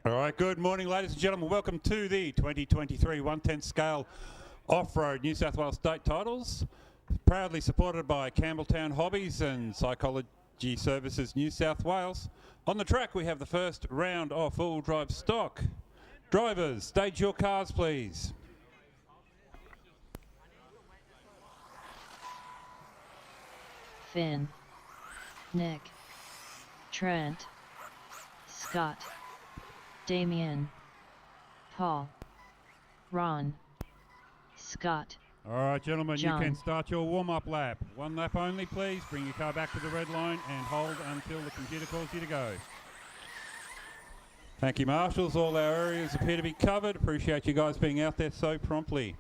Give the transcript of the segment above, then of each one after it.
All right, good morning, ladies and gentlemen. Welcome to the 2023 110 scale off-road New South Wales state titles, proudly supported by Campbelltown Hobbies and Psychology Services New South Wales. On the track, we have the first round of all drive stock. Drivers, stage your cars, please. Finn, Nick, Trent, Scott, Damian, Paul, Ron, Scott. All right, gentlemen, John. You can start your warm-up lap. One lap only, please. Bring your car back to the red line and hold until the computer calls you to go. Thank you, marshals. All our areas appear to be covered. Appreciate you guys being out there so promptly.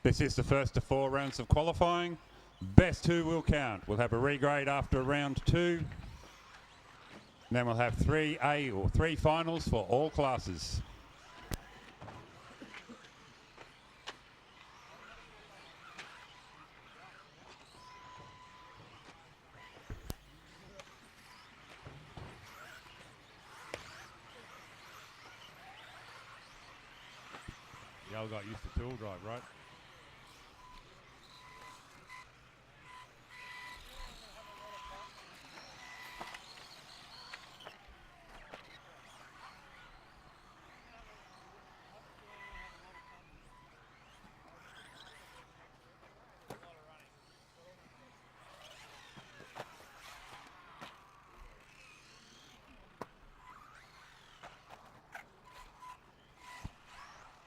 This is the first of 4 rounds of qualifying. Best 2 will count. We'll have a regrade after round 2. And then we'll have 3A or 3 finals for all classes. Y'all got used to tool drive, right?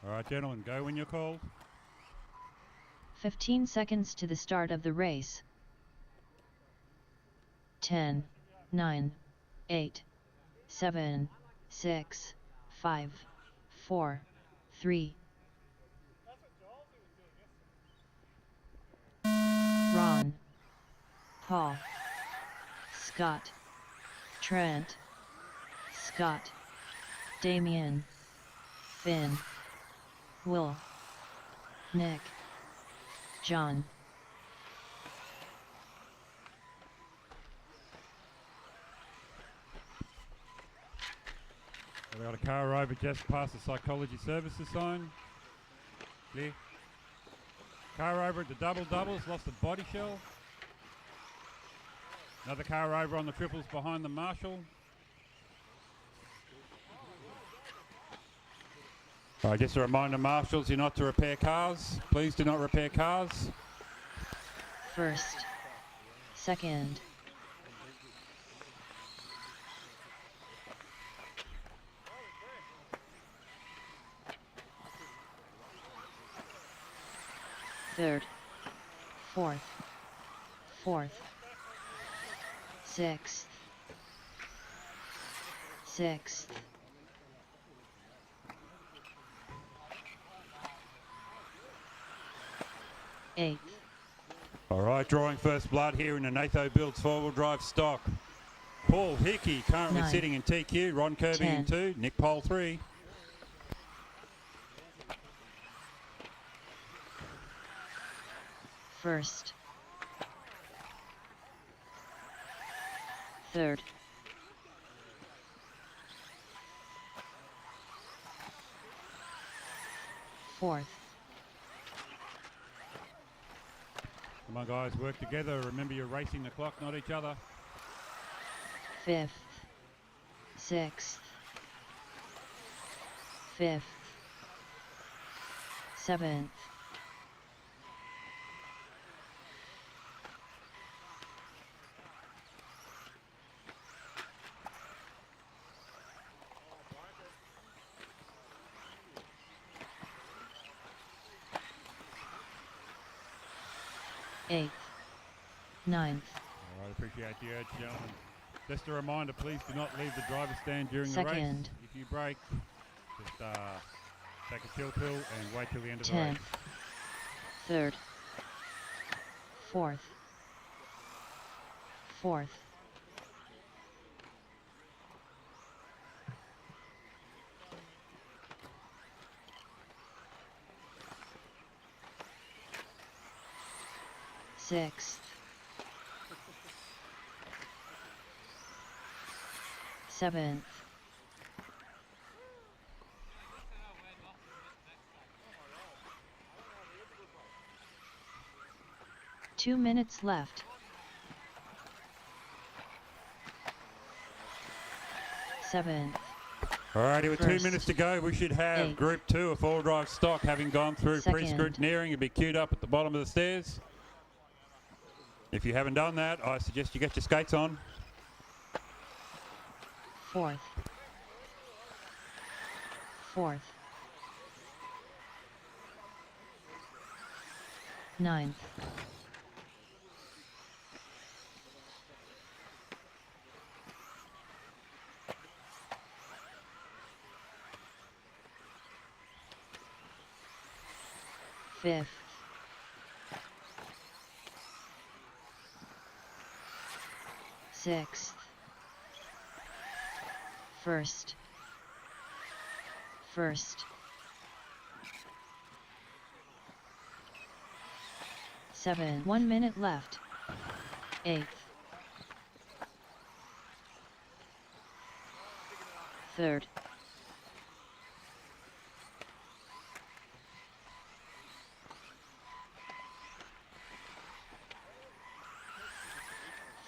All right, gentlemen, go when you're called. 15 seconds to the start of the race. 10, 9, 8, 7, 6, 5, 4, 3. Ron, Paul, Scott, Trent, Scott, Damian, Finn, Will, Nick, John. We've got a car over just past the Psychology Services sign. Clear. Car over at the doubles, lost the body shell. Another car over on the triples behind the marshal. All right, just a reminder, marshals, you're not to repair cars. Please do not repair cars. First, second, third, fourth, sixth, eighth. All right, drawing first blood here in the Natho Builds four-wheel drive stock. Paul Hickey currently 9, sitting in TQ. Ron Curby in 2. Nick Poole 3. First, third, fourth, Come on, guys, work together. Remember, you're racing the clock, not each other. fifth, sixth, fifth, seventh, 8th, 9th, All right, appreciate the urge, gentlemen. Just a reminder, please do not leave the driver's stand during the race. Second. If you break, just take a chill pill and wait till the end of the 10th, race. 3rd, 4th, 4th, 6th, 7th, 2 minutes left. 7th, Alrighty, with 2 First. minutes to go, we should have Eighth. Group 2 of four-wheel drive stock having gone through Second. pre-scrutineering and be queued up at the bottom of the stairs. If you haven't done that, I suggest you get your skates on. 4th, 4th, 9th, 5th, 6th, 1st, 7, 1 minute left. 8th, 3rd,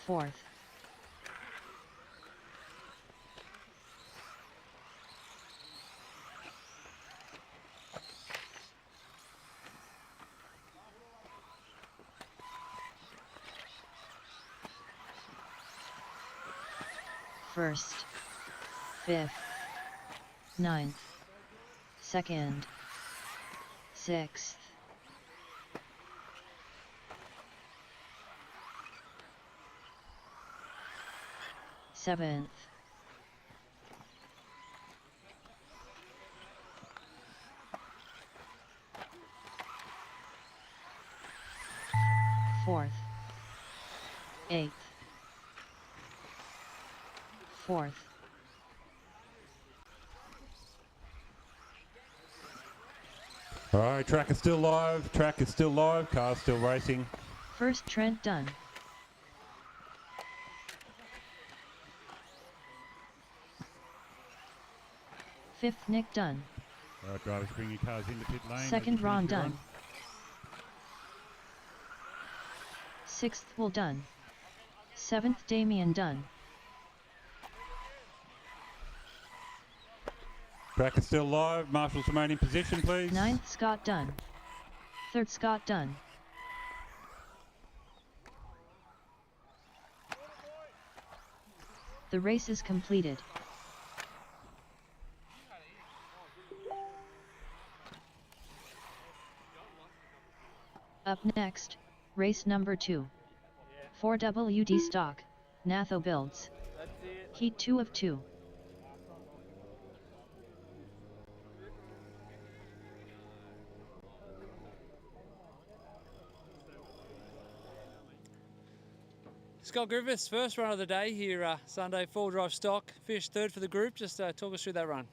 4th, 1st, 5th, 9th, 2nd, 6th, 7th, 4th, 8th, 4th, Alright, track is still live, car's still racing. 1st Trent done. 5th Nick done. Alright, drivers, bring your cars into pit lane. 2nd Ron Finish your done. 6th Will done. 7th Damian done. Track is still live, marshals remain in position, please. 9th Scott done. 3rd Scott done. The race is completed. Up next, race number 2. 4WD stock, Natho builds. Heat 2 of 2. Scott Griffiths, first run of the day here Sunday, four drive stock, finished 3rd for the group. Just talk us through that run.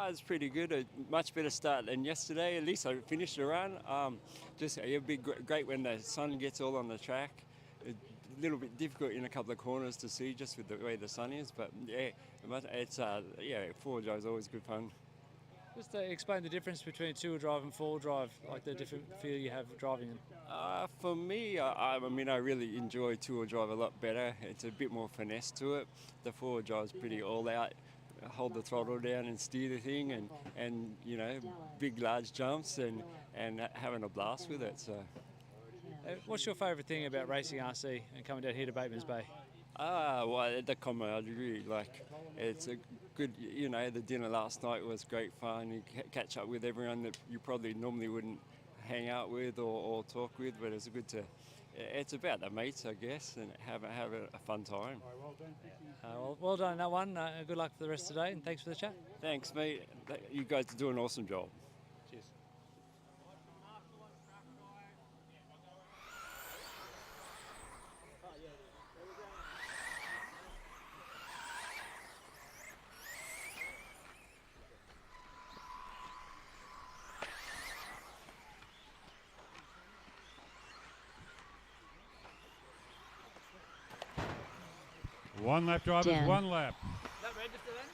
It's pretty good. A much better start than yesterday. At least I finished the run. It'd be great when the sun gets all on the track. A little bit difficult in a couple of corners to see just with the way the sun is, but yeah, four-wheel drive is always good fun. Just explain the difference between two-wheel drive and four-wheel drive, like the different feel you have driving them. For me, I really enjoy two-wheel drive a lot better. It's a bit more finesse to it. The four-wheel drive is pretty all out. Hold the throttle down and steer the thing, and you know, big large jumps and having a blast with it. So, what's your favourite thing about racing RC and coming down here to Batemans Bay? Well, the camaraderie, like it's a good, you know, the dinner last night was great fun. You catch up with everyone that you probably normally wouldn't hang out with or talk with, but it's good to it's about the mates, I guess, and have a fun time. Well done on that one. Good luck for the rest of the day, and thanks for the chat. Thanks, mate. You guys do an awesome job. Cheers. One lap, drivers, Dan. 1 lap. Is that register then?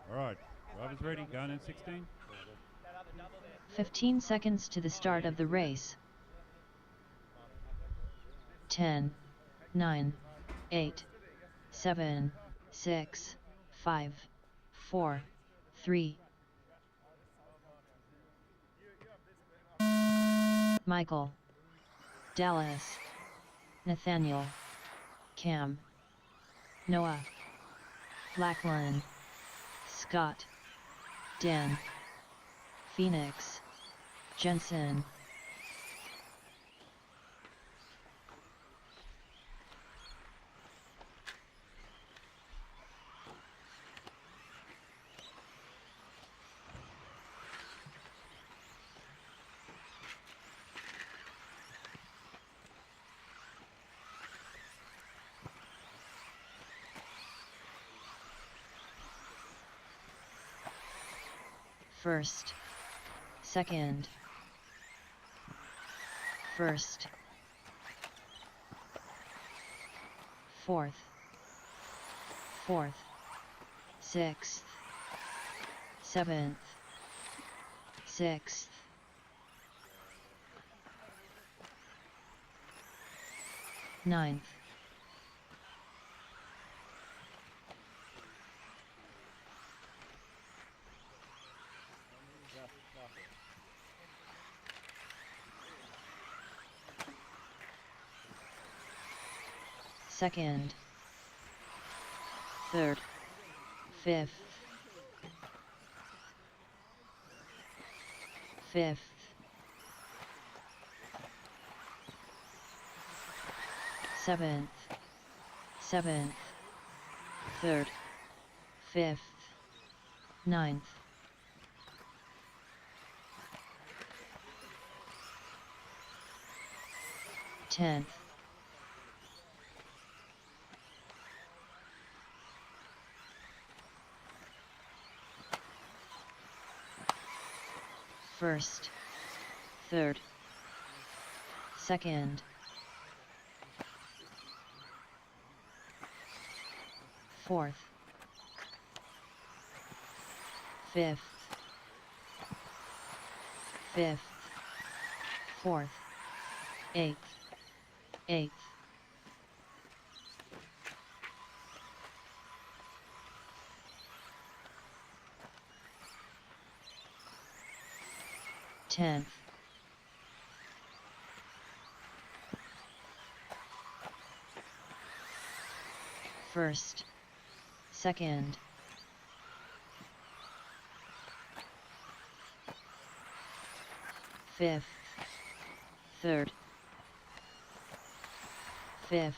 All right, drivers ready, going in 16. 15 seconds to the start of the race. 10, 9, 8, 7, 6, 5, 4, 3. Michael, Dallas, Nathaniel, Cam, Noah, Blackman, Scott, Dan, Phoenix, Jensen. First, second, first, fourth, sixth, seventh, sixth, ninth, second, third, fifth, seventh, third, fifth, ninth, tenth, first, third, second, fourth, fifth, fourth, eighth, tenth, first, second, fifth, third, fifth,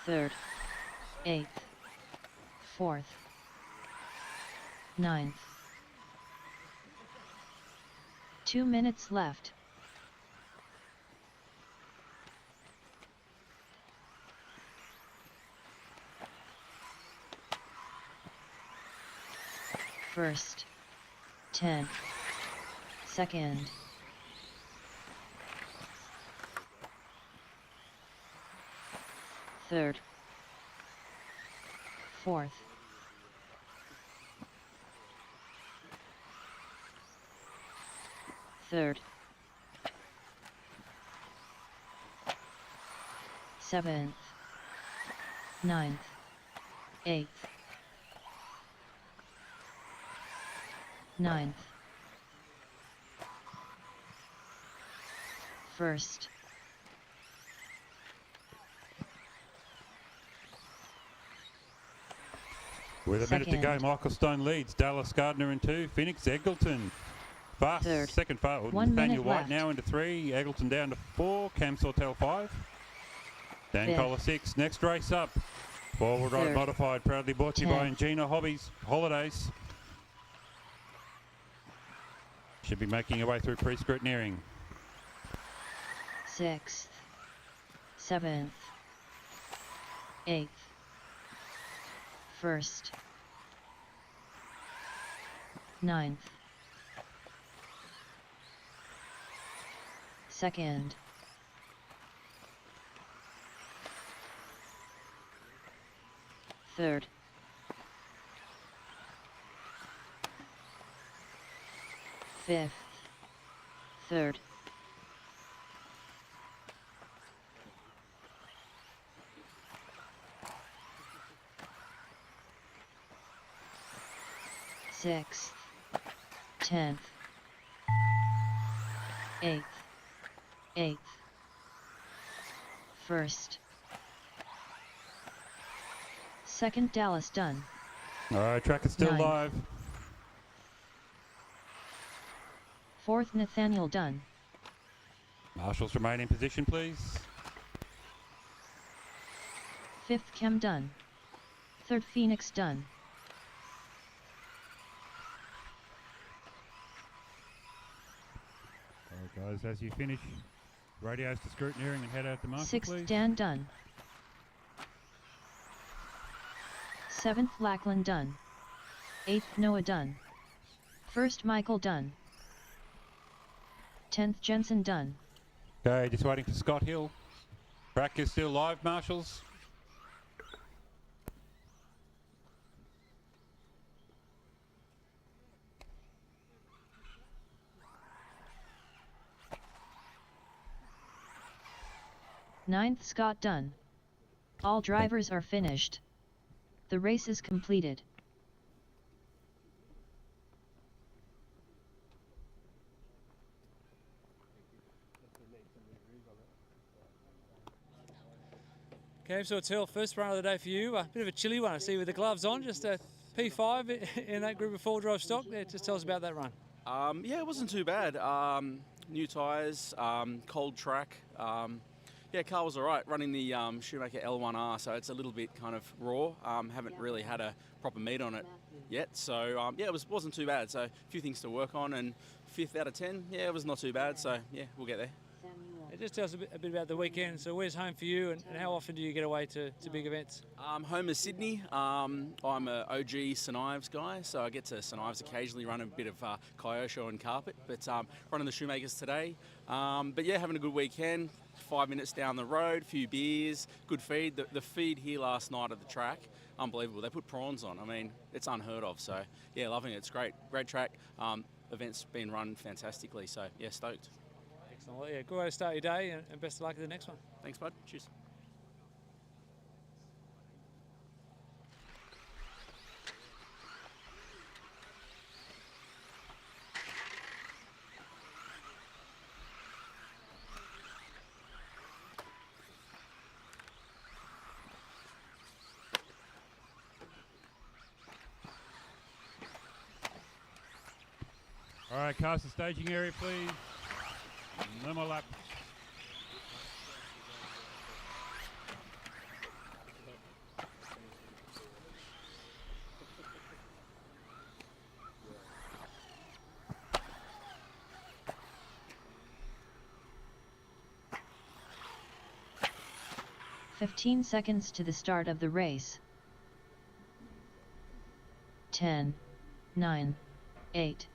third, eighth, fourth, ninth. 2 minutes left. First, 10, second, 3rd, 4th, 3rd, 7th, 9th, 8th, 9th, 1st, With a minute to go, Second. Michael Stone leads. Dallas Gardner in 2. Phoenix Eggleton. Fast. Third. Second fast. 1 Nathaniel minute White left. now into 3. Eggleton down to 4. Cam Sautelle 5. Dan Fifth. Collar 6. Next race up. Forward right Third. modified. Proudly brought to you by 10th. Ingenia Holidays. Should be making your way through pre-scrutineering. 6th, 7th, 8th, 1st, 9th, 2nd, 3rd, 5th, 3rd, 6th, 10th, 8th, 8th, 1st, 2nd Dallas done, All right, track is still Ninth. live. 4th Nathaniel done, Marshals remain in position, please. 5th Chem done, 3rd Phoenix done, All right, guys, as you finish, radios to scrutineering and head out to Marshall, 6th please. Dan done, 7th Lackland done, 8th Noah done, 1st Michael done, 10th Jensen done, Okay, just waiting for Scott Hill. Track is still live, Marshals. Ninth Scott done. All drivers are finished. The race is completed. Okay, so Sautelle, first run of the day for you. A bit of a chilly one, I see, with the gloves on. Just a P5 in that group of 4-drive stock. Yeah, just tell us about that run. Yeah, it wasn't too bad. New tyres, cold track. Yeah, car was all right. Running the Shoemaker L1R, so it's a little bit kind of raw. Haven't really had a proper meet on it yet. So, yeah, it wasn't too bad. So, a few things to work on, and 5th out of 10, yeah, it was not too bad. So, yeah, we'll get there. Yeah, just tell us a bit about the weekend. So where's home for you, and how often do you get away to big events? Home is Sydney. I'm a OG St Ives guy, so I get to St Ives occasionally, run a bit of Kyosho and carpet, but running the Shoemakers today. But yeah, having a good weekend. 5 minutes down the road, few beers, good feed. The feed here last night at the track, unbelievable. They put prawns on. I mean, it's unheard of. So yeah, loving it. It's great track. Events been run fantastically. So yeah, stoked. Excellent. Well, yeah, good way to start your day, and best of luck at the next one. Thanks, bud. Cheers. All right, cast the staging area, please. No more lap. "15 seconds to the start of the race. 10, 9, 8,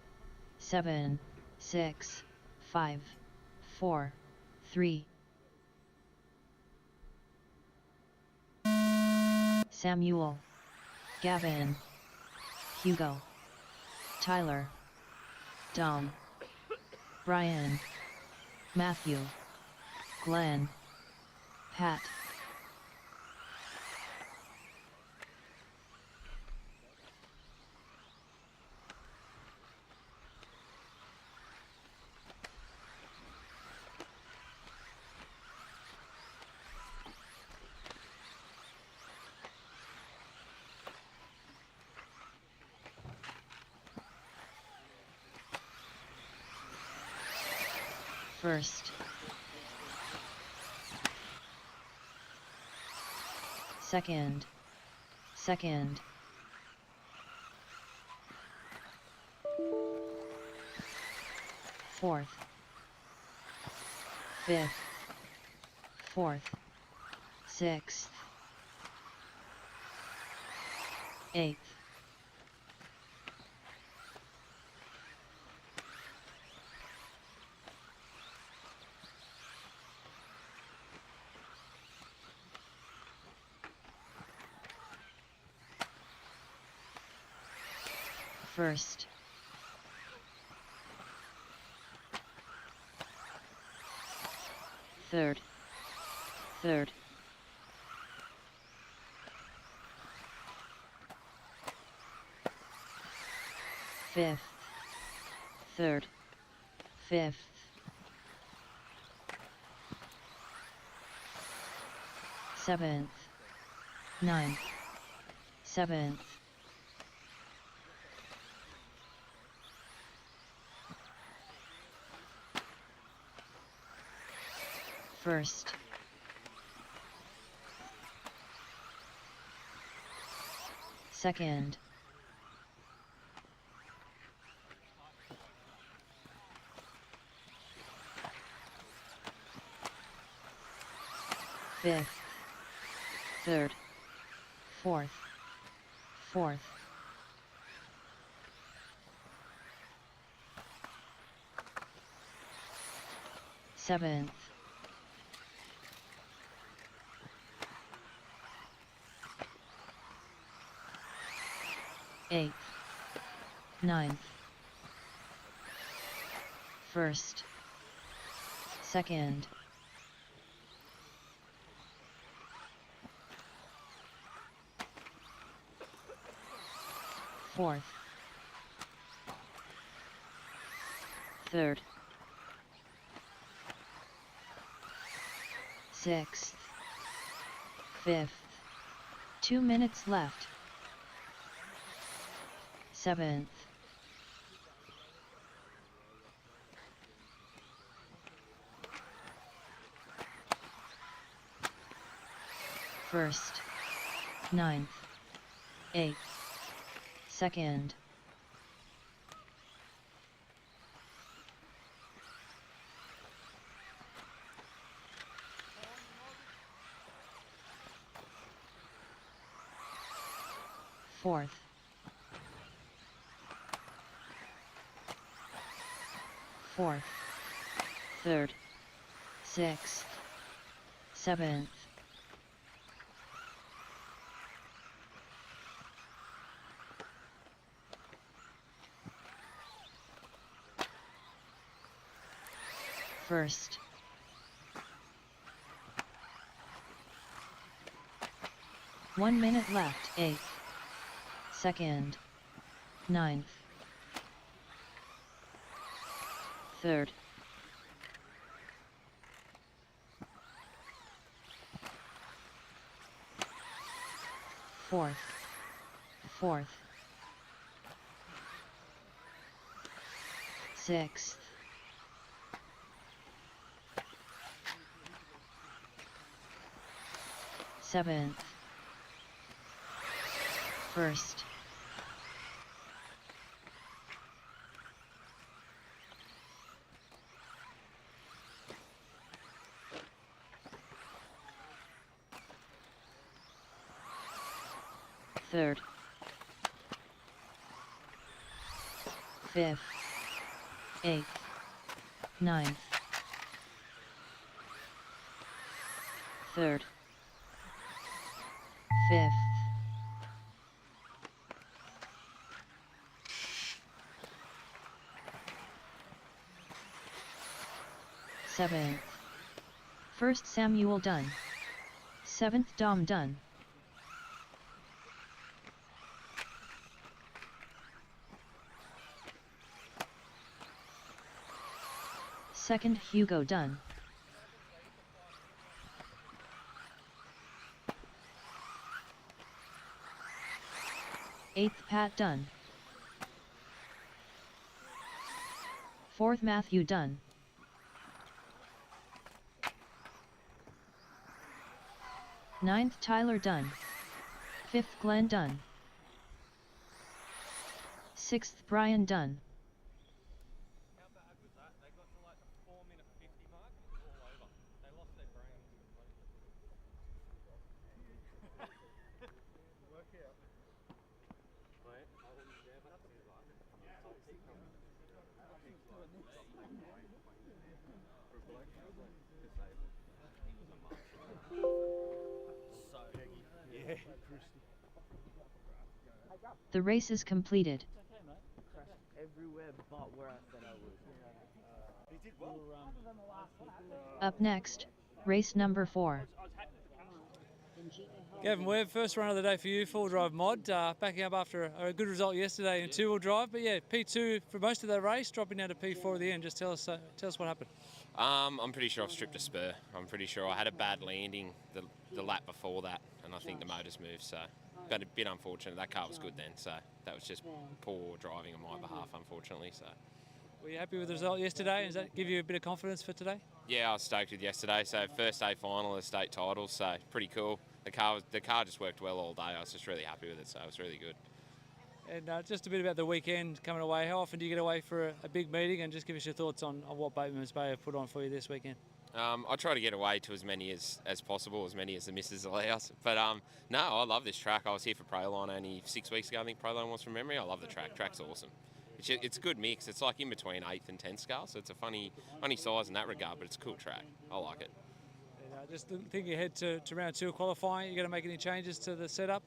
7, 6, 5, 4, 3, Samuel, Gavin, Hugo, Tyler, Dom, Brian, Mathew, Glenn, Pat. First, second, fourth, fifth, sixth, eighth, first, third, fifth, seventh, ninth, seventh, first, second, fifth, third, fourth, seventh, eighth, ninth, first, second, fourth, third, sixth, fifth, 2 minutes left, seventh, first, ninth, eighth, second, fourth, third, sixth, seventh, first, one minute left, eighth, second, ninth, third, fourth, sixth, seventh, first, third, fifth, eighth, ninth, third, fifth, 7th. 1st Samuel done. 7th Dom done. 2nd Hugo done. 8th Pat done. 4th Mathew done. 9th Tyler done. 5th Glenn done. 6th Brian done. The race is completed. Everywhere but where I said I was. Up next, race number 4. Gavin Webb, first run of the day for you, full drive mod, backing up after a good result yesterday in two-wheel drive. But yeah, P2 for most of the race, dropping down to P4 at the end. Just tell us what happened. I'm pretty sure I've stripped a spur. I'm pretty sure I had a bad landing the lap before that, and I think the motor's moved, so but a bit unfortunate. That car was good then, so that was just poor driving on my behalf, unfortunately. So. Were you happy with the result yesterday? Does that give you a bit of confidence for today? Yeah, I was stoked with yesterday. So first day final of state titles, so pretty cool. The car just worked well all day. I was just really happy with it, so it was really good. And just a bit about the weekend coming away. How often do you get away for a big meeting? And just give us your thoughts on what Batemans Bay have put on for you this weekend. I try to get away to as many as possible, as many as the missus allows. But no, I love this track. I was here for Proline only 6 weeks ago, I think Proline was from memory. I love the track. Track's awesome. It's a good mix. It's like in between 8th and 10th scale, so it's a funny size in that regard, but it's a cool track. I like it. And just thinking ahead to round 2 qualifying, you going to make any changes to the setup?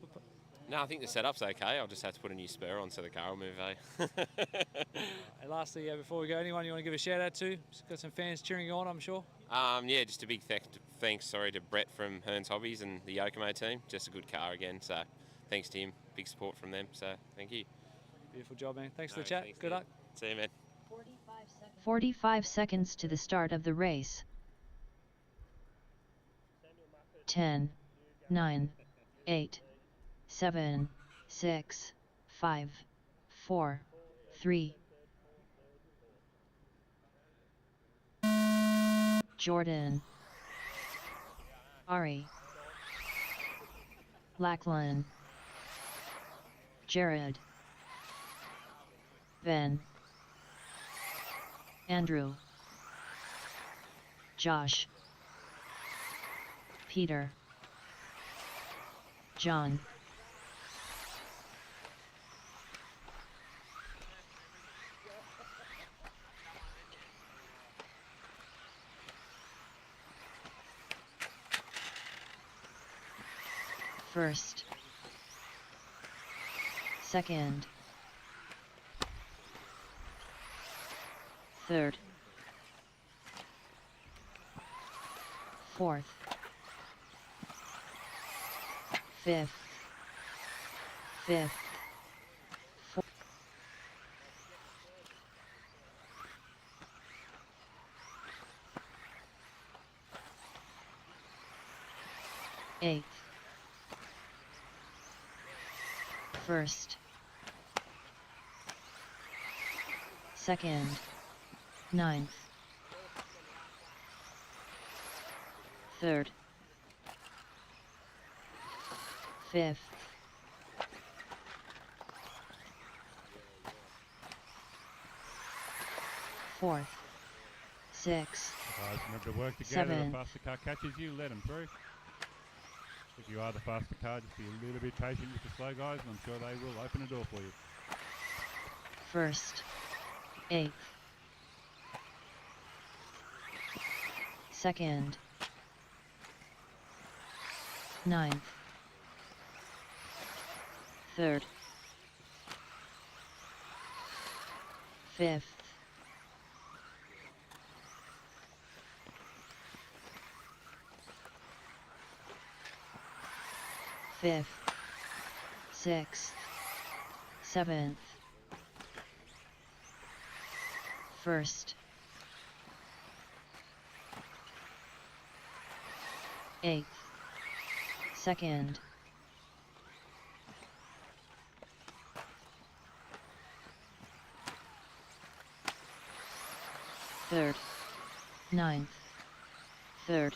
No, I think the setup's okay. I'll just have to put a new spur on so the car will move, eh? And lastly, before we go, anyone you want to give a shout out to? Got some fans cheering you on, I'm sure. Yeah, just a big thanks to Brett from Hearns Hobbies and the Yokomo team. Just a good car again, so thanks to him. Big support from them, so thank you. Beautiful job, man. Thanks for the chat. Good luck. See you, man. 45 seconds to the start of the race. 10, 9, 8, 7, 6, 5, 4, 3. Jordan. Ari. Blackman. Jared. Ben. Andrew. Josh. Peter. John. First. Second. Third. Fourth. Fifth. Fourth. Eighth. First. Second. Ninth. Third. Fifth. Fourth. Sixth. Guys, remember to work together. Seven. The faster car catches you, let them through. If you are the faster car, just be a little bit patient with the slow guys, and I'm sure they will open a door for you. First. Eighth. Second. Ninth. Third. Fifth. 5th, 6th, 7th, 1st, 8th, 2nd, 3rd, 9th, 3rd,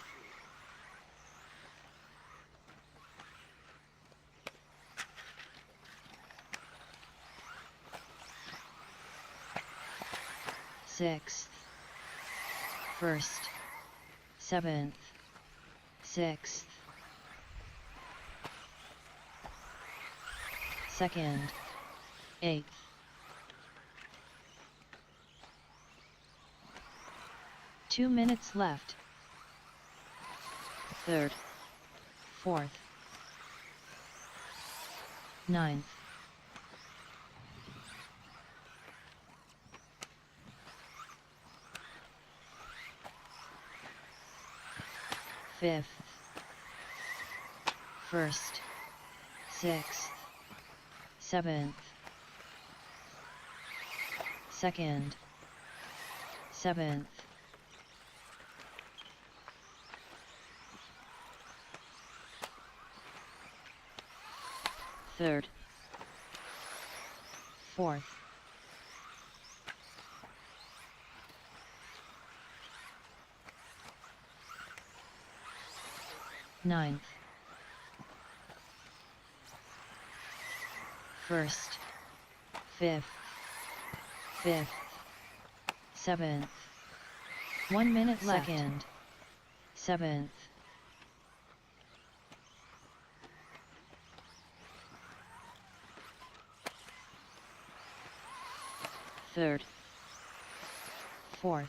6th, 1st, 7th, 6th, 2nd, 8th, 2 minutes left. 3rd, 4th, 9th, 5th, 1st, 6th, 7th, 2nd, 7th, 3rd, 4th, 9th, 1st, 5th, 5th, 7th, 1 minute left. 2nd, 7th, 3rd, 4th,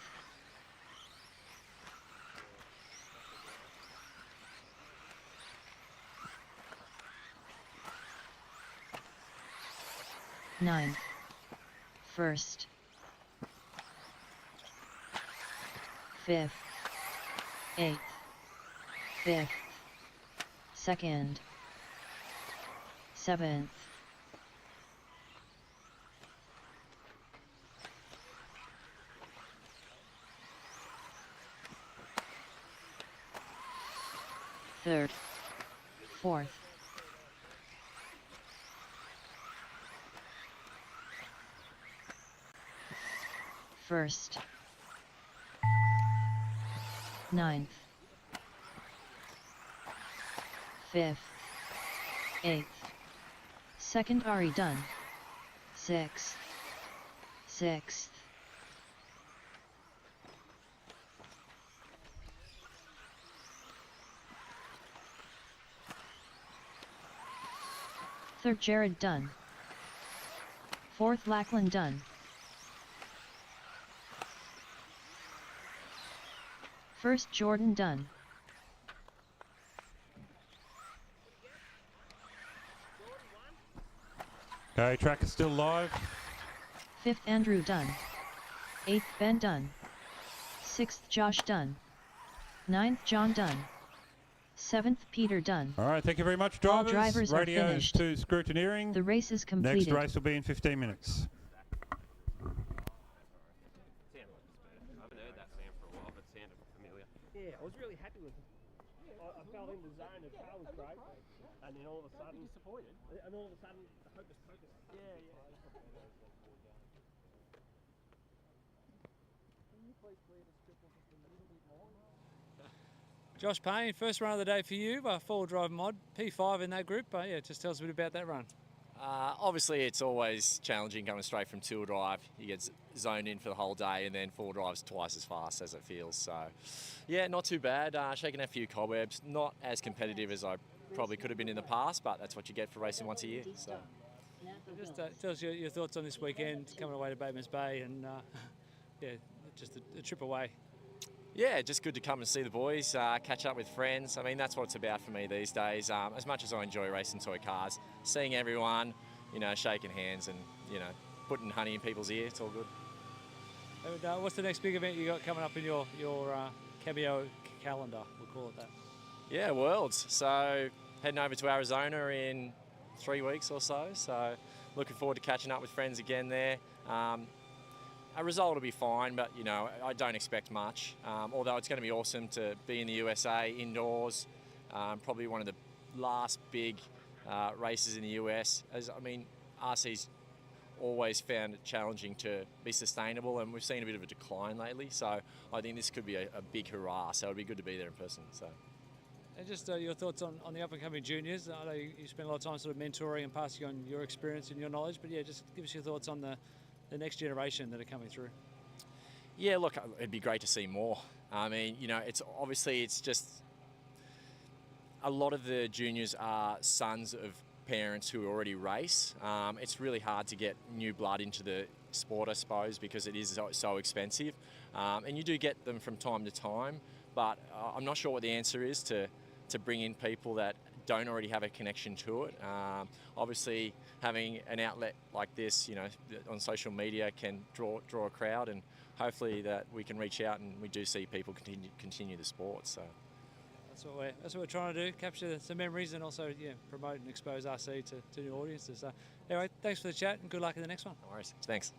9th, 1st, 5th, 8th, 5th, 2nd, 7th, 3rd, 4th, 1st, 9th, 5th, 8th, 2nd Ari done, 6th, 6th, 3rd Jared done, 4th Lackland done, 1st Jordan done, Okay, track is still live. 5th Andrew done, 8th Ben done, 6th Josh done, 9th John done, 7th Peter done. All right, thank you very much, All drivers. drivers are Radios finished. to scrutineering. The race is completed. Next race will be in 15 minutes. Yeah, I was really happy with it. I fell in the zone, the car was great, and then all of a sudden... disappointed? And all of a sudden, the hocus pocus. Yeah, yeah. Can you please clear the triple just a little bit more? Josh Payne, first run of the day for you, four-wheel drive mod, P5 in that group. Yeah, just tell us a bit about that run. Obviously, it's always challenging coming straight from two-wheel drive. You get zoned in for the whole day, and then four-wheel drive's twice as fast as it feels. So, yeah, not too bad. Shaking a few cobwebs. Not as competitive as I probably could have been in the past, but that's what you get for racing once a year. So, Just tell us your thoughts on this weekend, coming away to Batemans Bay, and yeah, just a trip away. yeah, just good to come and see the boys, catch up with friends. I mean, that's what it's about for me these days. As much as I enjoy racing toy cars, seeing everyone, you know, shaking hands and, you know, putting honey in people's ear, it's all good. And, what's the next big event you got coming up in your cameo calendar? We'll call it that. Yeah, Worlds. So heading over to Arizona in 3 weeks or so. So looking forward to catching up with friends again there. A result will be fine, but I don't expect much. Although it's going to be awesome to be in the USA indoors, probably one of the last big races in the US. RC's always found it challenging to be sustainable, and we've seen a bit of a decline lately. So I think this could be a big hurrah. So it'd be good to be there in person. So. And just your thoughts on the up-and-coming juniors. I know you spend a lot of time sort of mentoring and passing on your experience and your knowledge, but just give us your thoughts on the next generation that are coming through. Yeah, look, it'd be great to see more. It's just a lot of the juniors are sons of parents who already race. It's really hard to get new blood into the sport, I suppose, because it is so expensive. And you do get them from time to time, but I'm not sure what the answer is to bring in people that don't already have a connection to it. Obviously, having an outlet like this, on social media can draw a crowd, and hopefully that we can reach out and we do see people continue the sport. So that's what we're trying to do: capture some memories and also promote and expose RC to new audiences. So anyway, thanks for the chat and good luck in the next one. No worries. Thanks.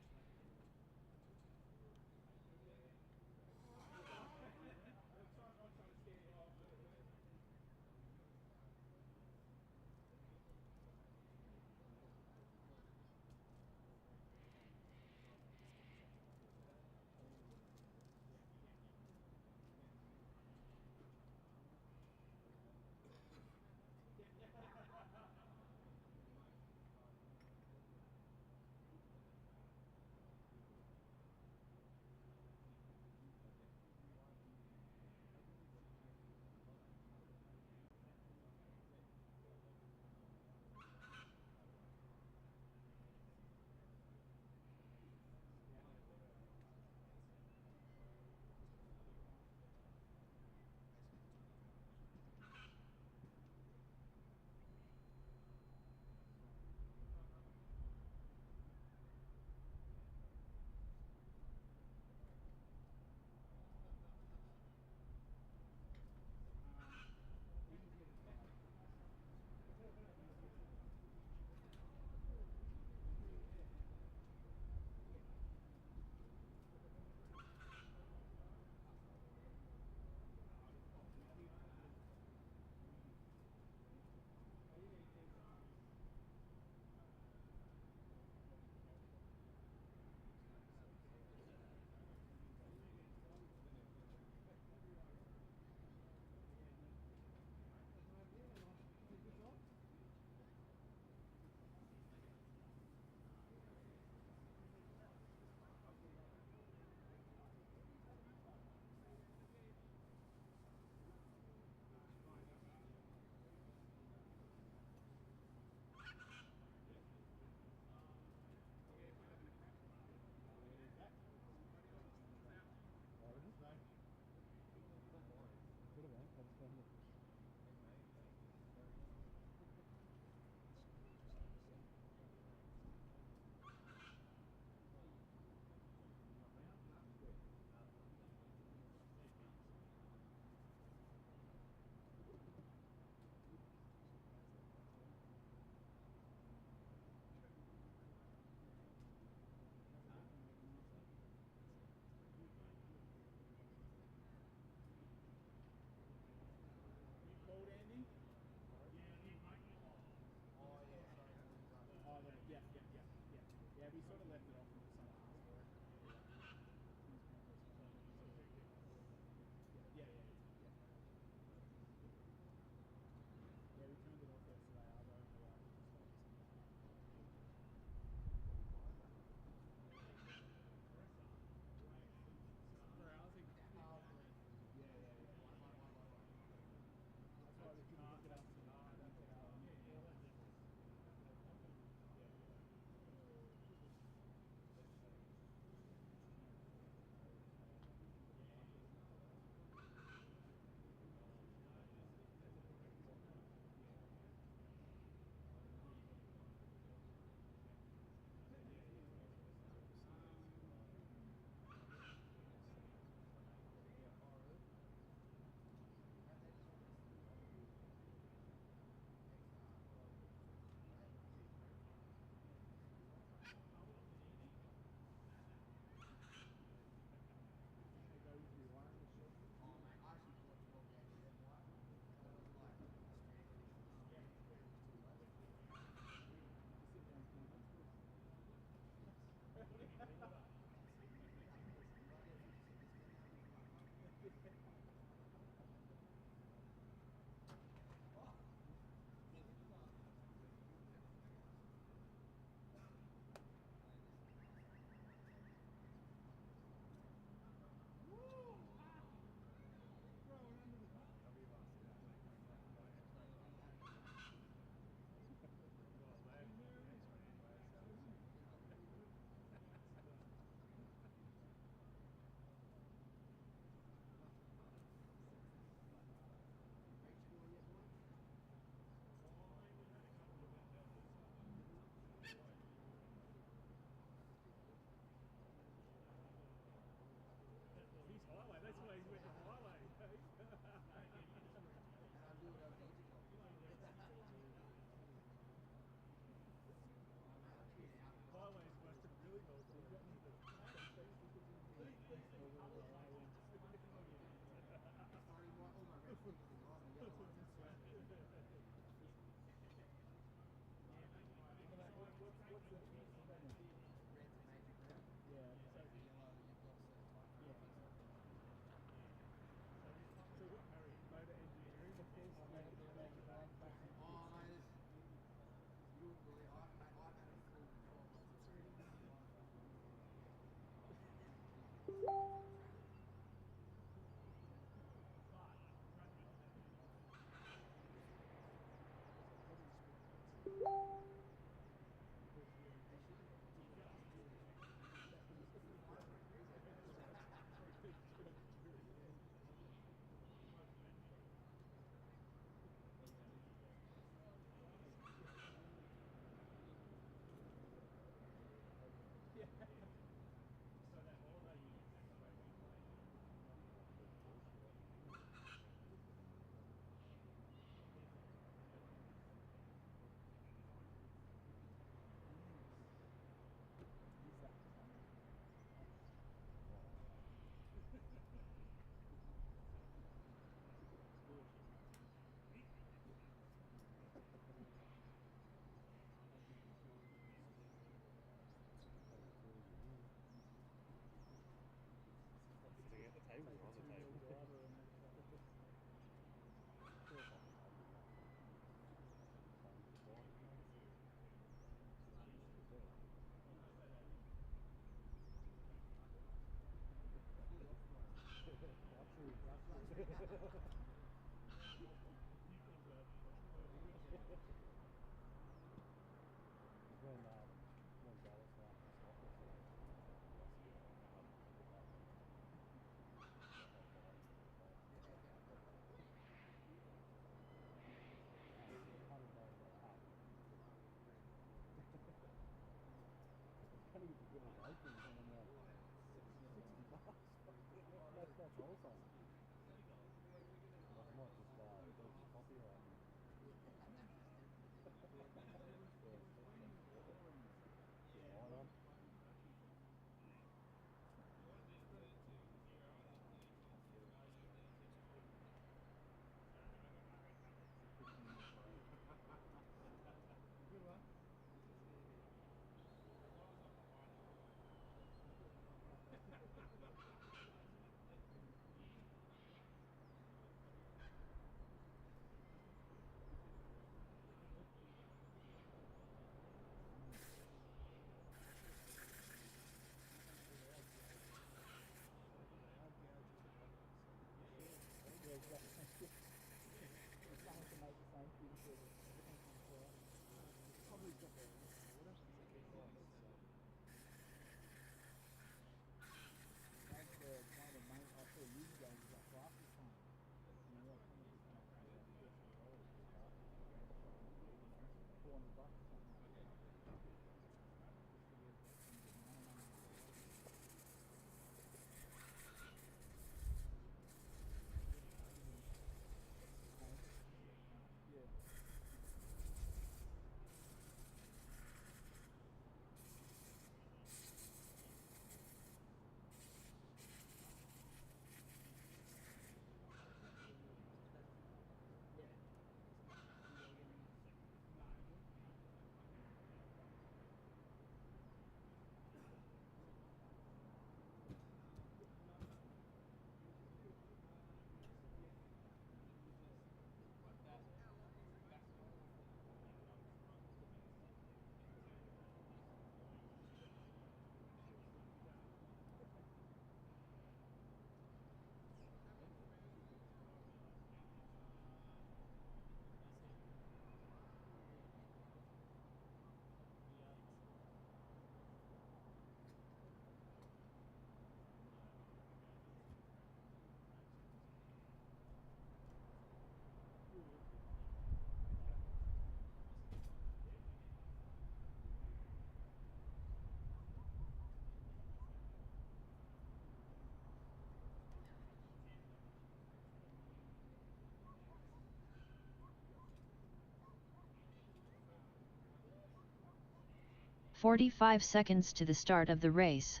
45 seconds to the start of the race.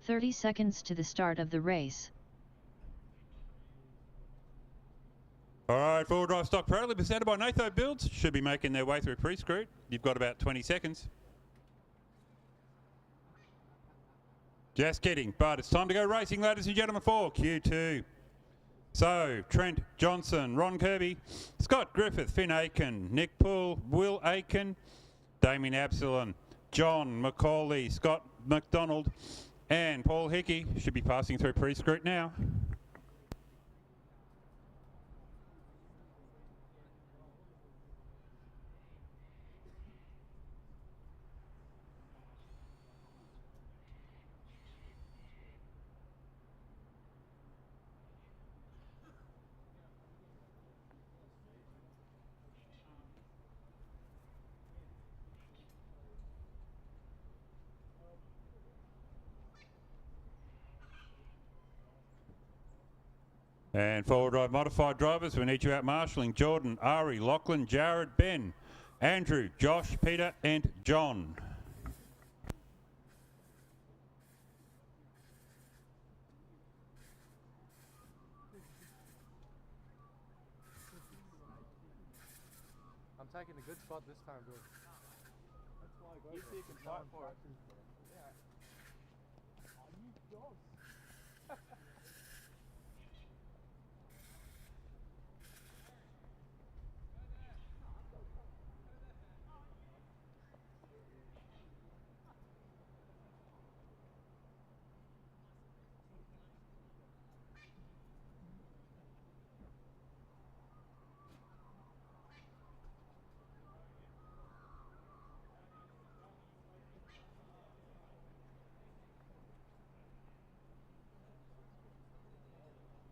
"30 seconds to the start of the race. All right, four-wheel drive stock proudly presented by Natho Builds. Should be making their way through pre-scrut. You've got about 20 seconds. Just kidding, but it's time to go racing, ladies and gentlemen, for Q2. So, Trent Johnson, Ron Curby, Scott Griffith, Finn Aiken, Nick Poole, Will Aiken, Damian Absolon, John McCauley, Scott McDonald, and Paul Hickey should be passing through pre-scrut now. And four-wheel drive modified drivers, we need you out marshalling Jordan, Ari, Lachlan, Jared, Ben, Andrew, Josh, Peter and John. I'm taking a good spot this time, dude. That's why I go for it. You can fight for it. Yeah. Oh, you dogs.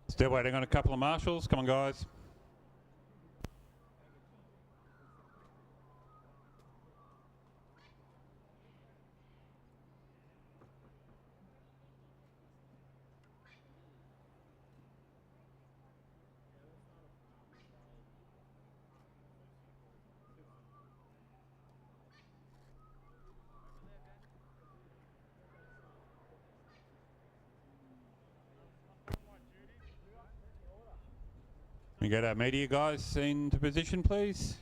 Still waiting on a couple of marshals. Come on, guys. We get our media guys into position, please.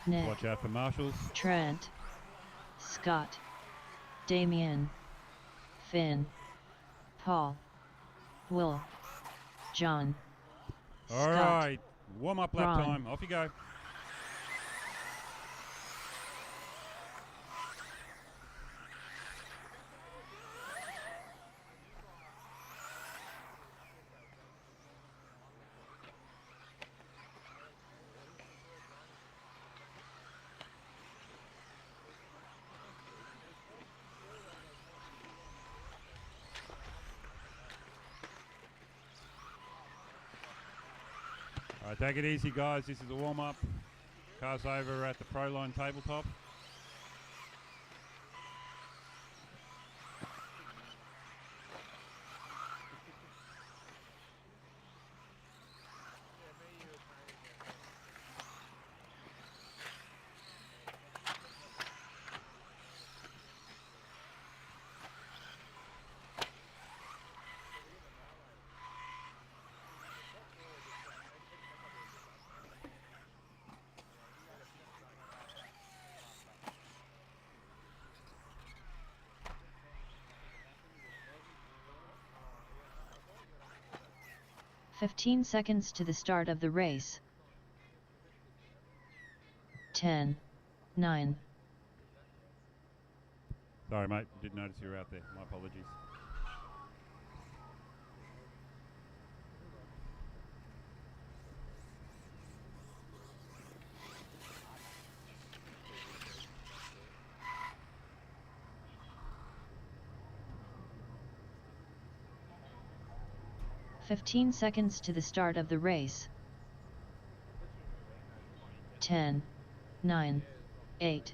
Nick, Watch out for marshals. Trent, Scott, Damian, Finn, Paul, Will, John, All Scott, right, warm up lap Ron. time. Off you go. All right, take it easy, guys. This is a warm-up. Cars over at the Pro Line tabletop. "15 seconds to the start of the race. 10, 9, Sorry, mate. Didn't notice you were out there. My apologies. "15 seconds to the start of the race. 10, 9, 8,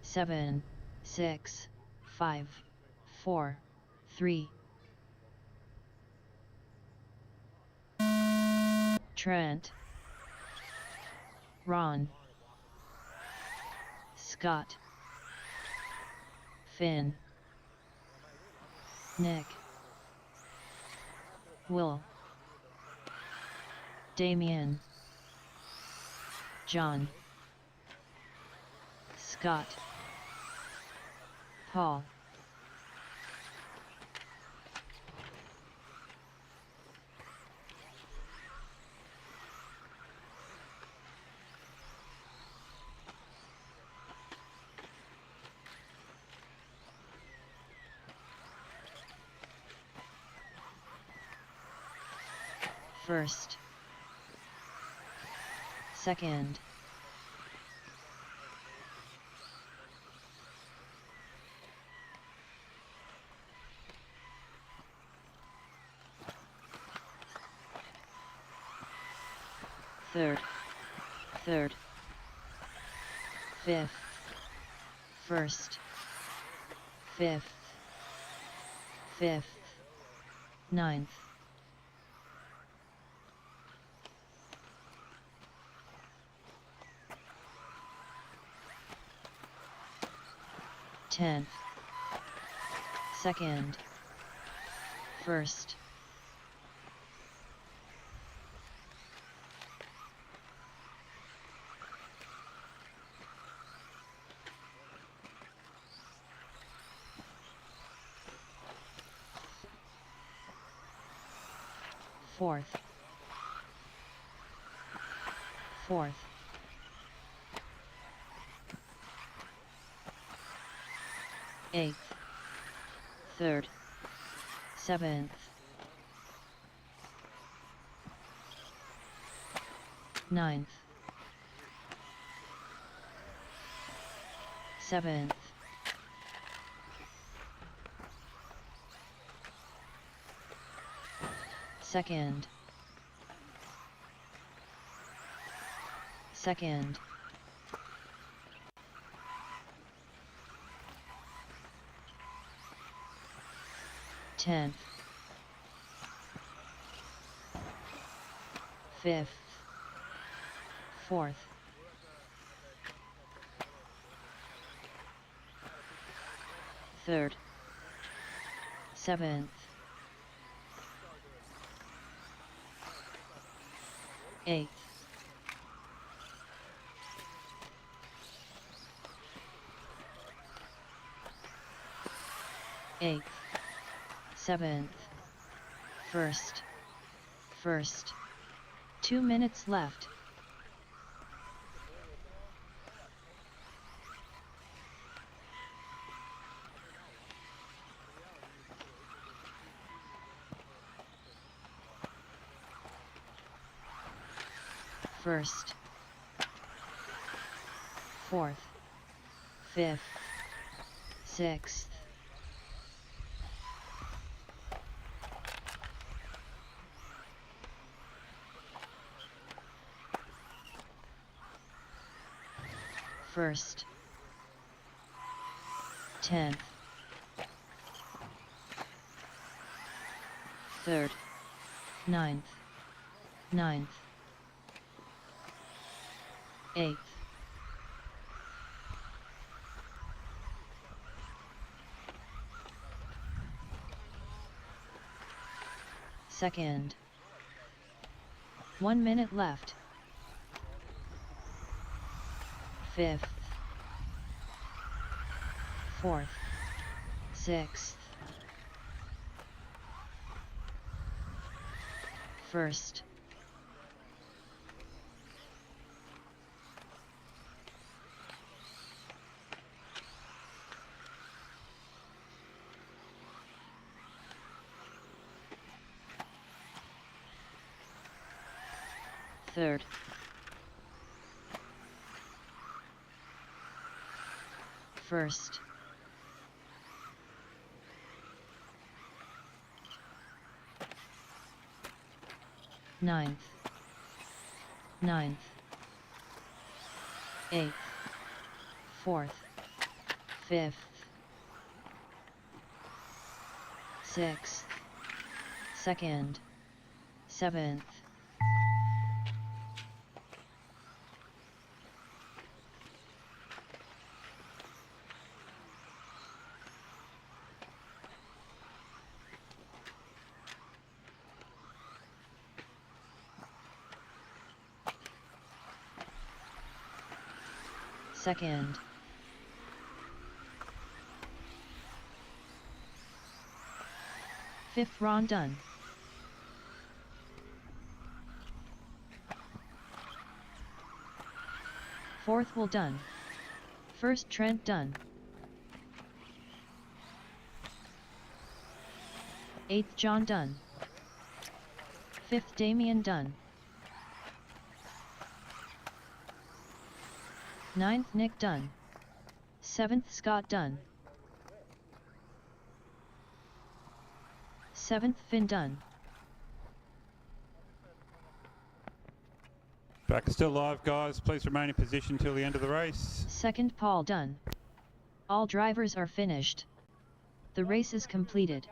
7, 6, 5, 4, 3. Trent, Ron, Scott, Finn, Nick, Will, Damian, John, Scott, Paul, first, second, third, fifth, first, fifth, ninth, 10th, second, first, fourth, eighth, third, seventh, ninth, seventh, second, 10th, 5th, 4th, 3rd, 7th, 8th, 8th, 7th, 1st, 2 minutes left. First, 4th, 5th, 6th, 1st, 10th, 3rd, 9th, 9th, 8th, 2nd, 1 minute left. 5th, 4th, 6th, 1st, 3rd, 1st, 9th, 9th, 8th, 4th, 5th, 6th, 2nd, 7th, 2nd, 5th round done. 4th will done. 1st Trent done. 8th John done. 5th Damian done. 9th Nick done. 7th Scott done. 7th Finn done. Track is still live, guys. Please remain in position till the end of the race. 2nd Paul done. All drivers are finished. The race is completed.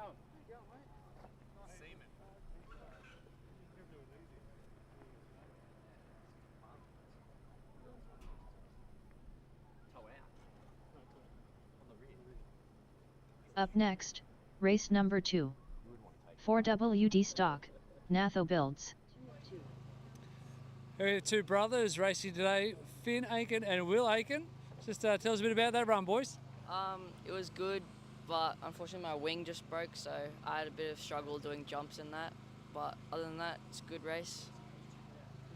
Up next, race number 2. 4WD stock, Natho builds. Here are the two brothers racing today, Finn Aiken and Will Aiken. Just tell us a bit about that run, boys. It was good, but unfortunately my wing just broke, so I had a bit of struggle doing jumps in that. But other than that, it's a good race.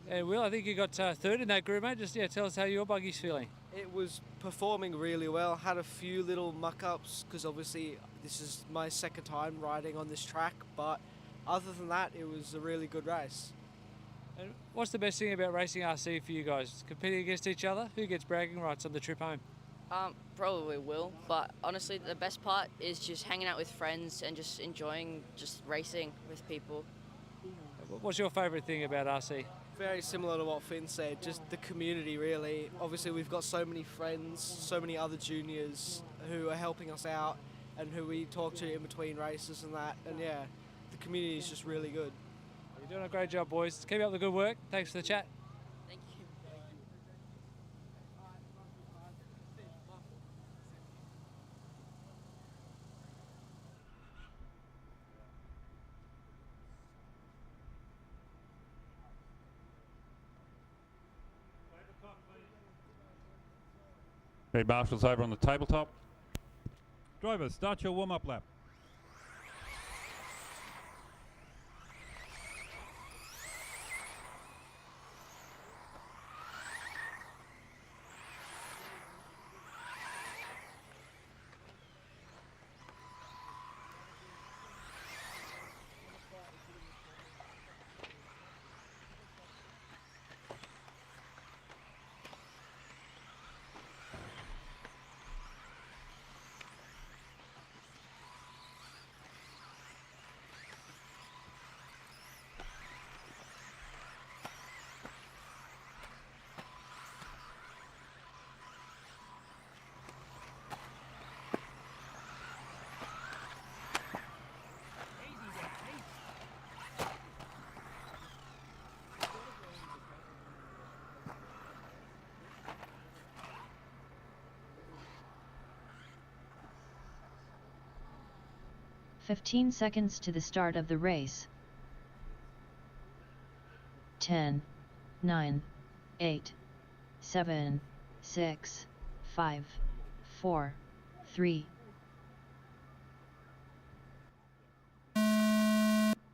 And Will, I think you got third in that group, mate. Just tell us how your buggy's feeling. It was performing really well. Had a few little muck-ups because obviously this is my second time riding on this track, but other than that, it was a really good race. And what's the best thing about racing RC for you guys? Competing against each other? Who gets bragging rights on the trip home? Probably Will, but honestly the best part is just hanging out with friends and just enjoying just racing with people. What's your favourite thing about RC? Very similar to what Finn said, just the community really. Obviously we've got so many friends, so many other juniors who are helping us out, and who we talk to in between races and that. And yeah, the community is just really good. You're doing a great job, boys. Keep up the good work. Thanks for the chat. Thank you. Red Marshall's over on the tabletop. Drivers, start your warm-up lap. "15 seconds to the start of the race. 10, 9, 8, 7, 6, 5, 4, 3.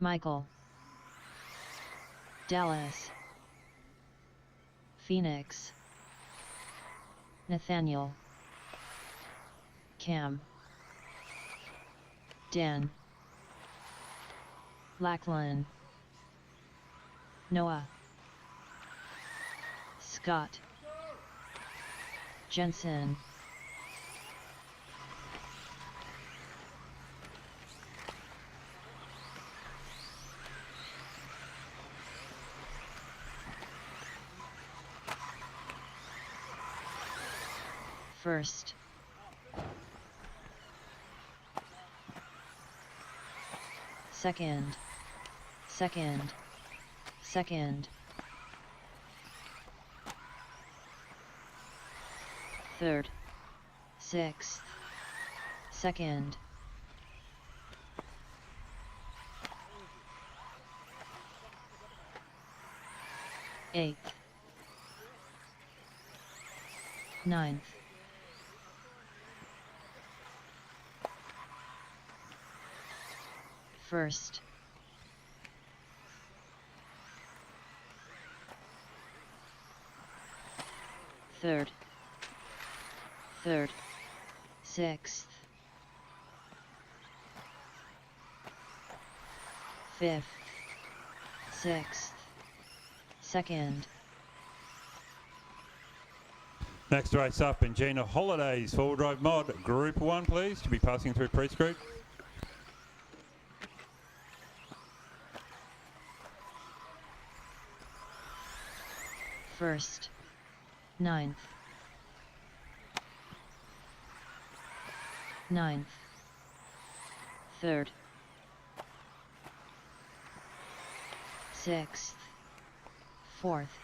Michael, Dallas, Phoenix, Nathaniel, Cam, Dan, Lachlan, Noah, Scott, Jensen, first, second, third, sixth, second, eighth, ninth, first, third, sixth, fifth, sixth, second. Next race up in Gina Holidays, four-wheel drive mod, Group 1 please, to be passing through pre-screen. First, ninth, third, sixth, fourth,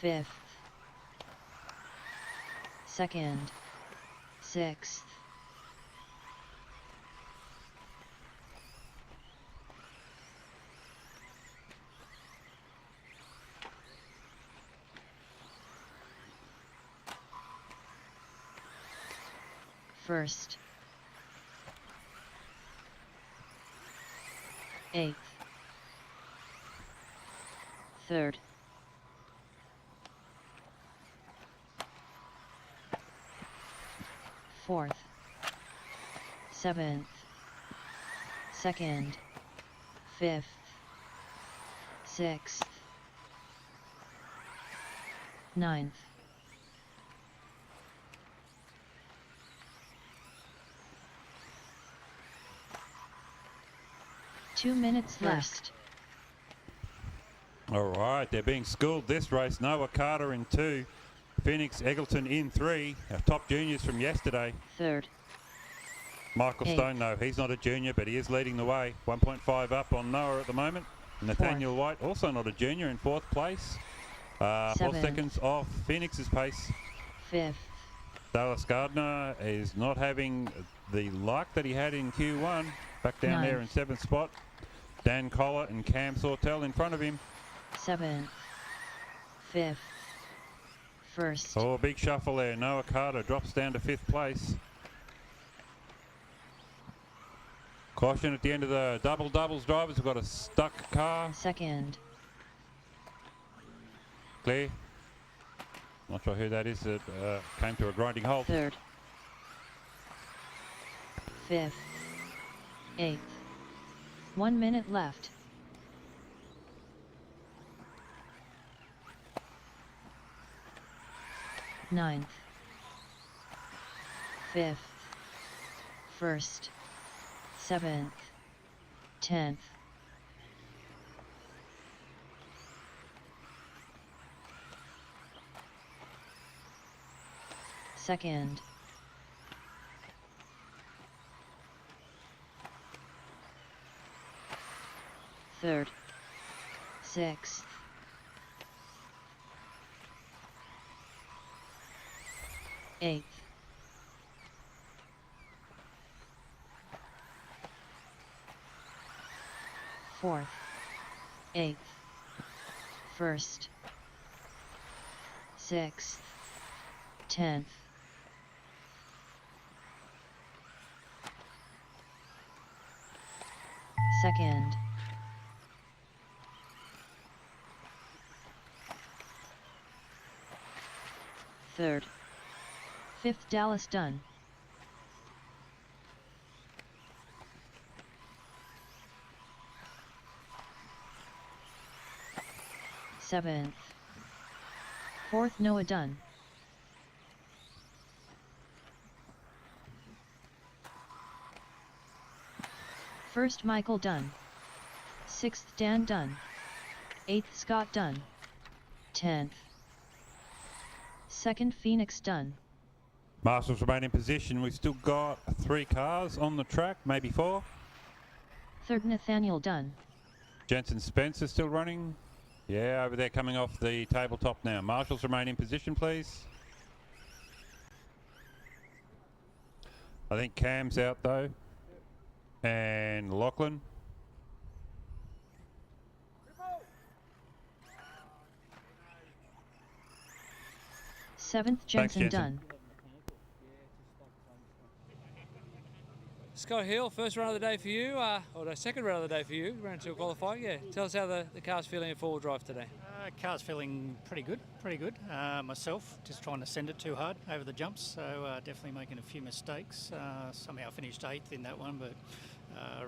fifth, second, sixth, first, eighth, third, fourth, seventh, second, fifth, sixth, ninth, "2 minutes left. All right, they're being schooled this race. Noah Carter in 2, Phoenix Eggleton in 3, our top juniors from yesterday. Third, Michael Eight. Stone, though, he's not a junior, but he is leading the way. 1.5 up on Noah at the moment. Nathaniel White, also not a junior, in 4th place. 4 Seventh. seconds off Phoenix's pace. 5th, Dallas Gardner is not having the luck that he had in Q1. Back down there in 7th spot. Dan Collar and Cam Sautelle in front of him. 7th, 5th, 1st, Oh, big shuffle there. Noah Carter drops down to 5th place. Caution at the end of the doubles drivers. We've got a stuck car. 2nd, Clear. Not sure who that is that came to a grinding halt. 3rd, 5th, 8th. 1 minute left. Ninth, 5th, 1st, 7th, 10th. Second, third, 6th, 8th, 4th, 8th, 1st, 6th, 10th, second, third, 5th Dallas done. Seventh, 4th Noah done. First Michael done. 6th Dan done. 8th Scott done. 10th. 2nd Phoenix done. Marshals remain in position. We've still got 3 cars on the track, maybe 4. 3rd Nathaniel done. Jensen Spencer still running. Yeah, over there coming off the tabletop now. Marshals remain in position, please. I think Cam's out though. And Lachlan. Seventh Jensen Jensen. done. Scott Hill, first run of the day for you, or the second run of the day for you, round 2 qualifying. Yeah, tell us how the car's feeling in 4-wheel drive today. Car's feeling pretty good. Myself, just trying to send it too hard over the jumps, so definitely making a few mistakes. Somehow finished 8th in that one, but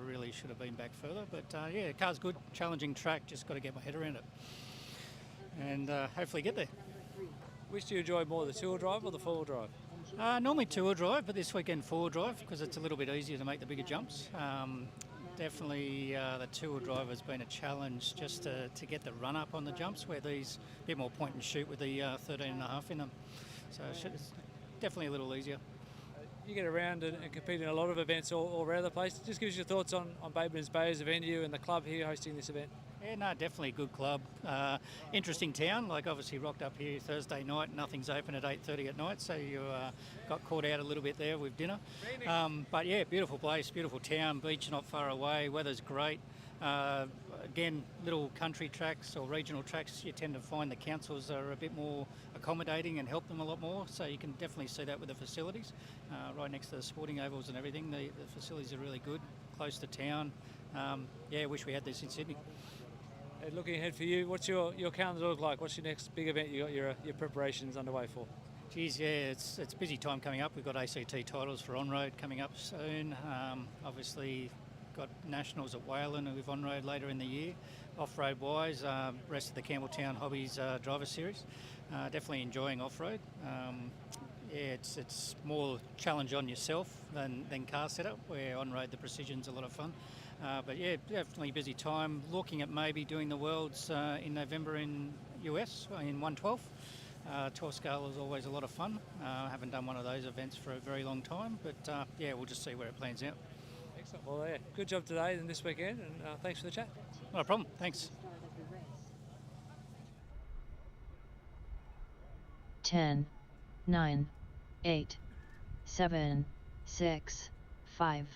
really should have been back further. But yeah, car's good, challenging track, just got to get my head around it. And hopefully get there. Which do you enjoy more, the 2-wheel drive or the 4-wheel drive? Normally 2-wheel drive, but this weekend 4-wheel drive because it's a little bit easier to make the bigger jumps. Definitely the 2-wheel drive has been a challenge just to get the run up on the jumps, where these a bit more point and shoot with the 13.5 in them. So it's definitely a little easier. You get around and compete in a lot of events all around the place. Just give us your thoughts on Batemans Bay as a venue and the club here hosting this event. Yeah, no, definitely a good club. Interesting town, like obviously rocked up here Thursday night, nothing's open at 8:30 at night, so you got caught out a little bit there with dinner. But yeah, beautiful place, beautiful town, beach not far away, weather's great. Again, little country tracks or regional tracks, you tend to find the councils are a bit more accommodating and help them a lot more, so you can definitely see that with the facilities. Right next to the sporting ovals and everything, the facilities are really good, close to town. Yeah, wish we had this in Sydney. And looking ahead for you, what's your calendar look like? What's your next big event you got your preparations underway for? Geez, yeah, it's busy time coming up. We've got ACT titles for on-road coming up soon. Obviously got nationals at Whalen with on-road later in the year. Off-road wise, rest of the Campbelltown Hobbies Driver Series. Definitely enjoying off-road. Yeah, it's more challenge on yourself than car setup, where on-road the precision's a lot of fun. But yeah, definitely busy time. Looking at maybe doing the Worlds in November in US in 112. Tour scale is always a lot of fun. I haven't done one of those events for a very long time, but yeah, we'll just see where it plans out. Excellent. Well, yeah, good job today and this weekend, and thanks for the chat. No problem. Thanks. 10, 9, 8, 7, 6, 5,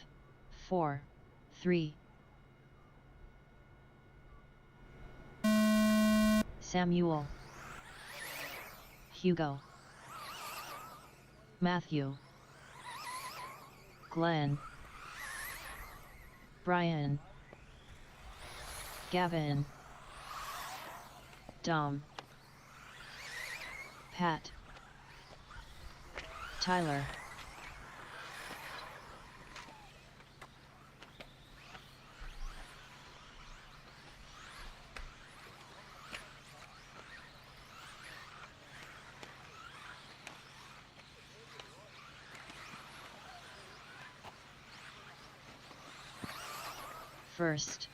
4, 3. Samuel, Hugo, Mathew, Glenn, Brian, Gavin, Dom, Pat, Tyler, first,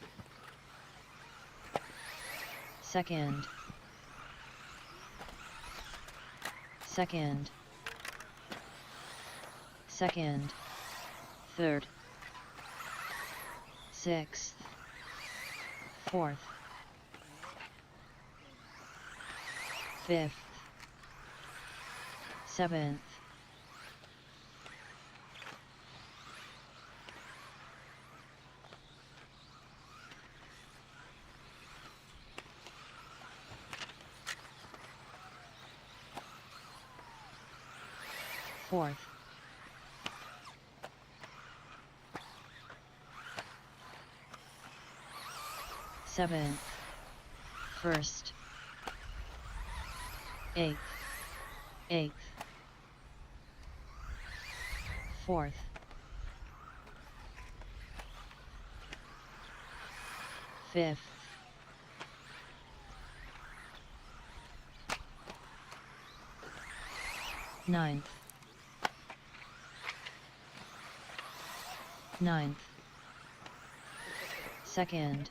second, second, second, third, sixth, fourth, fifth, seventh, fourth, seventh, first, eighth, fourth, fifth, ninth, second,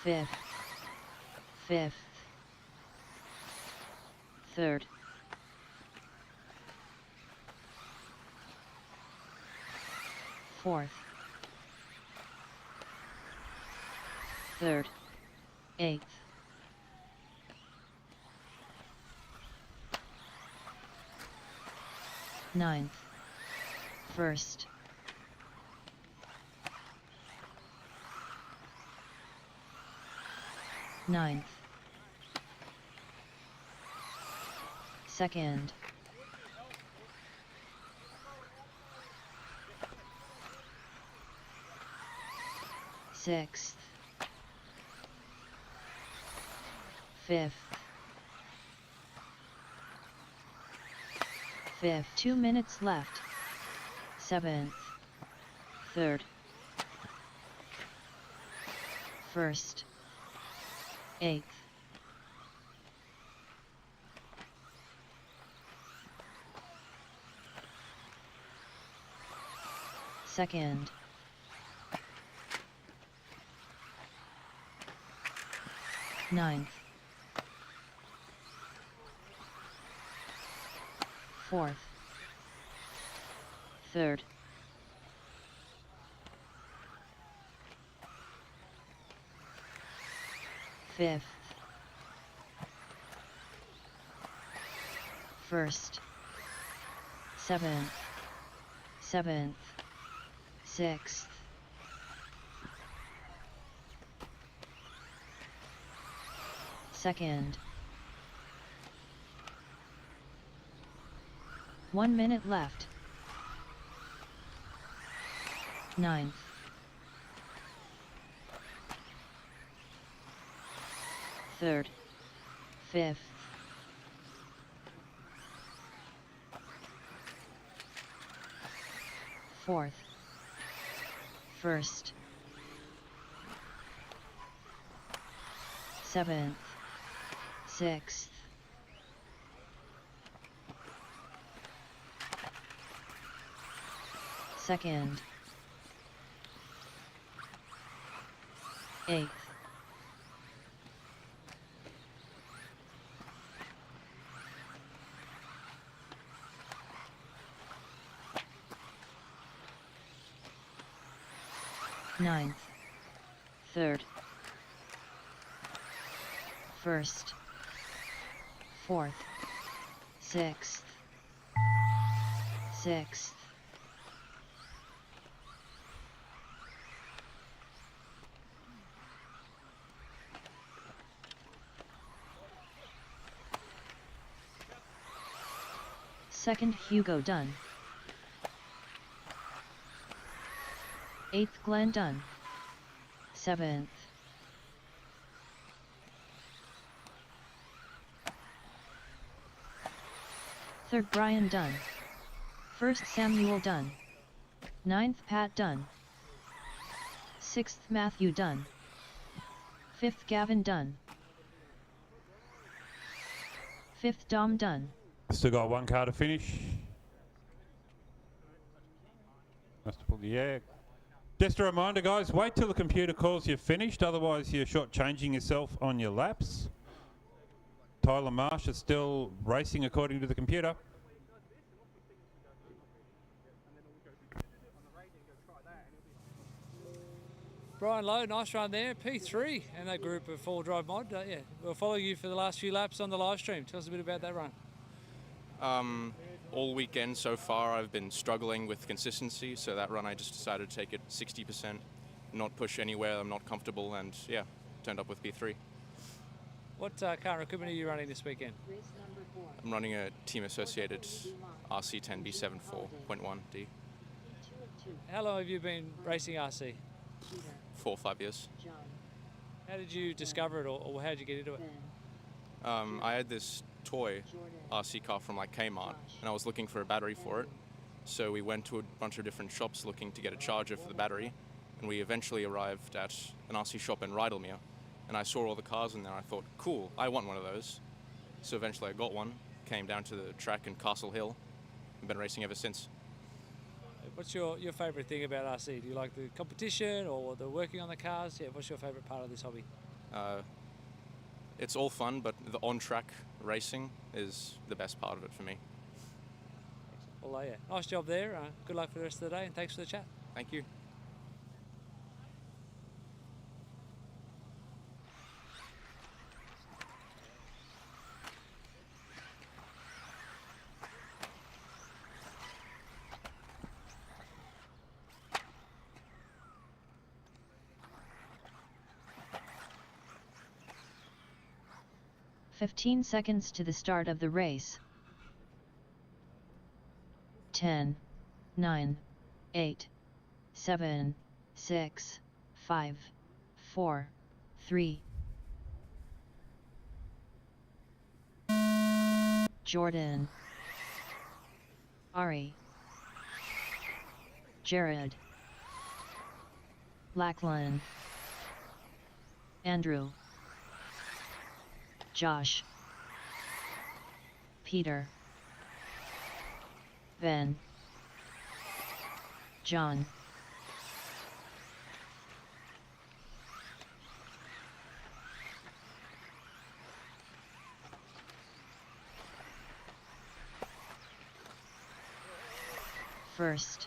fifth, third, fourth, third, eighth, ninth, first, ninth, second, sixth, fifth, 2 minutes left, seventh, third, first, eighth, second, ninth, fourth, third, fifth, first, seventh, sixth, second, 1 minute left, ninth, third, fifth, fourth, first, seventh, sixth, second, 8th, ninth, 3rd, 1st, 4th, 6th, 6th, second Hugo done, 8th Glenn done, 7th, 3rd Brian done, 1st Samuel done, 9th Pat done, 6th Mathew done, 5th Gavin done, 5th Dom done. Still got one car to finish. Must have pulled the air. Just a reminder, guys, wait till the computer calls you finished, otherwise you're shortchanging yourself on your laps. Tyler Marsh is still racing according to the computer. Brian Louw, nice run there, P3 and that group of four drive mod. Yeah, we'll follow you for the last few laps on the live stream. Tell us a bit about that run. All weekend so far I've been struggling with consistency, so that run I just decided to take it 60%, not push anywhere I'm not comfortable, and yeah, turned up with P3. What car equipment are you running this weekend? I'm running a team associated RC10 B7 4.1D. How long have you been racing RC? 4 or 5 years. How did you discover it, or how did you get into it? I had this toy RC car from like Kmart, and I was looking for a battery for it. So we went to a bunch of different shops looking to get a charger for the battery, and we eventually arrived at an RC shop in Rydalmere. And I saw all the cars in there, and I thought, cool, I want one of those. So eventually I got one, came down to the track in Castle Hill, and been racing ever since. What's your favourite thing about RC? Do you like the competition or the working on the cars? Yeah, what's your favourite part of this hobby? It's all fun, but the on-track racing is the best part of it for me. Well, yeah, nice job there. Good luck for the rest of the day, and thanks for the chat. Thank you. "15 seconds to the start of the race. 10, 9, 8, 7, 6, 5, 4, 3. Jordan, Ari, Jared, Blackman, Andrew, Josh, Peter, Ben, John, first,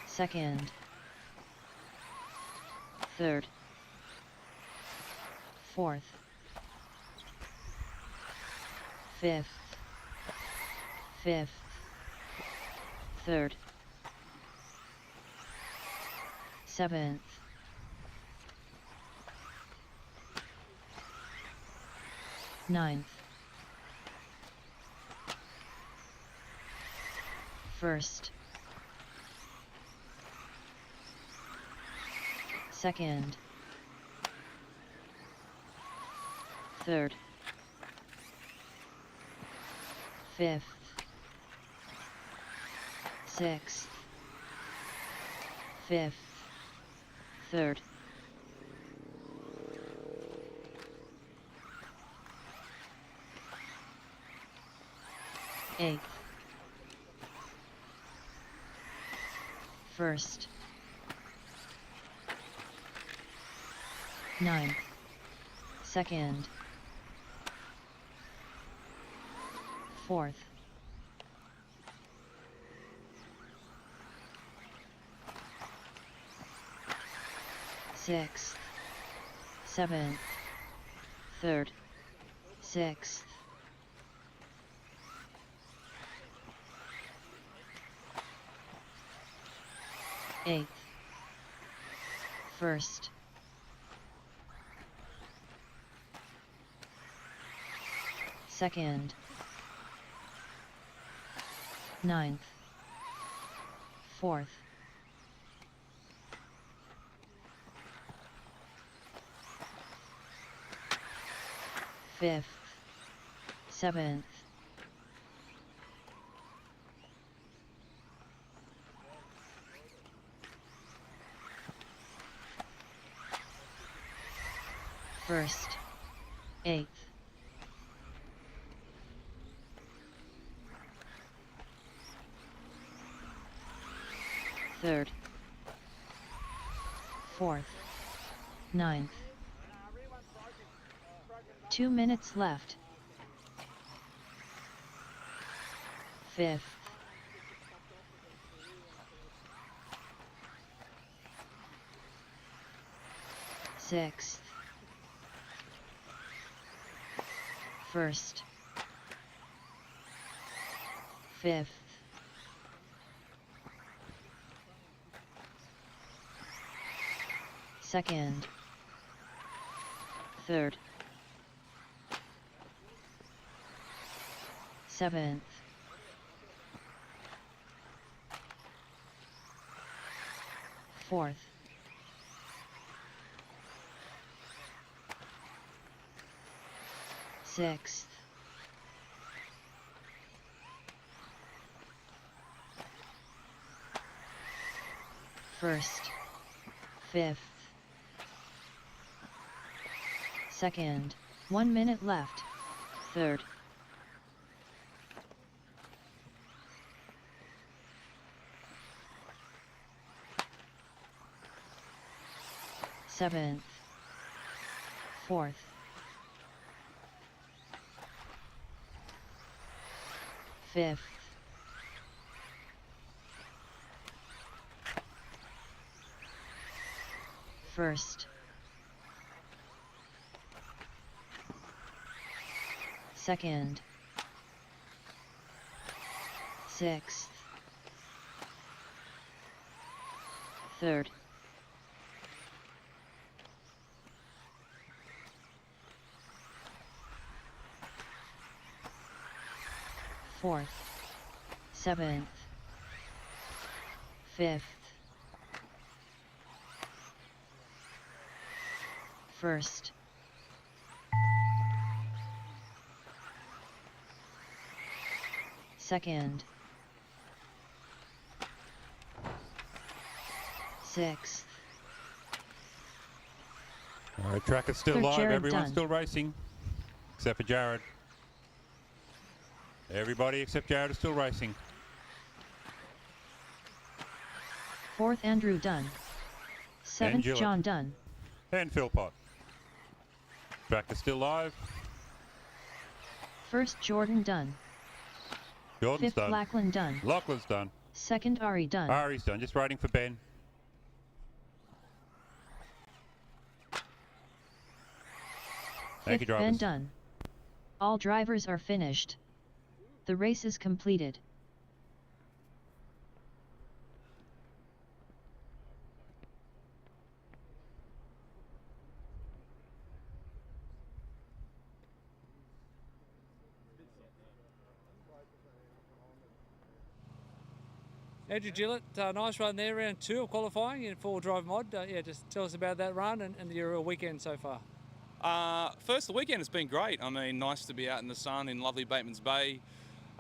second, third, fourth, fifth, third, seventh, ninth, first, second, third, fifth, sixth, fifth, third, eighth, First. 9th. Second. 4th. 6th. 7th. 3rd. 6th. 8th. 1st. 2nd. 9th. 4th. 5th. 7th. 1st. 8th. 3rd. 4th. 9th. 2 minutes left. 5th. 6th. 1st. 5th. 2nd. 3rd. 7th. 4th. 6th. 1st. 5th. 2nd. 1 minute left. 3rd. 7th. 4th. 5th. 1st. 2nd. 6th. 3rd. 4th. 7th. 5th. 1st. 2nd. 6th. All right, track is still Third live. Jared Everyone's done. still racing, except for Jared. Everybody except Jared is still racing. 4th Andrew Dunn. 7th Gillott. John Dunn. And Philpott. Track is still live. 1st Jordan Dunn. Jordan's 5th done. Blackman Dunn. Lachlan's done. 2nd Ari Dunn. Ari's done. Just waiting for Ben. Thank you, 5th Ben drivers. Dunn. All drivers are finished. The race is completed. Andrew Gillott, nice run there, round 2 of qualifying in 4-drive mod. Yeah, just tell us about that run and your weekend so far. First, the weekend has been great. I mean, nice to be out in the sun in lovely Batemans Bay.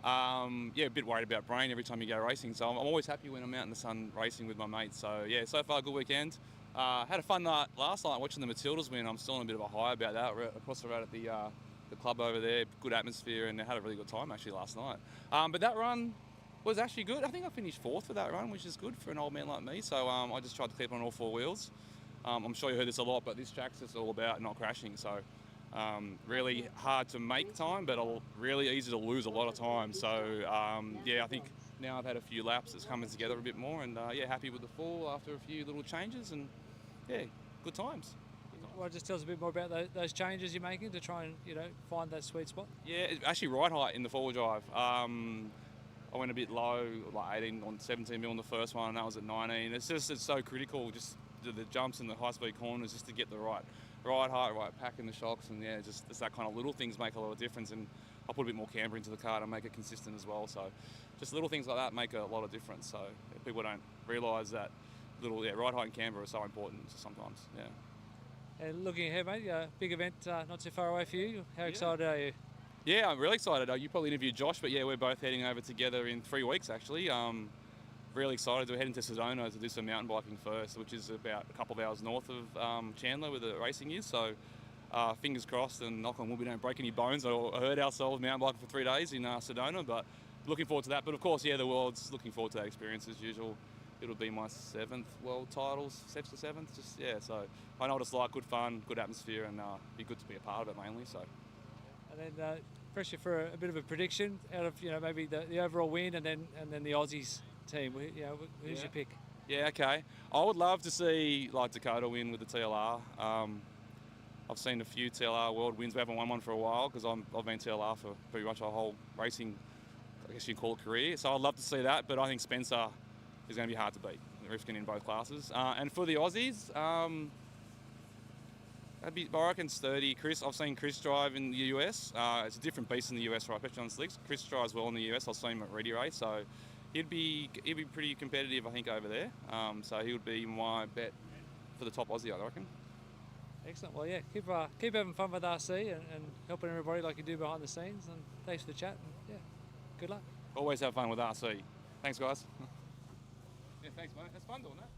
Yeah, a bit worried about brain every time you go racing, so I'm always happy when I'm out in the sun racing with my mates. So yeah, so far, good weekend. Had a fun night last night watching the Matildas win. I'm still on a bit of a high about that. We're across the road at the club over there, good atmosphere, and had a really good time actually last night. But that run, was actually good. I think I finished 4th for that run, which is good for an old man like me. So I just tried to keep on all 4 wheels. I'm sure you heard this a lot, but this track's just all about not crashing. So really hard to make time, but really easy to lose a lot of time. So yeah, I think now I've had a few laps, it's coming together a bit more, and yeah, happy with the fall after a few little changes, and yeah, good times. Well, just tell us a bit more about those changes you're making to try and find that sweet spot. Yeah, actually ride height in the four-wheel drive. I went a bit low, like 18 on 17 mil in the first one, and that was at 19. It's so critical, just the jumps and the high-speed corners, just to get the right ride height, right pack in the shocks, and yeah, just it's that kind of little things make a lot of difference. And I'll put a bit more camber into the car to make it consistent as well. So just little things like that make a lot of difference. So people don't realise that ride height and camber are so important sometimes. Yeah. And looking ahead, mate, big event not too far away for you. How excited are you? Yeah, I'm really excited. You probably interviewed Josh, but yeah, we're both heading over together in 3 weeks actually. Really excited. We're heading to Sedona to do some mountain biking first, which is about a couple of hours north of Chandler where the racing is. So fingers crossed and knock on wood we don't break any bones or hurt ourselves mountain biking for 3 days in Sedona, but looking forward to that. But of course, yeah, the world's looking forward to that experience as usual. It'll be my 7th world titles, 6th or 7th, just yeah. So I know what it's like, good fun, good atmosphere, and be good to be a part of it mainly. So. And then pressure for a bit of a prediction out of maybe the overall win and then the Aussies team. Who's your pick? Yeah, okay. I would love to see like Dakota win with the TLR. I've seen a few TLR world wins. We haven't won one for a while because I've been TLR for pretty much our whole racing, I guess you can call it, career. So I'd love to see that, but I think Spencer is going to be hard to beat. Rifkin in both classes. And for the Aussies, I reckon sturdy. Chris, I've seen Chris drive in the US. It's a different beast in the US, right? Especially on slicks. Chris drives well in the US. I've seen him at Ready Race, so he'd be pretty competitive, I think, over there. So he would be my bet for the top Aussie, I reckon. Excellent. Well, yeah, keep having fun with RC and helping everybody like you do behind the scenes. And thanks for the chat. And yeah, good luck. Always have fun with RC. Thanks, guys. Yeah, thanks, mate. It's fun doing that.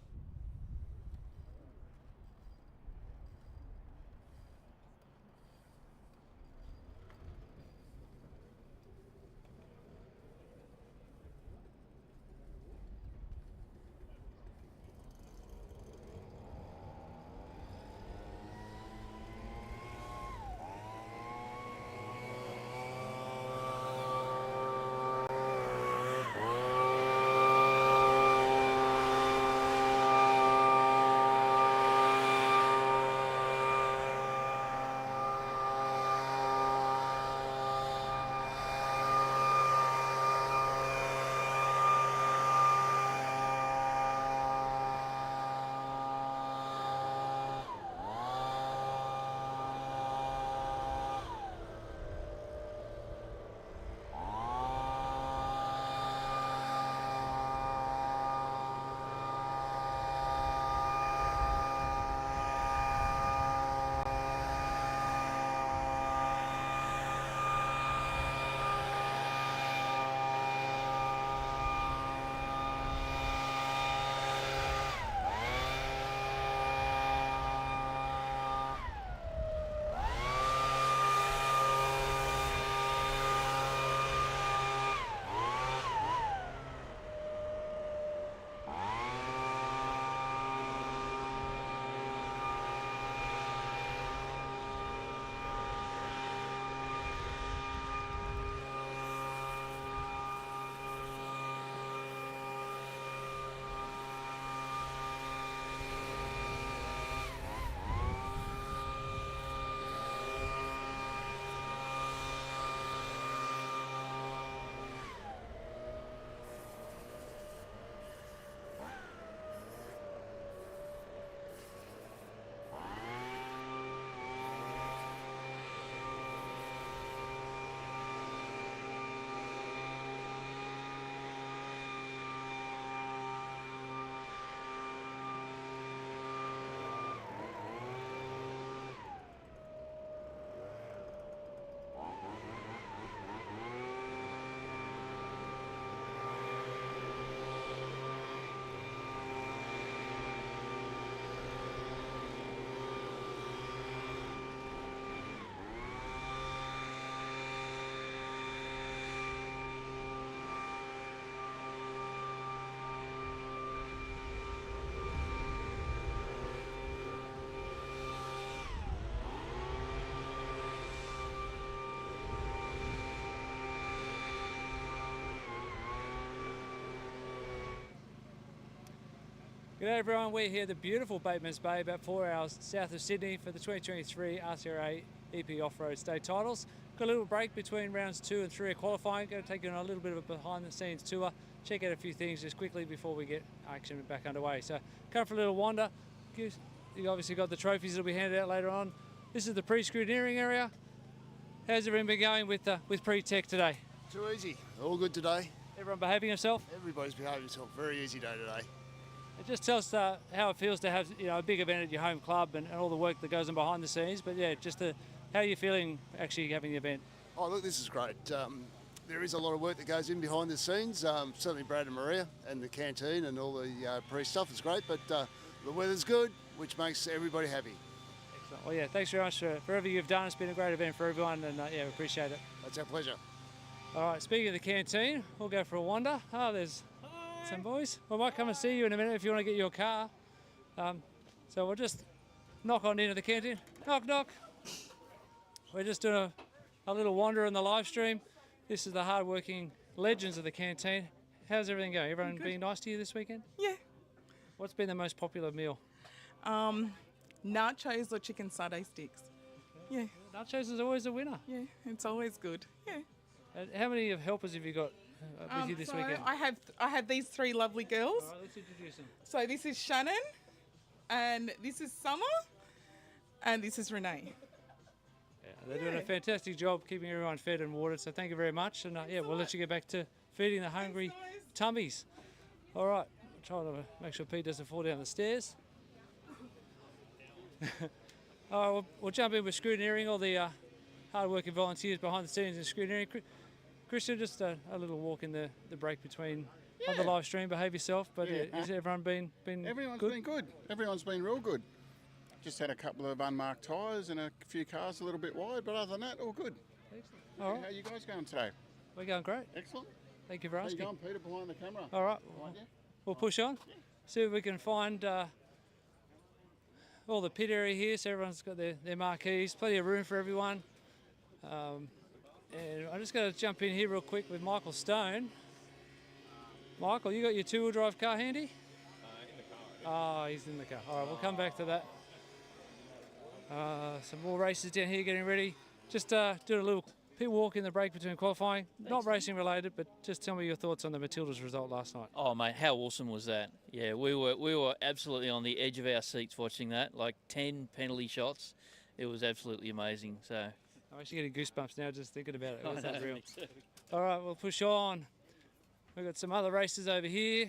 G'day everyone, we're here at the beautiful Batemans Bay, about 4 hours south of Sydney for the 2023 RCRA EP Off-Road State Titles. Got a little break between rounds 2 and 3 of qualifying. Going to take you on a little bit of a behind-the-scenes tour, check out a few things just quickly before we get action back underway. So come for a little wander. You obviously got the trophies that'll be handed out later on. This is the pre-scrutineering area. How's everyone been going with pre-tech today? Too easy. All good today. Everyone behaving himself? Everybody's behaving themselves. Very easy day today. It just tell us how it feels to have a big event at your home club and all the work that goes on behind the scenes. But yeah, how are you feeling actually having the event? Oh look, this is great. There is a lot of work that goes in behind the scenes. Certainly Brad and Maria and the canteen and all the pre-stuff is great. But the weather's good, which makes everybody happy. Excellent. Well, yeah, thanks very much for everything you've done. It's been a great event for everyone, and yeah, we appreciate it. That's our pleasure. All right, speaking of the canteen, we'll go for a wander. Oh, there's some boys. We might come and see you in a minute if you want to get your car. So we'll just knock on into the canteen. Knock, knock. We're just doing a little wander in the live stream. This is the hard-working legends of the canteen. How's everything going? Everyone being nice to you this weekend? Yeah. What's been the most popular meal? Nachos or chicken satay sticks. Yeah. Nachos is always a winner. Yeah, it's always good. Yeah. How many helpers have you got with you this weekend? I have these 3 lovely girls. All right, let's introduce them. So this is Shannon, and this is Summer, and this is Renee. Yeah, they're doing a fantastic job keeping everyone fed and watered, so thank you very much. And yeah, we'll let you get back to feeding the hungry tummies. All right, trying to make sure Pete doesn't fall down the stairs. All right, we'll jump in with scrutineering, all the hard-working volunteers behind the scenes in scrutineering. Christian, just a little walk in the break between on the live stream. Behave yourself, but has everyone been Everyone's good? been good. Everyone's been real good. Just had a couple of unmarked tyres and a few cars a little bit wide, but other than that, all good. Excellent. All right. How are you guys going today? We're going great. Excellent. Thank you for asking. How you going, Peter, behind the camera? All right. Behind you? We'll push on. See if we can find all the pit area here, so everyone's got their marquees. Plenty of room for everyone. And I'm just going to jump in here real quick with Michael Stone. Michael, you got your 2-wheel drive car handy? In the car. Oh, he's in the car. All right, we'll come back to that. Some more races down here getting ready. Just doing a little pit walk in the break between qualifying. Not racing related, but just tell me your thoughts on the Matilda's result last night. Oh mate, how awesome was that? Yeah, we were absolutely on the edge of our seats watching that. Like 10 penalty shots. It was absolutely amazing. So I'm actually getting goosebumps now just thinking about it. It was unreal. All right, we'll push on. We've got some other races over here.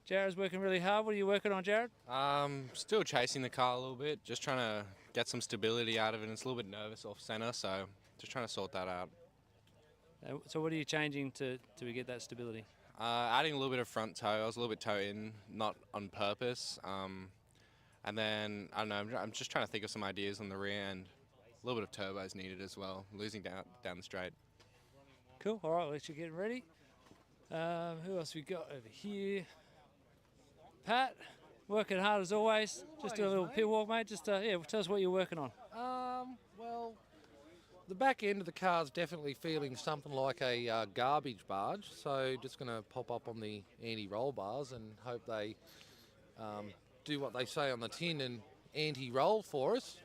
Jared's working really hard. What are you working on, Jared? Still chasing the car a little bit, just trying to get some stability out of it. It's a little bit nervous off centre, so just trying to sort that out. So what are you changing to get that stability? Adding a little bit of front toe. I was a little bit toe in, not on purpose. And then, I don't know, I'm just trying to think of some ideas on the rear end. A little bit of turbo is needed as well, losing down the straight. Cool. All right, let you get ready. Who else we got over here? Pat, working hard as always. Just do a little pit walk, mate. Just tell us what you're working on. Well, the back end of the car's definitely feeling something like a garbage barge, so just going to pop up on the anti-roll bars and hope they do what they say on the tin and anti-roll for us.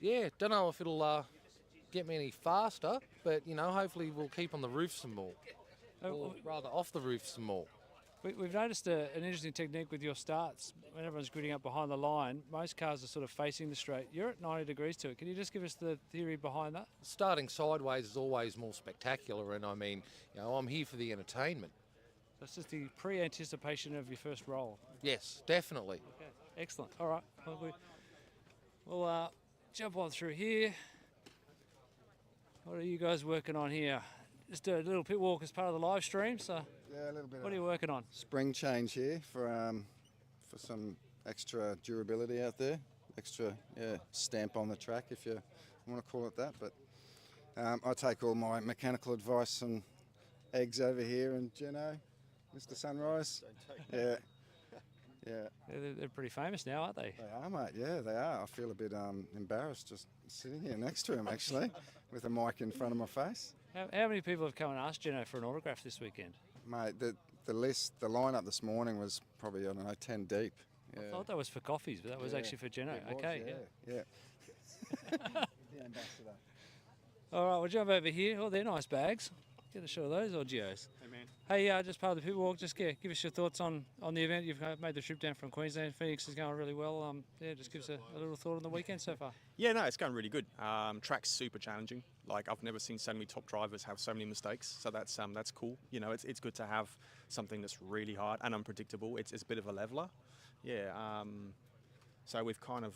Yeah, don't know if it'll get me any faster, but hopefully we'll keep on the roof some more, or rather off the roof some more. We've noticed an interesting technique with your starts. When everyone's gridding up behind the line, most cars are sort of facing the straight. You're at 90 degrees to it. Can you just give us the theory behind that? Starting sideways is always more spectacular, and I mean, I'm here for the entertainment. That's just the pre-anticipation of your first roll. Yes, definitely. Okay, excellent. All right, we'll jump on through here. What are you guys working on here? Just a little pit walk as part of the live stream. So yeah, a little bit. What are you working on? Spring change here for some extra durability out there, extra stamp on the track if you want to call it that. But I take all my mechanical advice from Eggs over here and Geno, Mr. Sunrise. Yeah. They're pretty famous now, aren't they? They are, mate. Yeah, they are. I feel a bit embarrassed just sitting here next to him, actually, with a mic in front of my face. How many people have come and asked Geno for an autograph this weekend? Mate, the lineup this morning was probably, I don't know, 10 deep. Yeah. I thought that was for coffees, but that was actually for Geno. It was, Okay, yeah. The ambassador. All right, we'll jump over here. Oh, they're nice bags. Get a shot of those, or Geos. Hey, man. Hey, just part of the people walk. Just give us your thoughts on the event. You've made the trip down from Queensland. Phoenix is going really well. Yeah, just give us a little thought on the weekend so far. Yeah, no, it's going really good. Track's super challenging. Like, I've never seen so many top drivers have so many mistakes. So that's cool. You know, it's good to have something that's really hard and unpredictable. It's a bit of a leveler. Yeah. So we've kind of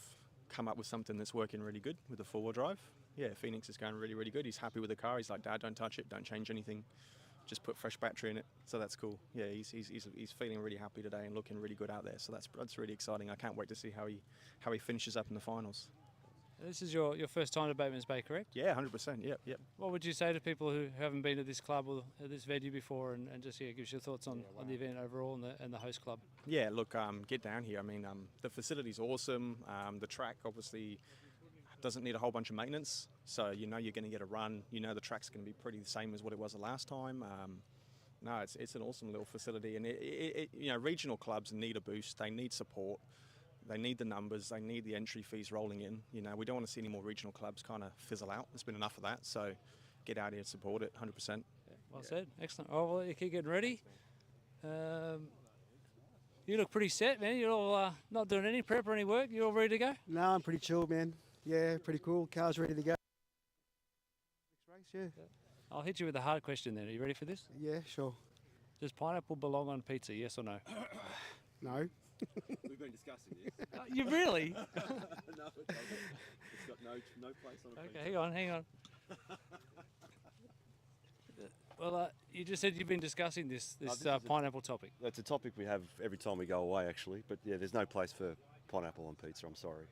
come up with something that's working really good with the four-wheel drive. Yeah, Phoenix is going really, really good. He's happy with the car. He's like, Dad, don't touch it, don't change anything, just put fresh battery in it. So that's cool. Yeah, he's feeling really happy today and looking really good out there. So that's really exciting. I can't wait to see how he finishes up in the finals. This is your first time to Batemans Bay, correct? Yeah, 100%. Yep. What would you say to people who haven't been to this club or this venue before, and just give us your thoughts on the event overall and the host club? Yeah, look, get down here. I mean, the facility's awesome. The track obviously doesn't need a whole bunch of maintenance, so you know you're going to get a run. You know the track's going to be pretty the same as what it was the last time. No, it's an awesome little facility, and you know, regional clubs need a boost. They need support. They need the numbers. They need the entry fees rolling in. You know, we don't want to see any more regional clubs kind of fizzle out. There's been enough of that, so get out here and support it, 100%. Well said. Excellent. Oh, well, you keep getting ready. You look pretty set, man. You're all not doing any prep or any work. You all ready to go? No, I'm pretty chilled, man. Yeah, pretty cool. Car's ready to go. Next race, yeah. I'll hit you with a hard question then. Are you ready for this? Yeah, sure. Does pineapple belong on pizza, yes or no? No. We've been discussing this. You really? No, it doesn't. It's got no place on a Okay, hang on. Well, you just said you've been discussing this pineapple topic. It's a topic we have every time we go away, actually. But yeah, there's no place for pineapple on pizza. I'm sorry.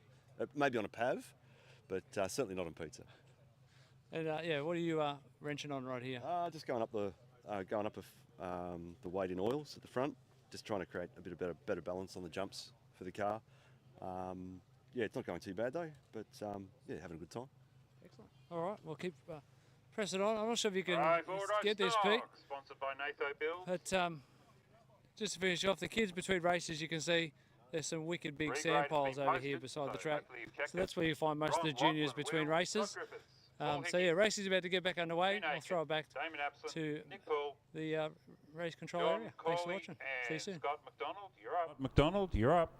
Maybe on a pav, but certainly not on pizza. And what are you wrenching on right here? Just going up the weight in oils at the front. Just trying to create a bit of better balance on the jumps for the car. Yeah, it's not going too bad though, but yeah, having a good time. Excellent. All right, we'll keep pressing on. I'm not sure if you can Forward get this, stock, Pete. Sponsored by Natho Bill. But just to finish off, the kids between races, you can see there's some wicked big Three sand grades piles being over here posted, beside the so track. hopefully you've checked So that's it. where you find most of the Ron juniors Watson, between Will, races. Scott Griffiths, So yeah, racing's about to get back underway. Dean I'll Aiken, throw it back Damian Absolon, to Nick Poole, the race control Jordan area. Thanks for Corley watching. See you and soon. Scott McDonald, you're up. McDonald, you're up.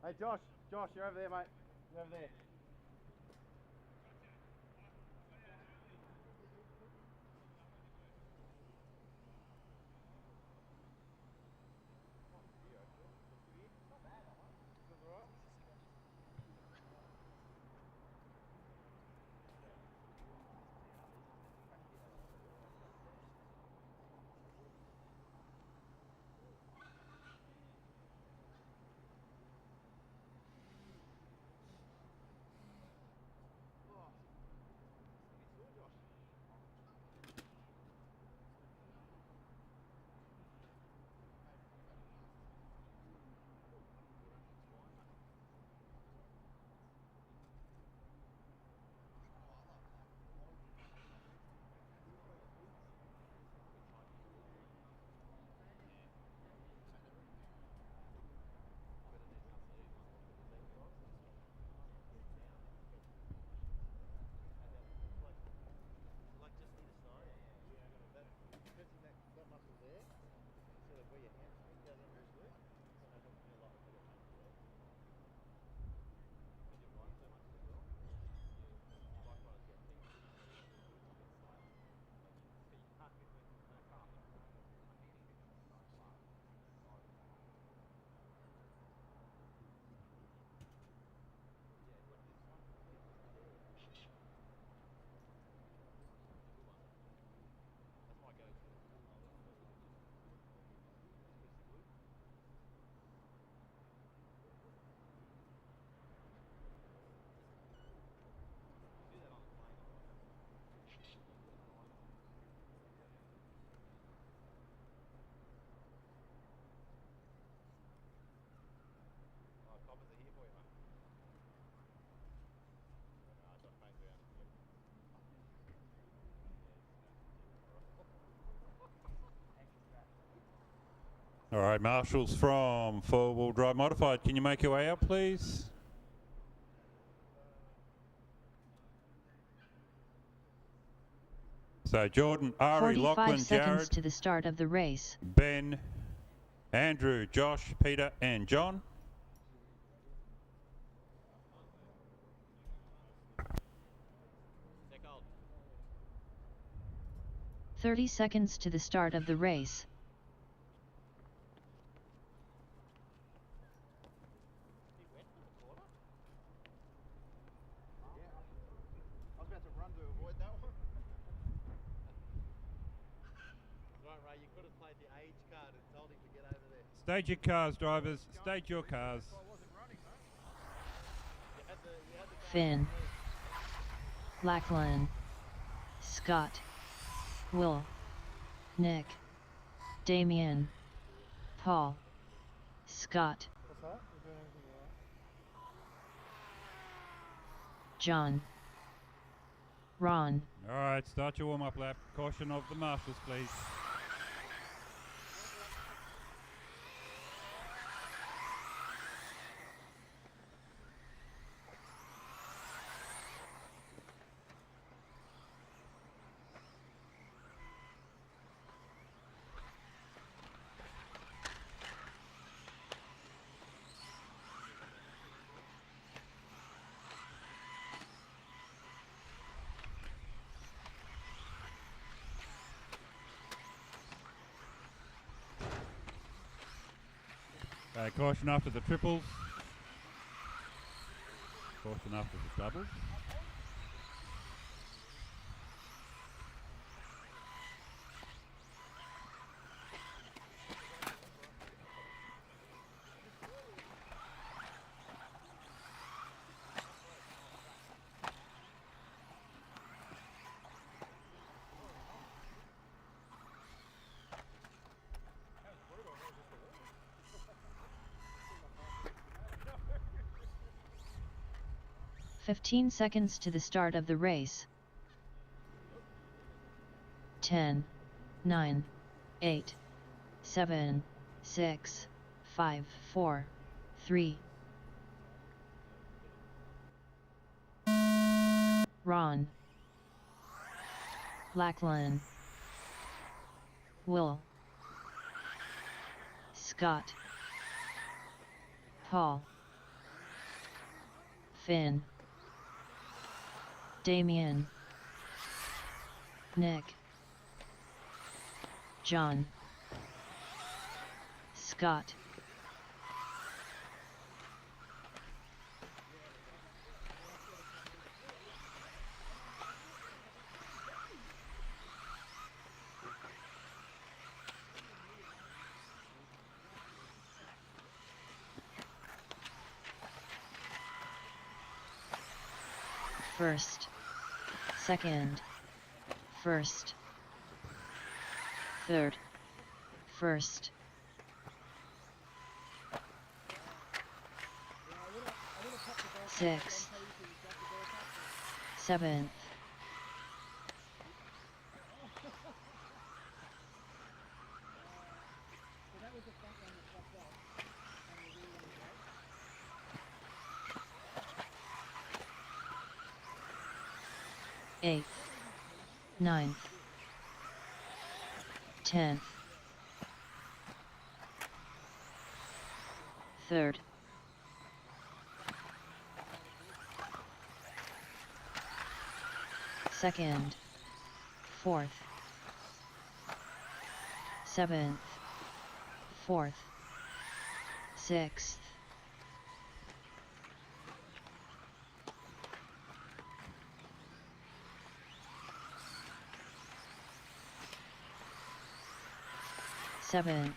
Hey Josh, you're over there, mate. You're over there. All right, marshals from four-wheel drive modified. Can you make your way out, please? So Jordan, Ari, 45 Lachlan, seconds Jared, to the start of the race. Ben, Andrew, Josh, Peter, and John. Seckold. 30 seconds to the start of the race. I was about to run to avoid that one. Right, Ray, you could have played the age card and told him to get over there. Stage your cars, drivers. Stage your cars. Finn, Blackman, Scott, Will, Nick, Damian, Paul, Scott, John, Ron. All right, start your warm-up lap. Caution of the marshals, please. Caution after the triples. Caution after the doubles. "15 seconds to the start of the race. 10, 9, 8, 7, 6, 5, 4, 3. Ron, Blackman, Will, Scott, Paul, Finn, Damian, Nick, John, Scott, first, second, first, third, first, sixth, seventh, eighth, ninth, 10th, third, second, fourth, seventh, fourth, sixth, seventh,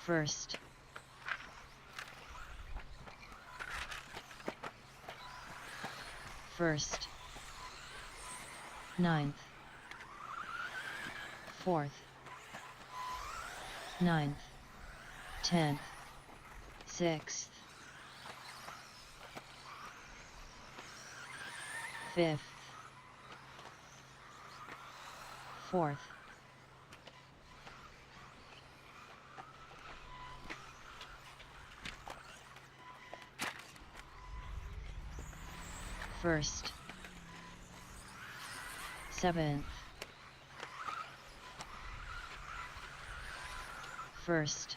first, first, ninth, fourth, ninth, 10th, sixth, 5th, 4th, 1st, 7th, 1st,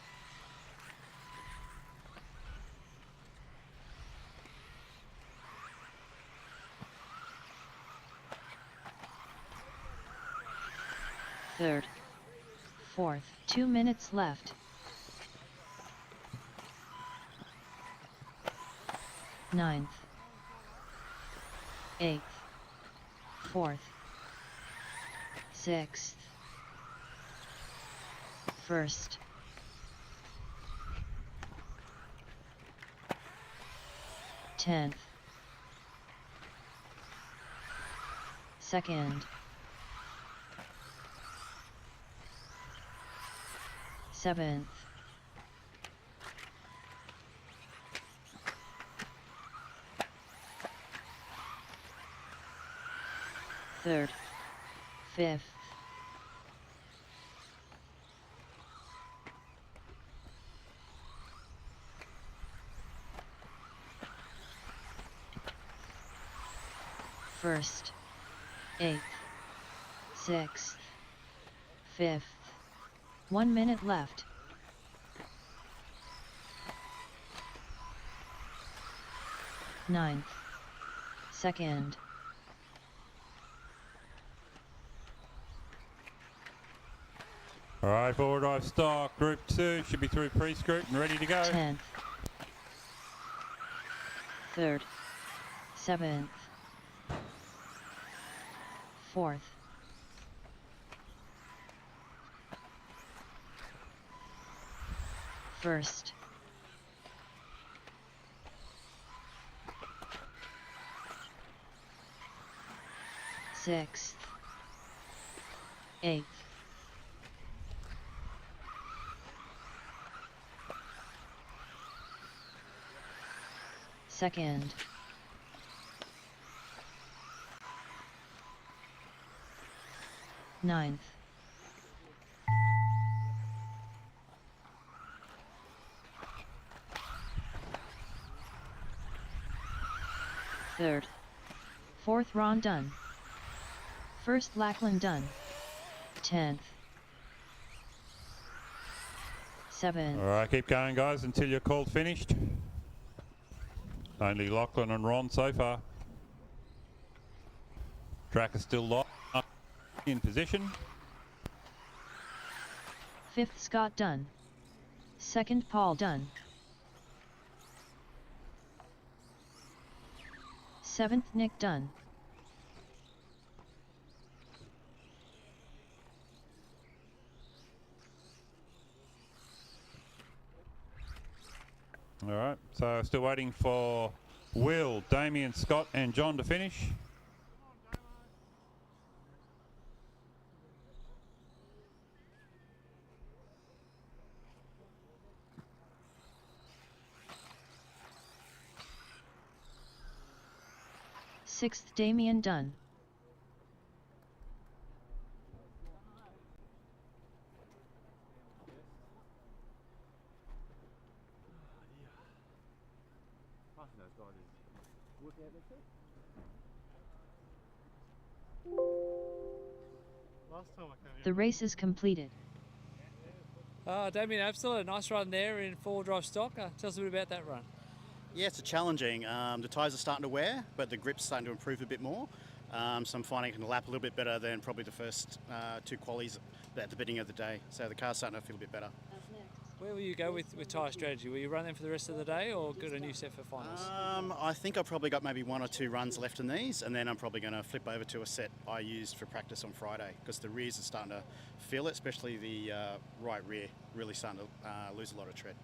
3rd, 4th, 2 minutes left. 9th, 8th, 4th, 6th, 1st, 10th, 2nd, 7th, 3rd, 5th, 1st, 8th, 6th, 5th, 1 minute left. 9th, 2nd, All right, forward drive stock, Group 2 should be through pre-script and ready to go. 10th, 3rd, 7th, 4th, 1st, 6th, 8th, 2nd, 9th, 3rd, 4th Ron done. 1st Blackman done. 10th, 7th, All right, keep going, guys, until you're called finished. Only Lachlan and Ron so far. Track is still locked in position. 5th Scott done. 2nd Paul done. 7th Nick done. All right, so still waiting for Will, Damian, Scott and John to finish. Sixth Damian done. The race is completed. Damian, Absolon, nice run there in four-wheel drive stock. Tell us a bit about that run. Yeah, it's challenging. The tyres are starting to wear, but the grip's starting to improve a bit more. So I'm finding I can lap a little bit better than probably the first two qualies at the beginning of the day. So the car's starting to feel a bit better. Where will you go with tyre strategy? Will you run them for the rest of the day or get a new set for finals? I think I've probably got maybe 1 or 2 runs left in these, and then I'm probably going to flip over to a set I used for practice on Friday, because the rears are starting to feel it, especially the right rear, really starting to lose a lot of tread.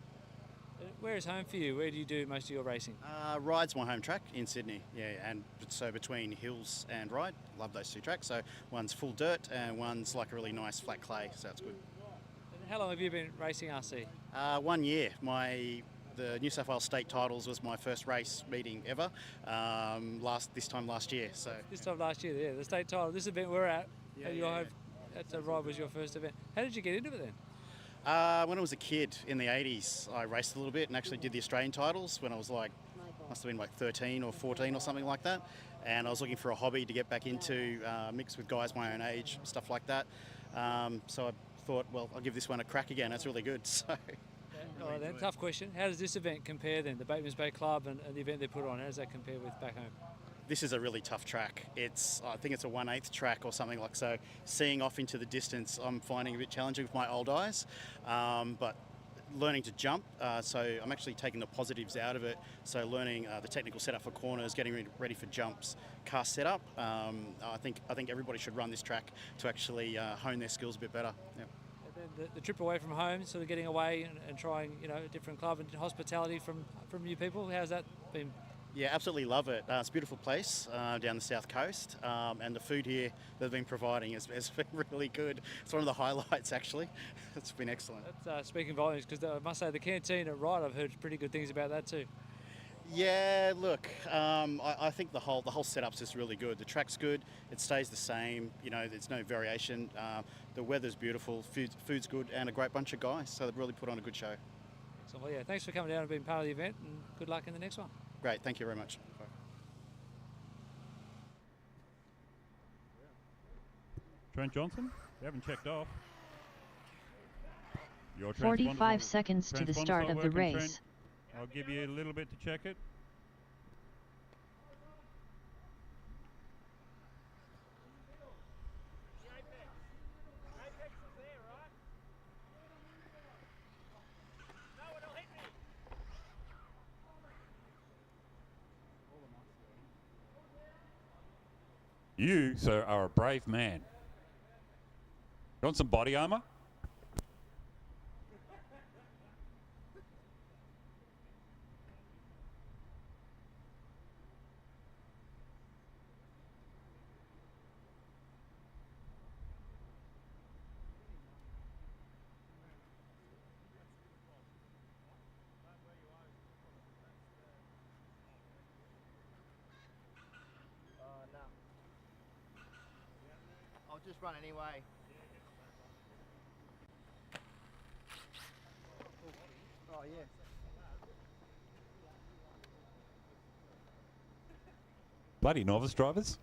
Where is home for you? Where do you do most of your racing? Ryde's my home track in Sydney, yeah, and so between Hills and Ryde, love those two tracks. So one's full dirt and one's like a really nice flat clay, so it's good. And how long have you been racing RC? 1 year. My the New South Wales State Titles was my first race meeting ever. This time last year. So This time last year, yeah, the state title. This event we're at, Yeah, and that's right, was your first event. How did you get into it then? when I was a kid in the 80s, I raced a little bit and actually did the Australian titles when I was must have been 13 or 14 or something like that. And I was looking for a hobby to get back into, mix with guys my own age, stuff like that. So I thought, well, I'll give this one a crack again. That's really good. So. Oh, then, tough question. How does this event compare then, the Batemans Bay Club and the event they put on? How does that compare with back home? This is a really tough track. I think it's a 1/8 track or something like so. Seeing off into the distance, I'm finding a bit challenging with my old eyes. But learning to jump, so I'm actually taking the positives out of it. So learning the technical setup for corners, getting ready for jumps, car setup. I think everybody should run this track to actually hone their skills a bit better. Yep. And then the trip away from home, sort of getting away and trying, a different club and hospitality from new people. How's that been? Yeah, absolutely love it. It's a beautiful place down the south coast, and the food here they've been providing has been really good. It's one of the highlights, actually. It's been excellent. That's speaking volumes, because I must say the canteen at Wright, I've heard pretty good things about that too. Yeah, look, I think the whole setup's just really good. The track's good. It stays the same. There's no variation. The weather's beautiful. Food's good, and a great bunch of guys. So they've really put on a good show. So well, yeah, thanks for coming down and being part of the event, and good luck in the next one. Great, thank you very much. Trent Johnson, you haven't checked off. Your 45 seconds to the transponders start of the working, race. Trent. I'll give you a little bit to check it. You, sir, are a brave man. You want some body armor? No. I'll just run anyway. Oh yeah. Bloody novice drivers.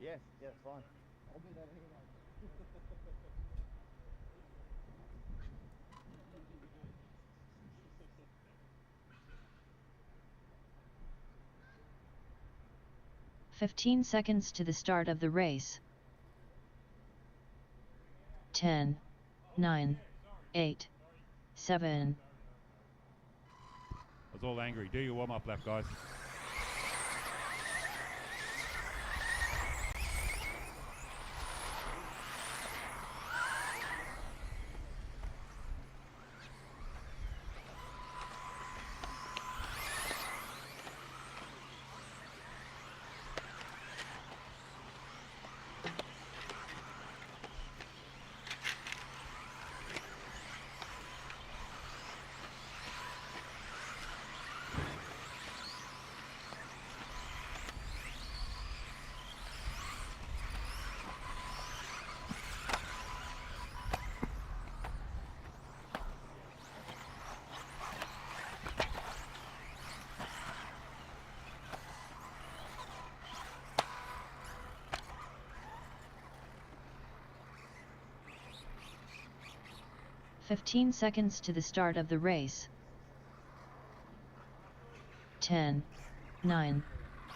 Yes, yeah, fine. I'll do that anyway. 15 seconds to the start of the race. 10, 9, 8, 7. I was all angry. Do your warm-up lap, guys. Fifteen seconds to the start of the race. 10, 9,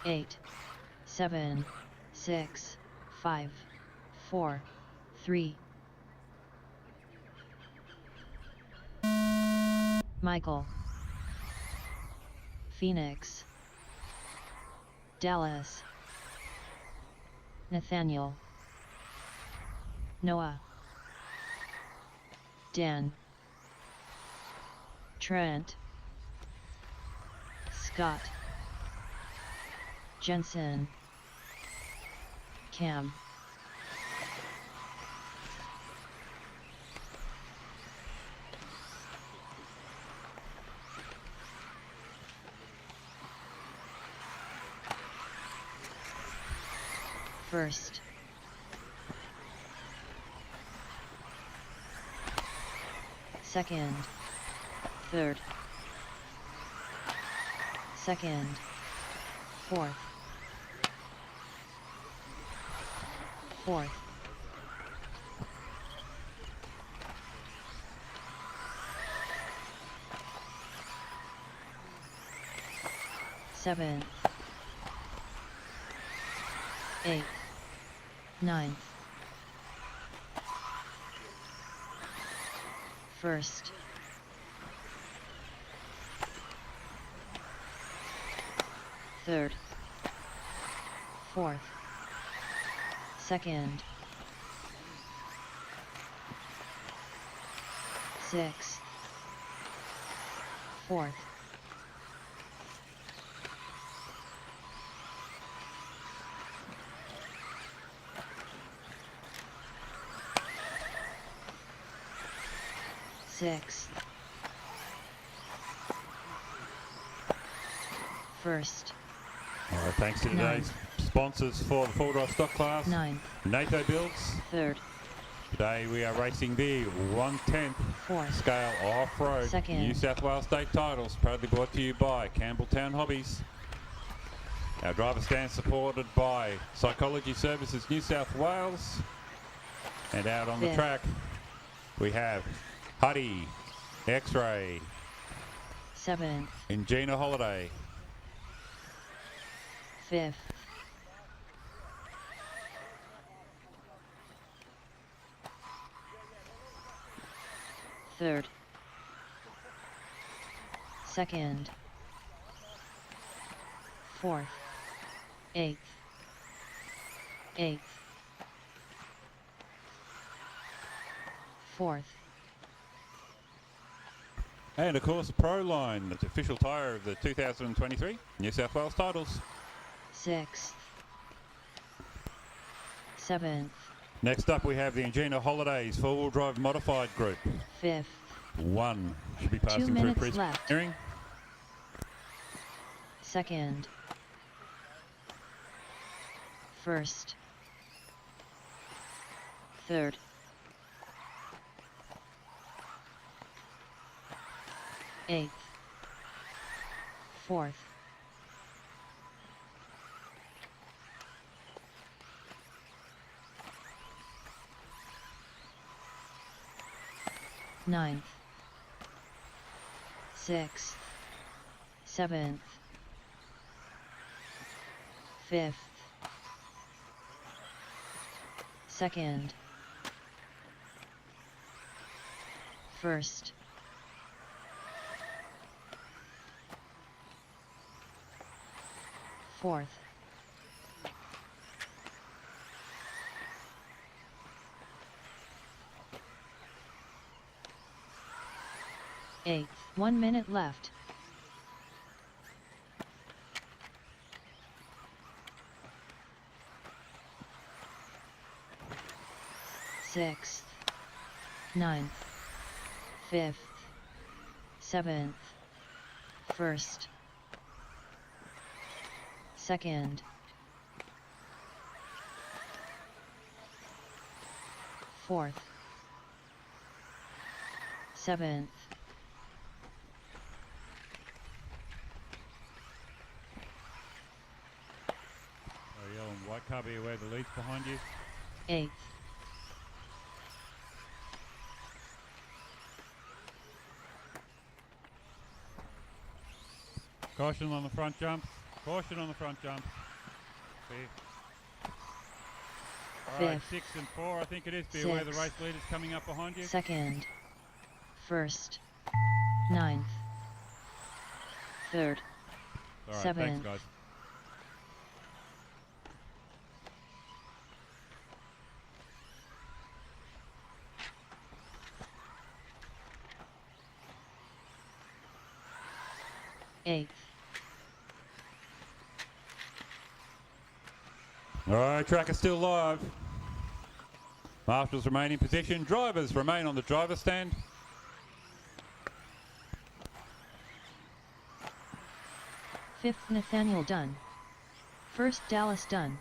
8, 7, 6, 5, 4, 3. Michael, Phoenix, Dallas, Nathaniel, Noah, Dan, Trent, Scott, Jensen, Cam. First. Second. Third. Second. Fourth. Fourth. Seventh. Eighth. Ninth. First. Third. Fourth. Second. Sixth. Fourth. Sixth. First. All right, thanks to today's sponsors for the full drive stock class. Ninth. NATO Builds. Third. Today we are racing the 1/10 Fourth. scale off-road Second. New South Wales state titles, proudly brought to you by Campbelltown Hobbies. Our driver stand supported by Psychology Services New South Wales. And out on the Fifth. track we have Huddy, X-Ray, Seventh. Ingenia Holiday, Fifth. Third. Second. Fourth. Eighth. Eighth. Fourth. and of course Pro Line, the official tyre of the 2023 New South Wales titles. Sixth. Seventh. Next up we have the Ingenia Holidays four-wheel drive modified group. Fifth. One should be passing 2 through minutes pre-screening. left. Second. First. Third. Eighth. Fourth. Ninth. Sixth. Seventh. Fifth. Second. First. Fourth. Eighth. 1 minute left. Sixth. Ninth. Fifth. Seventh. First. Second. Fourth. Seventh. Yellow and white car, be aware the lead's behind you. Eighth. Caution on the front jump. Caution on the front jump. Fifth. All right, Fifth. 6 and 4, I think it is. Be aware the Sixth. race leader's coming up behind you. Second. First. Ninth. Third. All right, Seventh. thanks, guys. Eighth. All All right, track is still live. Marshals remain in position. Drivers remain on the driver's stand. Fifth, Nathaniel Dunn. First, Dallas Dunn.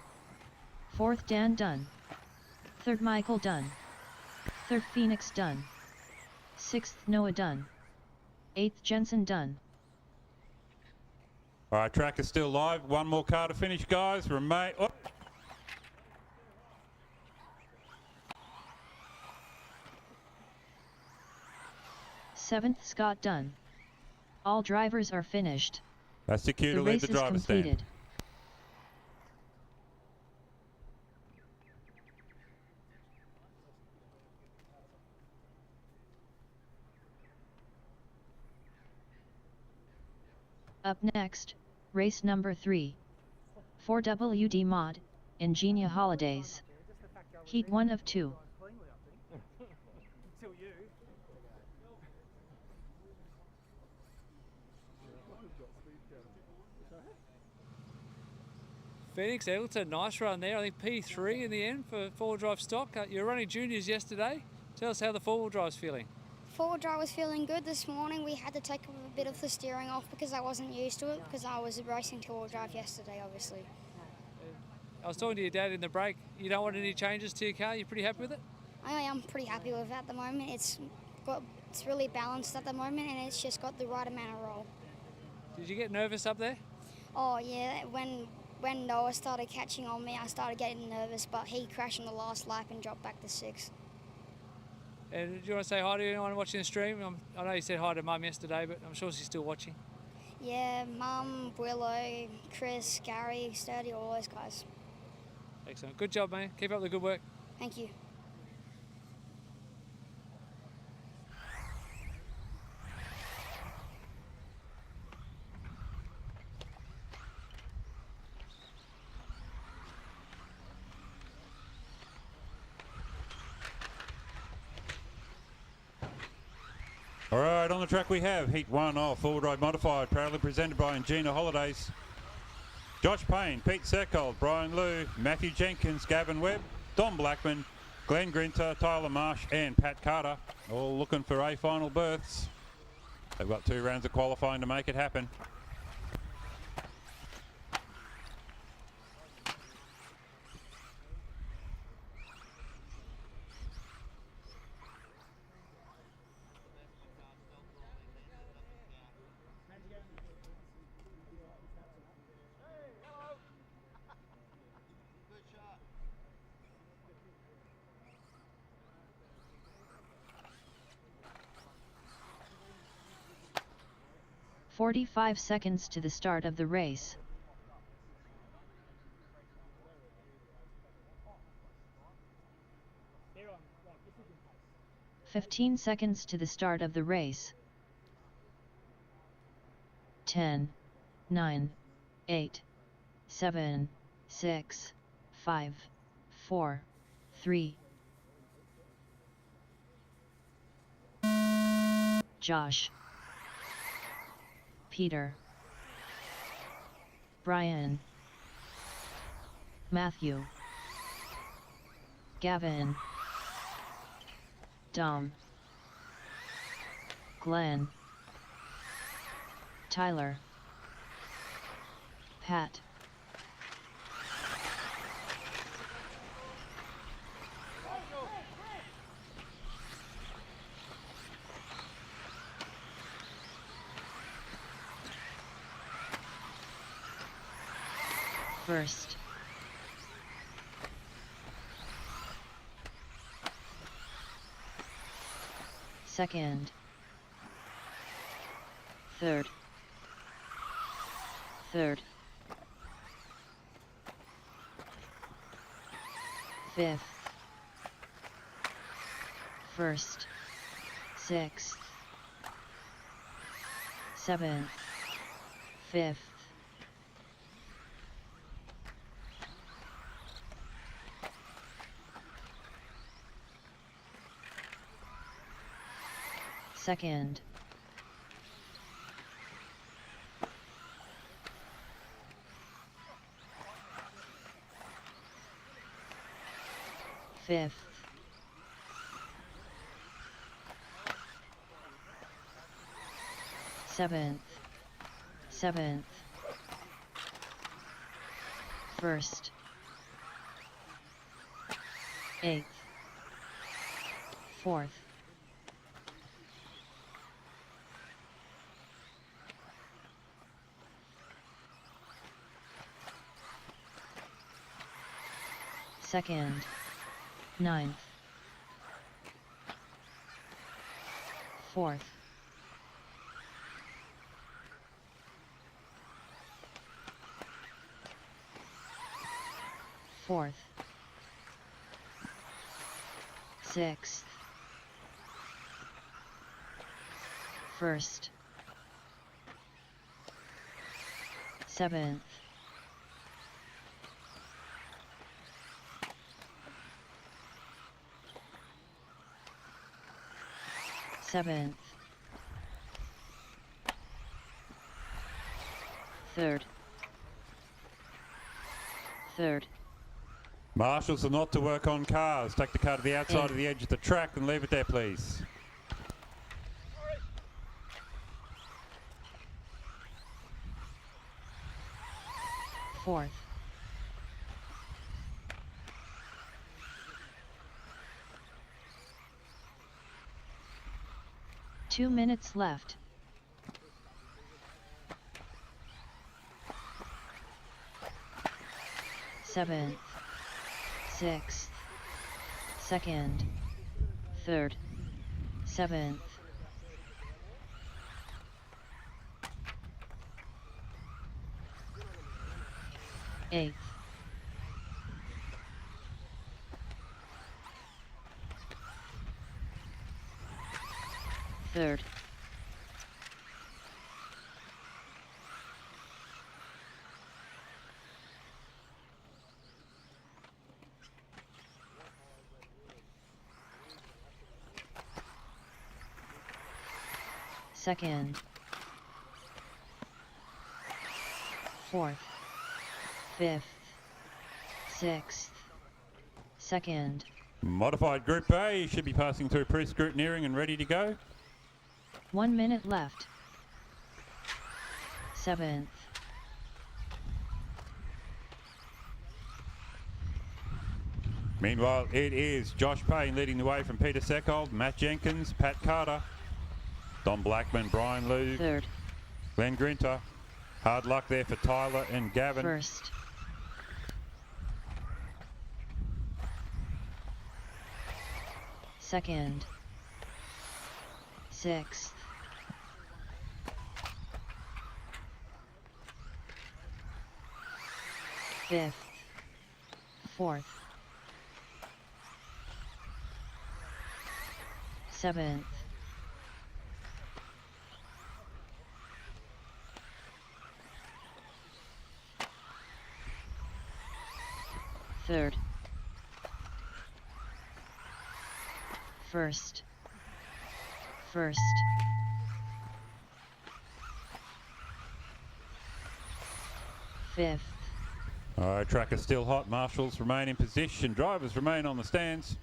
Fourth, Dan Dunn. Third, Michael Dunn. Third, Phoenix Dunn. Sixth, Noah Dunn. Eighth, Jensen Dunn. All right, track is still live. One more car to finish, guys. Remain. Oh. Seventh, Scott Dunn. All drivers are finished. That's the cue to The leave race the is driver's stand. completed. Up next, race number 3. 4WD Mod, Ingenia Holidays. Heat 1 of 2. Phoenix, Eggleton, nice run there. I think P3 in the end for four-wheel drive stock. You were running juniors yesterday. Tell us how the four-wheel drive's feeling. Four-wheel drive was feeling good this morning. We had to take a bit of the steering off because I wasn't used to it because I was racing two-wheel drive yesterday, obviously. I was talking to your dad in the break. You don't want any changes to your car? You're pretty happy with it? I am pretty happy with it at the moment. It's really balanced at the moment and it's just got the right amount of roll. Did you get nervous up there? Oh yeah, when Noah started catching on me, I started getting nervous, but he crashed in the last lap and dropped back to 6th. And do you want to say hi to anyone watching the stream? I know you said hi to Mum yesterday, but I'm sure she's still watching. Yeah, Mum, Willow, Chris, Gary, Sturdy, all those guys. Excellent. Good job, man. Keep up the good work. Thank you. All right, on the track we have Heat 1 of Full Drive Modified, proudly presented by Ingenia Holidays. Josh Payne, Pete Seckold, Brian Louw, Mathew Jenkins, Gavin Webb, Don Blackman, Glenn Grinter, Tyler Marsh and Pat Carter, all looking for A final berths. They've got 2 rounds of qualifying to make it happen. "45 seconds to the start of the race. "15 seconds to the start of the race. 10, 9, 8, 7, 6, 5, 4, 3. Josh, Peter, Brian, Mathew, Gavin, Dom, Glenn, Tyler, Pat, first, second, third, fifth, first, sixth, seventh, fifth, second, 5th, 7th, 7th, 1st, 8th, 4th, 2nd, 9th, 4th, 4th, 6th, 1st, 7th, 7th, 3rd, 3rd, Marshals are not to work on cars. Take the car to the outside of the edge of the track and leave it there, please. Fourth, 2 minutes left. Seventh, 6th, 2nd, 3rd, 7th, 8th, 3rd, 2nd, 4th, 5th, 6th, 2nd. Modified Group A should be passing through pre-scrutineering and ready to go. 1 minute left. 7th, Meanwhile, it is Josh Payne leading the way from Peter Seckold, Matt Jenkins, Pat Carter, Don Blackman, Brian Louw, 3rd, Glenn Grinter. Hard luck there for Tyler and Gavin. 1st, 2nd, 6th, 5th, 4th, 7th, 3rd, 1st, 1st, 5th, All right, track is still hot. Marshals remain in position. Drivers remain on the stands.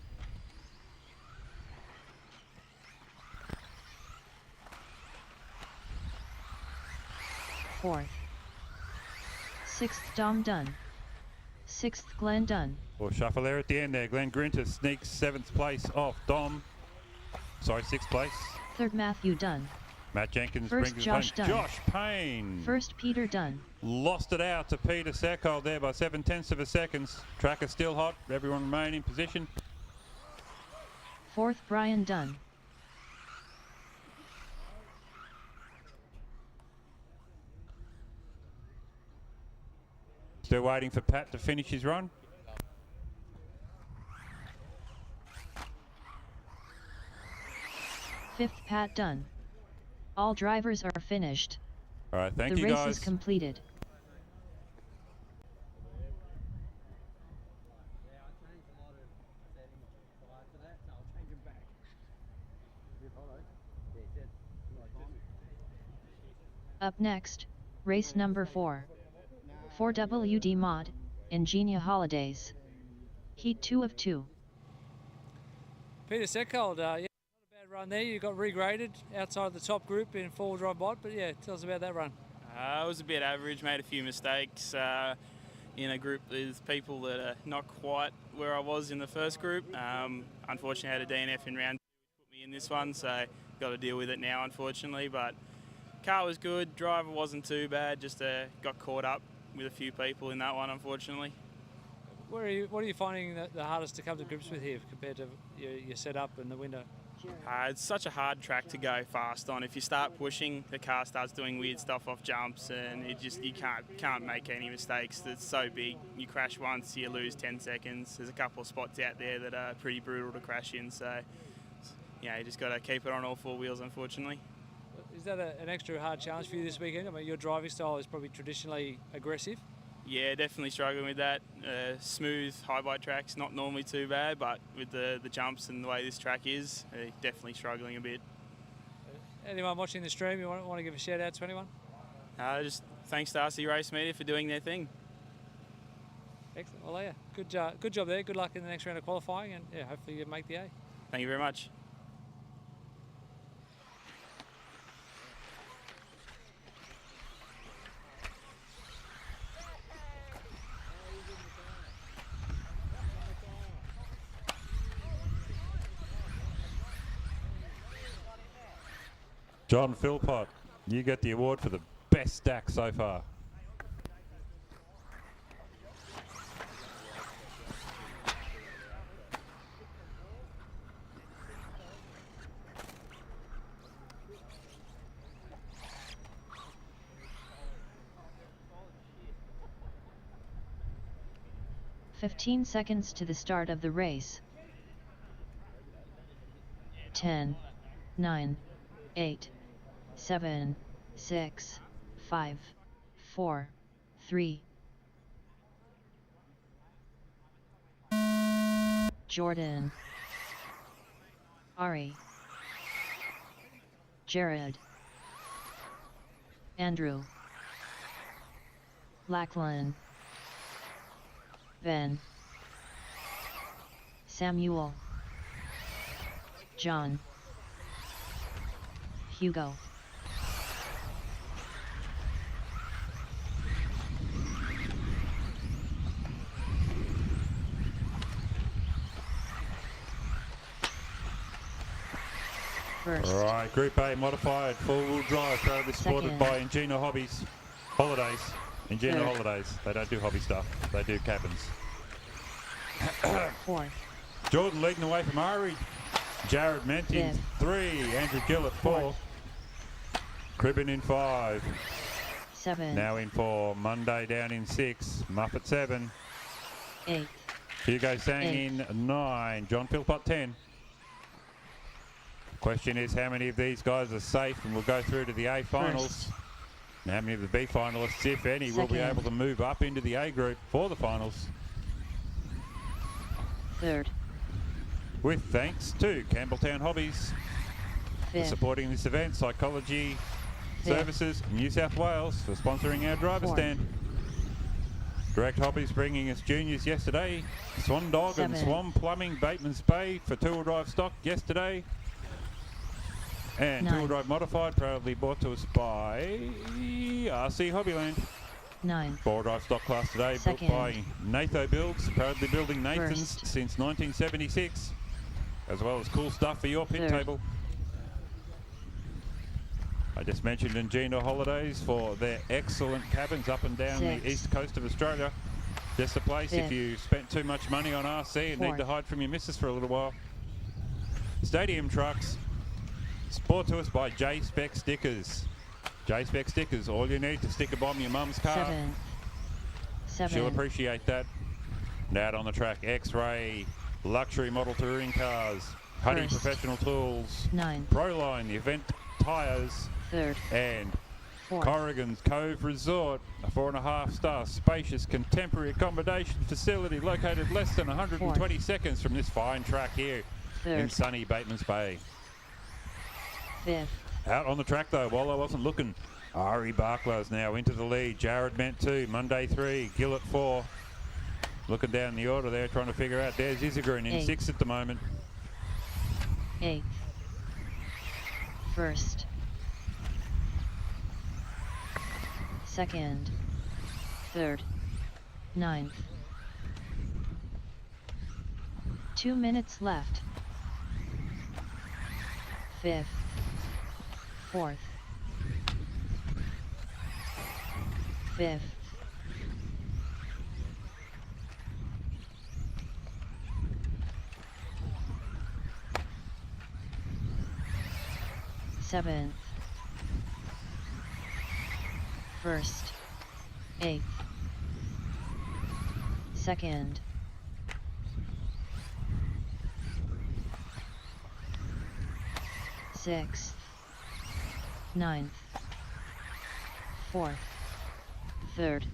Fourth, 6th Dom Dunn, 6th Glenn Dunn, Or shuffle there at the end there. Glenn Grinter sneaks 7th place off Dom. Sorry, 6th place. 3rd Mathew Dunn, Matt Jenkins 1st brings Josh it Dunn, home. Josh Payne 1st Peter Dunn, lost it out to Peter Seckold there by 7/10 of a second. Track is still hot. Everyone remain in position. 4th Brian Dunn, Still waiting for Pat to finish his run. Fifth Pat Dunn. All drivers are finished. All right, thank the you race guys. is completed. Up next, race number 4. 4WD Mod, Ingenia Holidays. Heat 2 of 2. Peter Seckold, yeah, not a bad run there. You got regraded outside the top group in four-wheel drive mod, but yeah, tell us about that run. It was a bit average, made a few mistakes in a group with people that are not quite where I was in the first group. Unfortunately, I had a DNF in round 2, which put me in this one, so got to deal with it now, unfortunately. But car was good, driver wasn't too bad, just got caught up with a few people in that one, unfortunately. What are you finding the hardest to come to grips with here compared to your setup and the window? It's such a hard track to go fast on. If you start pushing, the car starts doing weird stuff off jumps, and you can't make any mistakes. It's so big. You crash once, you lose 10 seconds. There's a couple of spots out there that are pretty brutal to crash in. So, yeah, you just got to keep it on all four wheels, unfortunately. Is that an extra hard challenge for you this weekend? I mean, your driving style is probably traditionally aggressive. Yeah, definitely struggling with that. Smooth, high-bite tracks, not normally too bad, but with the jumps and the way this track is, definitely struggling a bit. Anyone watching the stream, you want to give a shout-out to anyone? Just thanks to RC Race Media for doing their thing. Excellent. Well, yeah, good job there. Good luck in the next round of qualifying, and yeah, hopefully you make the A. Thank you very much. John Philpott, you get the award for the best stack so far. "15 seconds to the start of the race. 10, 9, 8, 7, 6, 5, 4, 3. Jordan, Ari, Jared, Andrew, Blackman, Ben, Samuel, John, Hugo, first. All right, Group A modified four-wheel drive, proudly supported by Ingenia Holidays. Ingenia Third. Holidays. They don't do hobby stuff. They do cabins. Fourth. Jordan leading away from Ari. Jared Ment in 3. Andrew Gillott 4. Cribbin in 5. 7. Now in 4. Monday down in 6. Muppet 7. 8. Hugo Sang in 9. John Philpott 10. Question is how many of these guys are safe, and we'll go through to the A finals. And how many of the B finalists, if any, will be able to move up into the A group for the finals. Third. With thanks to Campbelltown Hobbies for supporting this event, Psychology Services New South Wales for sponsoring our driver stand. Direct Hobbies bringing us juniors yesterday. Swan Dog and Swan Plumbing, Batemans Bay for two-wheel drive stock yesterday. And two-wheel drive modified, proudly brought to us by RC Hobbyland. 9. Four-wheel drive stock class today, built by Natho Builds, proudly building Nathans since 1976, as well as cool stuff for your pit table. I just mentioned Ingenia Holidays for their excellent cabins up and down the east coast of Australia. Just a place if you spent too much money on RC and need to hide from your missus for a little while. Stadium Trucks, brought to us by J-Spec Stickers. J-Spec Stickers, all you need to stick a bomb your mum's car. 7. She'll appreciate that. And out on the track, X-Ray, luxury model touring cars, Huddy Professional Tools, 9. Proline, the event tyres, and Corrigan's Cove Resort, a 4.5-star spacious contemporary accommodation facility located less than 120 seconds from this fine track here in sunny Batemans Bay. 5th. Out on the track though, while I wasn't looking, Ari Bakla is now into the lead. Jared Ment 2, Monday 3, Gillott 4. Looking down the order there, trying to figure out. There's Isergin in 6 at the moment. 8th, 1st, 2nd, 3rd, 9th. 2 minutes left. 5th, 4th, 5th, 7th, 1st, 8th, 2nd, 6th, 9th, 4th, 3rd,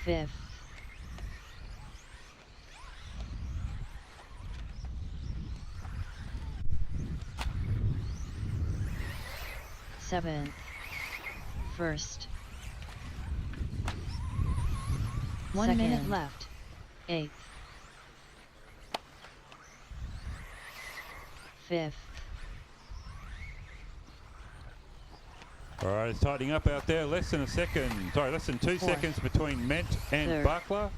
5th, 7th, 1st. 1 minute left. 8th, 5th. All right, it's tightening up out there. Less than 2 seconds between Ment and Bakla.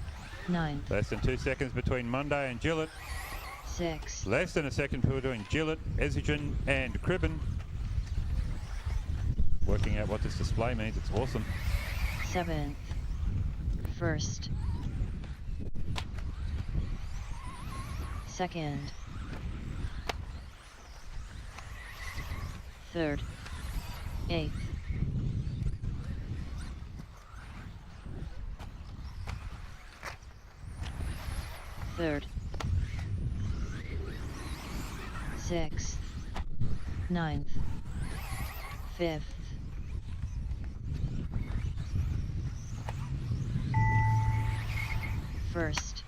9. Less than 2 seconds between Monday and Gillott. 6. Less than a second between Gillott, Isergin and Cribbin. Working out what this display means, it's awesome. 7th, 1st, 2nd, 3rd, 8th, 3rd, 6th, 9th, 5th, 1st,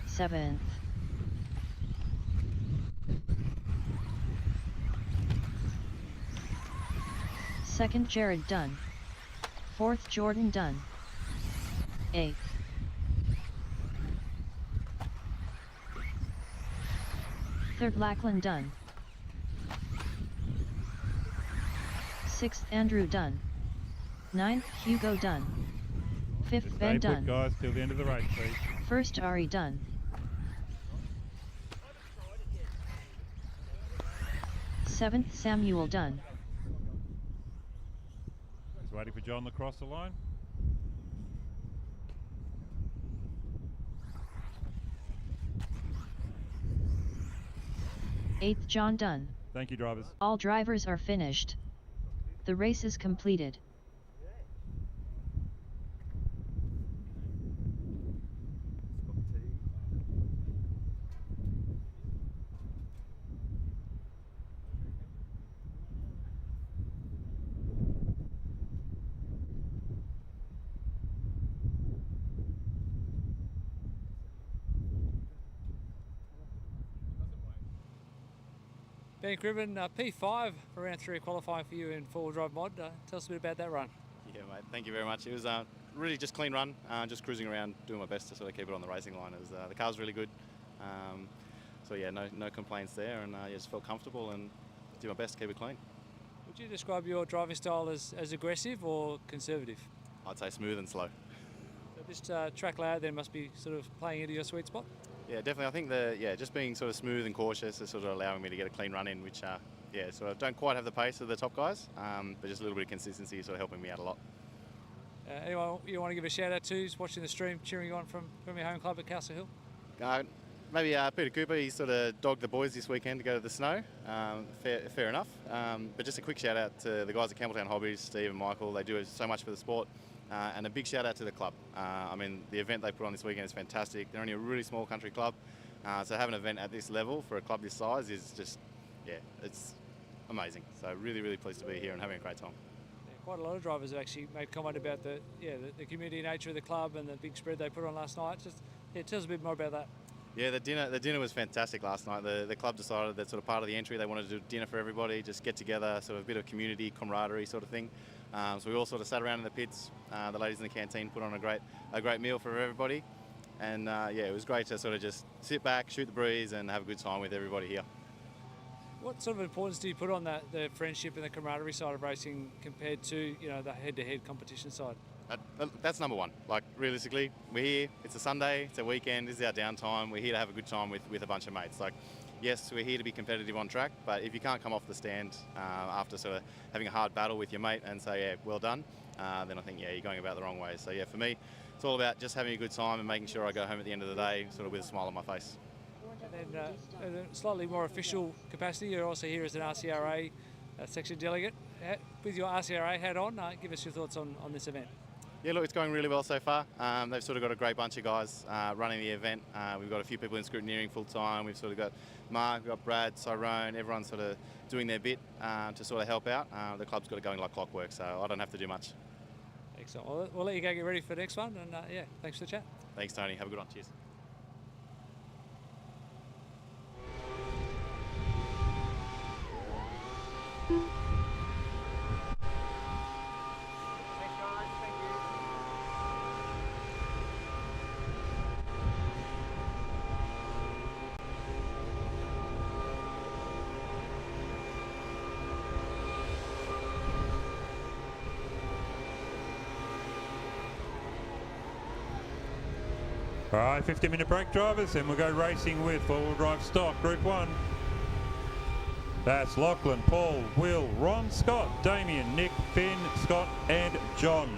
7th, 2nd Jared Dunn, 4th Jordan Dunn, 8th, 3rd Blackman Dunn, 6th Andrew Dunn, 9th Hugo Dunn, 5th Ben Stay put, Dunn, guys, till the end of the race, please. 1st Ari Dunn, 7th Samuel Dunn, Just waiting for John to cross the line. Eighth John Dunn. Thank you, drivers. All drivers are finished. The race is completed. Ben Cribbin, P5 for round 3 qualifying for you in four-wheel drive mod. Tell us a bit about that run. Yeah, mate, thank you very much. It was really just clean run, just cruising around, doing my best to sort of keep it on the racing line. It was, the car was really good. So yeah, no complaints there, and just felt comfortable and do my best to keep it clean. Would you describe your driving style as aggressive or conservative? I'd say smooth and slow. So this track layout then must be sort of playing into your sweet spot? Yeah, definitely. I think just being sort of smooth and cautious is sort of allowing me to get a clean run in, which sort of don't quite have the pace of the top guys, but just a little bit of consistency is sort of helping me out a lot. Anyone you want to give a shout out to who's watching the stream, cheering you on from your home club at Castle Hill? Maybe Peter Cooper. He sort of dogged the boys this weekend to go to the snow. Fair enough. But just a quick shout out to the guys at Campbelltown Hobbies, Steve and Michael. They do so much for the sport. And a big shout out to the club. I mean, the event they put on this weekend is fantastic. They're only a really small country club. So have an event at this level for a club this size is just, it's amazing. So really, really pleased to be here and having a great time. Yeah, quite a lot of drivers have actually made comment about the community nature of the club and the big spread they put on last night. Just tell us a bit more about that. Yeah, the dinner was fantastic last night. The club decided that sort of part of the entry they wanted to do dinner for everybody, just get together, sort of a bit of community camaraderie sort of thing. So we all sort of sat around in the pits. The ladies in the canteen put on a great meal for everybody. And yeah, it was great to sort of just sit back, shoot the breeze, and have a good time with everybody here. What sort of importance do you put on that, the friendship and the camaraderie side of racing compared to, you know, the head-to-head competition side? That's number one. Like, realistically, we're here, it's a Sunday, it's a weekend, this is our downtime, we're here to have a good time with a bunch of mates. Like, yes, we're here to be competitive on track, but if you can't come off the stand after sort of having a hard battle with your mate and say, yeah, well done, then I think, yeah, you're going about the wrong way. So, yeah, for me, it's all about just having a good time and making sure I go home at the end of the day sort of with a smile on my face. And then in a slightly more official capacity, you're also here as an RCRA section delegate. With your RCRA hat on, give us your thoughts on this event. Yeah, look, it's going really well so far. They've sort of got a great bunch of guys running the event. We've got a few people in scrutineering full time. We've sort of got Mark, we've got Brad, Cyrone, everyone's sort of doing their bit to sort of help out. The club's got it going like clockwork, so I don't have to do much. Excellent. We'll let you go get ready for the next one, and yeah, thanks for the chat. Thanks, Tony. Have a good one. Cheers. All right, 15-minute break, drivers, and we'll go racing with four-wheel drive stock, Group 1. That's Lachlan, Paul, Will, Ron, Scott, Damian, Nick, Finn, Scott and John.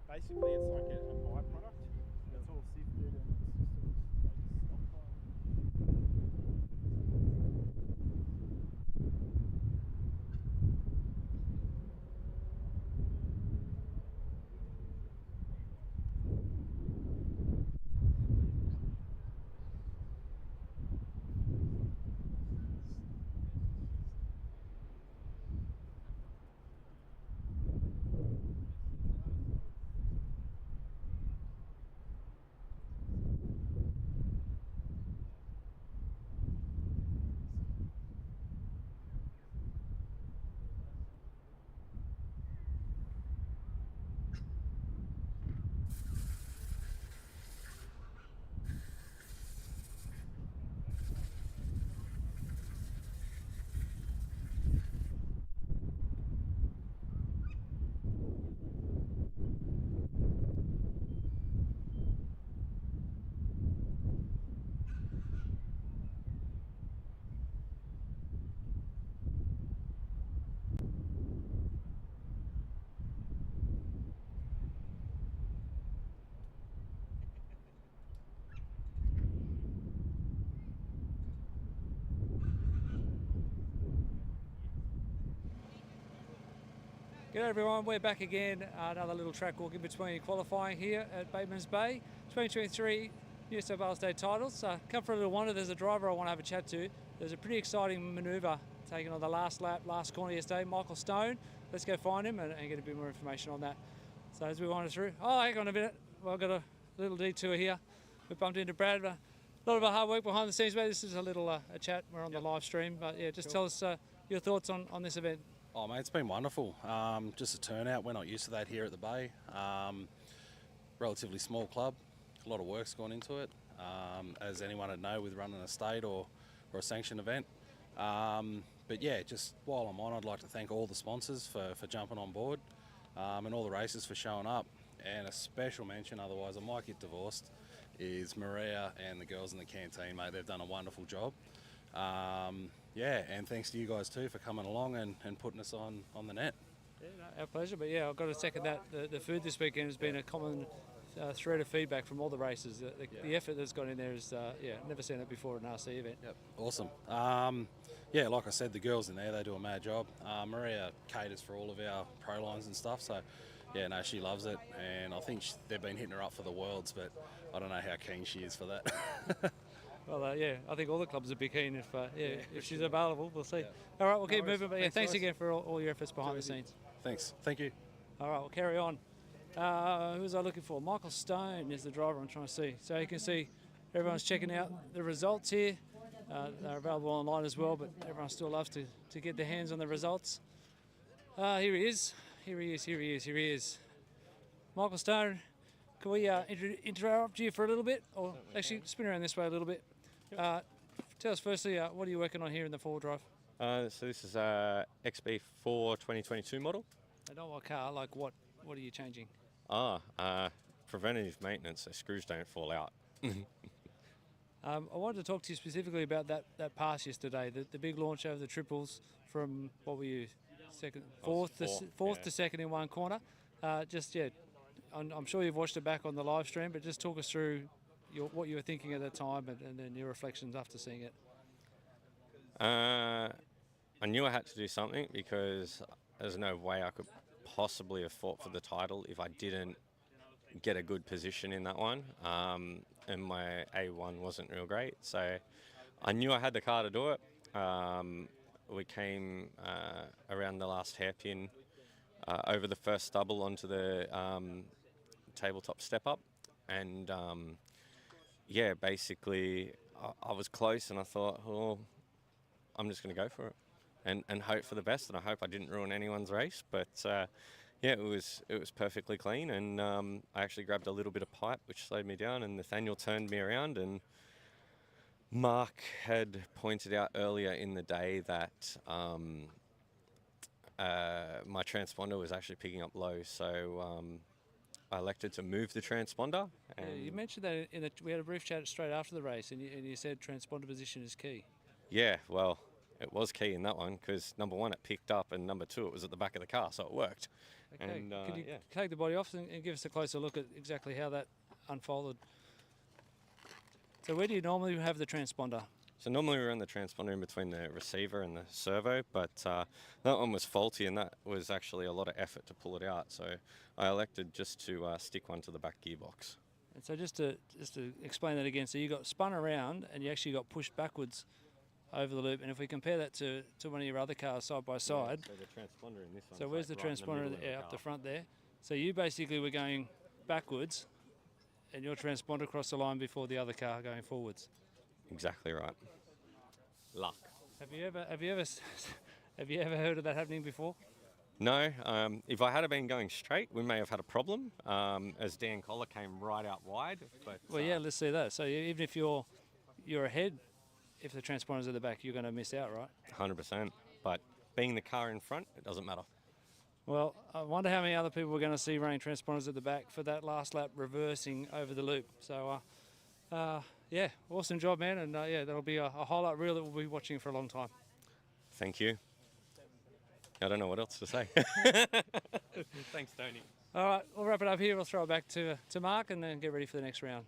Basically, it's like a byproduct. It's all sifted and it's just like a stockpile. G'day everyone, we're back again. Another little track walk in between qualifying here at Batemans Bay. 2023 New South Wales State titles. Come for a little wander. There's a driver I want to have a chat to. There's a pretty exciting manoeuvre taken on the last lap, last corner yesterday. Michael Stone. Let's go find him and get a bit more information on that. So as we wander through, hang on a minute. Well, I've got a little detour here. We bumped into Brad. A lot of our hard work behind the scenes, mate. This is a little a chat. We're on the live stream, but yeah, just tell us your thoughts on this event. Oh mate, it's been wonderful. Just a turnout. We're not used to that here at the Bay. Relatively small club. A lot of work's gone into it, as anyone would know with running a state or a sanctioned event. But yeah, just while I'm on, I'd like to thank all the sponsors for jumping on board, and all the racers for showing up. And a special mention, otherwise I might get divorced, is Maria and the girls in the canteen, mate. They've done a wonderful job. Yeah, and thanks to you guys too for coming along and putting us on the net. Yeah, no, our pleasure. But yeah, I've got to second that. The food this weekend has been a common thread of feedback from all the races. The effort that's gone in there is, never seen it before at an RC event. Yep. Awesome. Yeah, like I said, the girls in there, they do a mad job. Maria caters for all of our pro lines and stuff, so yeah, no, she loves it, and I think they've been hitting her up for the Worlds, but I don't know how keen she is for that. Well, I think all the clubs would be keen if she's available. We'll see. All right, we'll keep moving. But yeah, thanks again for all your efforts behind the scenes. Thanks. Thank you. All right, we'll carry on. Who was I looking for? Michael Stone is the driver I'm trying to see. So you can see everyone's checking out the results here. They're available online as well, but everyone still loves to get their hands on the results. Here he is. Here he is. Michael Stone, can we interrupt you for a little bit? Or actually, spin around this way a little bit. Tell us firstly, what are you working on here in the four-wheel drive? So this is a XB4 2022 model. I know what car, like what are you changing? Preventative maintenance so screws don't fall out. I wanted to talk to you specifically about that pass yesterday, the big launch over the triples from, what were you, fourth to second in one corner. I'm sure you've watched it back on the live stream, but just talk us through what you were thinking at that time and then your reflections after seeing it. I knew I had to do something because there's no way I could possibly have fought for the title if I didn't get a good position in that one. And my A1 wasn't real great, so I knew I had the car to do it. We came around the last hairpin over the first stubble onto the tabletop step up, and basically I was close, and I thought, well, I'm just going to go for it and hope for the best, and I hope I didn't ruin anyone's race. But it was perfectly clean, and I actually grabbed a little bit of pipe, which slowed me down, and Nathaniel turned me around, and Mark had pointed out earlier in the day that my transponder was actually picking up low, so I elected to move the transponder. And you mentioned that we had a brief chat straight after the race, and you said transponder position is key. Yeah, well, it was key in that one because number one, it picked up, and number two, it was at the back of the car, so it worked. Okay, and, can you take the body off and give us a closer look at exactly how that unfolded? So where do you normally have the transponder? So normally we run the transponder in between the receiver and the servo, but that one was faulty, and that was actually a lot of effort to pull it out. So I elected just to stick one to the back gearbox. And so just to explain that again, so you got spun around and you actually got pushed backwards over the loop. And if we compare that to one of your other cars side by side, so the transponder in this one. So where's the transponder up the front there? So you basically were going backwards, and your transponder crossed the line before the other car going forwards. Exactly right. Luck. Have you ever heard of that happening before? No. If I had been going straight, we may have had a problem, as Dan Collar came right out wide. But well, yeah, let's see that. So even if you're ahead, if the transponder's at the back, you're going to miss out, right? 100%. But being the car in front, it doesn't matter. Well, I wonder how many other people we're going to see running transponders at the back for that last lap reversing over the loop. So, yeah, awesome job, man. And that'll be a highlight reel that we'll be watching for a long time. Thank you. I don't know what else to say. Thanks, Tony. All right, we'll wrap it up here. We'll throw it back to Mark and then get ready for the next round.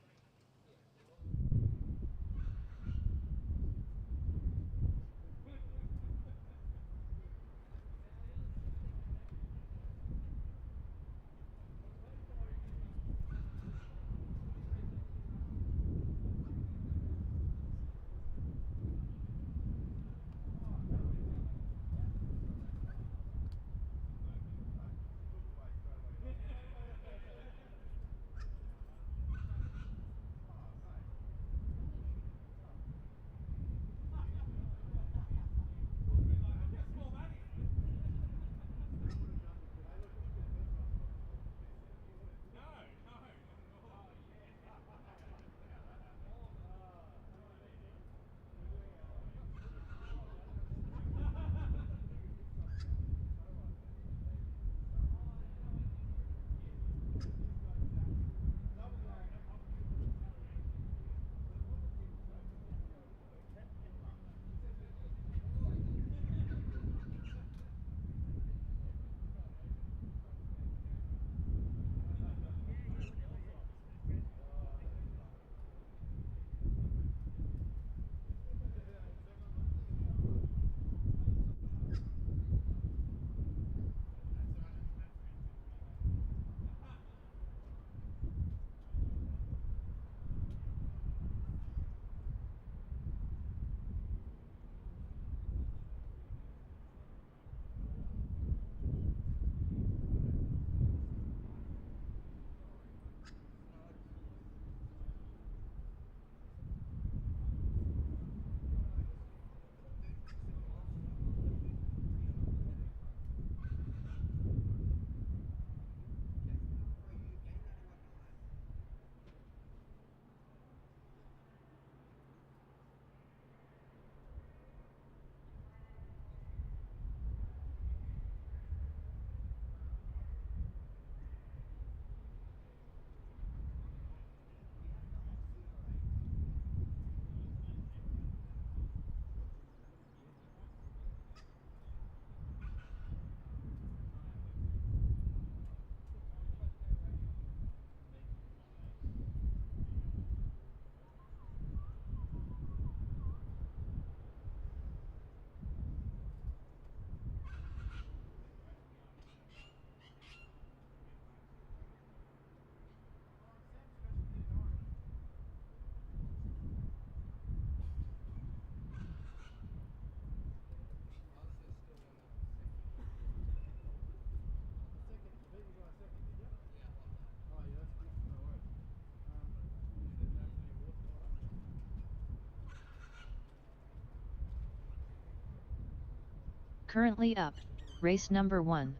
Currently up, race number 1.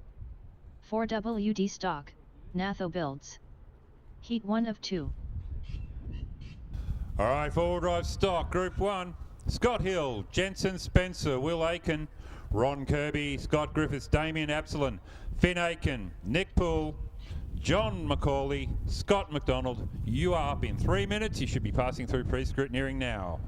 4WD stock, Natho builds. Heat 1 of 2. All right, four-wheel drive stock, Group 1. Scott Hill, Jensen Spencer, Will Aiken, Ron Curby, Scott Griffiths, Damian Absolon, Finn Aiken, Nick Poole, John McCauley, Scott McDonald. You are up in 3 minutes. You should be passing through pre-scrutineering now.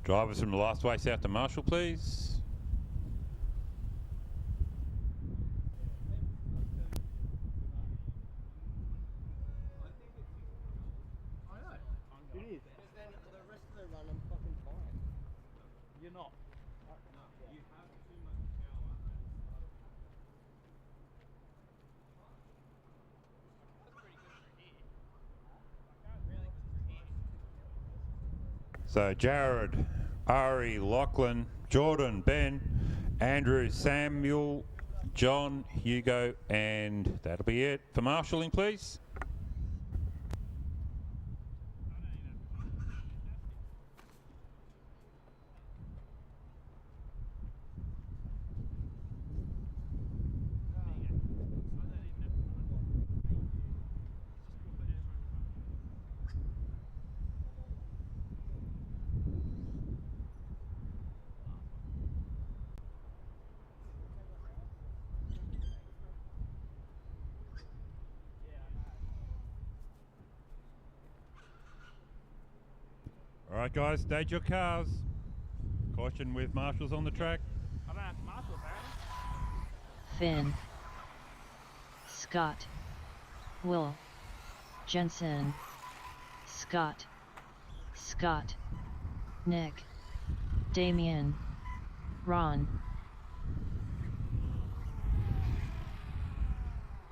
Drivers from the last way south to Marshall, please. It is. Because then the rest of the run, I'm fucking fine. You're not. You have too much power. That's pretty good for here. I can't really because it's here. So Jared, Ari, Lachlan, Jordan, Ben, Andrew, Samuel, John, Hugo, and that'll be it. For marshalling, please. All right, guys, stage your cars. Caution with marshals on the track. I don't have to marshal apparently. Finn, Scott, Will, Jensen, Scott, Nick, Damian, Ron,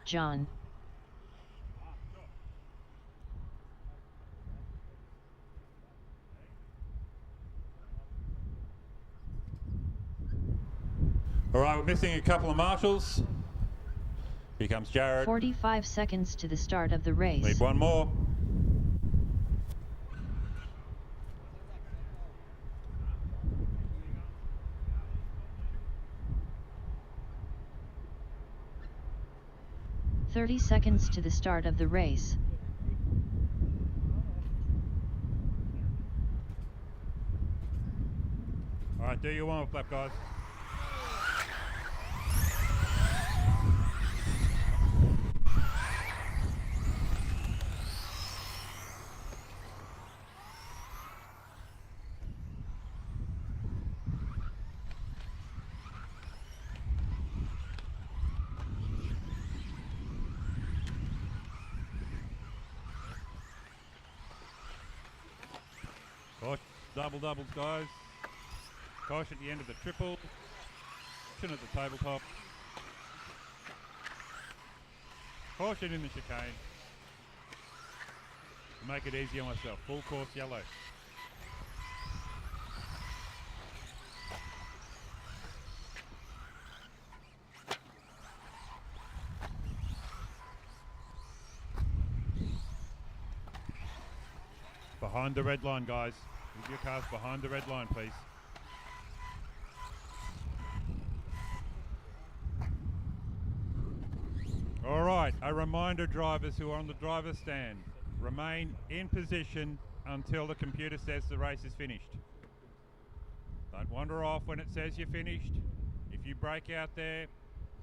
John. All right, we're missing a couple of marshals. Here comes Jared. 45 seconds to the start of the race. Need one more. "30 seconds to the start of the race. All right, do your warm-up lap, guys. Doubles, guys. Caution at the end of the triple. Caution at the tabletop. Caution in the chicane. To make it easy on myself. Full course yellow. Behind the red line, guys. Move your cars behind the red line, please. All right, a reminder, drivers who are on the driver's stand, remain in position until the computer says the race is finished. Don't wander off when it says you're finished. If you break out there,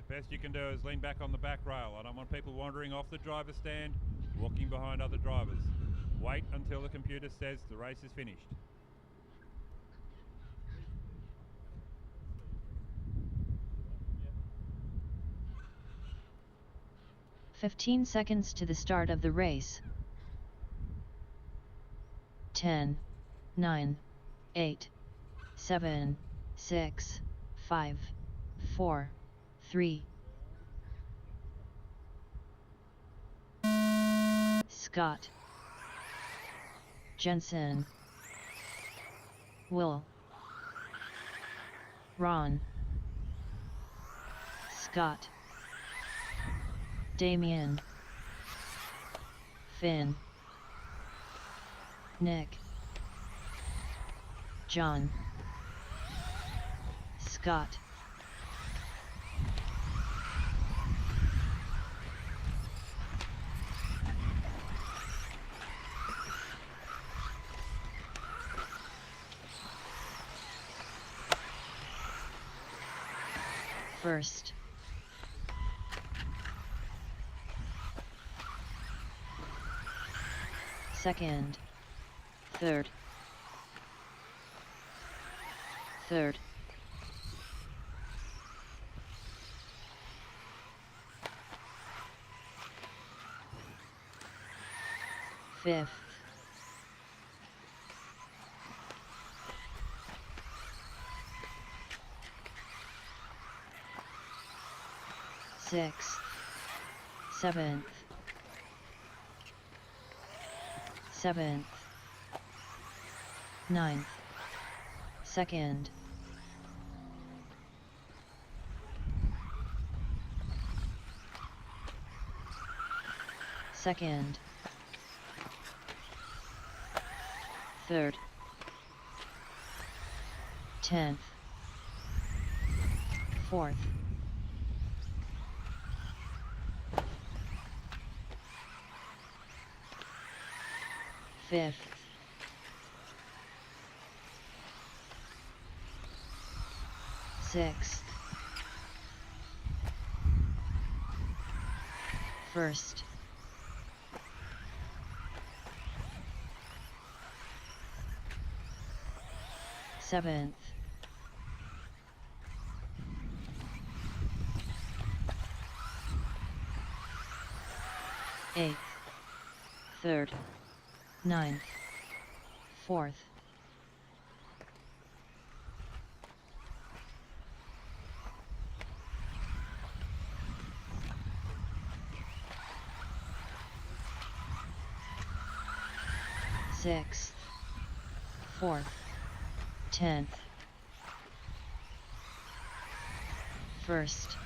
the best you can do is lean back on the back rail. I don't want people wandering off the driver's stand, walking behind other drivers. Wait until the computer says the race is finished. "15 seconds to the start of the race. 10, 9, 8, 7, 6, 5, 4, 3. Scott, Jensen, Will, Ron, Scott, Damian, Finn, Nick, John, Scott, first, second, third, fifth, sixth, seventh, ninth, second, third, 10th, fourth, fifth, sixth, first, seventh, eighth, third, ninth, fourth, sixth, fourth, 10th, first,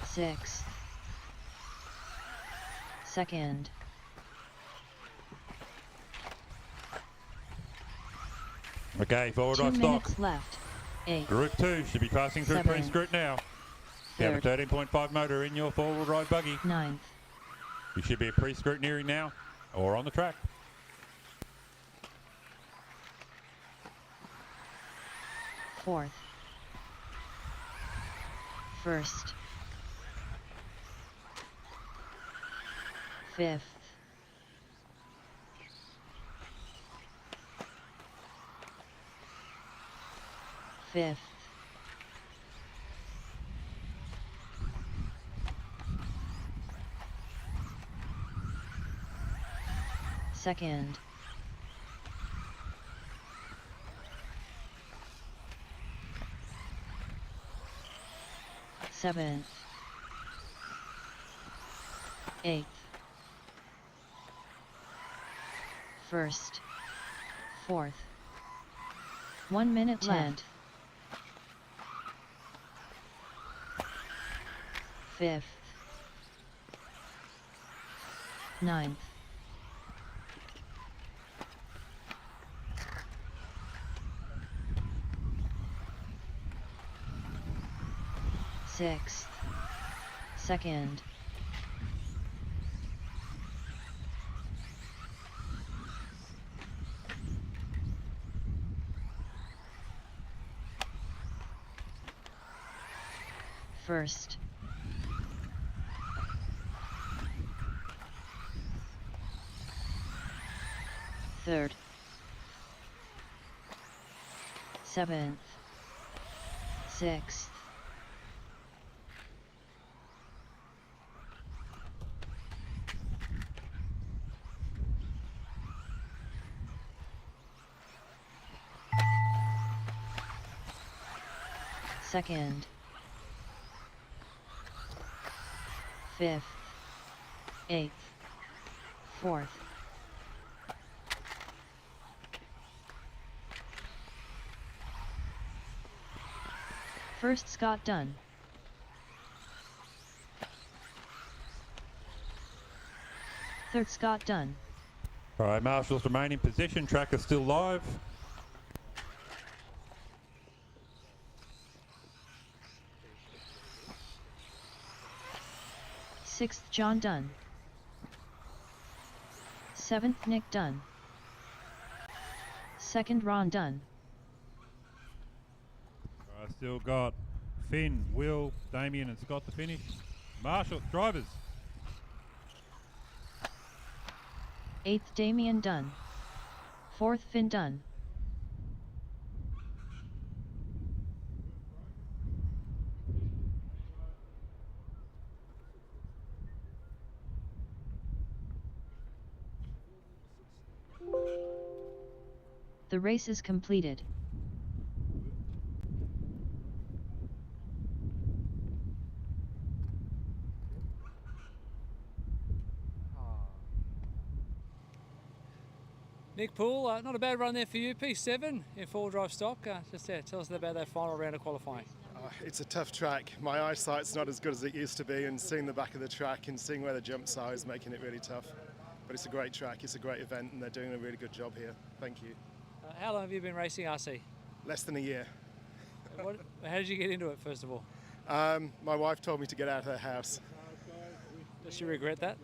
sixth, second, Okay, forward 2 right minutes stock. left. 8. Group 2 should be passing through 7. pre-scrut now. You have a 13.5 motor in your forward ride buggy. 9th. You should be a pre-scrutineering now or on the track. Fourth, first, fifth, second, seventh, eighth, first, fourth, 1 minute left, fifth, ninth, sixth, second, first, third, seventh, sixth, second, 5th, 8th, 4th. First Scott done. Third Scott done. All right, Marshall's remain in position. Track is still live. Sixth John done. 7th Nick done. Second Ron done. I still got Finn, Will, Damian and Scott to finish. Marshall, drivers. 8th Damian done. 4th Finn done. The race is completed. Nick Poole, not a bad run there for you. P7 in four-wheel drive stock. Tell us about that final round of qualifying. It's a tough track. My eyesight's not as good as it used to be, and seeing the back of the track and seeing where the jumps are is making it really tough. But it's a great track, it's a great event, and they're doing a really good job here. Thank you. How long have you been racing RC? Less than a year. How did you get into it, first of all? My wife told me to get out of her house. Does she regret that?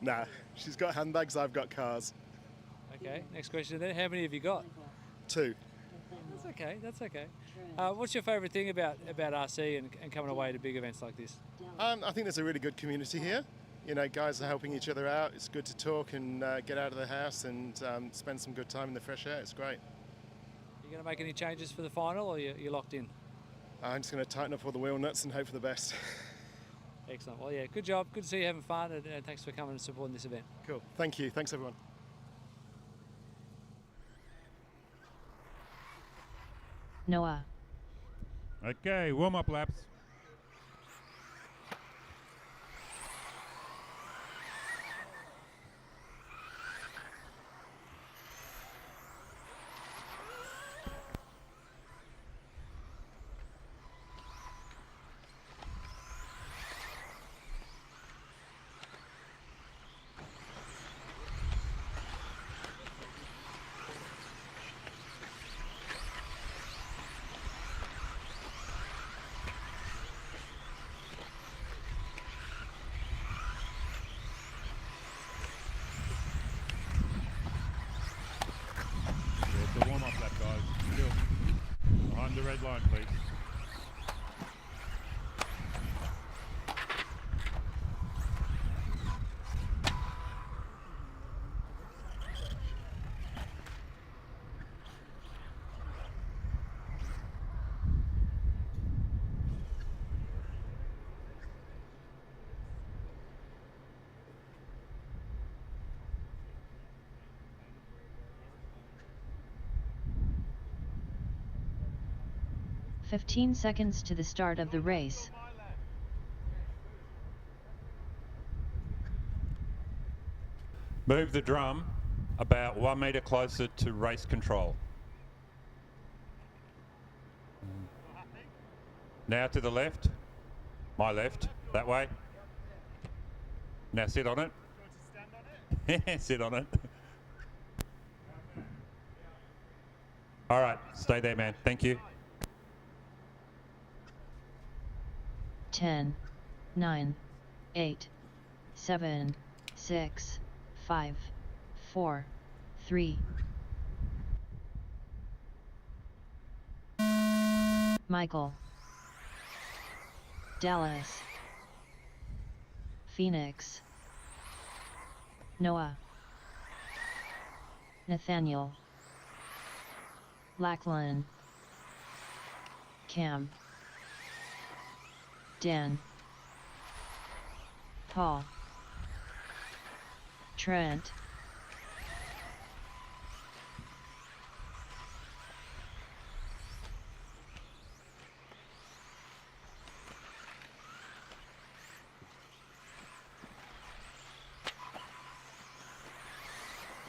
Nah, she's got handbags, I've got cars. Okay, next question then. How many have you got? 2. That's okay, that's okay. What's your favourite thing about RC and coming away to big events like this? I think there's a really good community here. You know, guys are helping each other out. It's good to talk and get out of the house and spend some good time in the fresh air. It's great. You going to make any changes for the final, or you're locked in? I'm just going to tighten up all the wheel nuts and hope for the best. Excellent. Well, yeah, good job. Good to see you having fun, and thanks for coming and supporting this event. Cool. Thank you. Thanks, everyone. Noah. Okay, warm-up laps. The warm-up lap, guys. Still behind the red line, please. "15 seconds to the start of the race. Move the drum about 1 metre closer to race control. Now to the left. My left. That way. Now sit on it. Sit on it. All right, stay there, man. Thank you. 10, 9, 8, 7, 6, 5, 4, 3. Michael. Dallas. Phoenix. Noah. Nathaniel. Lachlan. Cam. Dan. Paul. Trent.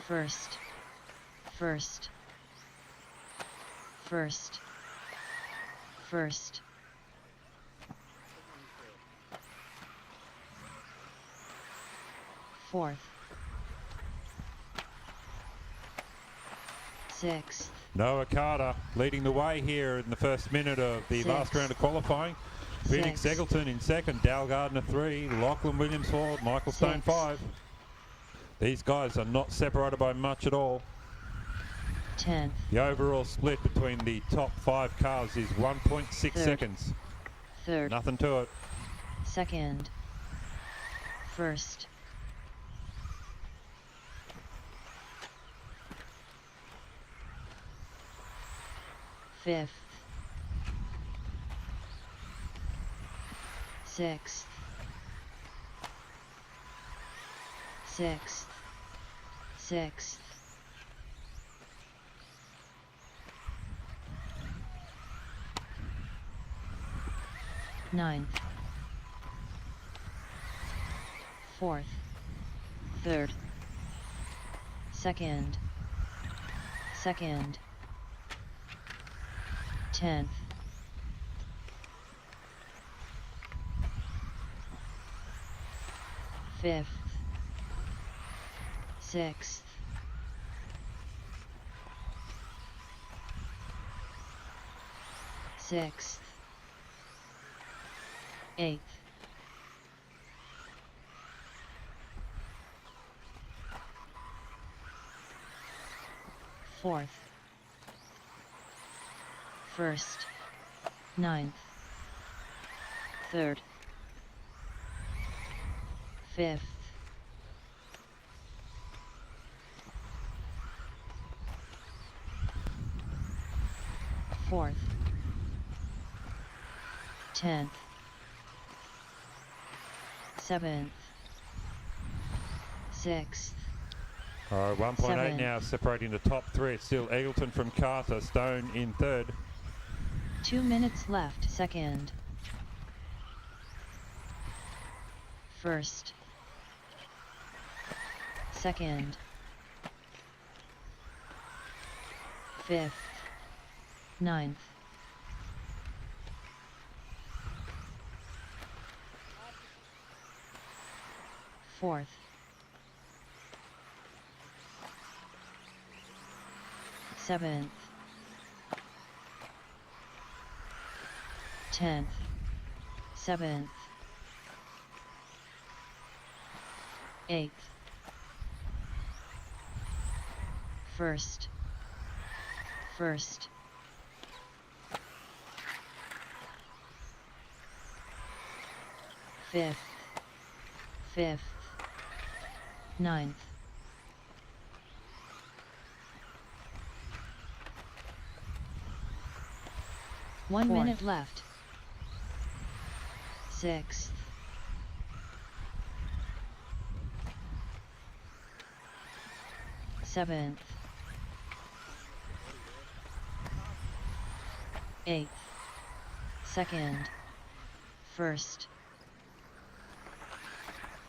First. First. First. First. Fourth. Sixth. Noah Carter leading the way here in the first minute of the last round of qualifying. Phoenix Eggleton in second, Dal Gardner 3, Lachlan Williams 4, Michael Stone 5. These guys are not separated by much at all. 10th. The overall split between the top 5 cars is 1.6 seconds. Third. Nothing to it. Second. First. Fifth. Sixth. Sixth. Sixth. Ninth. Fourth. Third. Second. Second. 10th. Fifth. Sixth. Sixth. Eighth. Fourth. First. Ninth. Third. Fifth. Fourth. 10th. 7th. 6th. All right, 1.8 now separating the top 3. It's still Eggleton from Carter, Stone in third. 2 minutes left. Second. First. Second. Fifth. Ninth. Fourth. Seventh. 10th. 7th. 8th. First. First. Fifth. Fifth. Ninth. One minute left. Sixth. Seventh. Eighth. Second. First.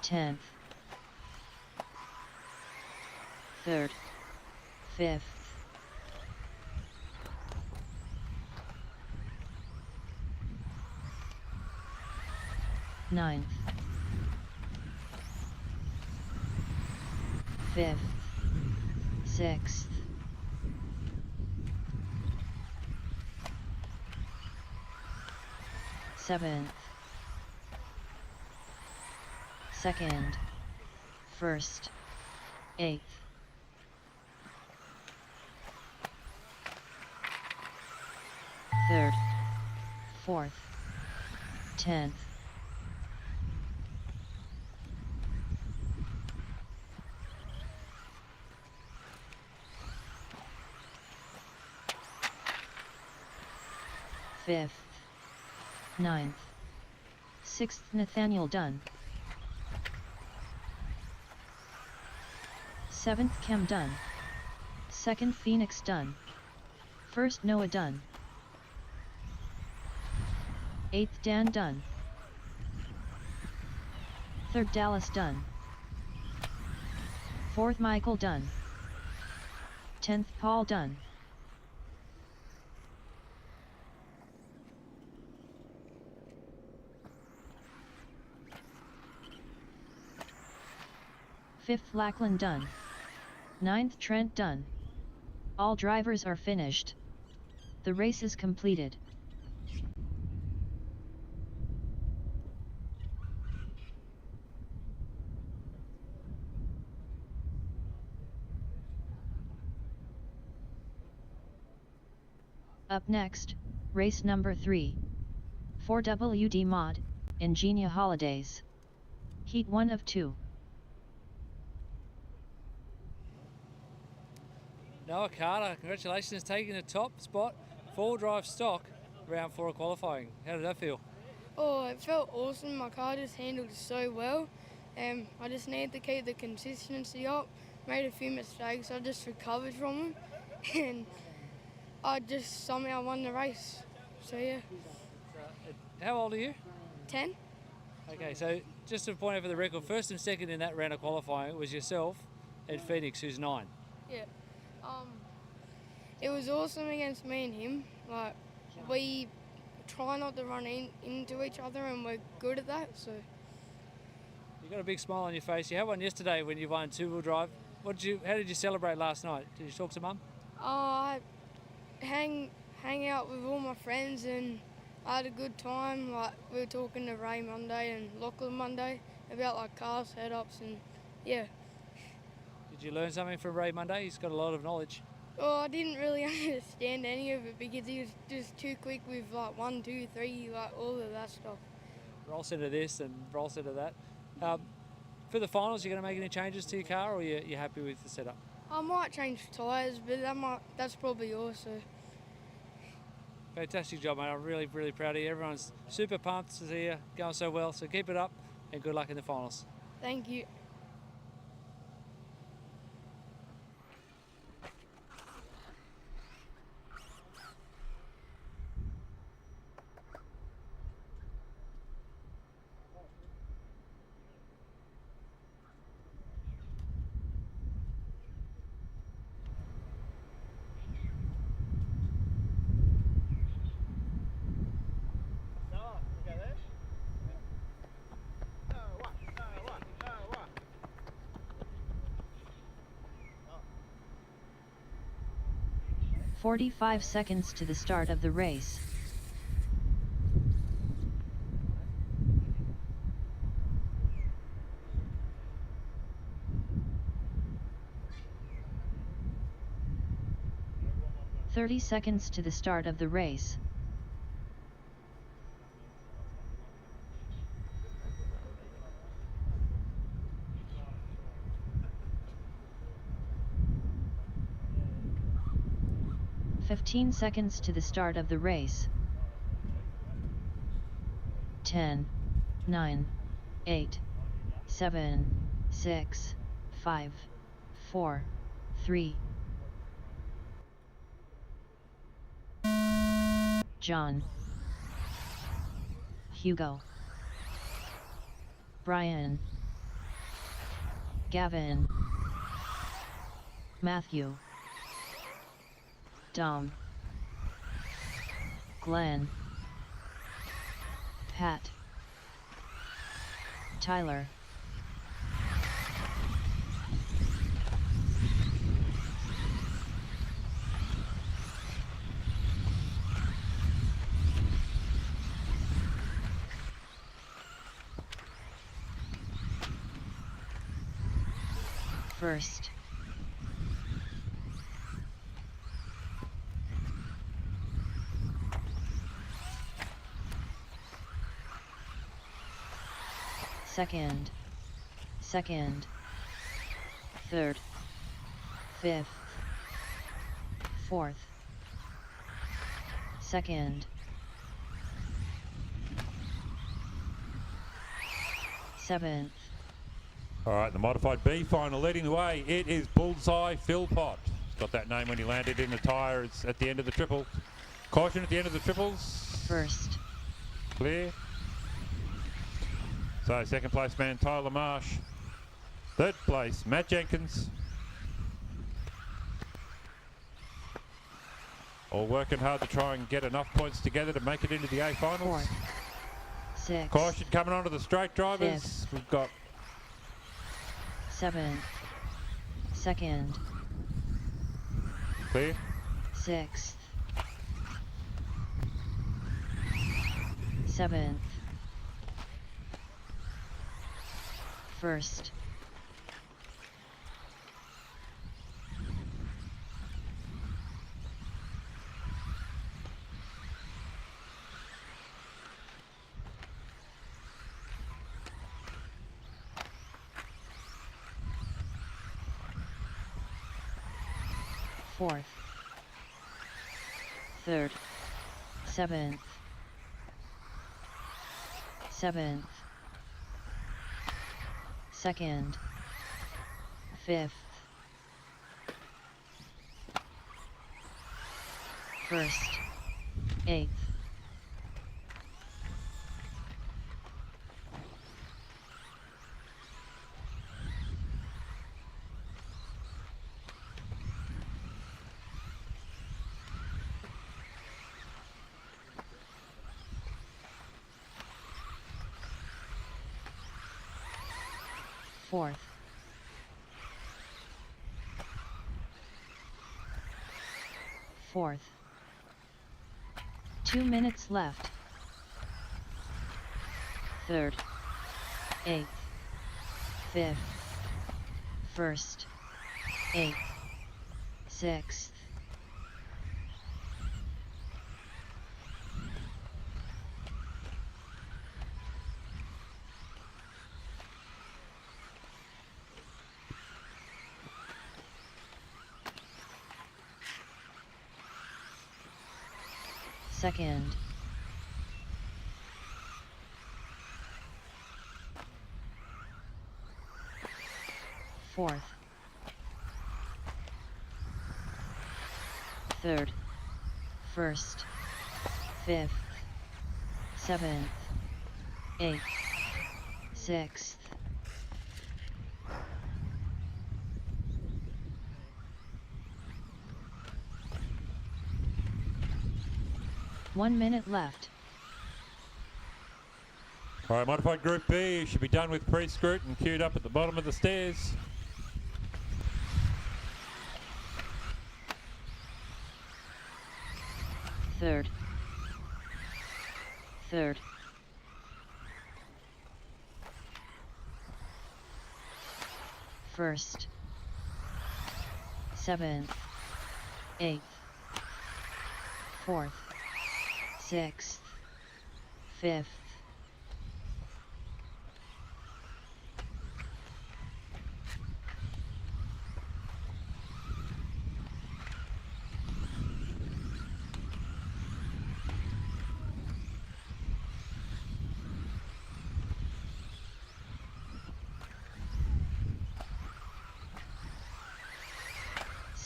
10th. Third. Fifth. Ninth. Fifth. Sixth. Seventh. Second. First. Eighth. Third. Fourth. 10th. Fifth. Ninth. Sixth. Nathaniel Dunn. Seventh. Cam Dunn. Second. Phoenix Dunn. First. Noah Dunn. Eighth. Dan Dunn. Third. Dallas Dunn. Fourth. Michael Dunn. 10th Paul Dunn. Fifth Lackland Dunn. 9th Trent Dunn. All drivers are finished. The race is completed. Up next, race number 3. 4WD Mod, Ingenia Holidays. Heat 1 of 2. Noah Carter, congratulations, taking the top spot, 4-drive stock, round 4 of qualifying. How did that feel? Oh, it felt awesome. My car just handled so well. I just needed to keep the consistency up. Made a few mistakes, I just recovered from them. And I just somehow won the race. So yeah. How old are you? 10. Okay, so just to point out for the record, first and second in that round of qualifying was yourself and Phoenix, who's 9. Yeah. It was awesome against me and him. Like, we try not to run into each other, and we're good at that. So. You got a big smile on your face. You had one yesterday when you won 2-wheel drive. How did you celebrate last night? Did you talk to Mum? I hang out with all my friends, and I had a good time. Like, we were talking to Ray Monday and Lachlan Monday about like car setups, and yeah. Did you learn something from Ray Monday? He's got a lot of knowledge. Oh, I didn't really understand any of it because he was just too quick with like 1, 2, 3, like all of that stuff. Roll set of this and roll set of that. For the finals, you going to make any changes to your car, or you're happy with the setup? I might change tyres, but that's probably also. Fantastic job, mate. I'm really, really proud of you. Everyone's super pumped to see you going so well. So keep it up and good luck in the finals. Thank you. Okay there? 45 seconds to the start of the race. "30 seconds to the start of the race. "15 seconds to the start of the race. 10, 9, 8, 7, 6, 5, 4, 3. John, Hugo, Brian, Gavin, Mathew, Dom, Glenn, Pat, Tyler, first. Second, second, third, fifth, fourth, second, seventh. All right, the modified B final leading the way. It is Bullseye Philpott. He's got that name when he landed in the tyres at the end of the triple. Caution at the end of the triples. First. Clear. So second place man Tyler Marsh. Third place Matt Jenkins. All working hard to try and get enough points together to make it into the A finals. 4th, 6th, Caution coming onto the straight drivers. 5th, We've got 7th, 2nd, clear. 6th, 7th, 1st, 4th, 3rd, 7th, 7th, 2nd, 5th, 1st, 8th, 4th, 4th, 2 minutes left, 3rd, 8th, 5th, 1st, 8th, 6th, 2nd, 4th, 3rd, 1st, 5th, 7th, 8th, 6th, 1 minute left. All right, modified Group B should be done with pre-scrut and queued up at the bottom of the stairs. Third, 1st, 7th, 8th, 4th, 6th, 5th,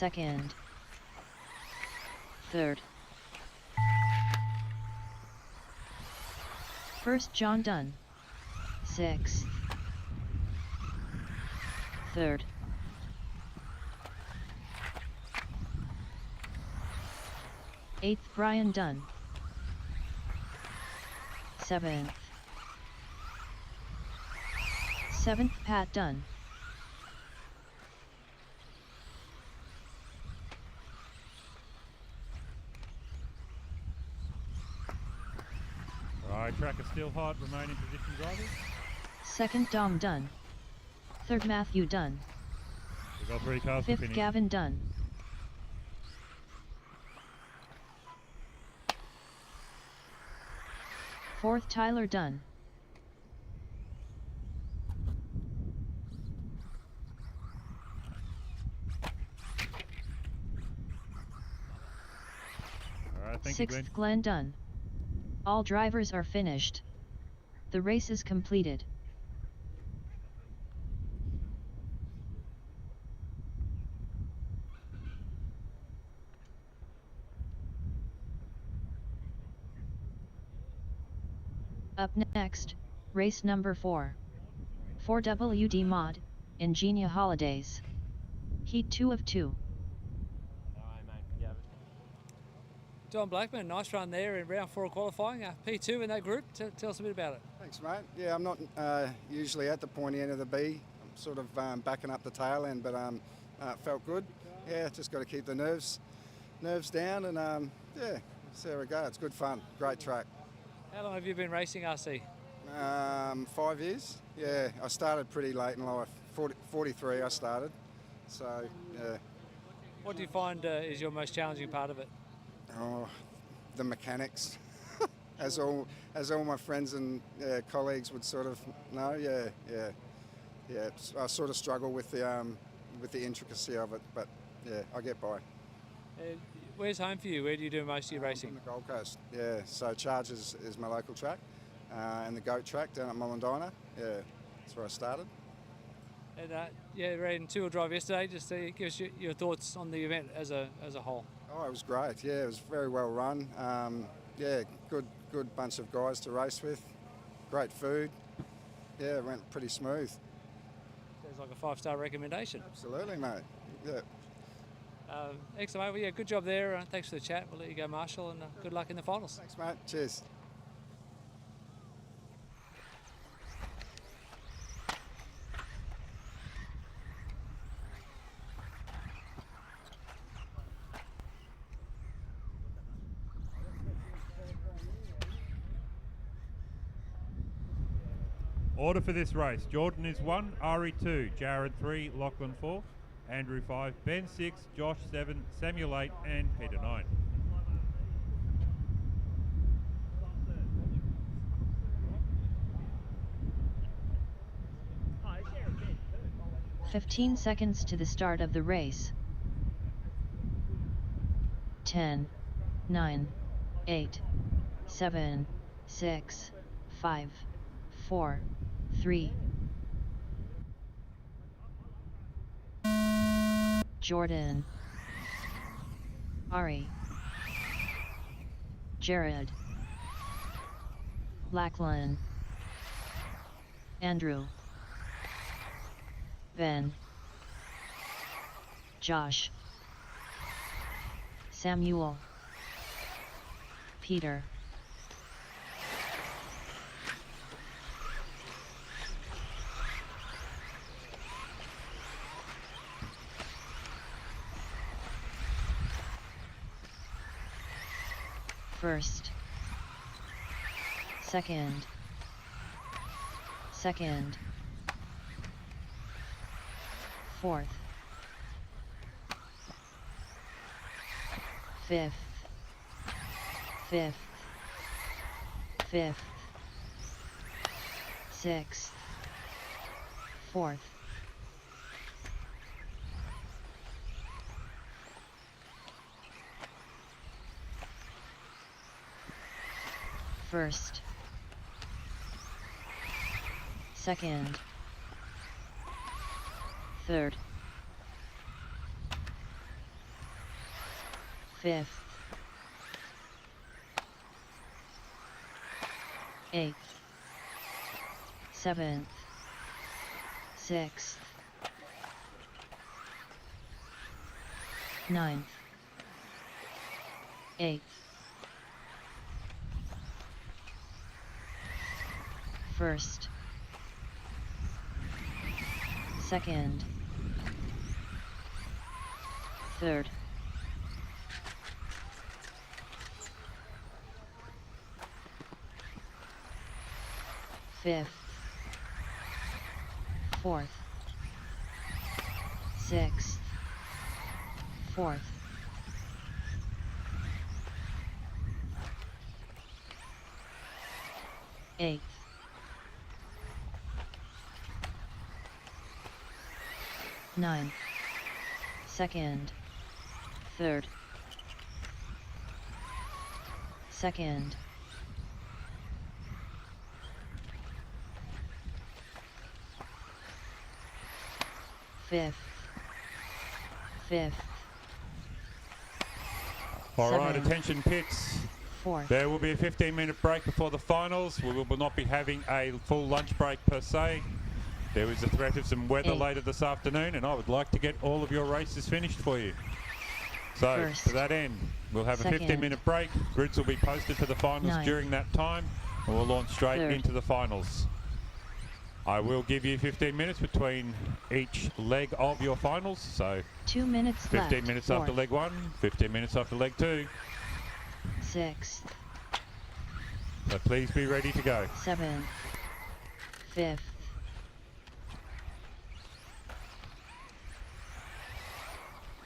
2nd, 3rd, 1st John Dunn, 6th, 3rd, 8th Brian Dunn, 7th, 7th Pat Dunn, Right, track is still hot, remaining position drivers. 2nd Dom Dunn, 3rd Mathew Dunn, We've got 3 cars to 5th finish. Gavin Dunn, 4th Tyler Dunn, 6th Glenn Dunn. All drivers are finished. The race is completed. Up next, race number 4. 4WD Mod, Ingenia Holidays. Heat 2 of 2. Don Blackman, nice run there in round 4 of qualifying. P2 in that group. Tell us a bit about it. Thanks, mate. Yeah, I'm not usually at the pointy end of the B. I'm sort of backing up the tail end, but it felt good. Yeah, just got to keep the nerves down, and yeah, see how we go. It's good fun. Great track. How long have you been racing RC? 5 years. Yeah, I started pretty late in life. 43 I started. So, yeah. What do you find is your most challenging part of it? Oh, the mechanics. as all my friends and colleagues would sort of know. Yeah. I sort of struggle with the intricacy of it, but yeah, I get by. Where's home for you? Where do you do most of your racing? On the Gold Coast. Yeah, so Chargers is my local track, and the Goat track down at Mullendina. Yeah, that's where I started. And yeah, ran 2-wheel drive yesterday. Just give us your thoughts on the event as a whole. Oh, it was great. Yeah, it was very well run. Yeah, good bunch of guys to race with. Great food. Yeah, it went pretty smooth. Sounds like a 5-star recommendation. Absolutely, mate. Yeah. Excellent, mate. Well, yeah, good job there. Thanks for the chat. We'll let you go, Marshall, and good luck in the finals. Thanks, mate. Cheers. Order for this race: Jordan is 1, Ari 2, Jared 3, Lachlan 4, Andrew 5, Ben 6, Josh 7, Samuel 8, and Peter 9. "15 seconds to the start of the race. 10, 9, 8, 7, 6, 5, 4, 3. Jordan, Ari, Jared, Lachlan, Andrew, Ben, Josh, Samuel, Peter. First, second, fourth, fifth, sixth, fourth, first, second, third, fifth, eighth, seventh, sixth, ninth, eighth, first, second, third, fifth, fourth, sixth, fourth, eighth, ninth, second, third, second, fifth, All right, attention pits. Fourth. There will be a 15-minute break before the finals. We will not be having a full lunch break per se. There is a threat of some weather later this afternoon, and I would like to get all of your races finished for you. So First. to that end, we'll have a Second. 15-minute break. Grids will be posted to the finals Ninth. during that time, and we'll launch straight Third. into the finals. I will give you 15 minutes between each leg of your finals, so 2 minutes 15 left. minutes after Fourth. leg 1, 15 minutes after leg 2. 6th. So please be ready to go. 7th. 5th.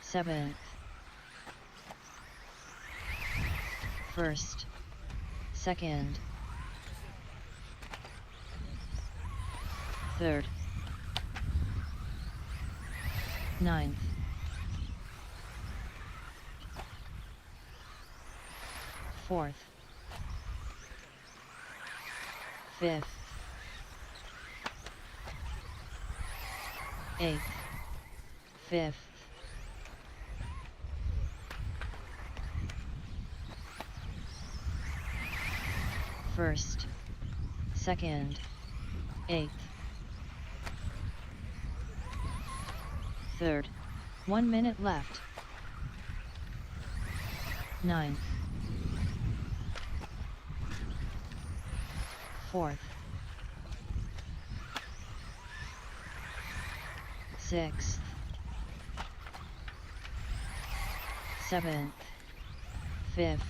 7th. 1st. 2nd. 3rd. 9th. 4th. 5th. 8th. 5th. 1st. 2nd. 8th. 3rd. 1 minute left. 9th. 4th. 6th. 7th. 5th.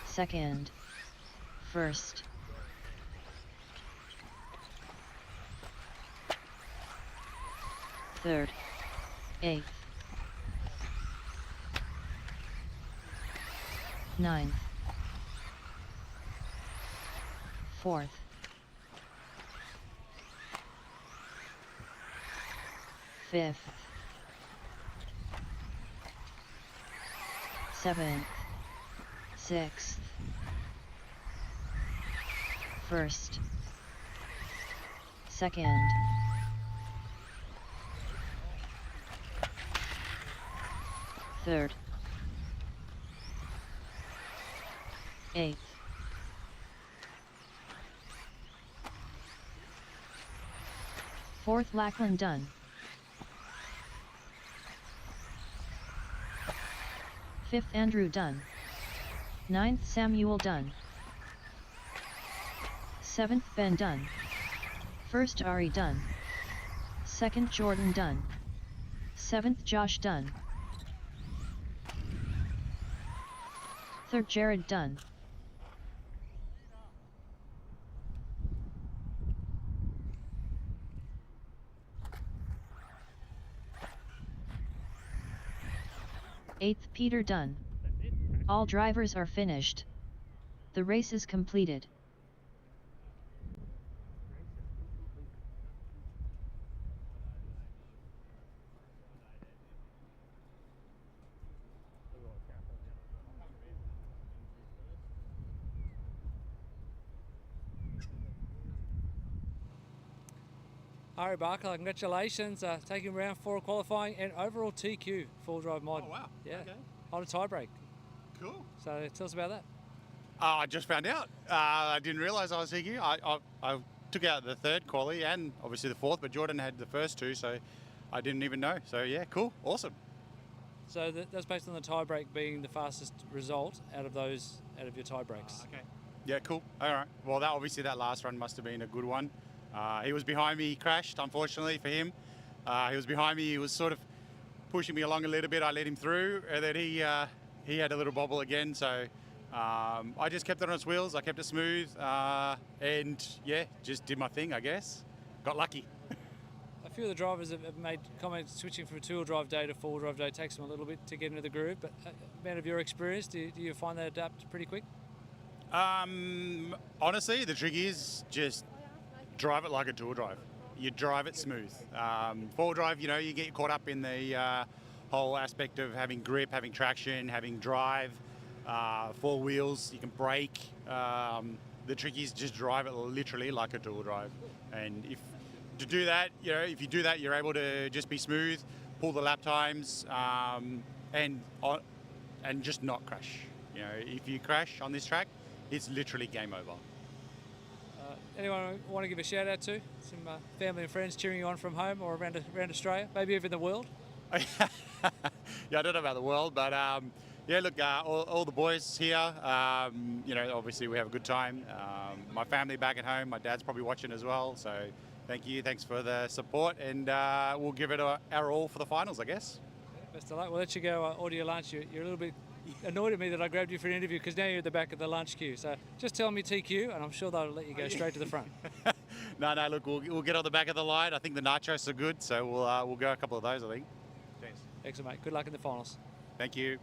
2nd. 1st. 3rd. 8th. 9th. 4th. 5th. 7th. 6th. 1st. 2nd. 3rd. 8th. 4th Blackman done. 5th Andrew done. 9th Samuel done. 7th Ben done. 1st Ari done. 2nd Jordan done. 7th Josh done. 3rd Jared done. Eighth Peter done. All drivers are finished. The race is completed. Ari Bakla, congratulations, taking round 4 of qualifying and overall TQ, full drive mod. Oh wow, Yeah, okay. on a tie break. Cool. So tell us about that. I just found out. I didn't realise I was TQ. I took out the third quali and obviously the fourth, but Jordan had the first two, so I didn't even know. So yeah, cool, awesome. So that's based on the tie break being the fastest result out of your tie breaks. Okay. Yeah, cool. All right. Well, that last run must have been a good one. He was behind me, he crashed, unfortunately for him. He was behind me, he was sort of pushing me along a little bit. I let him through, and then he had a little bobble again. So I just kept it on its wheels, I kept it smooth, and yeah, just did my thing, I guess. Got lucky. A few of the drivers have made comments switching from a two-wheel drive day to four-wheel drive day takes them a little bit to get into the groove, but man of your experience, do you find they adapt pretty quick? Honestly, the trick is just drive it like a dual drive. You drive it smooth. Four-wheel drive, you get caught up in the whole aspect of having grip, having traction, having drive, four wheels, you can brake. The trick is just drive it literally like a dual drive. And if you do that, you're able to just be smooth, pull the lap times, and just not crash. If you crash on this track, it's literally game over. Anyone want to give a shout out to? Some family and friends cheering you on from home or around Australia, maybe even the world? Yeah, I don't know about the world, but yeah, look, all the boys here, you know, obviously we have a good time. My family back at home, my dad's probably watching as well, so thank you, thanks for the support, and we'll give it our all for the finals, I guess. Best of luck. We'll let you go order your lunch. You're a little bit annoyed at me that I grabbed you for an interview because now you're at the back of the lunch queue. So just tell me TQ, and I'm sure they'll let you go straight to the front. No, look, we'll get on the back of the line. I think the nachos are good, so we'll go a couple of those, I think. Thanks. Excellent, mate. Good luck in the finals. Thank you.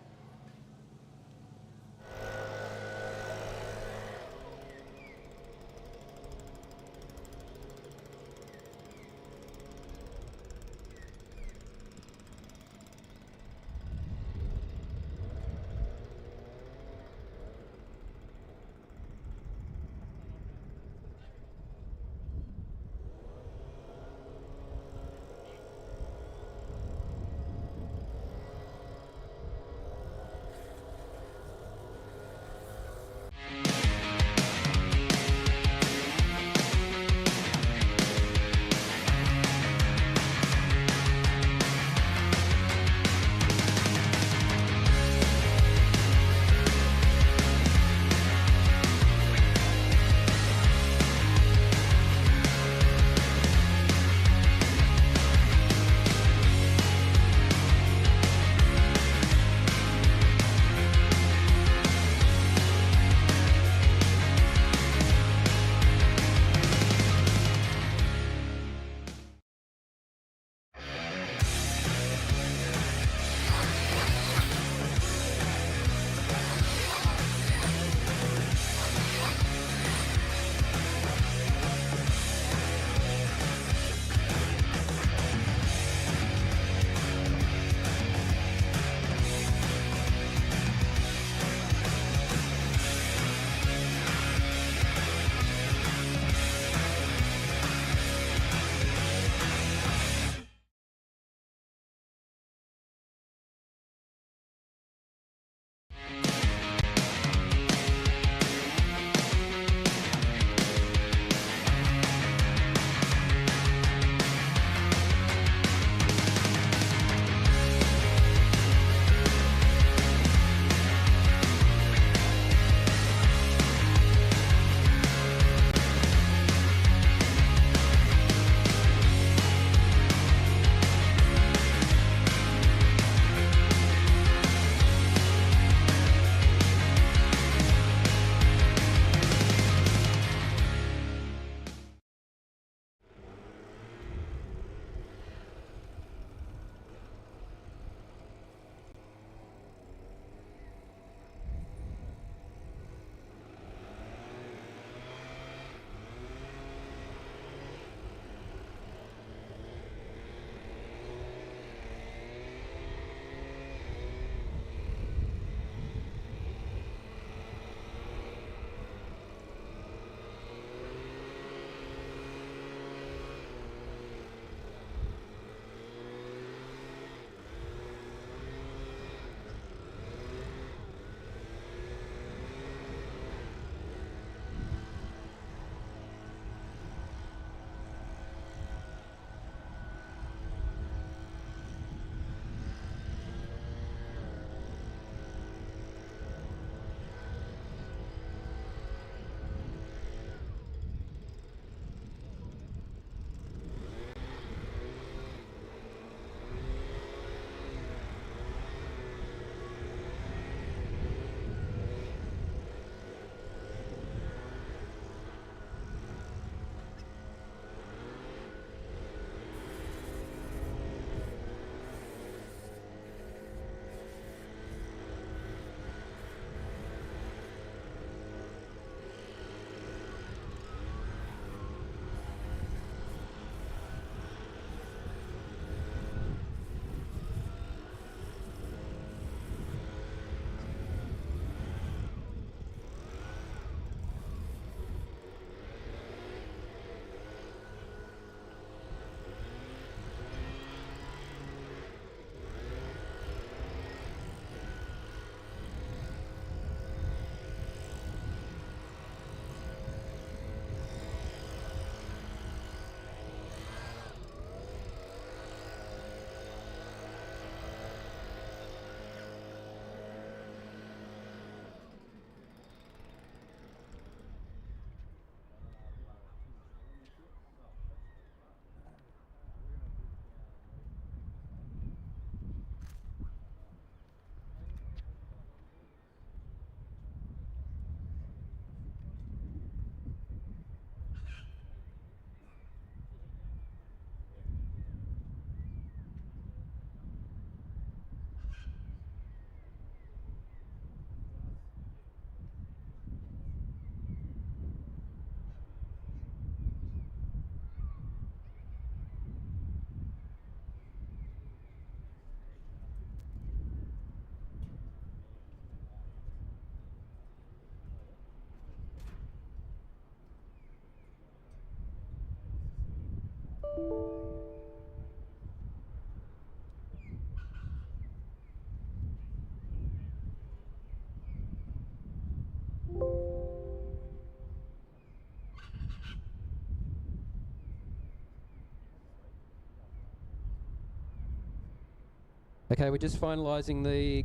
Okay, we're just finalising the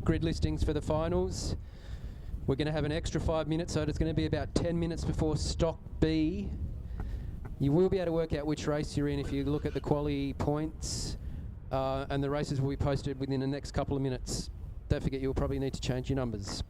grid listings for the finals. We're going to have an extra 5 minutes, so it's going to be about 10 minutes before Stock B. You will be able to work out which race you're in if you look at the quality points, and the races will be posted within the next couple of minutes. Don't forget, you'll probably need to change your numbers.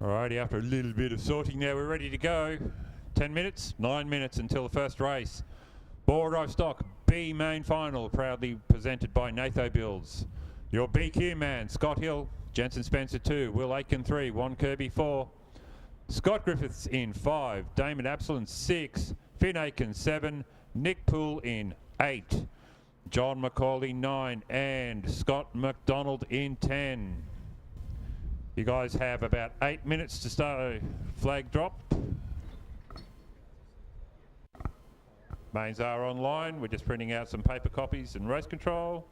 Alrighty, after a little bit of sorting now, we're ready to go. 10 minutes, 9 minutes until the first race. Ball Drive Stock B main final, proudly presented by Natho Builds. Your BQ man, Scott Hill, Jensen Spencer 2, Will Aiken 3, Juan Curby 4, Scott Griffiths in 5, Damon Absolon 6, Finn Aiken 7, Nick Poole in 8, John McCauley 9, and Scott McDonald in 10. You guys have about 8 minutes to start a flag drop. Mains are online. We're just printing out some paper copies and race control.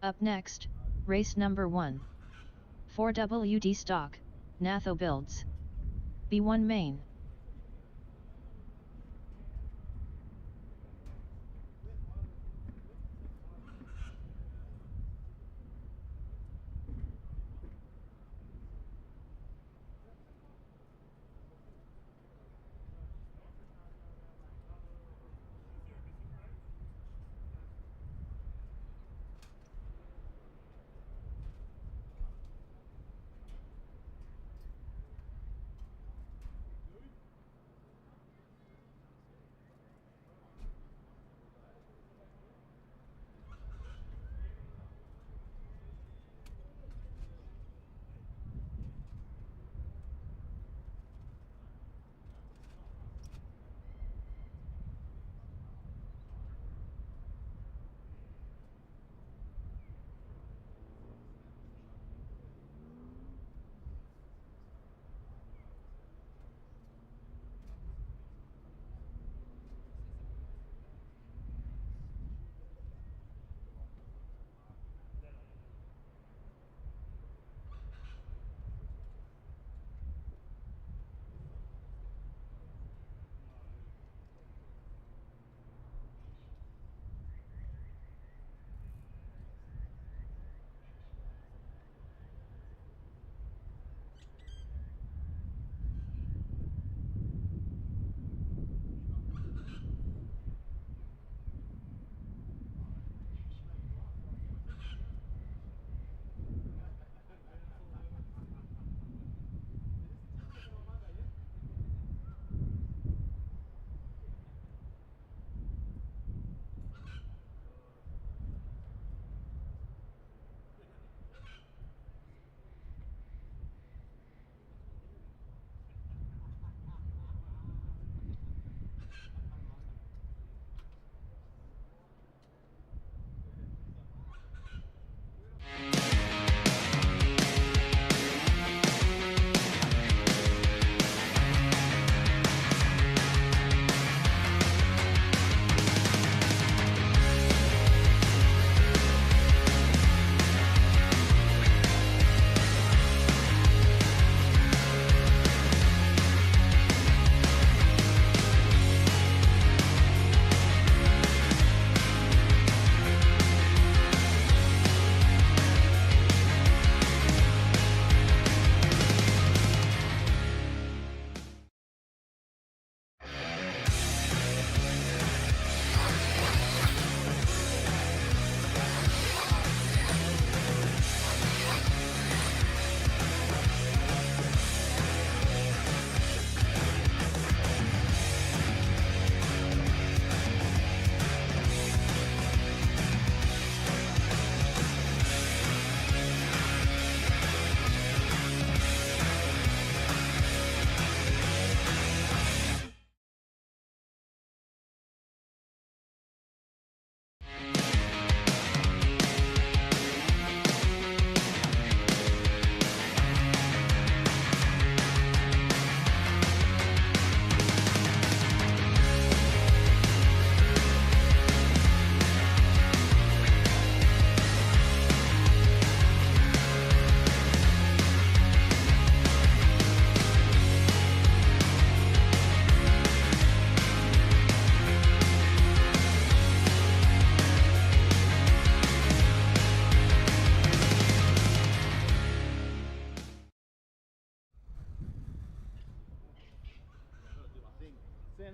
Up next, race number 1. 4WD stock, Natho Builds. B1 main.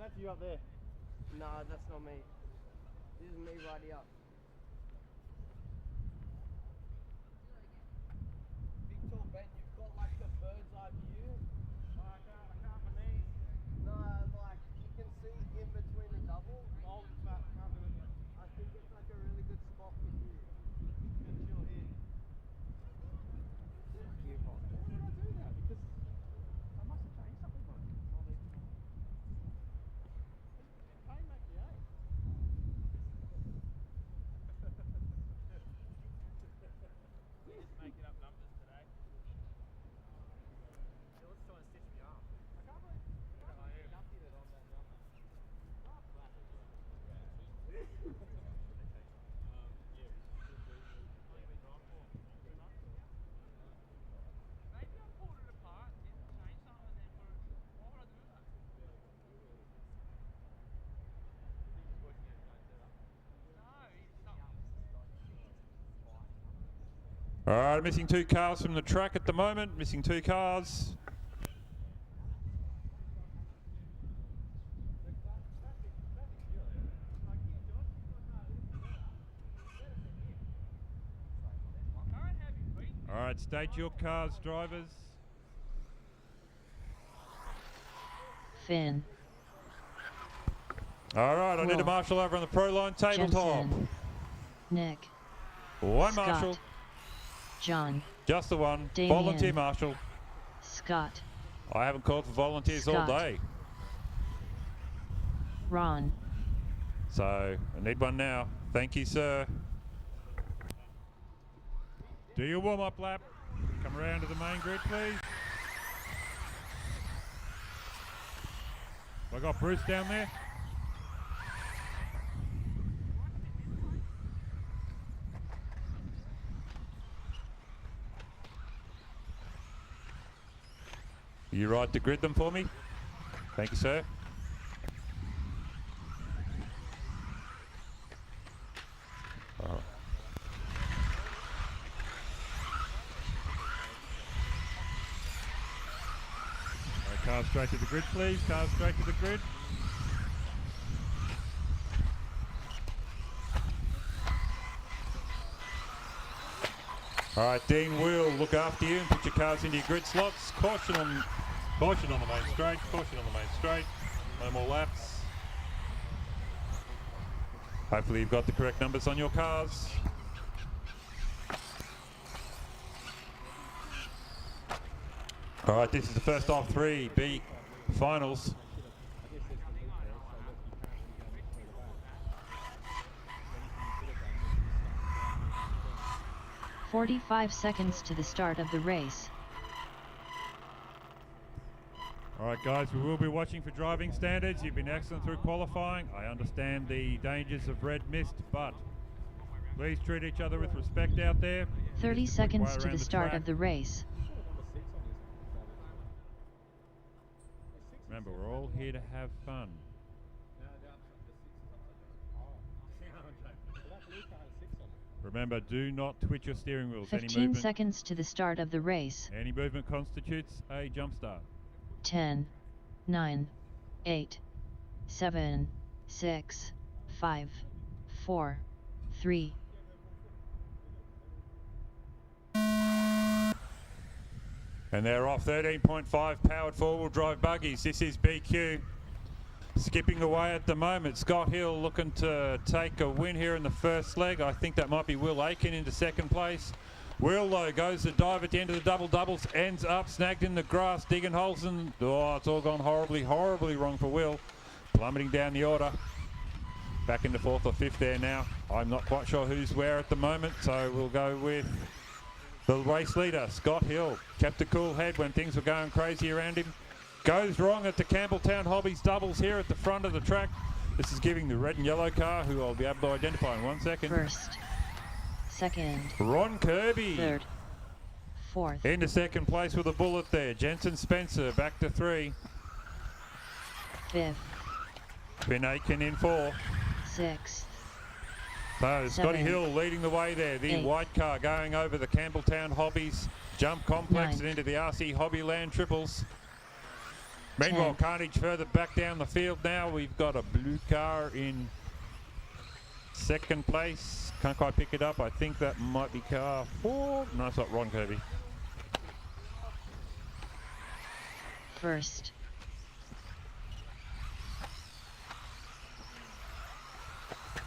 Mathew up there. Nah, that's not me. This is me right here. Big tall Ben, you've got like the bird's eye view. I can't believe. No, like you can see in between the double. I think it's like a really good spot for you. Good chill here. Why did I do that? Because I must have changed something. All right, missing 2 cars from the track at the moment. Missing 2 cars. All right, state your cars, drivers. Finn. All right, I need a Will. marshal over on the pro line tabletop. Jensen. Nick. One Scott. marshal. John. Just the one. Damian. Volunteer marshal. Scott. I haven't called for volunteers all Scott. day. Ron. So I need one now. Thank you, sir. Do your warm-up lap. Come around to the main grid, please. I got Bruce down there. You right to grid them for me? Thank you, sir. All right. Cars straight to the grid, please. Cars straight to the grid. All right, Dean will look after you and put your cars into your grid slots. Caution on the main straight. Caution on the main straight. No more laps. Hopefully you've got the correct numbers on your cars. All right, this is the first of 3B finals. "45 seconds to the start of the race. All right, guys, we will be watching for driving standards. You've been excellent through qualifying. I understand the dangers of red mist, but please treat each other with respect out there. 30 Just a quick way seconds to around the start track. of the race. Remember, we're all here to have fun. Remember, do not twitch your steering wheels. 15 seconds to the start of the race. Any movement constitutes a jump start. 10, 9, 8, 7, 6, 5, 4, 3. And they're off 13.5 powered four-wheel drive buggies. This is BQ. Skipping away at the moment. Scott Hill looking to take a win here in the first leg. I think that might be Will Aiken into second place. Will, though, goes to dive at the end of the double-doubles. Ends up snagged in the grass, digging holes in... Oh, it's all gone horribly, horribly wrong for Will. Plummeting down the order. Back into fourth or fifth there now. I'm not quite sure who's where at the moment, so we'll go with the race leader, Scott Hill. Kept a cool head when things were going crazy around him. Goes wrong at the Campbelltown Hobbies doubles here at the front of the track. This is giving the red and yellow car, who I'll be able to identify in 1 second. First. Second. Ron Curby. Third. Fourth. Into second place with a bullet there. Jensen Spencer back to 3. Fifth. Finn Aiken in 4. Sixth. So Scotty Seventh. Hill leading the way there. The Eighth. white car going over the Campbelltown Hobbies jump complex Ninth. and into the RC Hobbyland triples. Meanwhile, 10. Carnage further back down the field now. We've got a blue car in second place. Can't quite pick it up. I think that might be car 4. No, it's not. Ron Curby. First.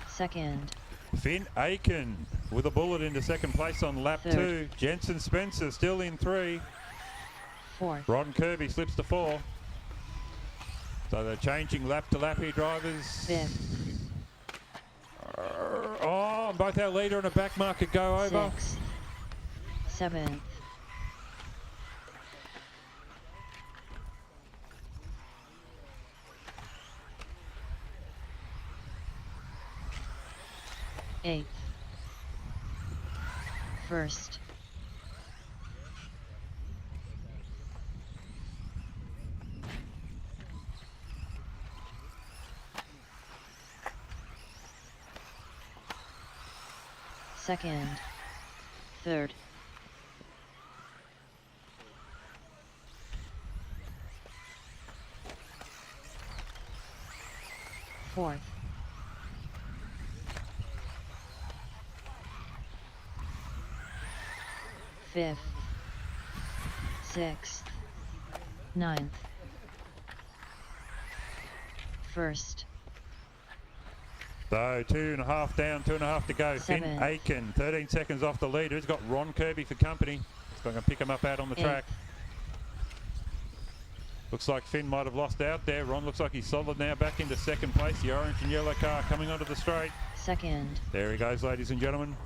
Second. Finn Aiken with a bullet into second place on lap Third. 2. Jensen Spencer still in 3. Fourth. Ron Curby slips to 4. So they're changing lap to lap here, drivers. Fifth. Oh, both our leader and a back marker go over. Sixth. Seventh. Eighth. First. Second. Third. Fourth. Fifth. Sixth. Ninth. First. So 2.5 down, 2.5 to go. Finn Seven. Aiken, 13 seconds off the leader. He's got Ron Curby for company. He's going to pick him up out on the track. Looks like Finn might have lost out there. Ron looks like he's solid now, back into second place. The orange and yellow car coming onto the straight. Second. There he goes, ladies and gentlemen.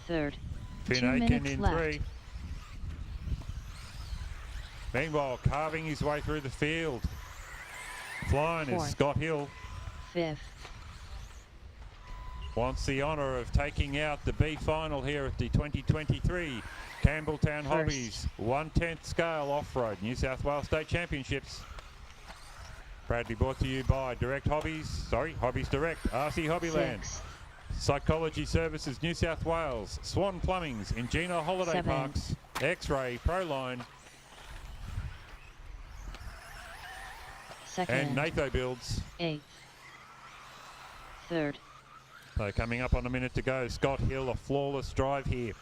Third. Finn 2 Aiken minutes in left. 3. Meanwhile, carving his way through the field. Flying is Fourth. Scott Hill. Fifth. Wants the honour of taking out the B final here at the 2023 Campbelltown Hobbies 1/10 scale off-road New South Wales State Championships. Proudly brought to you by Hobbies Direct, RC Hobbyland, Psychology Services New South Wales, Swan Plumbings, Ingenia Holiday Seven. Parks, X-Ray, Proline, Second. and Natho Builds. Eighth. Third. So coming up on a minute to go, Scott Hill, a flawless drive here.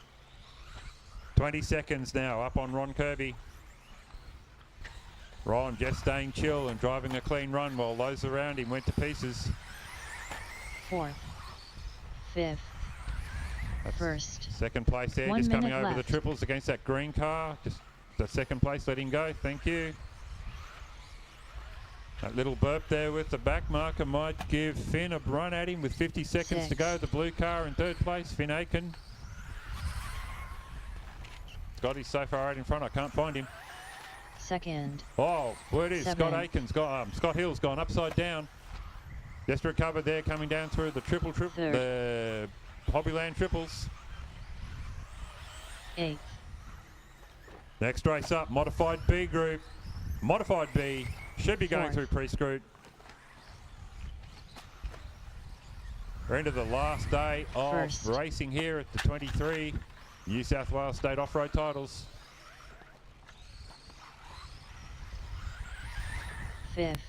20 seconds now, up on Ron Curby. Ron just staying chill and driving a clean run while those around him went to pieces. Fourth. Fifth. That's First. second place there, 1 just coming minute over left. the triples against that green car. Just the second place, let him go, thank you. That little burp there with the back marker might give Finn a run at him with 50 seconds to go. The blue car in third place, Finn Aiken. Scotty's so far out in front, I can't find him. Second. Oh, word is Seven. Scott Aiken's got, Scott Hill's gone upside down. Just recovered there, coming down through the the Hobbyland triples. Eighth. Next race up, Modified B group. Modified B should be going Fourth. through pre-scrute. We're into the last day of First. racing here at the 23 New South Wales State Off-Road Titles. Fifth.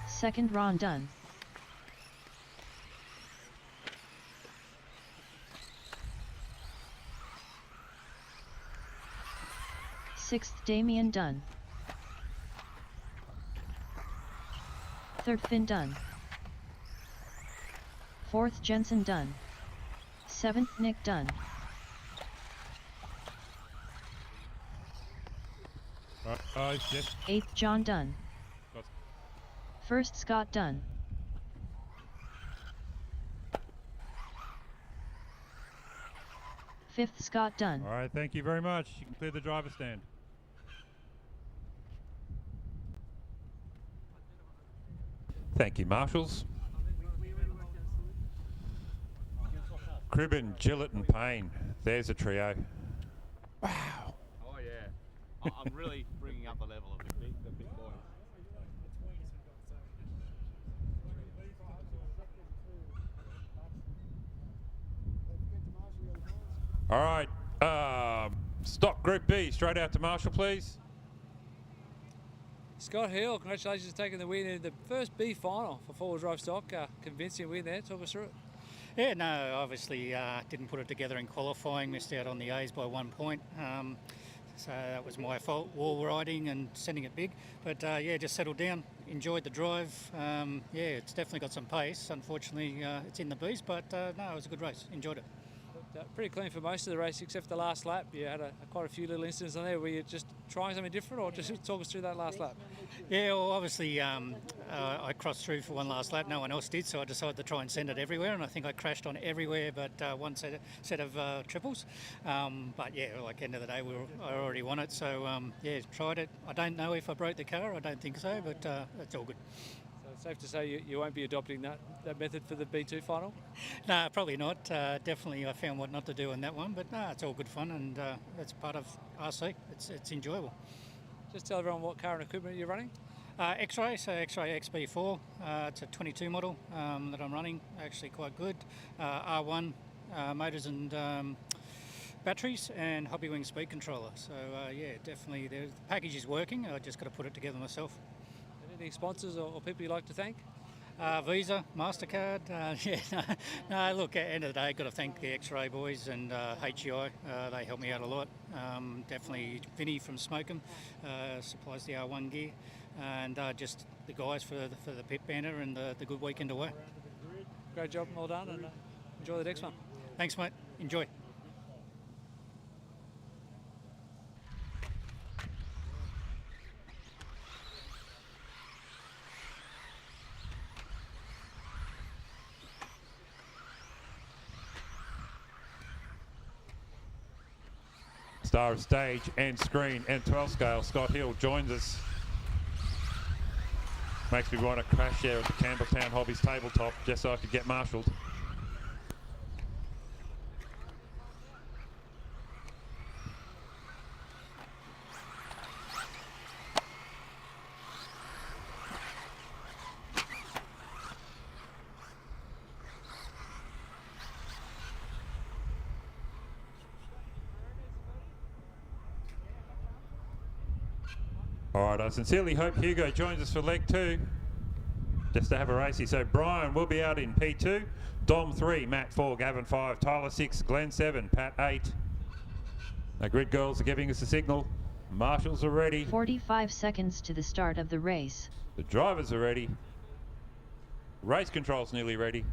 Second Ron done. Sixth Damian done. Third Finn done. Fourth Jensen done. Seventh Nick done. Just Eighth John done. First Scott done. Fifth Scott done. all right, thank you very much. You can clear the driver's stand. Thank you, marshals. Cribbin, Gillott and Payne. There's a trio. Wow. Oh yeah. I'm really bringing up the level of the big boys. All right, stock Group B, straight out to Marshall, please. Scott Hill, congratulations on taking the win in the first B final for four-wheel drive stock. Convincing win there. Talk us through it. Yeah, no, obviously didn't put it together in qualifying, missed out on the A's by 1 point. So that was my fault, wall riding and sending it big. But yeah, just settled down, enjoyed the drive. Yeah, it's definitely got some pace. Unfortunately, it's in the beast, but no, it was a good race. Enjoyed it. Pretty clean for most of the race, except for the last lap. You had quite a few little incidents on there. Were you just trying something different, or just talk us through that last lap? Yeah, well, obviously I crossed through for one last lap. No one else did, so I decided to try and send it everywhere, and I think I crashed on everywhere but one set of triples. But yeah, like end of the day, I already won it, so yeah, tried it. I don't know if I broke the car. I don't think so, but it's all good. Safe to say you won't be adopting that method for the B2 final? No, probably not. Definitely I found what not to do in that one, but no, it's all good fun and it's part of RC. It's enjoyable. Just tell everyone what car and equipment you're running. X-Ray, so X-Ray XB4. It's a 22 model that I'm running, actually quite good. R1 motors and batteries and Hobby Wing speed controller. So yeah, definitely the package is working. I just got to put it together myself. Any sponsors or people you'd like to thank? Visa, MasterCard. Yeah, no, look, at the end of the day, got to thank the X-Ray boys and HEI. They helped me out a lot. Definitely Vinny from Smokem supplies the R1 gear, and just the guys for the pit banner and the good weekend away. Great job, well done, and enjoy the next one. Thanks, mate. Enjoy. Star of stage and screen and 12 scale, Scott Hill joins us. Makes me want to crash there at the Campbelltown Hobbies tabletop just so I could get marshalled. All right, I sincerely hope Hugo joins us for leg 2, just to have a racy. So Brian will be out in P2, Dom 3, Matt 4, Gavin 5, Tyler 6, Glenn 7, Pat 8. The grid girls are giving us a signal. Marshals are ready. 45 seconds to the start of the race. The drivers are ready. Race control's nearly ready.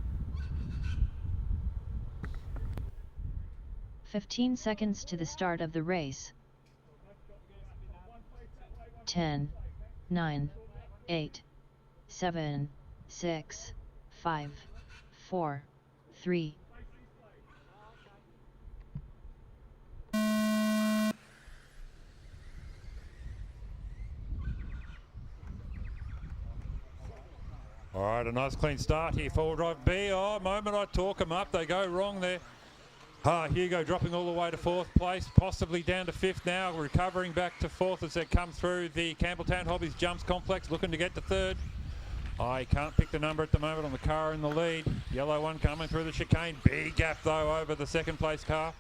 15 seconds to the start of the race. 10, 9, 8, 7, 6, 5, 4, 3. All right, a nice clean start here. Four-wheel drive B. Oh, moment I talk them up, they go wrong there. Hugo dropping all the way to 4th place, possibly down to 5th now, recovering back to 4th as they come through the Campbelltown Hobbies Jumps Complex, looking to get to 3rd. I can't pick the number at the moment on the car in the lead. Yellow one coming through the chicane. Big gap, though, over the 2nd place car.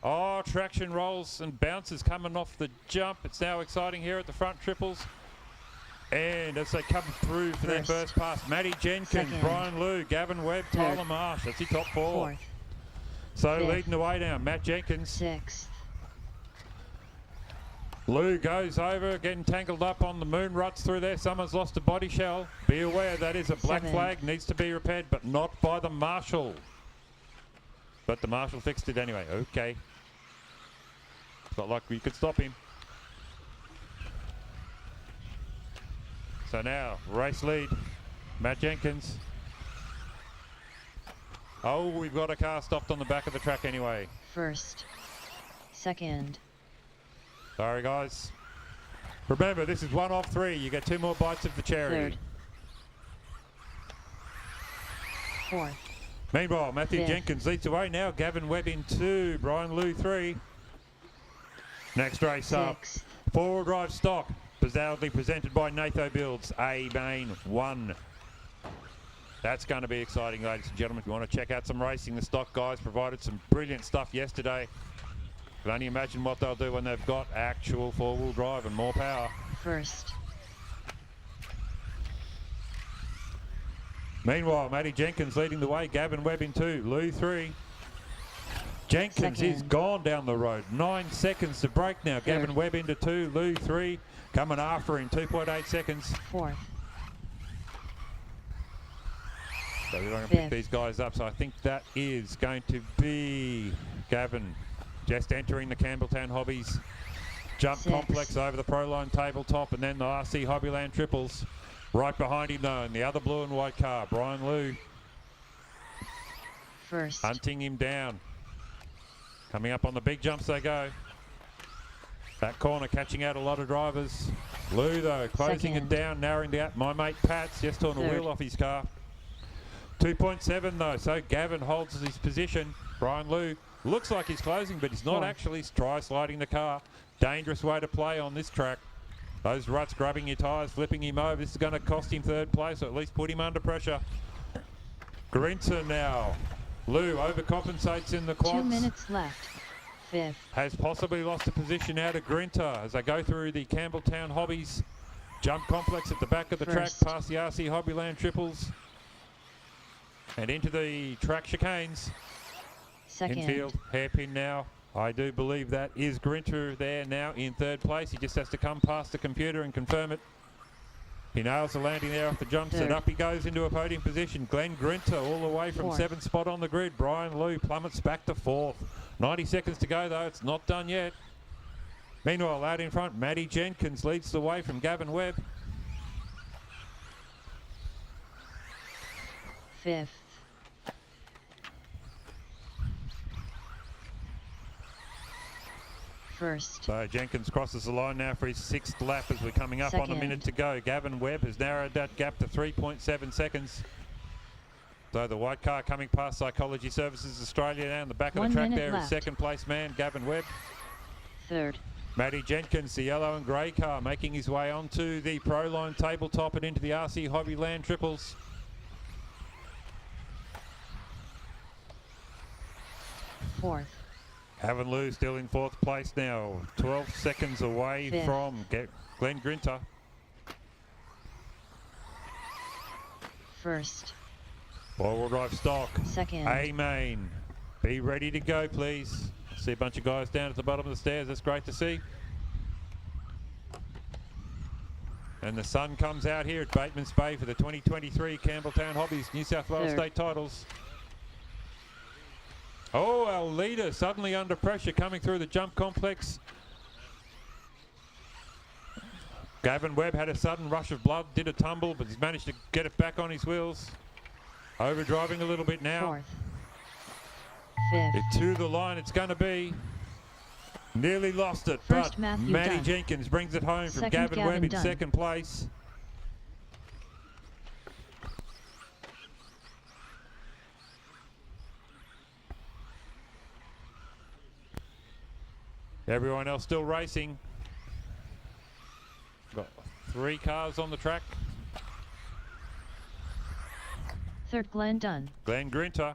Oh, traction rolls and bounces coming off the jump. It's now exciting here at the front triples. And as they come through for their first pass, Matty Jenkins, second, Brian Louw, Gavin Webb, Tyler Marsh. That's your top 4. Fourth, so fifth, leading the way now, Matt Jenkins. 6th. Louw goes over, getting tangled up on the moon ruts through there. Someone's lost a body shell. Be aware that is a black flag, needs to be repaired, but not by the marshal. But the marshal fixed it anyway. Okay. It's not like we could stop him. So now, race lead, Matt Jenkins. Oh, we've got a car stopped on the back of the track anyway. 1st, 2nd. Sorry, guys. Remember, this is 1 off 3. You get 2 more bites of the cherry. 3rd. 4th. Meanwhile, Matthew 5th. Jenkins leads the way now. Gavin Webb in 2, Brian Louw 3. Next race up, 6th. four-wheel drive stock. Bizarrely presented by Natho Builds, A Main 1. That's going to be exciting, ladies and gentlemen. If you want to check out some racing, the stock guys provided some brilliant stuff yesterday. Can only imagine what they'll do when they've got actual four-wheel drive and more power. First. Meanwhile, Matty Jenkins leading the way. Gavin Webb in 2. Louw 3. Jenkins is gone down the road. 9 seconds to break now. Gavin Webb into 2. Louw 3. Coming after in 2.8 seconds. 4th. So we're going to pick these guys up. So I think that is going to be Gavin just entering the Campbelltown Hobbies jump complex over the Proline tabletop, and then the RC Hobbyland triples. Right behind him though, in the other blue and white car, Brian Louw. First. Hunting him down. Coming up on the big jumps they go. That corner catching out a lot of drivers. Louw though, closing it down, narrowing the gap. My mate Pat's just on a wheel off his car. 2.7 though, so Gavin holds his position. Brian Louw looks like he's closing, but he's not actually. Try sliding the car. Dangerous way to play on this track. Those ruts grabbing your tyres, flipping him over. This is going to cost him 3rd place, or at least put him under pressure. Grinter now. Louw overcompensates in the quads. 2 minutes left. 5th. Has possibly lost a position out of Grinter as they go through the Campbelltown Hobbies jump complex at the back of the track, past the RC Hobbyland triples. And into the track chicanes. Second. Infield, hairpin now. I do believe that is Grinter there now in 3rd place. He just has to come past the computer and confirm it. He nails the landing there off the jumps, and up he goes into a podium position. Glenn Grinter all the way from 7th spot on the grid. Brian Louw plummets back to 4th. 90 seconds to go though, it's not done yet. Meanwhile, out in front, Matty Jenkins leads the way from Gavin Webb. 5th. First. So Jenkins crosses the line now for his 6th lap as we're coming up on a minute to go. Gavin Webb has narrowed that gap to 3.7 seconds. So the white car coming past Psychology Services Australia now in the back of the track there is 2nd place man, Gavin Webb. 3rd. Matty Jenkins, the yellow and grey car, making his way onto the Proline tabletop and into the RC Hobbyland triples. Fourth. Gavin Louw still in 4th place now, 12 seconds away from Glenn Grinter. First. Four-wheel drive stock. Second. A-main. Be ready to go, please. See a bunch of guys down at the bottom of the stairs. That's great to see. And the sun comes out here at Batemans Bay for the 2023 Campbelltown Hobbies New South Wales State Titles. Oh, our leader suddenly under pressure coming through the jump complex. Gavin Webb had a sudden rush of blood, did a tumble, but he's managed to get it back on his wheels. Overdriving a little bit now. Fourth. Fifth. To the line it's going to be. Nearly lost it, but Matty Jenkins brings it home from Gavin Webb in 2nd place. Everyone else still racing. Got 3 cars on the track. 3rd, Glenn Dunn. Glenn Grinter.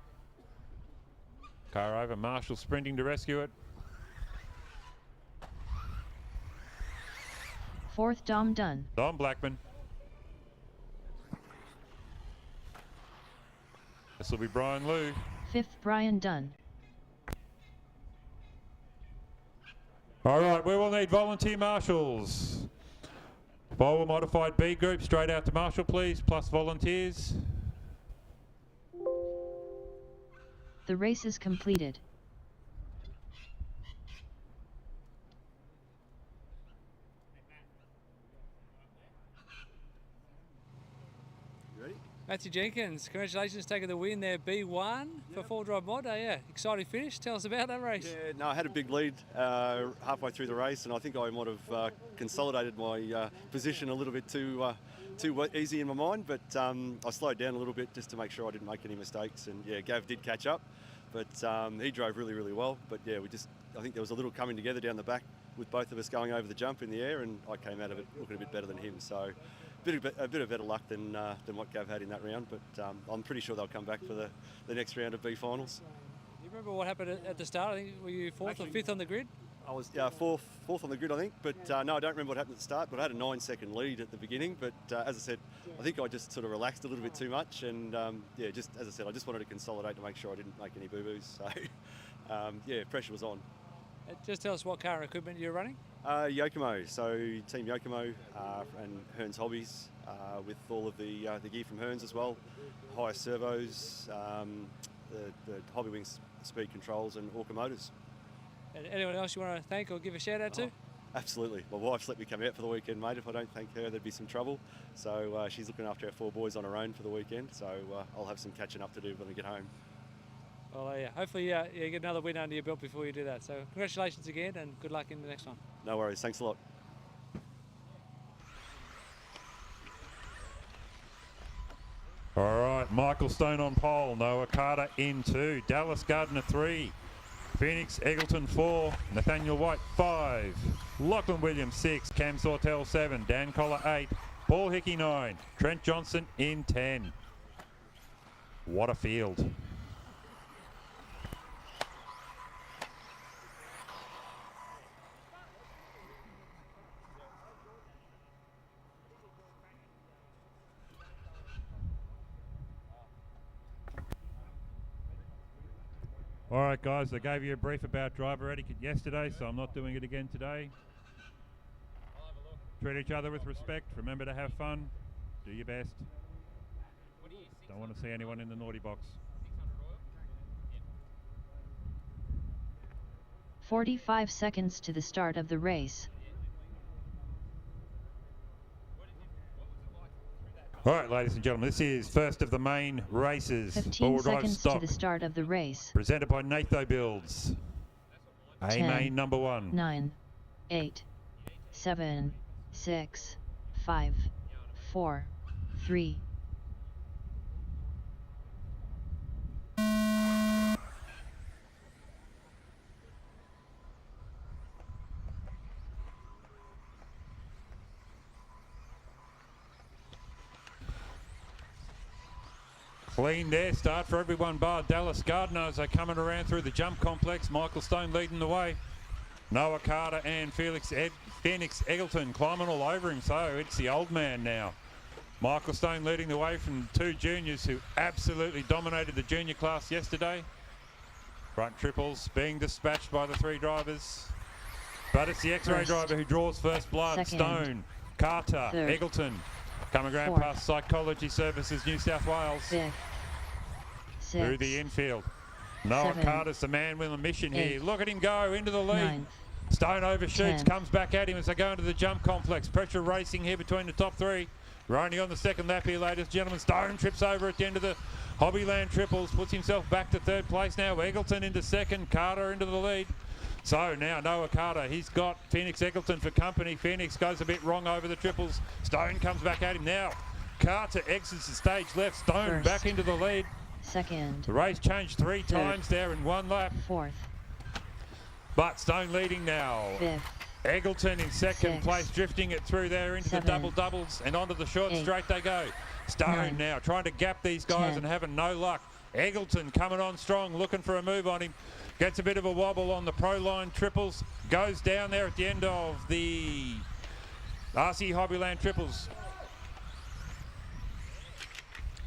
Car over, Marshall sprinting to rescue it. 4th, Dom Dunn. Dom Blackman. This will be Brian Louw. 5th, Brian Dunn. All right, we will need volunteer marshals. Volvo modified B group, straight out to Marshall, please, plus volunteers. The race is completed. Mathew Jenkins, congratulations, taking the win there, B1 for 4-drive mod. Yeah, exciting finish. Tell us about that race. Yeah, no, I had a big lead halfway through the race, and I think I might have consolidated my position a little bit too easy in my mind, but I slowed down a little bit just to make sure I didn't make any mistakes, and yeah, Gav did catch up, but he drove really, really well. But yeah, I think there was a little coming together down the back with both of us going over the jump in the air, and I came out of it looking a bit better than him. So a bit of better luck than what Gav had in that round, but I'm pretty sure they'll come back for the next round of B finals. You remember what happened at the start? I think were you fourth or fifth on the grid? I was fourth on the grid, I think, but no, I don't remember what happened at the start, but I had a 9-second lead at the beginning, but as I said, I think I just sort of relaxed a little bit too much, and yeah, just as I said, I just wanted to consolidate to make sure I didn't make any boo-boos, so yeah, pressure was on. Just tell us what car equipment you're running. Yokomo, so Team Yokomo and Hearns Hobbies, with all of the gear from Hearns as well, higher servos, the Hobby Wings speed controls and Orca motors. And anyone else you want to thank or give a shout out to? Absolutely. My wife's let me come out for the weekend, mate. If I don't thank her, there'd be some trouble. So she's looking after our 4 boys on her own for the weekend. So I'll have some catching up to do when I get home. Well, yeah, hopefully you get another win under your belt before you do that. So congratulations again and good luck in the next one. No worries. Thanks a lot. All right, Michael Stone on pole, Noah Carter in 2, Dallas Gardner 3, Phoenix Eggleton 4, Nathaniel White 5, Lachlan Williams 6, Cam Sautelle 7, Dan Collar 8, Paul Hickey 9, Trent Johnson in 10. What a field. All right, guys, I gave you a brief about driver etiquette yesterday, so I'm not doing it again today. Treat each other with respect. Remember to have fun. Do your best. Don't want to see anyone in the naughty box. 45 seconds to the start of the race. All right, ladies and gentlemen, this is first of the main races. 15 seconds to the start of the race. Presented by Natho Builds. A-Main number 1. 9, 8, 7, 6, 5, 4, 3. Clean there, start for everyone bar Dallas Gardner as they're coming around through the jump complex. Michael Stone leading the way. Noah Carter and Phoenix Eggleton climbing all over him, so it's the old man now. Michael Stone leading the way from 2 juniors who absolutely dominated the junior class yesterday. Front triples being dispatched by the 3 drivers. But it's the X-ray driver who draws first blood. Second, Stone, Carter, third, Eggleton. Coming around fourth, past Psychology Services New South Wales. 5th, 6th, through the infield. Noah 7th, Carter's the man with a mission here. 8th, Look at him go into the lead. 9th, Stone overshoots, 10th. comes back at him as they go into the jump complex. Pressure racing here between the top 3. We're only on the second lap here, ladies and gentlemen. Stone trips over at the end of the Hobbyland triples, puts himself back to 3rd place now. Eggleton into 2nd, Carter into the lead. So now Noah Carter, he's got Phoenix Eggleton for company. Phoenix goes a bit wrong over the triples. Stone comes back at him now. Carter exits the stage left. Stone First, back into the lead. Second. The race changed 3 third, times there in 1 lap. 4th. But Stone leading now. 5th. Eggleton in 2nd 6th. place, drifting it through there into 7th. the double doubles and onto the short 8th. straight they go. Stone 9th. now trying to gap these guys 10th. and having no luck. Eggleton coming on strong, looking for a move on him. Gets a bit of a wobble on the pro line triples. Goes down there at the end of the RC Hobbyland triples.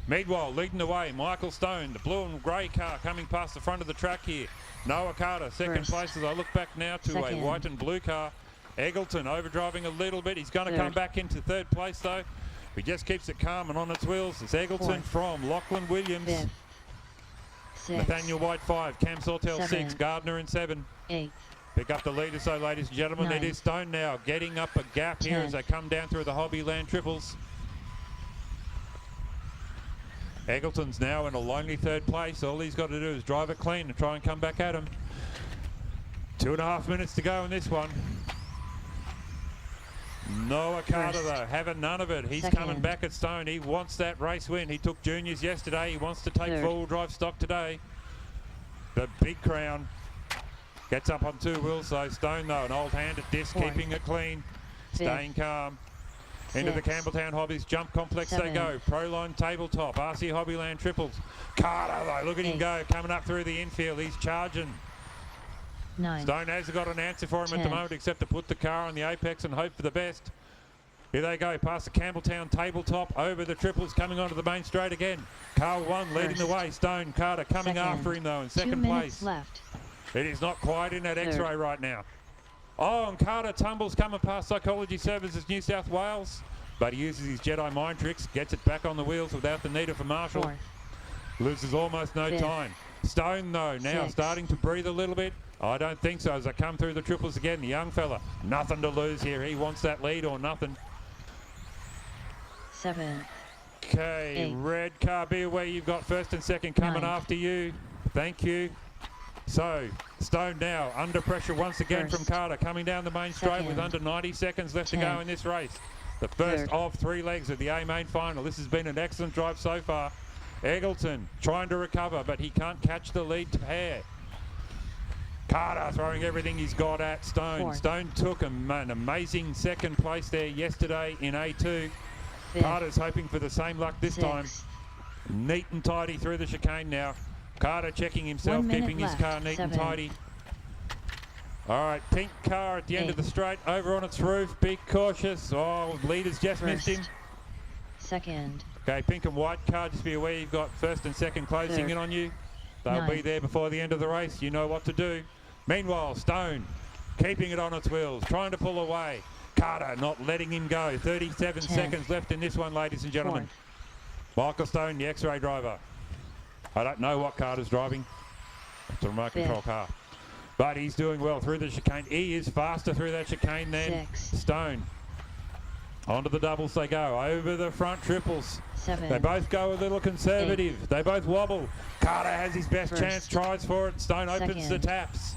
Meanwhile, leading the way, Michael Stone, the blue and grey car coming past the front of the track here. Noah Carter, 2nd First, place as I look back now to second, a white and blue car. Eggleton overdriving a little bit. He's going to 3rd, come back into 3rd place though. He just keeps it calm and on its wheels. It's Eggleton 4th, from Lachlan Williams. 5th, 6th, Nathaniel White 5, Cam Sautelle 6, 7th, Gardner in 7. 8th, Pick up the leader, so ladies and gentlemen, it 9th, is Stone now getting up a gap here as 10th. they come down through the Hobbyland triples. Eggleton's now in a lonely 3rd place. All he's got to do is drive it clean and try and come back at him. 2.5 minutes to go in this one. Noah Carter First, though, having none of it. He's second, coming back at Stone. He wants that race win. He took juniors yesterday. He wants to take 3rd, four-wheel drive stock today. The big crown. Gets up on 2 wheels though. Stone though, an old hand at disc, keeping it clean. Staying calm. Into the Campbelltown Hobbies jump complex they go. Proline tabletop. RC Hobbyland triples. Carter though, look at him go. Coming up through the infield. He's charging. 9. Stone hasn't got an answer for him at the moment except to put the car on the apex and hope for the best. Here they go, past the Campbelltown tabletop, over the triples, coming onto the main straight again. Car 1 leading the way. Stone, Carter coming after him though in second place. Left. It is not quite in that X-ray right now. Oh, and Carter tumbles coming past Psychology Services New South Wales, but he uses his Jedi mind tricks, gets it back on the wheels without the need of a marshal. 4. Loses almost no 5. time. Stone though, now 6. starting to breathe a little bit. I don't think so as they come through the triples again. The young fella, nothing to lose here. He wants that lead or nothing. 7. Okay, 8. red car, be aware you've got first and second coming 9. after you. Thank you. So, Stone now under pressure once again from Carter, coming down the main straight with under 90 seconds left to go in this race. The first of 3 legs of the A main final. This has been an excellent drive so far. Eggleton trying to recover, but he can't catch the lead pair. Carter throwing everything he's got at Stone. 4. Stone took an amazing second place there yesterday in A2. 5. Carter's hoping for the same luck this 6. time. Neat and tidy through the chicane now. Carter checking himself, 1 minute keeping his left. car neat 7. and tidy. All right, pink car at the end of the straight, over on its roof. Be cautious. Oh, leader's just missed him. Second. Okay, pink and white car, just be aware you've got first and second closing 3rd. in on you. They'll be 9. there before the end of the race. You know what to do. Meanwhile, Stone keeping it on its wheels, trying to pull away. Carter not letting him go. 37 10. seconds left in this one, ladies and gentlemen. Michael Stone, the X-ray driver. I don't know what Carter's driving. It's a remote control car. But he's doing well through the chicane. He is faster through that chicane than 6. Stone. Onto the doubles they go. Over the front triples. 7. They both go a little conservative. 8. They both wobble. Carter has his best 1st. chance, tries for it. Stone opens the 2nd. taps.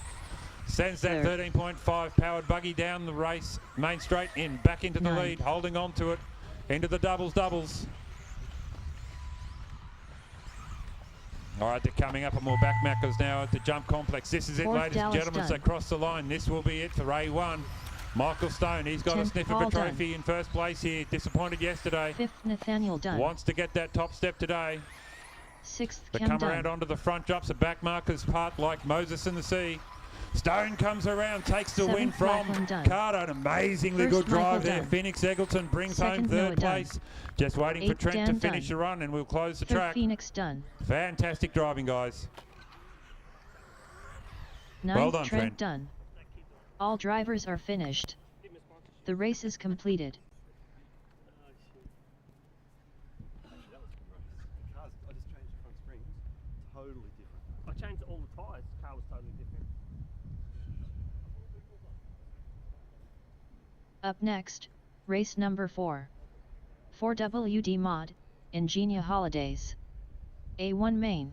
Sends that 3rd. 13.5 powered buggy down the race. Main straight in, back into the 9. lead, holding on to it. Into the doubles. All right, they're coming up on more backmackers now at the jump complex. This is it, 4th ladies and Dallas gentlemen, as they done. cross the line. This will be it for A1. Michael Stone, he's got a 10th sniff of a Paul Dunn. trophy in first place here. Disappointed yesterday. 5th Nathaniel Dunn. Wants to get that top step today. 6th They Cam come Dunn. around onto the front, drops a back marker's part like Moses in the sea. Stone comes around, takes the win 7th from Blackman Dunn. Carter. An amazingly 1st good drive Michael there. Dunn. Phoenix Eggleton brings home 2nd Noah 3rd Dunn. place. Just waiting for 8th Trent to Dan finish Dunn. the run and we'll close the 3rd track. Phoenix Dunn. Fantastic driving, guys. 9th Well done, Trent Trent. Dunn. All drivers are finished. The race is completed. Cars, I just changed the front springs. Totally different. I changed all the tyres. The car was totally different. Up next, race number 4. 4WD Mod, Ingenia Holidays. A1 Main.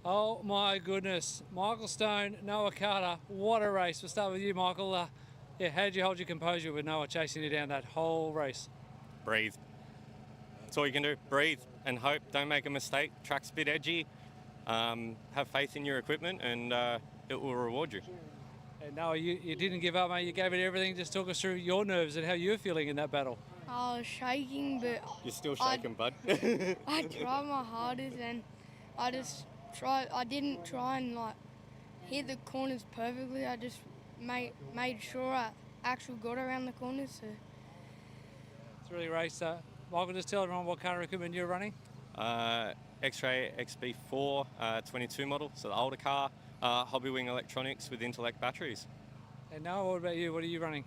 Oh my goodness, Michael Stone, Noah Carter, what a race. We'll start with you, Michael. Yeah, how did you hold your composure with Noah chasing you down that whole race? Breathe. That's all you can do. Breathe and hope. Don't make a mistake. Track's a bit edgy. Have faith in your equipment and it will reward you. And Noah, you didn't give up, mate. You gave it everything. Just talk us through your nerves and how you were feeling in that battle. I was shaking, but You're still shaking, bud. I tried my hardest, and I didn't try and like hit the corners perfectly. I just made sure I actually got around the corners. So. It's really race. Michael, just tell everyone what kind of equipment you're running. X-Ray XB4 22 model, so the older car, Hobbywing electronics with Intellect batteries. And Noah, what about you? What are you running?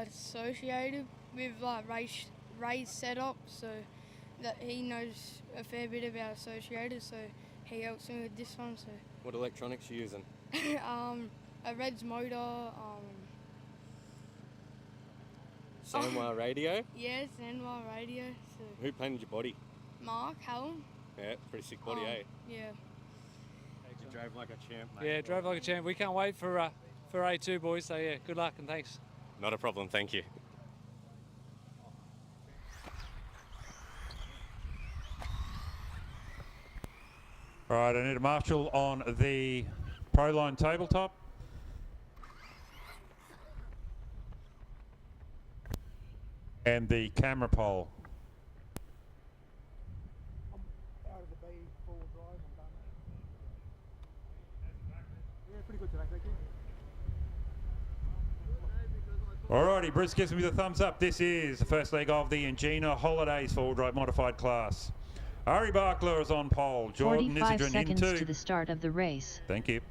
Associated with like race setup, so that he knows a fair bit about associated, so he helps me with this one. So What electronics are you using? a Red's motor. Sanwa radio? Yes, NY radio. So Who painted your body? Mark Helen. Yeah, pretty sick body, eh? Yeah. You drove like a champ, mate. Yeah, drove like a champ. We can't wait for A2, boys. So yeah, good luck and thanks. Not a problem, thank you. All right, I need a marshal on the Pro Line tabletop. And the camera pole. Out of the B forward drive, I'm done. Yeah, pretty good today, thank you. Alrighty, Bruce gives me the thumbs up. This is the first leg of the Ingenia Holidays four-wheel drive modified class. Ari Bakla is on pole. Jordan 45 Isergin in seconds 2. to the start of the race. Thank you.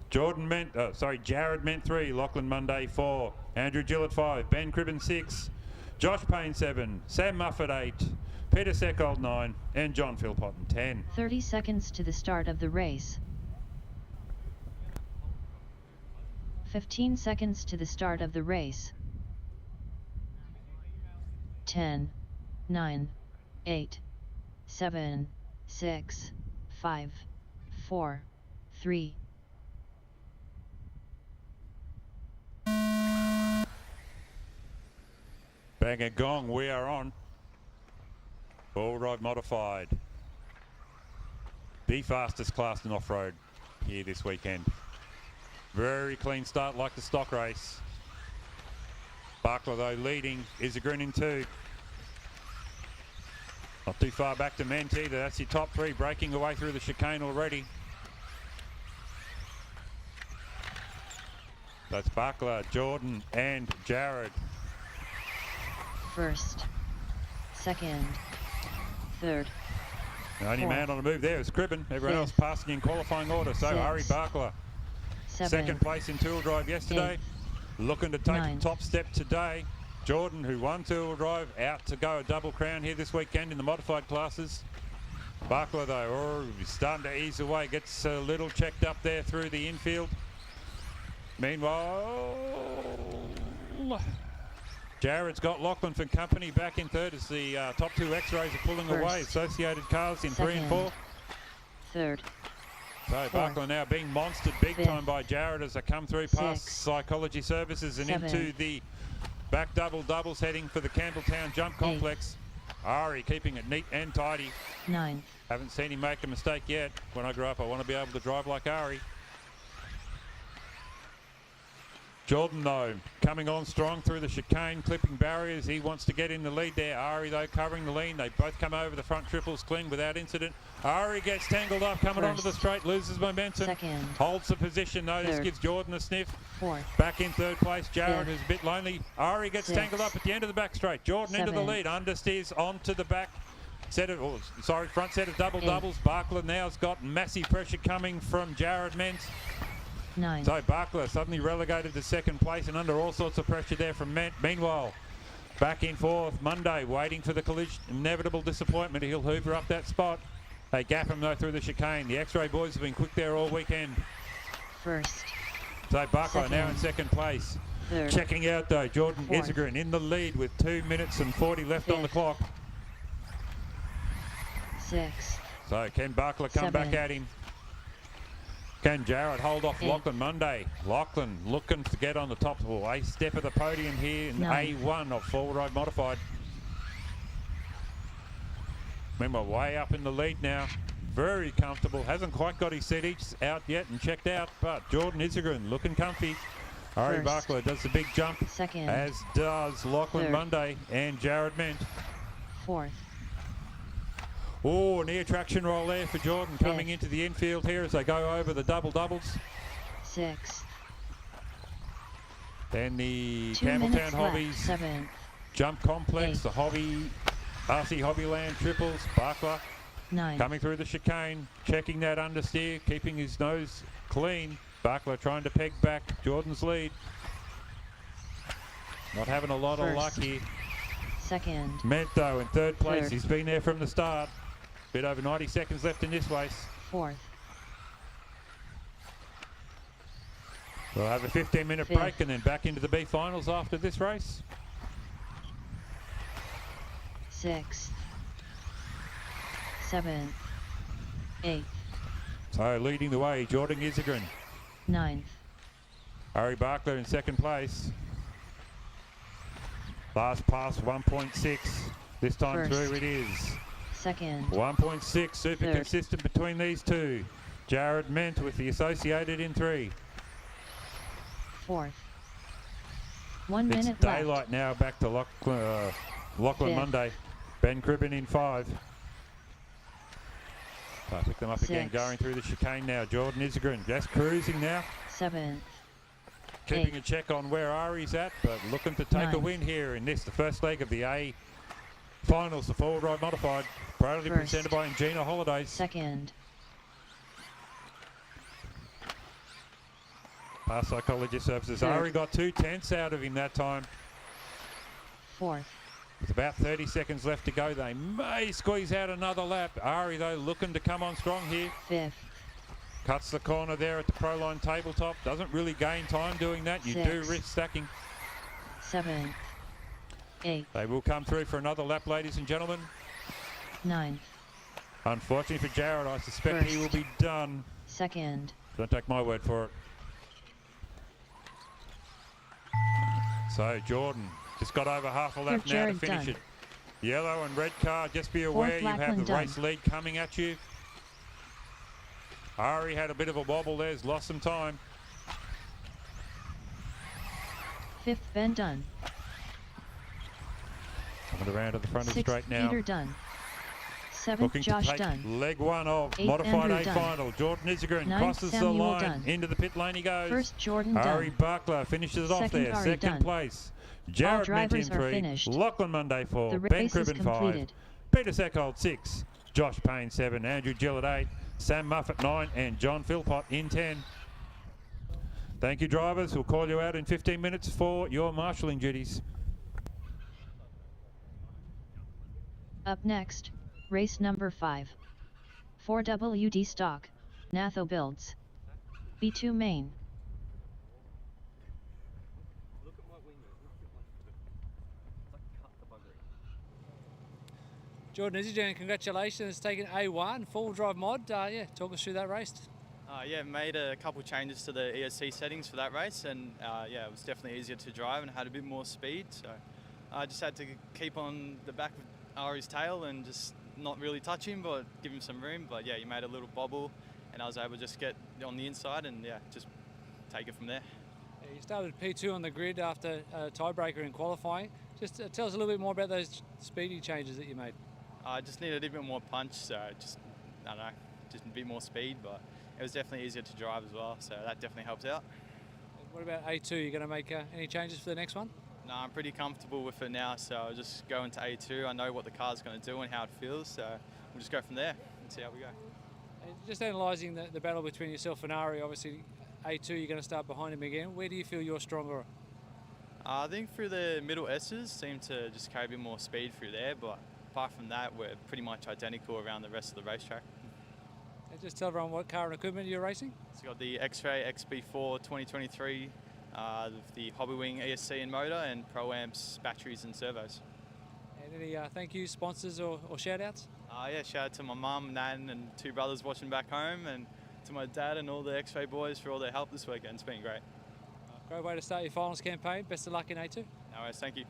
Jared meant 3. Lachlan Monday 4. Andrew Gillott 5. Ben Cribbin 6. Josh Payne 7. Sam Muffet 8. Peter Seckold 9. And John Philpotton 10. 30 seconds to the start of the race. 15 seconds to the start of the race. 10, 9, 8, 7, 6, 5, 4, 3. Bang a gong, we are on. Four-wheel drive modified. The fastest class in off-road here this weekend. Very clean start like the stock race. Bakla though leading, Isergin in 2. Not too far back to Ment either. That's your top 3 breaking away through the chicane already. That's Bakla, Jordan and Jared. First, second, third. The only man on the move there is Cribbin. Everyone else passing in qualifying order. So 6, Ari Bakla, 7, second place in two-wheel drive yesterday. 8, looking to take 9. the top step today. Jordan, who won two-wheel drive, out to go a double crown here this weekend in the modified classes. Bakla though, he's starting to ease away, gets a little checked up there through the infield. Meanwhile, Jared's got Lachlan for company back in third as the top 2 X-rays are pulling away. Associated cars in 3 and 4. Third. So Bakla now being monstered big time by Jared as they come through past Psychology Services and into the back doubles heading for the Campbelltown Jump Complex. Ari keeping it neat and tidy. 9. Haven't seen him make a mistake yet. When I grow up, I want to be able to drive like Ari. Jordan, though, coming on strong through the chicane, clipping barriers. He wants to get in the lead there. Ari, though, covering the lean. They both come over the front triples clean without incident. Ari gets tangled up, coming onto the straight, loses momentum. Second. Holds the position, though. This gives Jordan a sniff. Fourth. Back in third place, Jared, who's a bit lonely. Ari gets tangled up at the end of the back straight. Jordan into the lead, understeers onto the back front set of doubles. Bakla now's got massive pressure coming from Jared Ment. 9. So Bakla suddenly relegated to second place and under all sorts of pressure there from Ment. Meanwhile, back in fourth, Monday waiting for the collision. Inevitable disappointment. He'll hoover up that spot. They gap him though through the chicane. The X-ray boys have been quick there all weekend. First. So Bakla now in second place. Third. Checking out though, Jordan Fourth. Isergin in the lead with 2 minutes and 40 left on the clock. 6. So can Bakla come back at him? Can Jared hold off Lachlan Monday? Lachlan looking to get on the top a step of the podium here in A1 of four-wheel drive modified. Remember, way up in the lead now. Very comfortable. Hasn't quite got his seat out yet and checked out, but Jordan Isergin looking comfy. Ari Bakla does the big jump, as does Lachlan Monday and Jared Ment. Fourth. Oh, near traction roll there for Jordan coming into the infield here as they go over the doubles. 6. Then the 2 Campbelltown minutes Hobbies 7. Jump Complex, the RC Hobbyland triples. Bakla 9. coming through the chicane, checking that understeer, keeping his nose clean. Bakla trying to peg back Jordan's lead. Not having a lot of luck here. Second. Ment though in third place. Third. He's been there from the start. Bit over 90 seconds left in this race. Fourth. We'll have a 15-minute break and then back into the B finals after this race. 6th. 7th. 8th. So leading the way, Jordan Isergin. 9th. Ari Bakla in second place. Last pass 1.6. This time First. through it is Second. 1.6, super Third. consistent between these two. Jared Ment with the Associated in 3. Fourth. 1 It's minute daylight left. now, back to Lachlan Fifth. Monday. Ben Cribbin in 5. So pick them up again, Sixth. going through the chicane now. Jordan Isergin just cruising now. 7th. Keeping Eighth. a check on where Ari's at, but looking to take a Ninth. win here in this, the first leg of the A finals, the forward ride modified. Proudly First. presented by Ingenia Holidays. Second. Past Psychology Services. Third. Ari got 2/10 out of him that time. Fourth. With about 30 seconds left to go, they may squeeze out another lap. Ari, though, looking to come on strong here. Fifth. Cuts the corner there at the Proline tabletop. Doesn't really gain time doing that. You do Sixth. risk stacking. 7th. 8th. They will come through for another lap, ladies and gentlemen. 9th. Unfortunately for Jared, I suspect he will First. be done. Second. Don't take my word for it. So Jordan just got over half a lap For now to Jared finish done. it. Yellow and red car, just be aware you have Blackman the done. race lead coming at you. Ari had a bit of a wobble there, has lost some time. 5th. Ben Dunn. Coming around to the front of the 6th. straight now. Peter Dunn. 7th. Looking Josh to take Dunn. leg 1 of 8th. modified Andrew A Dunn. final. Jordan Isergin 9th. crosses the Samuel line. Dunn. Into the pit lane he goes. 1st. Jordan Ari Dunn. Bakla finishes it off Second, there. Ari Second Dunn. place. Jared Ment in drivers are 3. finished. Lachlan Monday 4. The Ben race is Cribbin 5. completed. Peter Seckold 6. Josh Payne 7. Andrew Gillott 8. Sam Muffet 9. And John Philpott in 10. Thank you, drivers. We'll call you out in 15 minutes for your marshalling duties. Up next, race number 5. 4WD stock, Natho builds. B2 main. Jordan Isergin, congratulations, taking A1, full drive mod. Yeah, talk us through that race. Yeah, made a couple changes to the ESC settings for that race, and yeah, it was definitely easier to drive and had a bit more speed. So I just had to keep on the back of Ari's tail and just not really touch him, but give him some room. But yeah, he made a little bobble, and I was able to just get on the inside and yeah, just take it from there. Yeah, you started P2 on the grid after a tiebreaker in qualifying. Just tell us a little bit more about those speedy changes that you made. I just needed a bit more punch, so just, I don't know, just a bit more speed, but it was definitely easier to drive as well, so that definitely helps out. What about A2? You going to make any changes for the next one? No, I'm pretty comfortable with it now, so I'll just go into A2. I know what the car's going to do and how it feels, so we'll just go from there and see how we go. And just analysing the battle between yourself and Ari, obviously A2 you're going to start behind him again. Where do you feel you're stronger? I think through the middle S's, seem to just carry a bit more speed through there, but apart from that, we're pretty much identical around the rest of the racetrack. And just tell everyone what car and equipment you're racing. So we've got the X-Ray XB4 2023, the Hobbywing ESC and motor, and Pro Amps batteries and servos. And any thank you sponsors or shout outs? Yeah, shout out to my mum, Nan, and 2 brothers watching back home, and to my dad and all the X-Ray boys for all their help this weekend. It's been great. Great way to start your finals campaign. Best of luck in A2. No worries, thank you.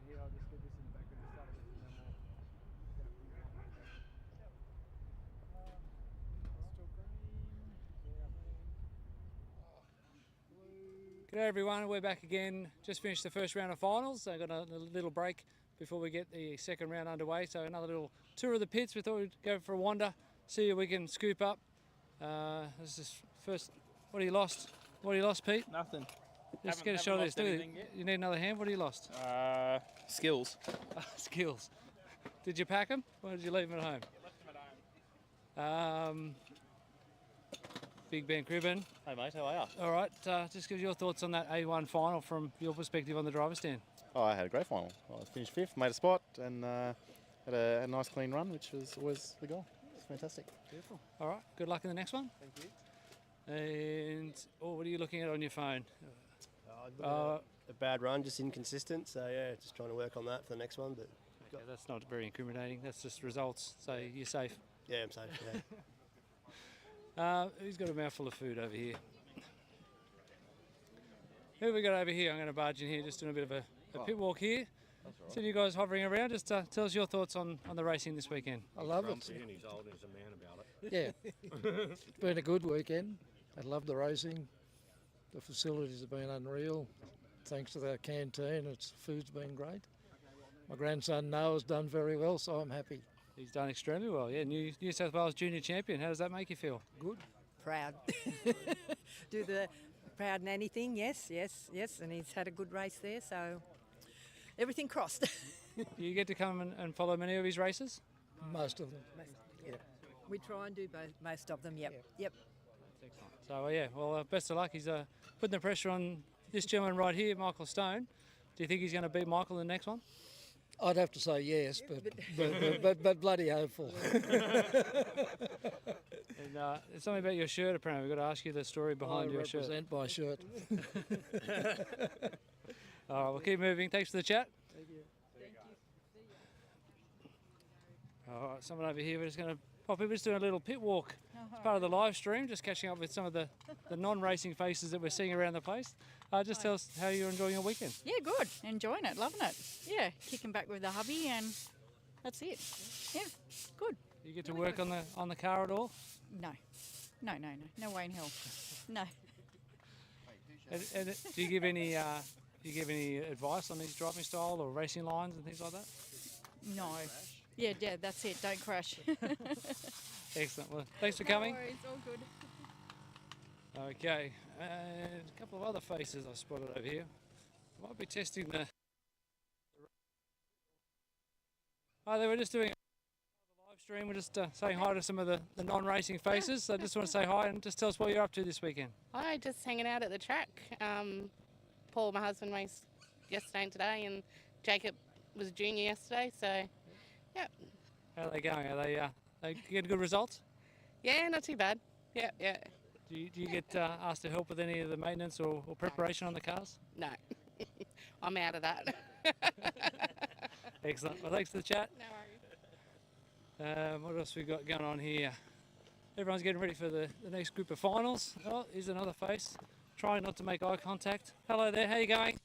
here. I'll just get this in the background to start with, and then we'll get up from there. Still green. G'day everyone, we're back again. Just finished the first round of finals. I got a little break before we get the second round underway. So another little tour of the pits. We thought we'd go for a wander, see if we can scoop up. This is first. What have you lost? What have you lost, Pete? Nothing. Just get a shot of this. You need another hand. What have you lost? Skills. Skills. Did you pack them or did you leave them at home? Big Ben Cribbin. Hey mate, how are you? All right, just give your thoughts on that A1 final from your perspective on the driver's stand. Oh, I had a great final. I finished 5th, made a spot, and had a nice clean run, which was always the goal. It's fantastic. Beautiful. All right, good luck in the next one. Thank you. And what are you looking at on your phone? A bad run, just inconsistent. So yeah, just trying to work on that for the next one. But okay, that's not very incriminating. That's just results. So you're safe. Yeah, I'm safe. Yeah. Who's got a mouthful of food over here? Who have we got over here? I'm going to barge in here, just doing a bit of a pit walk here. Right. So you guys hovering around, just tell us your thoughts on the racing this weekend. I love it. He's old as a man about it. Yeah, it's been a good weekend. I love the racing. The facilities have been unreal. Thanks to our canteen, food's been great. My grandson Noah's done very well, so I'm happy. He's done extremely well, yeah. New South Wales Junior Champion. How does that make you feel? Good. Proud. Do the proud nanny thing, yes, and he's had a good race there, so everything crossed. Do you get to come and follow many of his races? Most of them. Yeah. We try and do most of them, yep. Excellent. So, yeah, well, best of luck. He's putting the pressure on this gentleman right here, Michael Stone. Do you think he's going to beat Michael in the next one? I'd have to say yes, but bloody hopeful. And there's something about your shirt, apparently. We've got to ask you the story behind your shirt. I represent my shirt. All right, we'll keep moving. Thanks for the chat. Thank you. All right, someone over here. We're just going to pop in. We're just doing a little pit walk. It's part of the live stream, just catching up with some of the non-racing faces that we're seeing around the place. Just tell us how you're enjoying your weekend. Yeah, good. Enjoying it, loving it. Yeah, kicking back with the hubby, and that's it. Yeah, good. You get to work on the car at all? No way in hell. No. And do you give any advice on his driving style or racing lines and things like that? No. Yeah, that's it. Don't crash. Excellent. Well, thanks for coming. No worries, all good. Okay, and a couple of other faces I spotted over here. Might be testing the. They were just doing a live stream. We're just saying hi to some of the non-racing faces. So I just want to say hi and just tell us what you're up to this weekend. Hi, just hanging out at the track. Paul, my husband, raced yesterday and today, and Jacob was a junior yesterday. So, yeah. How are they going? Are they getting good results? Yeah, not too bad. Yeah. Do you get asked to help with any of the maintenance or preparation on the cars? No, I'm out of that. Excellent. Well, thanks for the chat. No worries. What else we got going on here? Everyone's getting ready for the next group of finals. Oh, here's another face. Trying not to make eye contact. Hello there, how you going?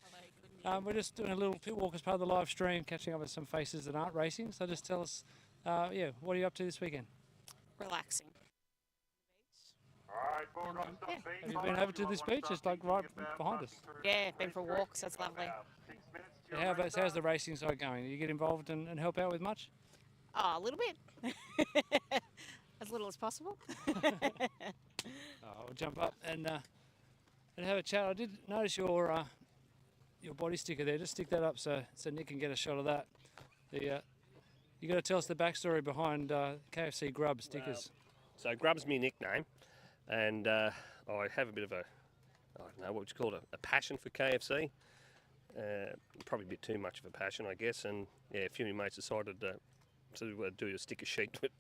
Hello, we're just doing a little pit walk as part of the live stream, catching up with some faces that aren't racing. So just tell us, what are you up to this weekend? Relaxing. Have you been over to this beach? It's like right behind us. Yeah, been for walks. That's lovely. How's the racing side going? Do you get involved and help out with much? Oh, a little bit. As little as possible. I'll jump up and have a chat. I did notice your body sticker there. Just stick that up so Nick can get a shot of that. You got to tell us the backstory behind KFC Grub stickers. So Grub's my nickname, and I have a bit of I don't know, what would you call it, a passion for KFC. Probably a bit too much of a passion, I guess. And yeah, a few of my mates decided to do a sticker sheet that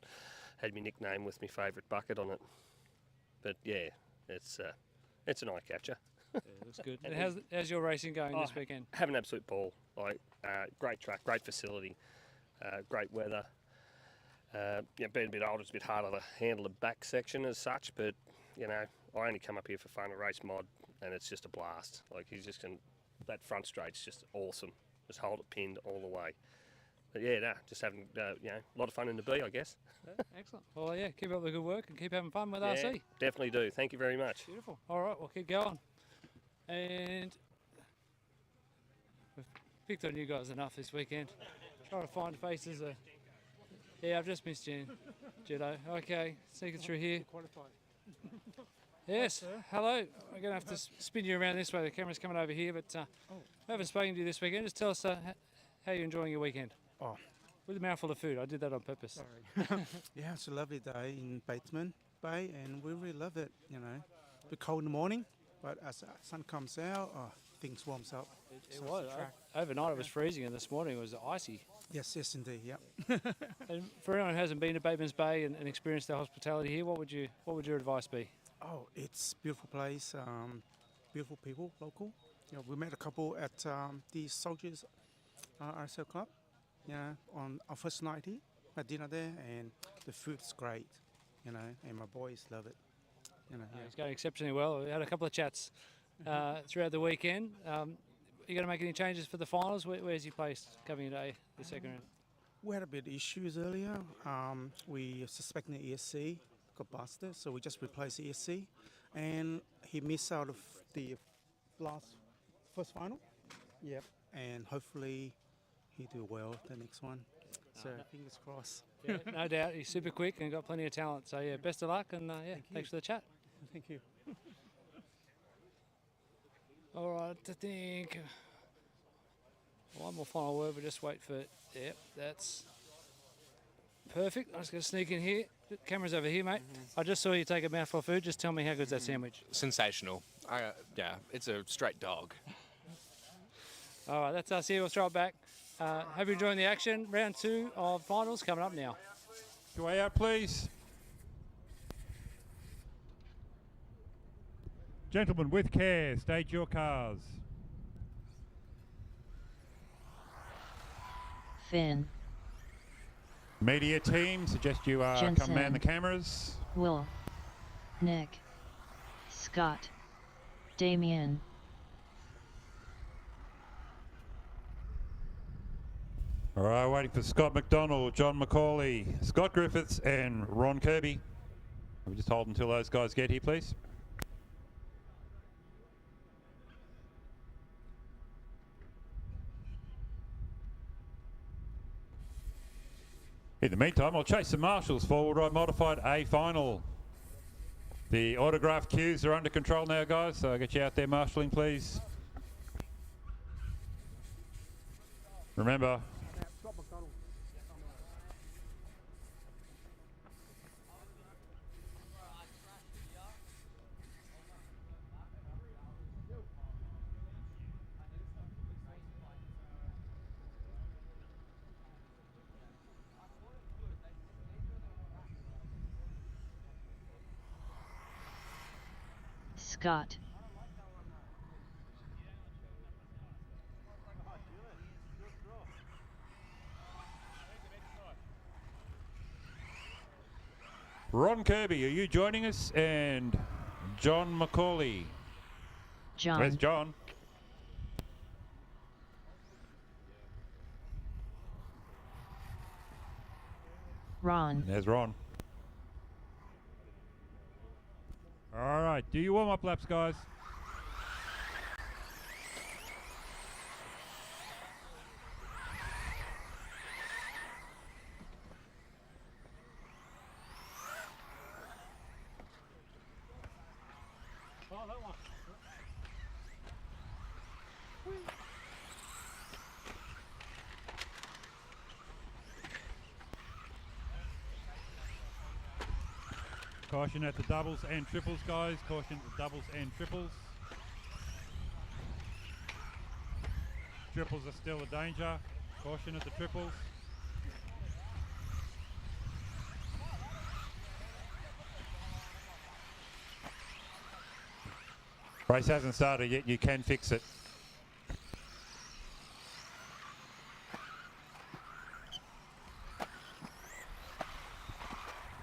had my nickname with my favourite bucket on it. But yeah, it's an eye catcher. Yeah, looks good. And how's your racing going this weekend? Have an absolute ball. Great track, great facility, great weather. Being a bit older, it's a bit harder to handle the back section as such, but I only come up here for fun and race mod, and it's just a blast. That front straight's just awesome. just hold it pinned all the way. But yeah, just having a lot of fun in the B, I guess. Yeah, excellent. Well, yeah, keep up the good work and keep having fun with Yeah, RC. definitely do. Thank you very much. Beautiful. All right, we'll keep going. And we've picked on you guys enough this weekend. Trying to find faces. Yeah, I've just missed you, Judo. Okay, sneaking through here. Yes, hello. We're going to have to spin you around this way. The camera's coming over here, but we haven't spoken to you this weekend. Just tell us how you're enjoying your weekend. Oh. With a mouthful of food. I did that on purpose. Sorry. Yeah, it's a lovely day in Batemans Bay, and we really love it, you know. A bit cold in the morning, but as the sun comes out, things warms up. It was. Overnight it was freezing, and this morning it was icy. Yes, indeed, yeah. And for anyone who hasn't been to Batemans Bay and experienced the hospitality here, what would your advice be? Oh, it's a beautiful place, beautiful people, local. You know, we met a couple at the Soldiers RCRA Club, on our first night here, had dinner there, and the food's great, and my boys love it. It's going exceptionally well. We had a couple of chats throughout the weekend. Are you going to make any changes for the finals? Where's your place coming today, the second round? We had a bit of issues earlier. We suspecting the ESC got busted, so we just replaced the ESC, and he missed out of the first final. Yep, and hopefully he do well the next one. So fingers crossed. Yeah, no doubt. He's super quick and got plenty of talent. So yeah, best of luck, and thanks for the chat. Thank you. All right, I think one more final word. We'll just wait for it. Yep, that's perfect. I'm just going to sneak in here. Camera's over here, mate. I just saw you take a mouthful of food. Just tell me how good's that sandwich? Sensational. Yeah, it's a straight dog. All right, that's us here. We'll throw it back. Hope you're enjoying the action. Round 2 of finals coming up now. Your way out, please. Gentlemen, with care, stage your cars. Finn, Media team, suggest you come Jensen. man the cameras. Will, Nick, Scott, Damian. All right, waiting for Scott McDonald, John McCauley, Scott Griffiths, and Ron Curby. We just hold until those guys get here, please. In the meantime, I'll chase the marshals forward right modified A final. The autograph queues are under control now, guys, so I'll get you out there marshalling, please. Remember, Scott, Ron Curby, are you joining us? And John McCauley. John. Where's John? Ron. There's Ron. All right, do your warm-up laps, guys. Caution at the doubles and triples, guys. Caution at the doubles and triples. Triples are still a danger. Caution at the triples. Race hasn't started yet. You can fix it.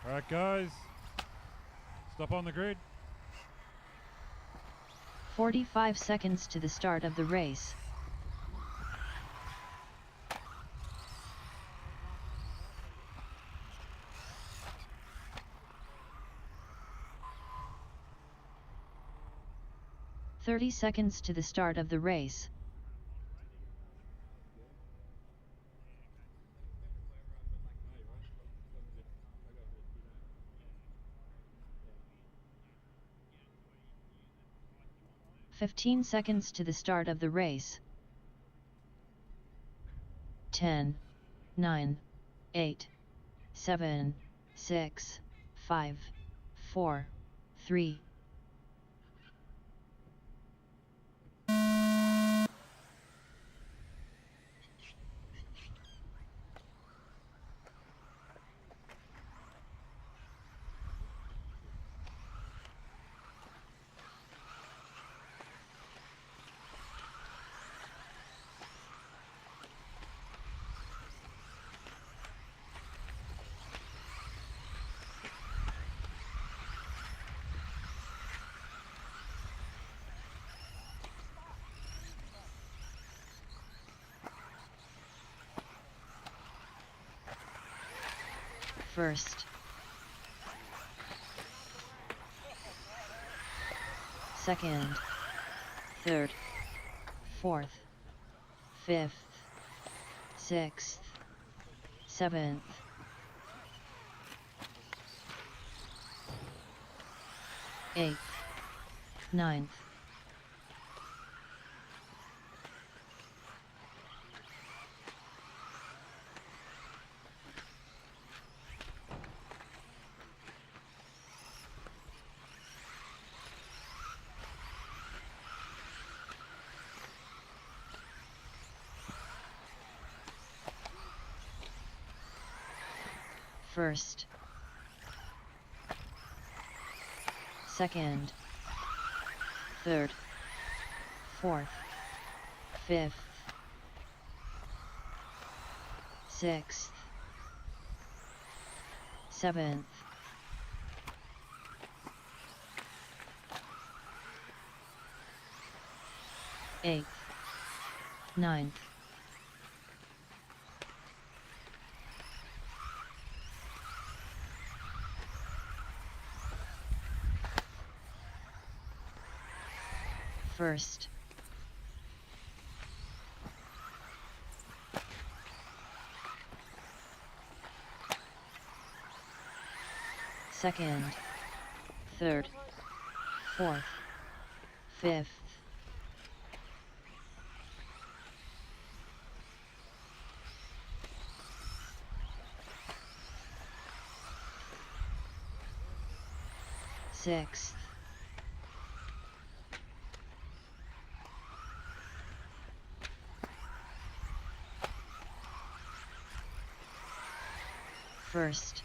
All right, guys. Stop on the grid. 45 seconds to the start of the race. 30 seconds to the start of the race. "15 seconds to the start of the race. 10, 9, 8, 7, 6, 5, 4, 3. First, second, third, fourth, fifth, sixth, seventh, eighth, ninth, first, second, third, fourth, fifth, sixth, seventh, eighth, ninth, first, second, third, fourth, fifth, sixth, first,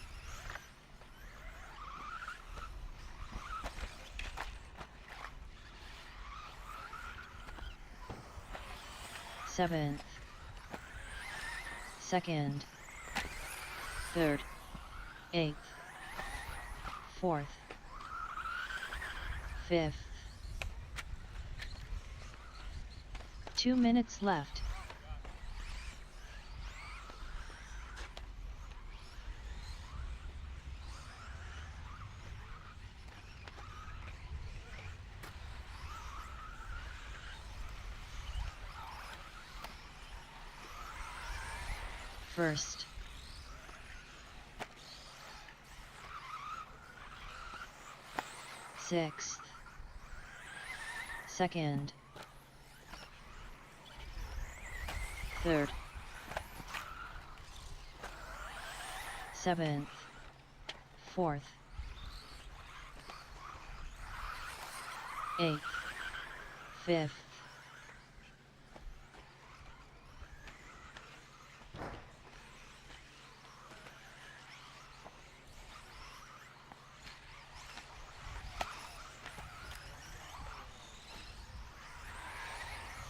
seventh, second, third, eighth, fourth, fifth. 2 minutes left. First, sixth, second, third, seventh, fourth, eighth, fifth.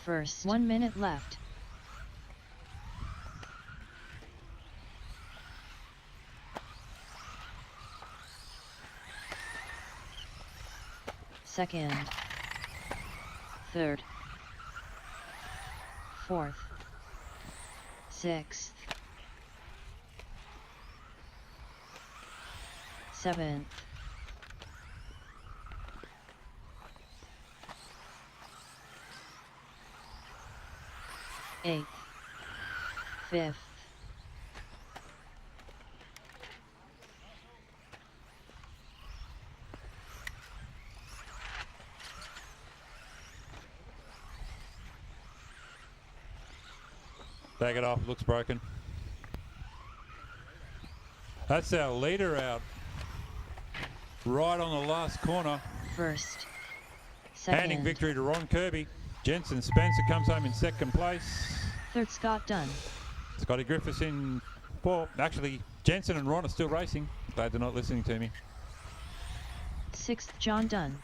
First, 1 minute left. Second, third, fourth, sixth, seventh, 8th, 5th. Back it off, looks broken. That's our leader out. Right on the last corner. First. Handing Second. victory to Ron Curby. Jensen Spencer comes home in second place. Third, Scott Dunn. Scotty Griffiths in fourth. Actually, Jensen and Ron are still racing. Glad they're not listening to me. 6th, John Dunn.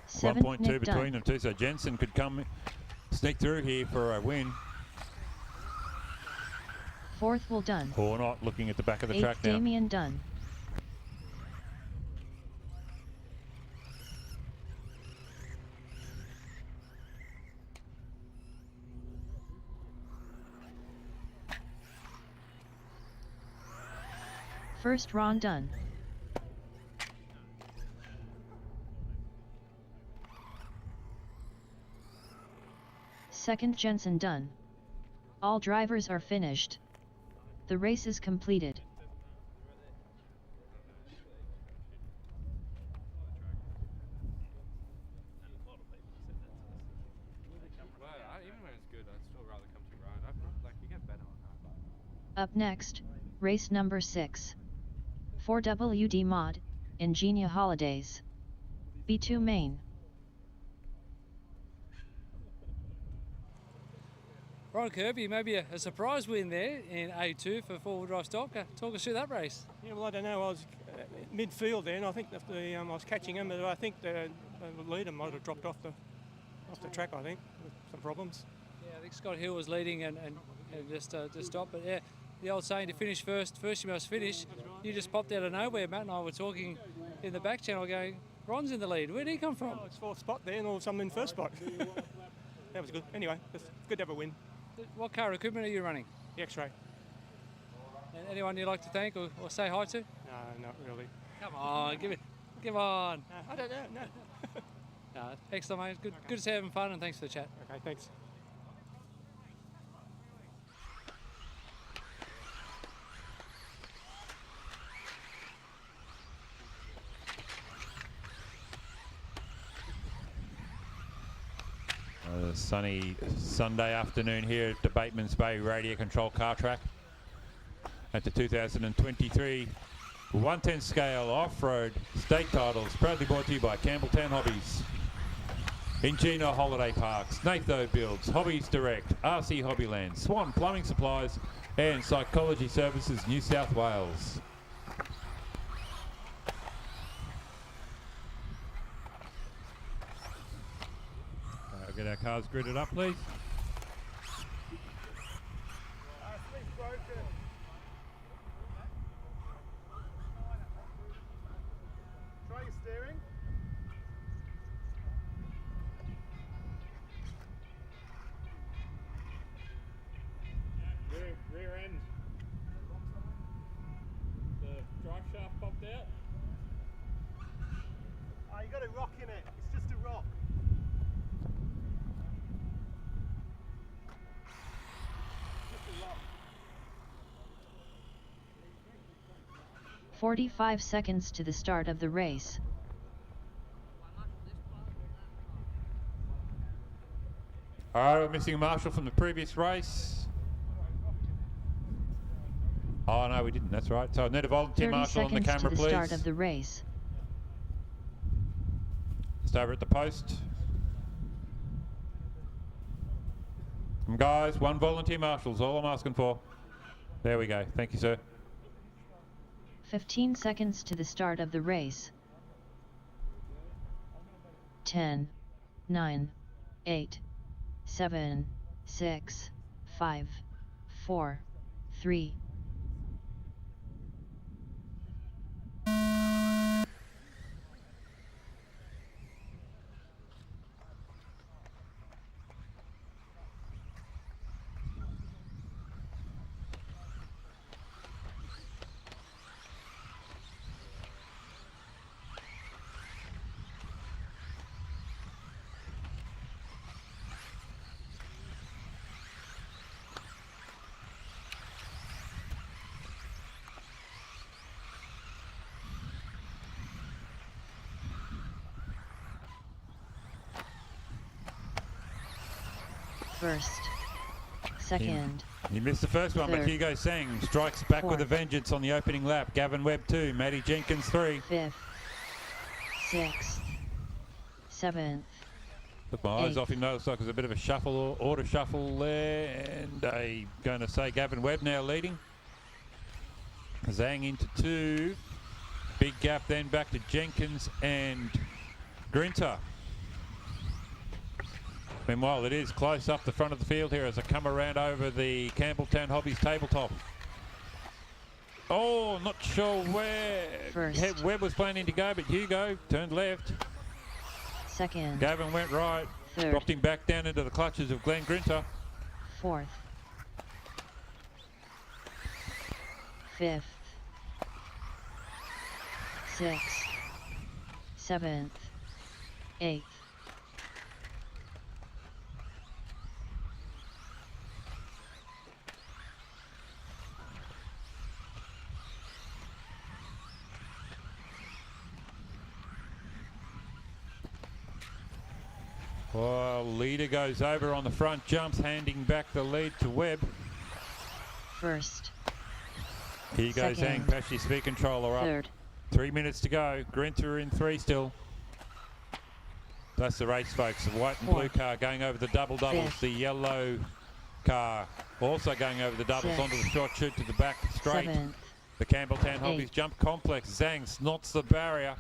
7th, 1.2 Nick between Dunn. them two, so Jensen could come sneak through here for a win. 4th, Will Dunn. Or not, looking at the back of the 8th, track now. Damian Dunn. First, Ron Dunn. Second, Jensen Dunn. All drivers are finished. The race is completed. Even when it's good, I'd still rather come to ride. Like, you get better on that. Up next, race number 6. 4WD Mod, Ingenia Holidays. B2 Main. Ron Curby, maybe a surprise win there in A2 for four-wheel drive stock. Talk us through that race. Yeah, well, I don't know. I was midfield there, and I think I was catching him, but I think the leader might have dropped off the track. I think with some problems. Yeah, I think Scott Hill was leading and just stopped. But yeah, the old saying to finish first you must finish. You just popped out of nowhere. Matt and I were talking in the back channel, going, "Ron's in the lead. Where did he come from?" Oh, it's fourth spot there, and all of a sudden in first spot. That was good. Anyway, it's good to have a win. What car equipment are you running? The X-Ray. And anyone you'd like to thank or say hi to? No, not really. Come on, give on. I don't know. No. No, excellent, mate. Good, good to see you having fun, and thanks for the chat. Okay, thanks. A sunny Sunday afternoon here at the Batemans Bay Radio Control Car Track at the 2023 110 scale off-road state titles, proudly brought to you by Campbelltown Hobbies, Ingenia Holiday Parks, Natho Builds, Hobbies Direct, RC Hobbyland, Swan Plumbing Supplies and Psychology Services New South Wales. Get our cars gridded up, please. Try your steering. Rear end. The drive shaft popped out. Oh, you got a rock in it. It's just a rock. 45 seconds to the start of the race. All right, we're missing a marshal from the previous race. Oh no, we didn't. That's right. So I need a volunteer 30 marshal on the seconds camera, to the please. start of the race. Just over at the post. Guys, one volunteer marshal's all I'm asking for. There we go. Thank you, sir. 15 seconds to the start of the race. 10, 9, 8, 7, 6, 5, 4, 3. First. Second. He missed the first one, but Third. Hugo Sang strikes back with a Fourth. vengeance on the opening lap. Gavin Webb 2, Matty Jenkins 3. Fifth. Sixth. Seventh. Took my eyes off him, noticed like there's a bit of a shuffle, order shuffle there, and going to say Gavin Webb now leading. Zhang into 2. Big gap then back to Jenkins and Grinter. Meanwhile, it is close up the front of the field here as I come around over the Campbelltown Hobbies tabletop. Oh, not sure where Webb was planning to go, but Hugo turned left. Second. Gavin went right, Third. dropped him back down into the clutches of Glenn Grinter. Fourth. Fifth. Sixth. Seventh. Eighth. Well, leader goes over on the front jumps, handing back the lead to Webb. First. Here goes Hang, Pesci speed controller up. Third. 3 minutes to go. Grinter in 3 still. That's the race, folks. The white and blue car going over the double-doubles. Fifth. The yellow car also going over the doubles onto the short chute to the back straight. Seventh. The Campbelltown Hobbies jump complex. Zhang snots the barrier.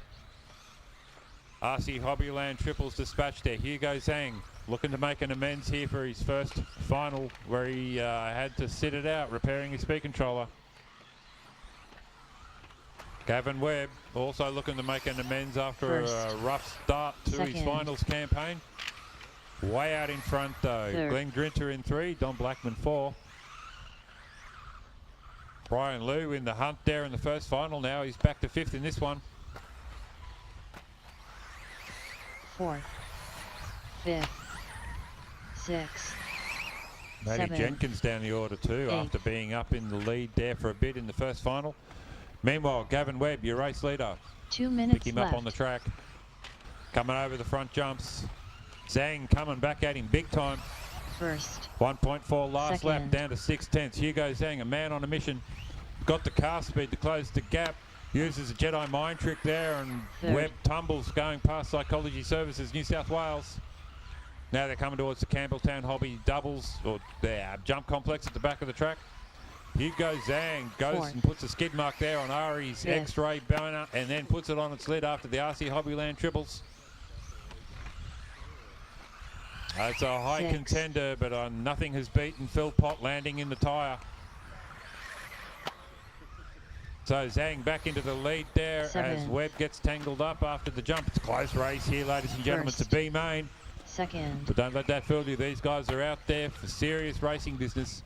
RC Hobbyland triples dispatched there. Hugo Zhang looking to make an amends here for his first final where he had to sit it out, repairing his speed controller. Gavin Webb also looking to make an amends after a rough start to his finals campaign. Way out in front though. Third. Glenn Grinter in 3, Don Blackman 4. Brian Louw in the hunt there in the first final. Now he's back to 5th in this one. Fourth. Fifth. Sixth. Matty Seventh. Jenkins down the order too after being up in the lead there for a bit in the first final. Meanwhile, Gavin Webb, your race leader. 2 minutes Pick him left. up on the track. Coming over the front jumps. Zhang coming back at him big time. First. 1.4 last lap Second. down to 6/10. Hugo Zhang, a man on a mission. Got the car speed to close the gap. Uses a Jedi mind trick there and Third. Webb tumbles going past Psychology Services New South Wales. Now they're coming towards the Campbelltown Hobby doubles or their jump complex at the back of the track. Hugo Zhang goes Fourth. and puts a skid mark there on Ari's Fifth. X-ray banner and then puts it on its lid after the RC Hobbyland triples. It's a high Sixth. contender, but nothing has beaten Phil Pott landing in the tyre. So Zhang back into the lead there as Seventh. Webb gets tangled up after the jump. It's a close race here, ladies and gentlemen, to First. B main. Second. But don't let that fool you. These guys are out there for serious racing business.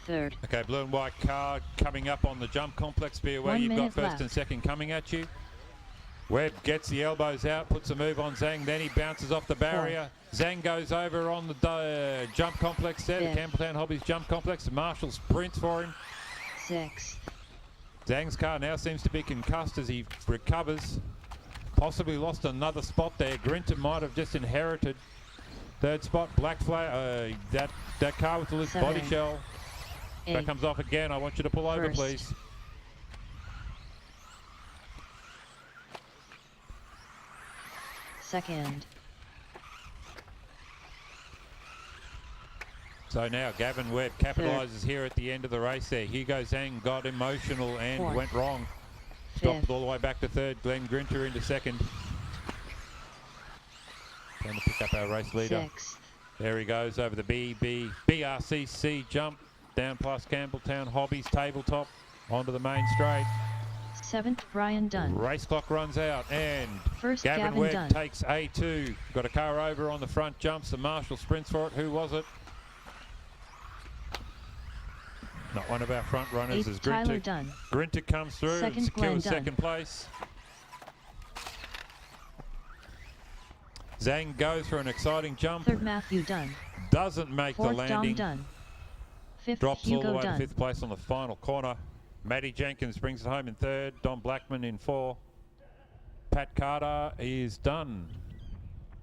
Third. Okay, blue and white car coming up on the jump complex. Be aware 1 you've got minute first left. and second coming at you. Webb gets the elbows out, puts a move on Zhang, then he bounces off the barrier. Zhang goes over on the jump complex there, the Fifth. Campbelltown Hobbies jump complex. The Marshall sprints for him. Sixth. Zhang's car now seems to be concussed as he recovers. Possibly lost another spot there. Grinter might have just inherited third spot. Black flag, that car with the loose body Seven. shell. That Eight. comes off again. I want you to pull over, First. please. Second. So now Gavin Webb capitalises here at the end of the race there. Hugo Zhang got emotional and Fourth. went wrong. Stopped Fifth. all the way back to third. Glenn Grinter into second. Trying to pick up our race leader. Sixth. There he goes over the BRCC jump. Down past Campbelltown Hobbies tabletop onto the main straight. Seventh. Brian Dunn. Race clock runs out and First. Gavin Webb Dunn. takes A2. Got a car over on the front jumps. The Marshall sprints for it. Who was it? Not one of our front runners. Eighth. As Tyler Grinter, Dunn. Grinter comes through and Second. Glenn secures Dunn. second place. Zhang goes for an exciting jump. Third. Mathew Dunn. Doesn't make Fourth. the landing. Dom Dunn. Fifth. Drops all the Hugo way Dunn. to fifth place on the final corner. Matty Jenkins brings it home in third. Don Blackman in 4. Pat Carter is done.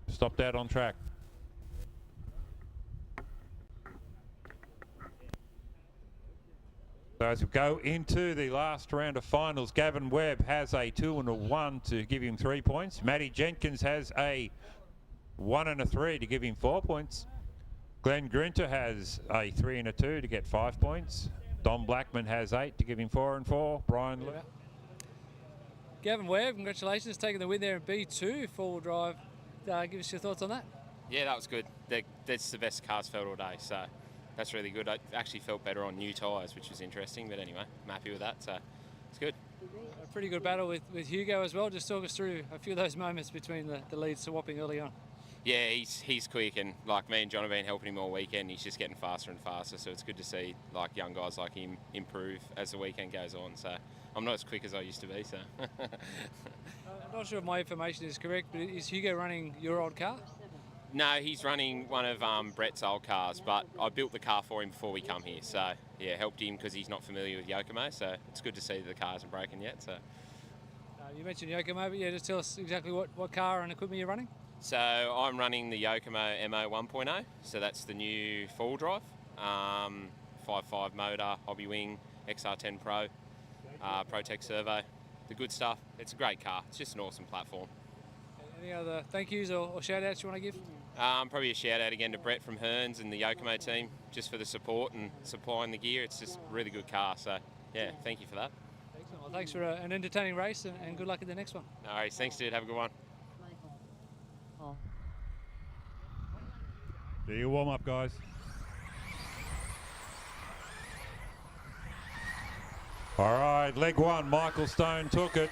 stopped out on track. So as we go into the last round of finals, Gavin Webb has a 2 and a 1 to give him 3 points. Matty Jenkins has a 1 and a 3 to give him 4 points. Glenn Grinter has a 3 and a 2 to get 5 points. Don Blackman has 8 to give him 4 and 4. Brian Louw. Gavin Webb, congratulations, taking the win there in B2 four-wheel drive. Give us your thoughts on that. Yeah, that was good. That's the best cars felt all day, so that's really good. I actually felt better on new tyres, which was interesting, but anyway, I'm happy with that, so it's good. A pretty good battle with Hugo as well. Just talk us through a few of those moments between the leads swapping early on. Yeah, he's quick, and like me and John have been helping him all weekend. He's just getting faster and faster, so it's good to see like young guys like him improve as the weekend goes on. So I'm not as quick as I used to be. So I'm not sure if my information is correct, but is Hugo running your old car? No, he's running one of Brett's old cars, but I built the car for him before we come here. So yeah, helped him because he's not familiar with Yokomo. So it's good to see the car isn't broken yet. So you mentioned Yokomo, but yeah, just tell us exactly what car and equipment you're running. So I'm running the Yokomo MO 1.0, so that's the new four-wheel drive, 5.5 motor, hobby wing, XR10 Pro, Protec servo, the good stuff. It's a great car. It's just an awesome platform. Any other thank yous or shout outs you want to give? Probably a shout out again to Brett from Hearns and the Yokomo team just for the support and supplying the gear. It's just a really good car, so yeah, thank you for that. Excellent. Well, thanks for an entertaining race and good luck in the next one. No worries. Thanks, dude. Have a good one. Do your warm up, guys. All right, leg one, Michael Stone took it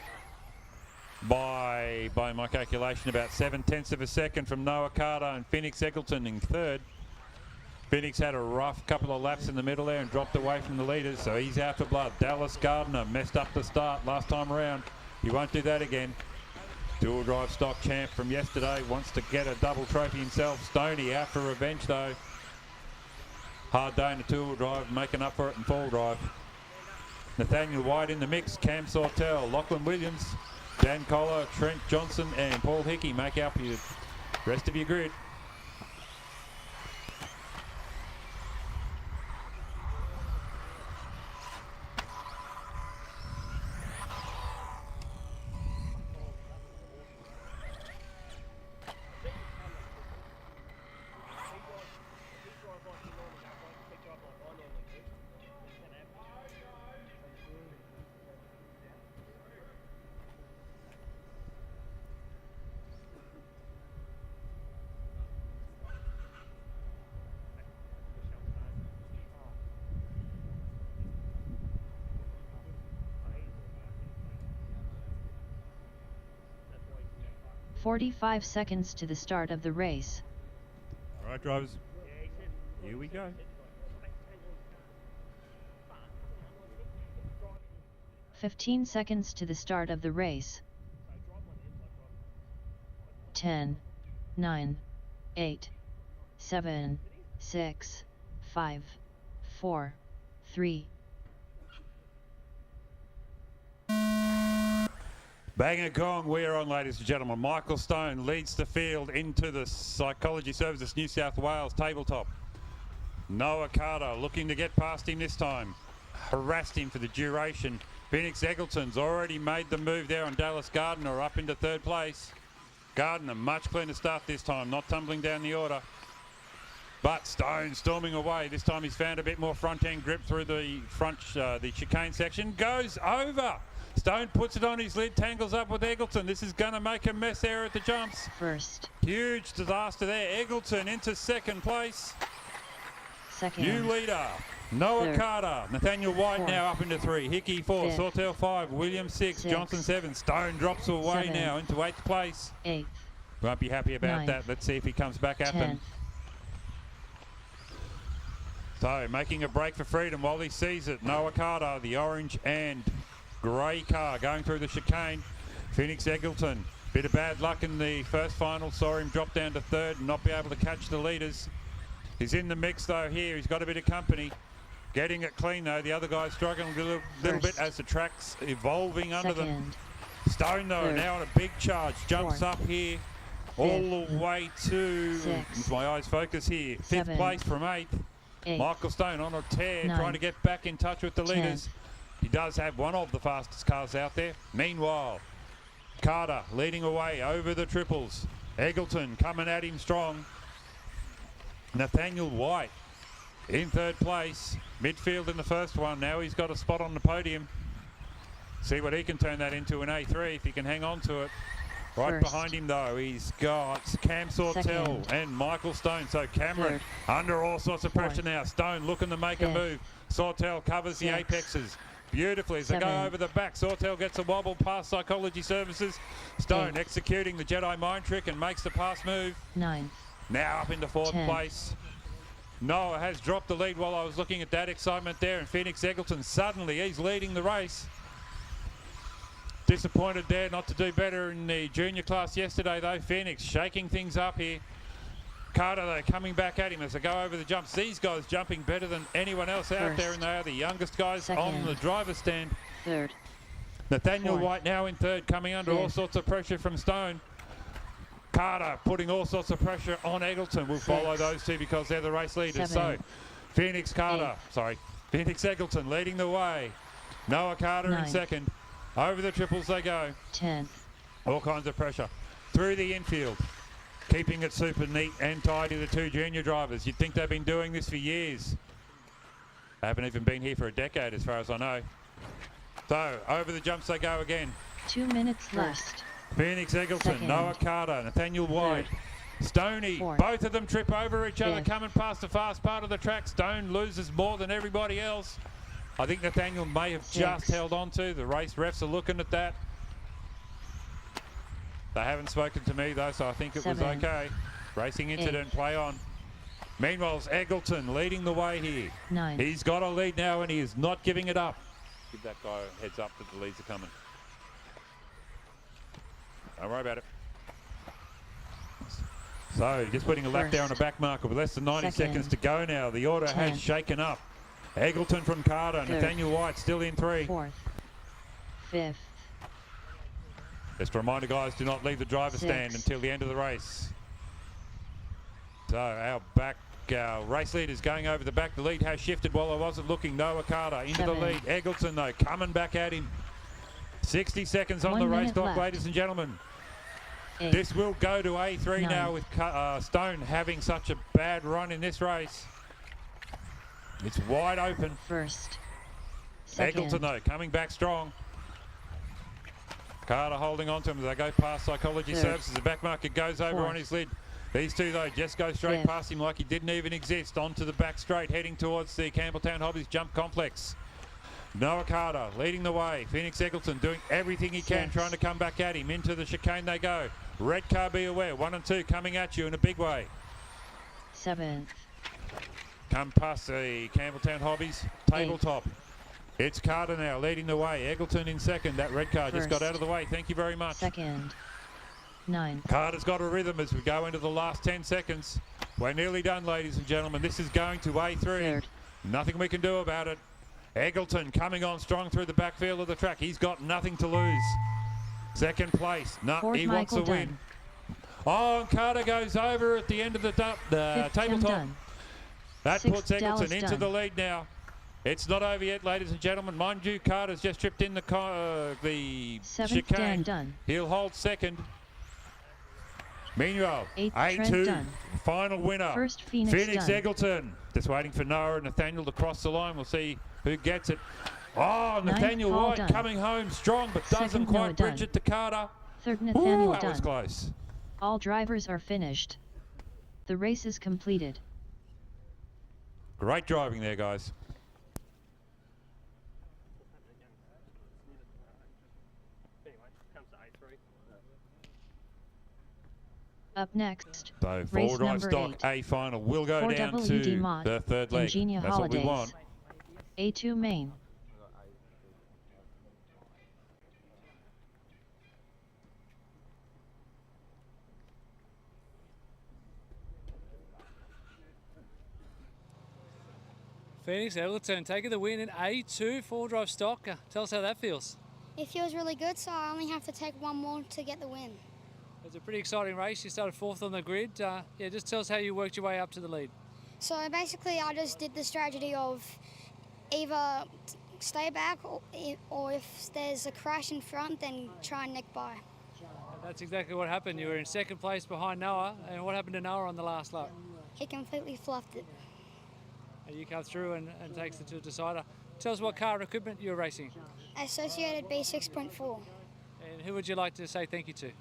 by my calculation about 7/10 of a second from Noah Carter and Phoenix Eggleton in third. Phoenix had a rough couple of laps in the middle there and dropped away from the leaders, so he's out for blood. Dallas Gardner messed up the start last time around. He won't do that again. Dual drive stock champ from yesterday wants to get a double trophy himself. Stoney out for revenge though. Hard day in the two-wheel drive, making up for it in four-wheel drive. Nathaniel White in the mix. Cam Sautelle, Lachlan Williams, Dan Collar, Trent Johnson and Paul Hickey make up your rest of your grid. "45 seconds to the start of the race. All right, drivers. Here we go. 15 seconds to the start of the race. 10, 9, 8, 7, 6, 5, 4, 3. Bang a gong, we're on, ladies and gentlemen. Michael Stone leads the field into the Psychology Services New South Wales tabletop. Noah Carter looking to get past him this time. Harassed him for the duration. Phoenix Eggleton's already made the move there on Dallas Gardner up into third place. Gardner much cleaner start this time, not tumbling down the order. But Stone storming away. This time he's found a bit more front-end grip through the front, the chicane section. Goes over. Stone puts it on his lid, tangles up with Eggleton. This is going to make a mess there at the jumps. First. Huge disaster there. Eggleton into second place. Second. New leader, Noah Third. Carter. Nathaniel White Fourth. now up into 3. Hickey 4, Fifth. Sautelle 5, Williams 6, Johnson 7. Stone drops away 7. now into 8th place. 8th. Won't be happy about 9th. that. Let's see if he comes back at them. 10th. So making a break for freedom while he sees it. Noah Carter, the orange and grey car going through the chicane. Phoenix Eggleton, bit of bad luck in the first final. Saw him drop down to third and not be able to catch the leaders. He's in the mix though here. He's got a bit of company. Getting it clean though. The other guy's struggling a little bit as the track's evolving under them. Stone though Third. now on a big charge. Jumps Fourth. up here all the way to, my eyes focus here, 5th place from 8th. Michael Stone on a tear, trying to get back in touch with the leaders. He does have one of the fastest cars out there. Meanwhile, Carter leading away over the triples. Eggleton coming at him strong. Nathaniel White in 3rd place. Midfield in the first one. Now he's got a spot on the podium. See what he can turn that into an A3 if he can hang on to it. Right behind him, though, he's got Cam Sautelle and Michael Stone. So Cameron under all sorts of pressure now. Stone looking to make a move. Sautelle covers the apexes beautifully as they go over the back. Sautelle gets a wobble past Psychology Services. Stone executing the Jedi mind trick and makes the pass move. 9. Now up into 4th place. Noah has dropped the lead while I was looking at that excitement there. And Phoenix Eggleton, suddenly he's leading the race. Disappointed there not to do better in the junior class yesterday, though. Phoenix shaking things up here. Carter, though, coming back at him as they go over the jumps. These guys jumping better than anyone else out there, and they are the youngest guys on the driver's stand. 3rd. Nathaniel White now in 3rd, coming under all sorts of pressure from Stone. Carter putting all sorts of pressure on Eggleton. We'll follow those two because they're the race leaders. So, Phoenix Eggleton leading the way. Noah Carter in 2nd. Over the triples they go. 10th. All kinds of pressure. Through the infield. Keeping it super neat and tidy, the 2 junior drivers. You'd think they've been doing this for years. They haven't even been here for a decade as far as I know. So, over the jumps they go again. 2 minutes left. Phoenix Eggleton, Noah Carter, Nathaniel White, Stoney. Both of them trip over each other coming past the fast part of the track. Stone loses more than everybody else. I think Nathaniel may have just held on to. The race refs are looking at that. They haven't spoken to me though, so I think it was okay. Racing incident, play on. Meanwhile, Eggleton leading the way here. 9. He's got a lead now and he is not giving it up. Give that guy a heads up that the leads are coming. Don't worry about it. So, just putting a lap down on a back marker with less than 90 seconds to go now. The order has shaken up. Eggleton from Carter, Nathaniel White still in 3. 4th. 5th. Just a reminder, guys, do not leave the driver's stand until the end of the race. So our race lead is going over the back. The lead has shifted while I wasn't looking. Noah Carter into the lead. Eggleton, though, coming back at him. 60 seconds on the race clock, ladies and gentlemen. This will go to A3 now with Stone having such a bad run in this race. It's wide open. 1st. Eggleton, though, coming back strong. Carter holding on to him as they go past Psychology Services. The back marker goes over on his lid. These two, though, just go straight past him like he didn't even exist. Onto the back straight, heading towards the Campbelltown Hobbies Jump Complex. Noah Carter leading the way. Phoenix Eggleton doing everything he can, trying to come back at him. Into the chicane they go. Red car, be aware. 1 and 2 coming at you in a big way. 7th. Come past the Campbelltown Hobbies tabletop. It's Carter now leading the way. Eggleton in 2nd. That red car just got out of the way. Thank you very much. 2nd. 9. Carter's got a rhythm as we go into the last 10 seconds. We're nearly done, ladies and gentlemen. This is going to A3. Nothing we can do about it. Eggleton coming on strong through the backfield of the track. He's got nothing to lose. 2nd place. No, he wants a win. Oh, and Carter goes over at the end of the tabletop. That puts Eggleton into the lead now. It's not over yet, ladies and gentlemen. Mind you, Carter's just tripped in the chicane. He'll hold 2nd. Meanwhile, A2, final winner, Phoenix Eggleton. Just waiting for Noah and Nathaniel to cross the line. We'll see who gets it. Oh, Nathaniel White coming home strong, but doesn't quite bridge it to Carter. 3rd, Nathaniel that was close. All drivers are finished. The race is completed. Great driving there, guys. Up next, so race four-drive number stock 8. A final will go down to the 3rd leg. Ingenia That's Holidays. what we want. A2 main. Phoenix Eggleton taking the win in A2 4-drive stock. Tell us how that feels. It feels really good, so I only have to take one more to get the win. It's a pretty exciting race. You started 4th on the grid. Yeah, just tell us how you worked your way up to the lead. So basically I just did the strategy of either stay back or if there's a crash in front, then try and nick by. That's exactly what happened. You were in 2nd place behind Noah. And what happened to Noah on the last lap? He completely fluffed it. And you come through and takes it to a decider. Tell us what car equipment you're racing. Associated B6.4. And who would you like to say thank you to?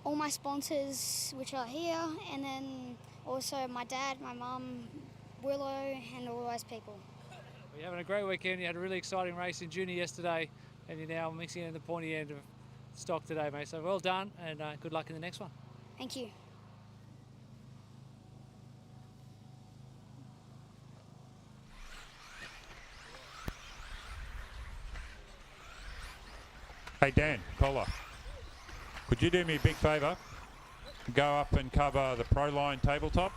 All my sponsors, which are here, and then also my dad, my mum, Willow, and all those people. Well, you're having a great weekend. You had a really exciting race in junior yesterday, and you're now mixing in the pointy end of stock today, mate. So well done, and good luck in the next one. Thank you. Hey Dan, Collar, could you do me a big favour? Go up and cover the Pro Line tabletop.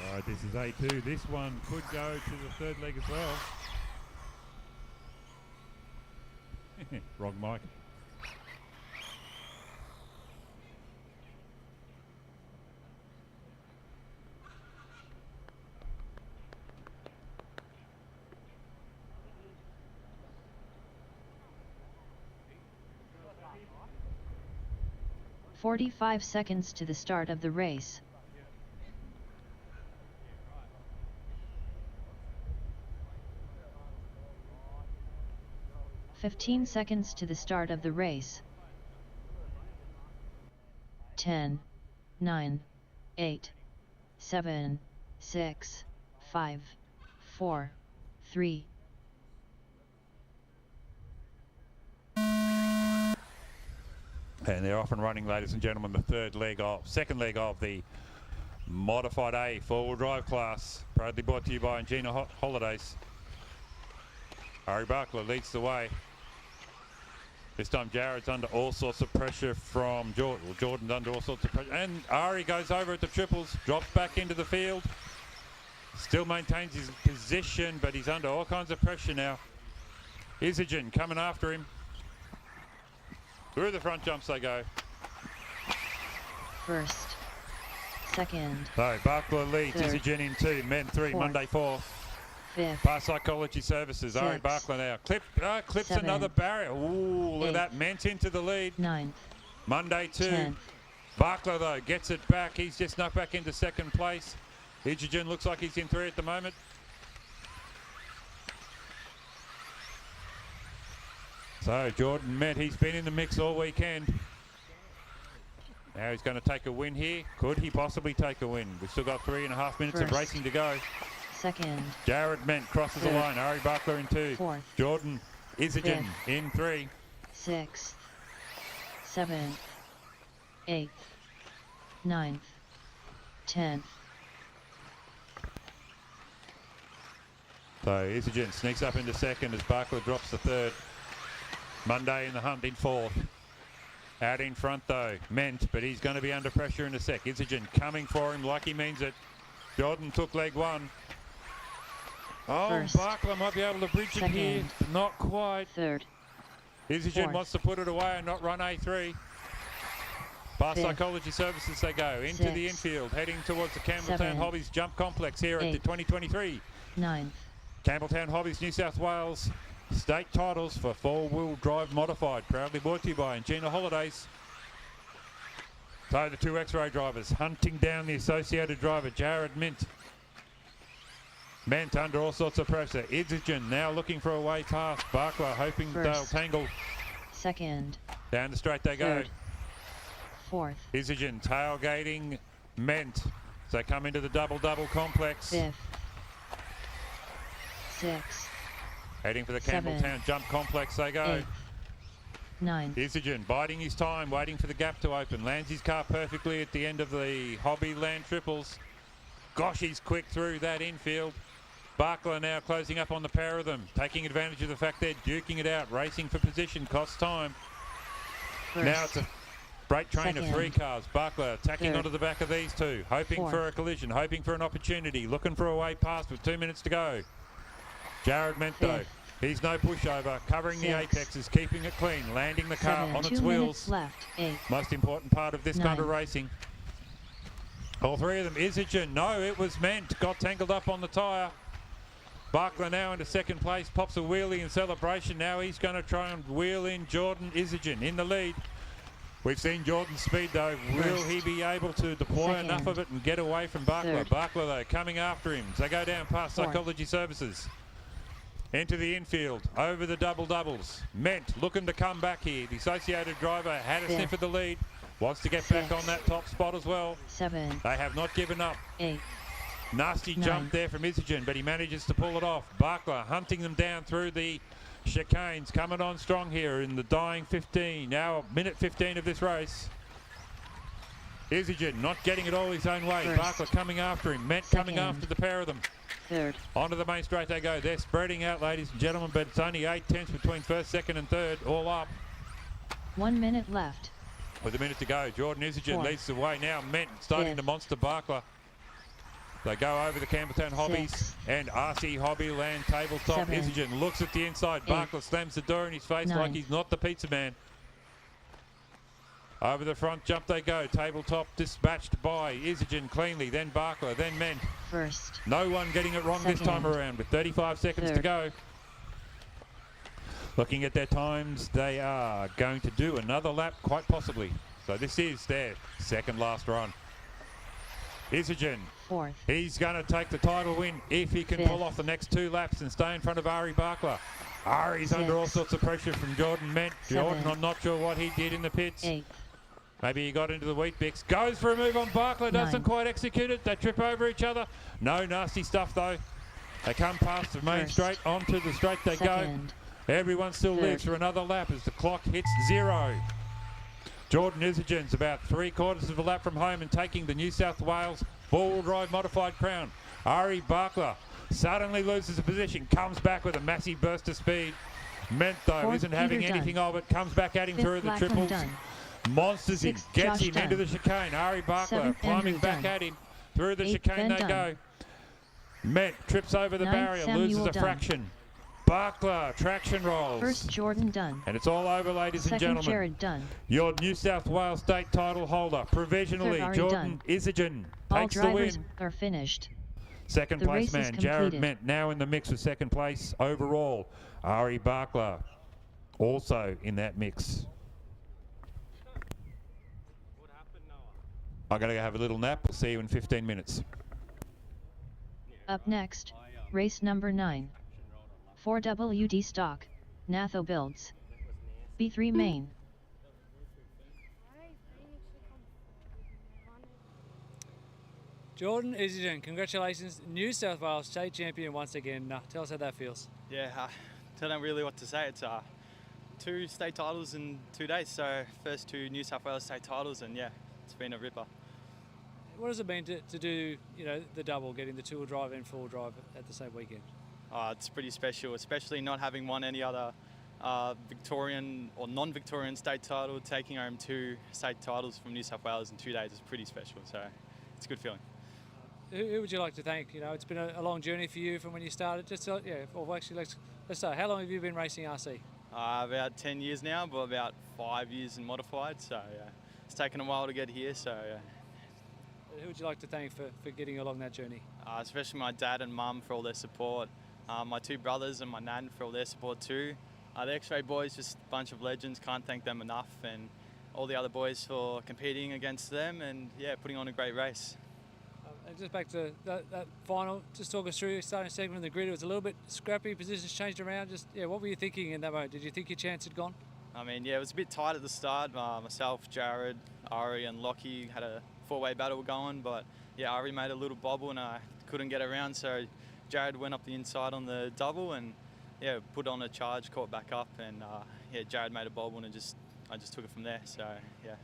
Alright, this is A2. This one could go to the 3rd leg as well. Wrong mic. "45 seconds to the start of the race. "15 seconds to the start of the race. 10, 9, 8, 7, 6, 5, 4, 3. And they're off and running, ladies and gentlemen, the 2nd leg of the Modified A 4-wheel drive class. Proudly brought to you by Angina Holidays. Ari Bakla leads the way. This time Jared's under all sorts of pressure from Jordan. Well, Jordan's under all sorts of pressure. And Ari goes over at the triples, drops back into the field. Still maintains his position, but he's under all kinds of pressure now. Isergin coming after him. Through the front jumps they go. 1st, 2nd. So Bakla leads, 3rd, Isergin in 2, men 3, 4th, Monday 4. 5th. Past Psychology Services, Ari 6, Bakla now. Clips 7, another barrier. Ooh, look 8, at that, Ment into the lead. 9th. Monday 2. 10th. Bakla though gets it back. He's just knocked back into 2nd place. Isergin looks like he's in 3 at the moment. So Jordan Ment, he's been in the mix all weekend. Now he's going to take a win here. Could he possibly take a win? We've still got 3.5 minutes of 1st, racing to go. 2nd. Jared Ment crosses the 3rd, line. Ari Bakla in 2. 4th, Jordan Isergin 5th, in 3. 6th, 7th, 8th, 9th, 10th. So Isergin sneaks up into 2nd as Bakla drops the 3rd. Monday in the hunt in 4th. Out in front though, Ment, but he's going to be under pressure in a sec. Isergin coming for him like he means it. Jordan took leg 1. Oh, 1st, Bakla might be able to bridge it here. 2nd, Not quite. 3rd. Isergin 4th. wants to put it away and not run A3. Past 5th. Psychology Services they go. Into the 6th. infield, heading towards the Campbelltown 7th. Hobbies Jump Complex here at the 2023 9th. Campbelltown Hobbies New South Wales state titles for 4-wheel drive modified. Proudly brought to you by Angina Holidays. So the 2 X-ray drivers hunting down the associated driver, Jared Ment. Ment under all sorts of pressure. Isergin now looking for a way past. Bakla hoping they'll 1st, tangle. 2nd. Down the straight they go. 3rd, 4th. Isergin tailgating Ment. So come into the double-double complex. 5th. 6th. Heading for the 7th. Campbelltown Jump Complex they go. 8th. 9th. Isergin biding his time, waiting for the gap to open. Lands his car perfectly at the end of the Hobby Land triples. Gosh, he's quick through that infield. Bakla now closing up on the pair of them, taking advantage of the fact they're duking it out, racing for position, costs time. 1st. Now it's a Freight train of 3 cars. Bakla attacking Third. onto the back of these two, hoping Fourth. for a collision, hoping for an opportunity, looking for a way past with 2 minutes to go. Jared Mento, Fifth. he's no pushover, covering the Sixth. apexes, keeping it clean, landing the car 7. on 2 its minutes wheels. left. 8. Most important part of this kind of 9. racing. All 3 of them. Isergin, no, it was meant. Got tangled up on the tyre. Bakla now into second place, pops a wheelie in celebration. Now he's going to try and wheel in Jordan Isergin in the lead. We've seen Jordan's speed though. Will he be able to deploy enough of it and get away from Bakla? Third. Bakla though coming after him. They go down past Fourth. Psychology Services. Into the infield, over the doubles. Ment looking to come back here. The associated driver had a sniff Fifth. of the lead. Wants to get back on that top spot as well. 7. They have not given up. 8. Nasty 9. jump there from Isergin, but he manages to pull it off. Bakla hunting them down through the chicanes, coming on strong here in the dying 15. Now a minute 15 of this race. Isergin not getting it all his own way. First. Bakla coming after him. Ment coming Second. after the pair of them. Third. Onto the main straight they go. They're spreading out, ladies and gentlemen, but it's only 8/10 between first, second and third, all up. 1 minute left. With a minute to go, Jordan Isergin Fourth. leads the way. Now Ment starting Fifth. to monster Bakla. They go over the Campbelltown Hobbies Sixth. and RC Hobby Land tabletop. 7. Isergin looks at the inside. Eight. Bakla slams the door in his face 9. like he's not the pizza man. Over the front jump they go. Tabletop dispatched by Isergin cleanly, then Bakla, then Ment. First. No one getting it wrong this time Second. around with 35 seconds to Third. go. Looking at their times, they are going to do another lap, quite possibly. So this is their second last run. Isergin, Fourth. he's going to take the title win if he can Fifth. pull off the next 2 laps and stay in front of Ari Bakla. Ari's under all Sixth. sorts of pressure from Jordan Ment. Jordan, 7. I'm not sure what he did in the pits. 8. Maybe he got into the wheat bix. Goes for a move on Bakla, doesn't 9. quite execute it. They trip over each other. No nasty stuff though. They come past the main First. straight, onto the straight they Second. go. Everyone still Third. lives for another lap as the clock hits 0. Jordan Isergin's about 3/4 of a lap from home and taking the New South Wales four-wheel drive modified crown. Ari Bakla suddenly loses a position, comes back with a massive burst of speed. Ment though Fourth, isn't having Peter anything Dunn. of it, comes back at him Fifth, through the Blackman triples. Dunn. Monsters Sixth, him, gets Josh him into Dunn. the chicane. Ari Bakla Seventh, climbing Andrew back Dunn. at him. Through the Eighth, chicane Ben they Dunn. go. Ment trips over the Ninth, barrier, Samuel loses a Dunn. fraction. Bakla traction rolls. First, Jordan Dunn. And it's all over, ladies and Second, gentlemen. Jared Dunn. Your New South Wales state title holder, provisionally, Third, Ari Jordan Dunn. Isergin, All takes the drivers win. are finished. Second The place race is man, Jared completed. Ment, now in the mix with second place overall. Ari Bakla, also in that mix. I'm going to go have a little nap. We'll see you in 15 minutes. Up next, race number 9. 4WD stock, Natho builds. B3 main. Jordan Isergin, congratulations, New South Wales state champion once again. Tell us how that feels. Yeah, I don't know really what to say. It's 2 state titles in 2 days, so first 2 New South Wales state titles, and yeah, it's been a ripper. What does it mean to do, the double, getting the 2-wheel drive and 4-wheel drive at the same weekend? It's pretty special, especially not having won any other Victorian or non-Victorian state title. Taking home 2 state titles from New South Wales in 2 days is pretty special, so it's a good feeling. Who would you like to thank? It's been a long journey for you from when you started. Actually, let's start. How long have you been racing RC? About 10 years now, but about 5 years in modified, so yeah, it's taken a while to get here, so yeah. Who would you like to thank for getting along that journey? Especially my dad and mum for all their support, my 2 brothers and my nan for all their support too. The X-Ray boys, just a bunch of legends, can't thank them enough, and all the other boys for competing against them and yeah, putting on a great race. And just back to that final, just talk us through starting segment in the grid. It was a little bit scrappy, positions changed around. What were you thinking in that moment? Did you think your chance had gone? I mean, yeah, it was a bit tight at the start. Myself, Jared, Ari and Lockie had a 4-way battle going, but yeah, Ari made a little bobble and I couldn't get around, so Jared went up the inside on the double and yeah, put on a charge, caught back up, and yeah, Jared made a bobble and I just took it from there, so yeah.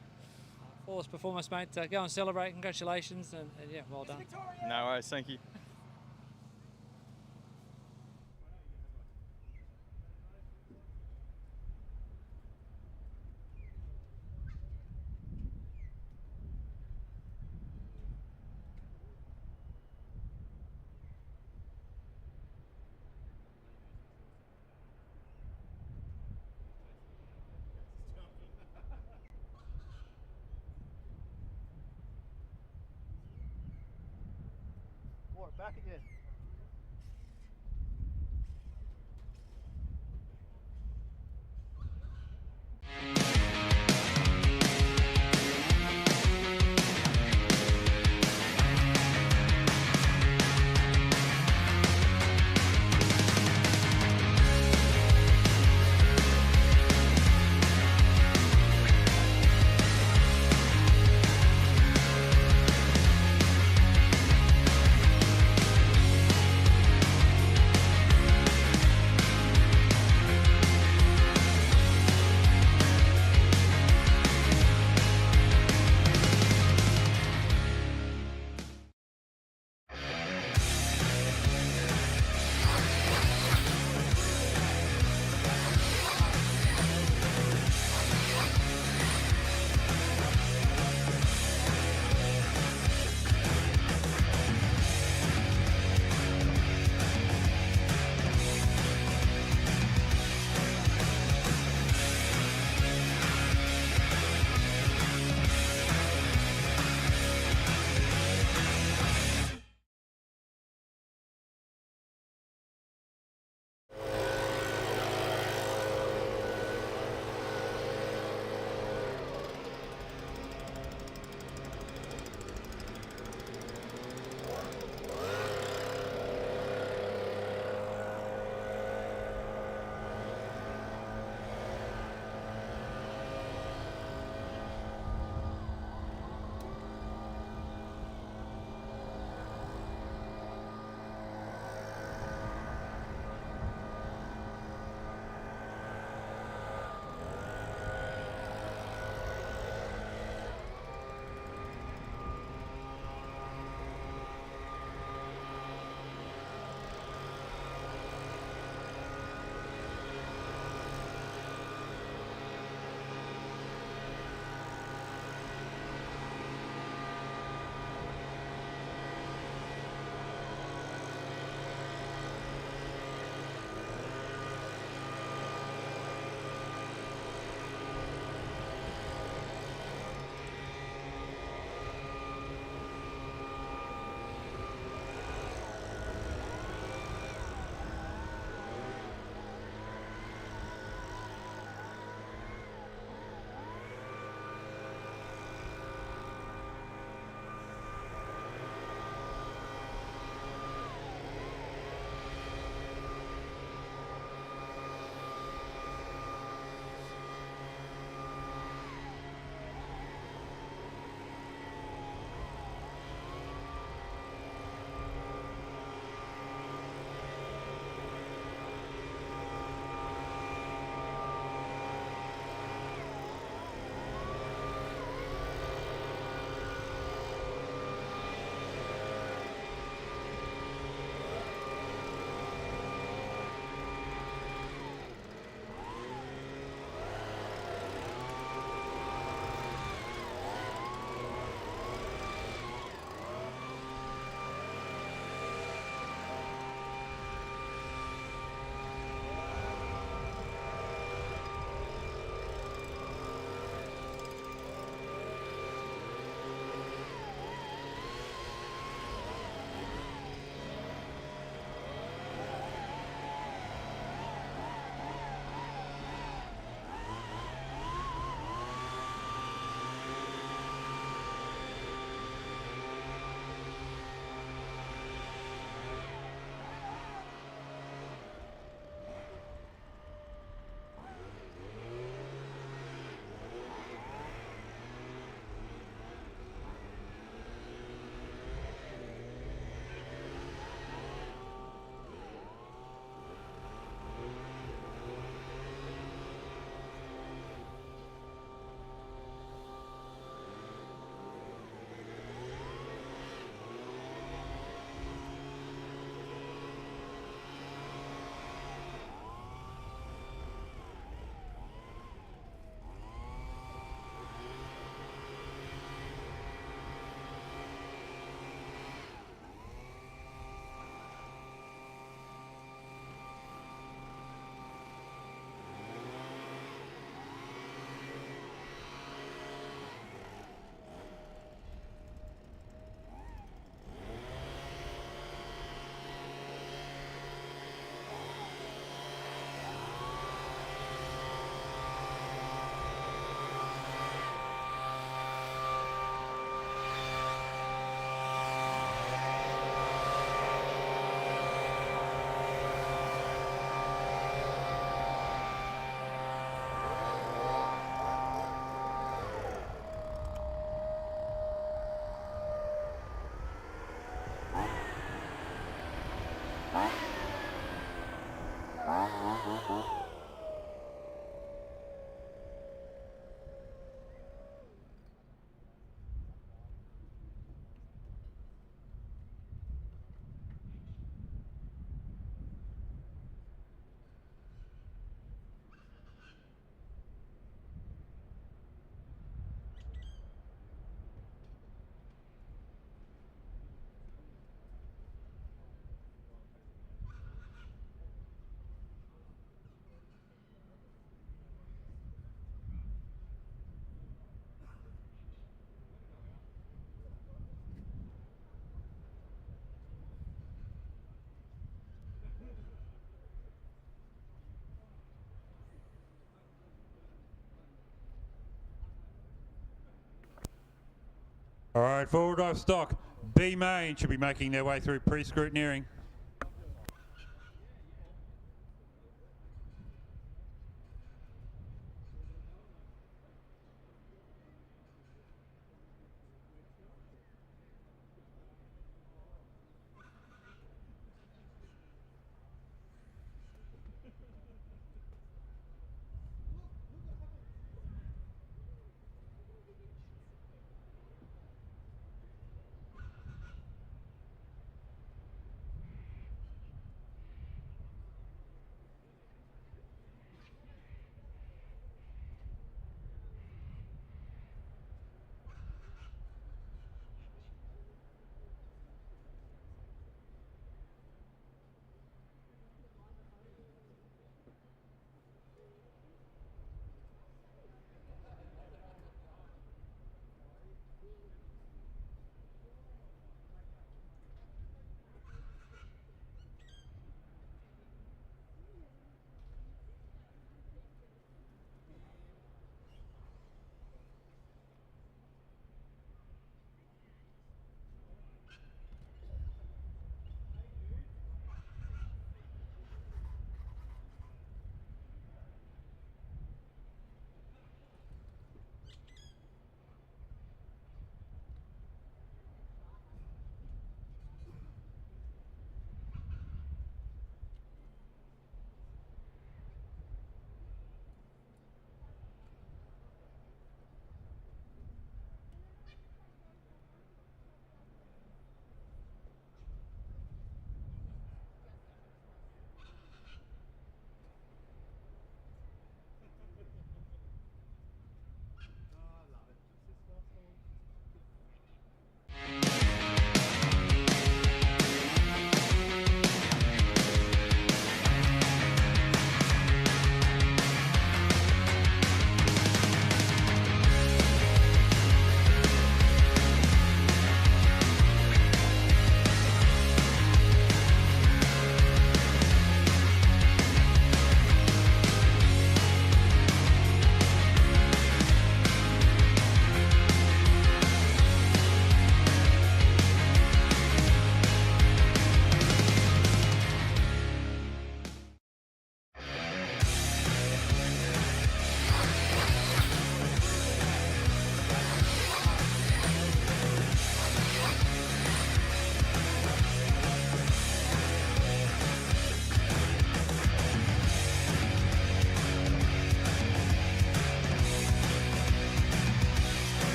Flawless performance, mate. Go and celebrate. Congratulations, and yeah, well done. No worries, thank you. Oh, back again. All right, four-wheel drive stock. B main should be making their way through pre-scrutineering.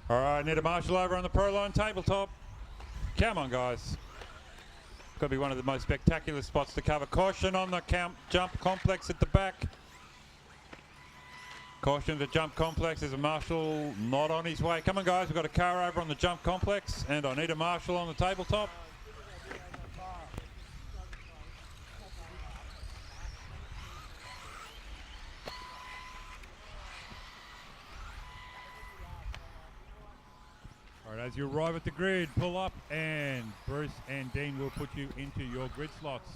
All right, need a marshal over on the pro line tabletop. Come on, guys. Could be one of the most spectacular spots to cover. Caution on the jump complex at the back. Caution to jump complex. There's a marshal not on his way. Come on, guys. We've got a car over on the jump complex, and I need a marshal on the tabletop. All right, as you arrive at the grid, pull up, and Bruce and Dean will put you into your grid slots.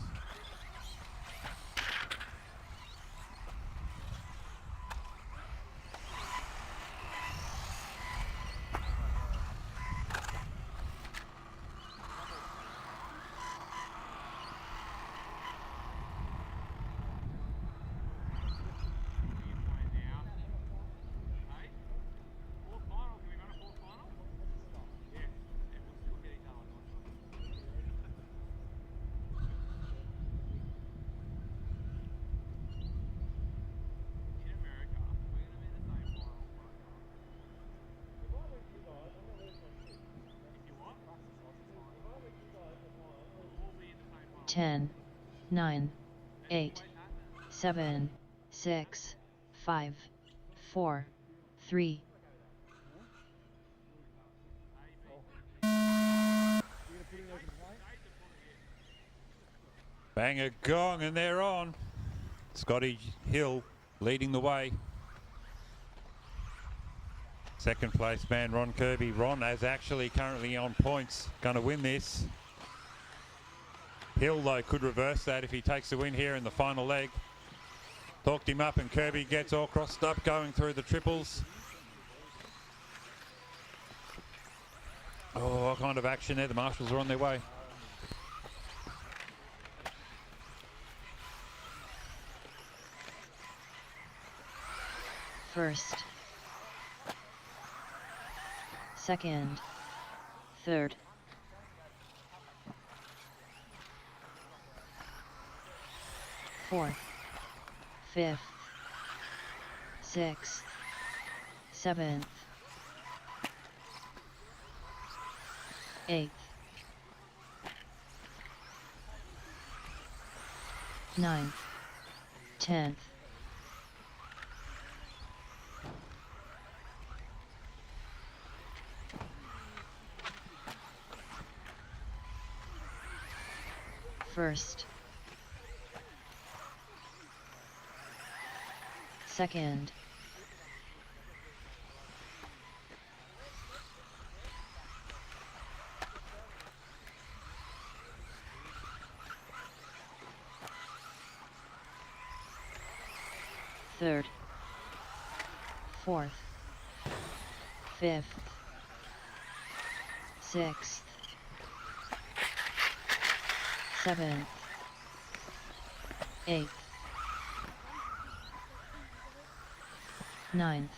10, 9, 8, 7, 6, 5, 4, 3. Bang a gong and they're on. Scotty Hill leading the way. Second place man Ron Curby. Ron is actually currently on points, going to win this. Hill though could reverse that if he takes the win here in the final leg. Talked him up and Curby gets all crossed up going through the triples. Oh, all kind of action there. The marshals are on their way. First, second, third, fourth, fifth, sixth, seventh, eighth, ninth, 10th. First, second, third, fourth, fifth, sixth, seventh, eighth, ninth,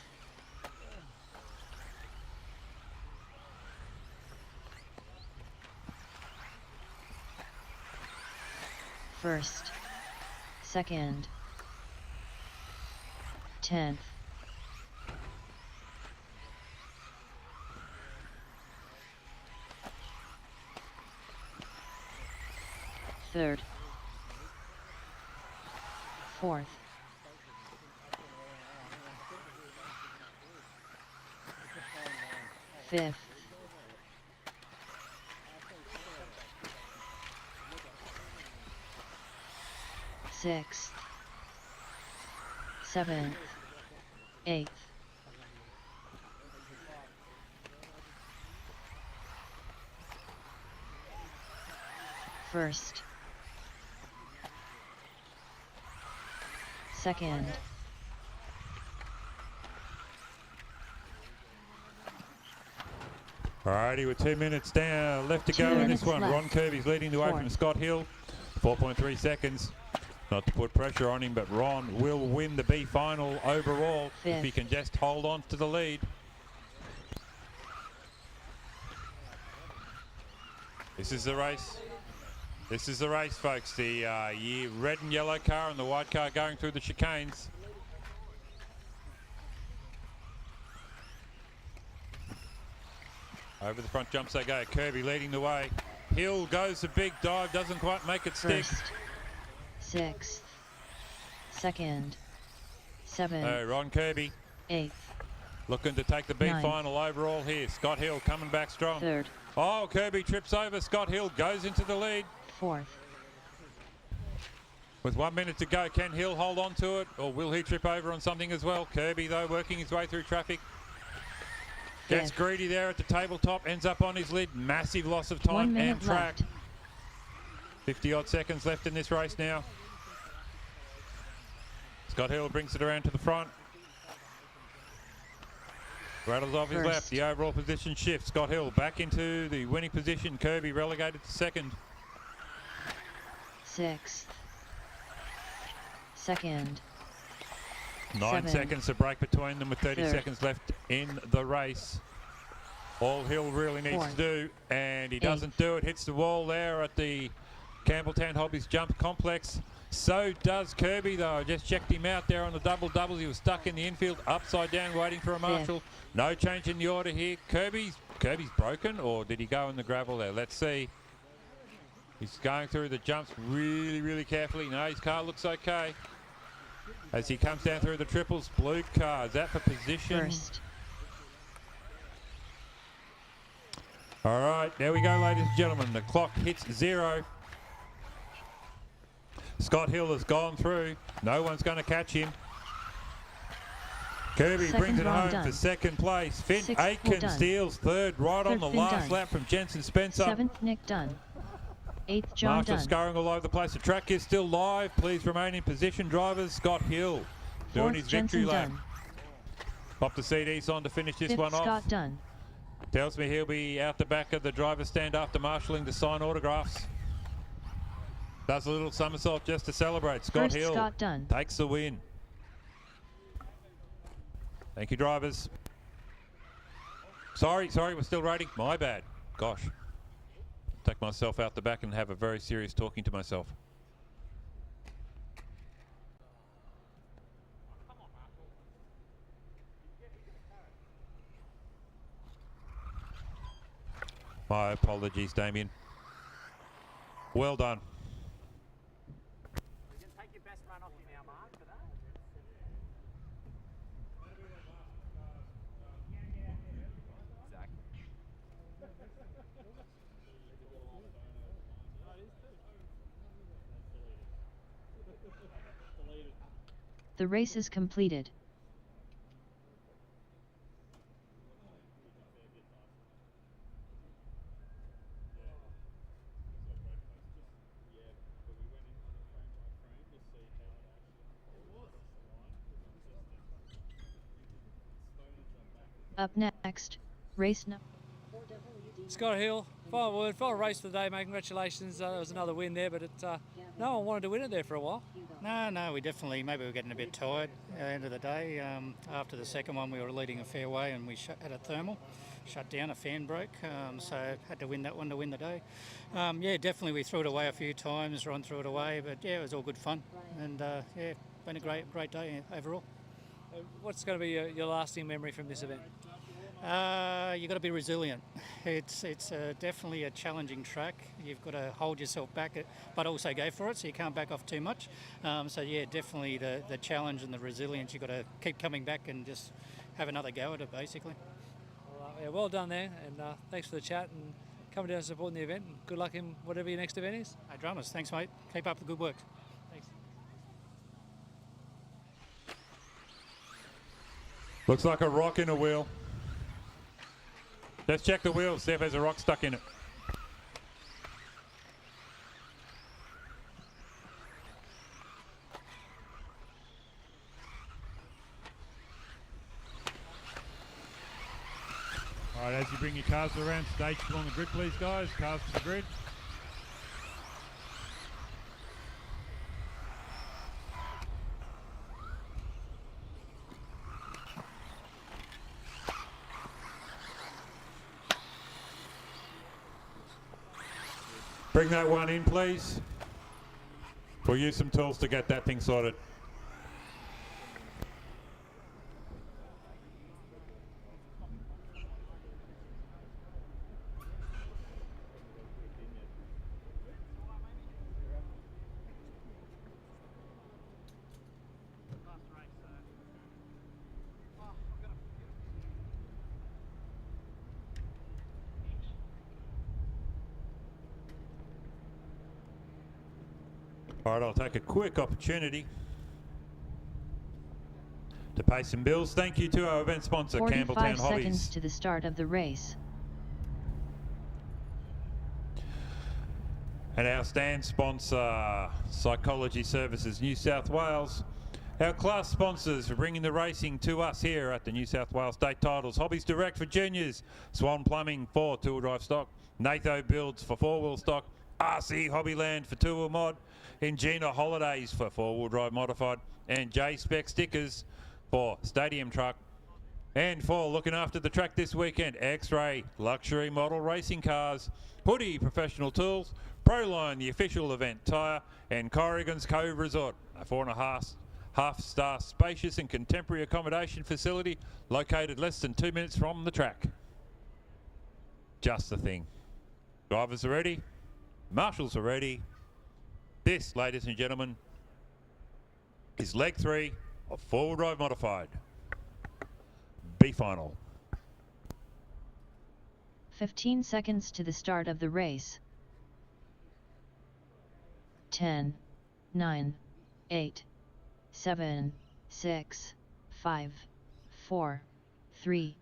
first, second, 10th, third, fourth, fifth, sixth, seventh, eighth, first, second, Alrighty, with 2 minutes down left to go in this one. Ron Kirby's leading the way from Scott Hill. 4.3 seconds. Not to put pressure on him, but Ron will win the B final overall if he can just hold on to the lead. This is the race. This is the race, folks. The red and yellow car and the white car going through the chicanes. Over the front jumps they go. Curby leading the way. Hill goes a big dive, doesn't quite make it stick. First, sixth, second, seventh, Ron Curby eighth, looking to take the B ninth, final overall here. Scott Hill coming back strong. third, Oh, Curby trips over. Scott Hill goes into the lead. fourth, With 1 minute to go, can Hill hold on to it, or will he trip over on something as well? Curby, though, working his way through traffic. Gets greedy there at the tabletop, ends up on his lid. Massive loss of 1 time minute and track. left. 50-odd seconds left in this race now. Scott Hill brings it around to the front. Rattles off his lap. The overall position shifts. Scott Hill back into the winning position. Curby relegated to second. sixth, second, 9 seconds to break between them with 30 third, seconds left in the race. All Hill really needs to do, and he doesn't do it. Hits the wall there at the Campbelltown Hobbies Jump Complex. So does Curby, though. I just checked him out there on the double-doubles. He was stuck in the infield, upside down, waiting for a marshal. No change in the order here. Kirby's broken, or did he go in the gravel there? Let's see. He's going through the jumps really, really carefully. No, his car looks okay. As he comes down through the triples, blue car, is that for position? First. All right, there we go, ladies and gentlemen. The clock hits 0. Scott Hill has gone through. No one's going to catch him. Curby Second brings it round home done. for second place. Finn Sixth Aiken done. steals third right on Third the Finn last done. lap from Jensen Spencer. 7th Nick done. 8th John Marshall done. scurrying all over the place. The track is still live. Please remain in position, drivers. Scott Hill doing 4th his victory Jensen lap. done. Pop the CDs on to finish this 5th one off. Scott done. Tells me he'll be out the back of the driver's stand after marshalling to sign autographs. Does a little somersault just to celebrate. Scott First Hill Scott done. takes the win. Thank you, drivers. Sorry, we're still rating. My bad. Gosh. Take myself out the back and have a very serious talking to myself. My apologies, Damian. Well done. The race is completed. Up next, race number. Scott Hill, final race for the day, mate. Congratulations. It was another win there, but no one wanted to win it there for a while. No, maybe we were getting a bit tired at the end of the day. After the second one, we were leading a fair way and we had a thermal, shut down, a fan broke, so had to win that one to win the day. Yeah, definitely we threw it away a few times, Ron threw it away, but yeah, it was all good fun. And yeah, been a great day overall. What's going to be your lasting memory from this event? You've got to be resilient. It's definitely a challenging track. You've got to hold yourself back, but also go for it, so you can't back off too much. So yeah, definitely the challenge and the resilience. You've got to keep coming back and just have another go at it, basically. Yeah, well done there, and thanks for the chat and coming down and supporting the event. And good luck in whatever your next event is. Hey, drummers, thanks, mate. Keep up the good work. Thanks. Looks like a rock in a wheel. Let's check the wheel, see if there's a rock stuck in it. All right, as you bring your cars around, stage along the grid, please, guys. Cars to the grid. Bring that one in, please. We'll use some tools to get that thing sorted. All right, I'll take a quick opportunity to pay some bills. Thank you to our event sponsor, 45 Campbelltown seconds Hobbies. to the start of the race. And our stand sponsor, Psychology Services New South Wales. Our class sponsors for bringing the racing to us here at the New South Wales State Titles. Hobbies Direct for juniors, Swan Plumbing for two-wheel drive stock, Natho Builds for four-wheel stock, RC Hobbyland for two-wheel mod, Ingenia Holidays for four-wheel drive modified, and J-Spec Stickers for stadium truck. And for looking after the track this weekend, X-Ray Luxury Model Racing Cars, Hoodie Professional Tools, Proline, the official event tyre, and Corrigan's Cove Resort, a 4.5-star spacious and contemporary accommodation facility located less than 2 minutes from the track. Just the thing. Drivers are ready. Marshals are ready. This, ladies and gentlemen, is leg 3 of four-wheel drive modified. B final. 15 seconds to the start of the race. 10, 9, 8, 7, 6, 5, 4, 3.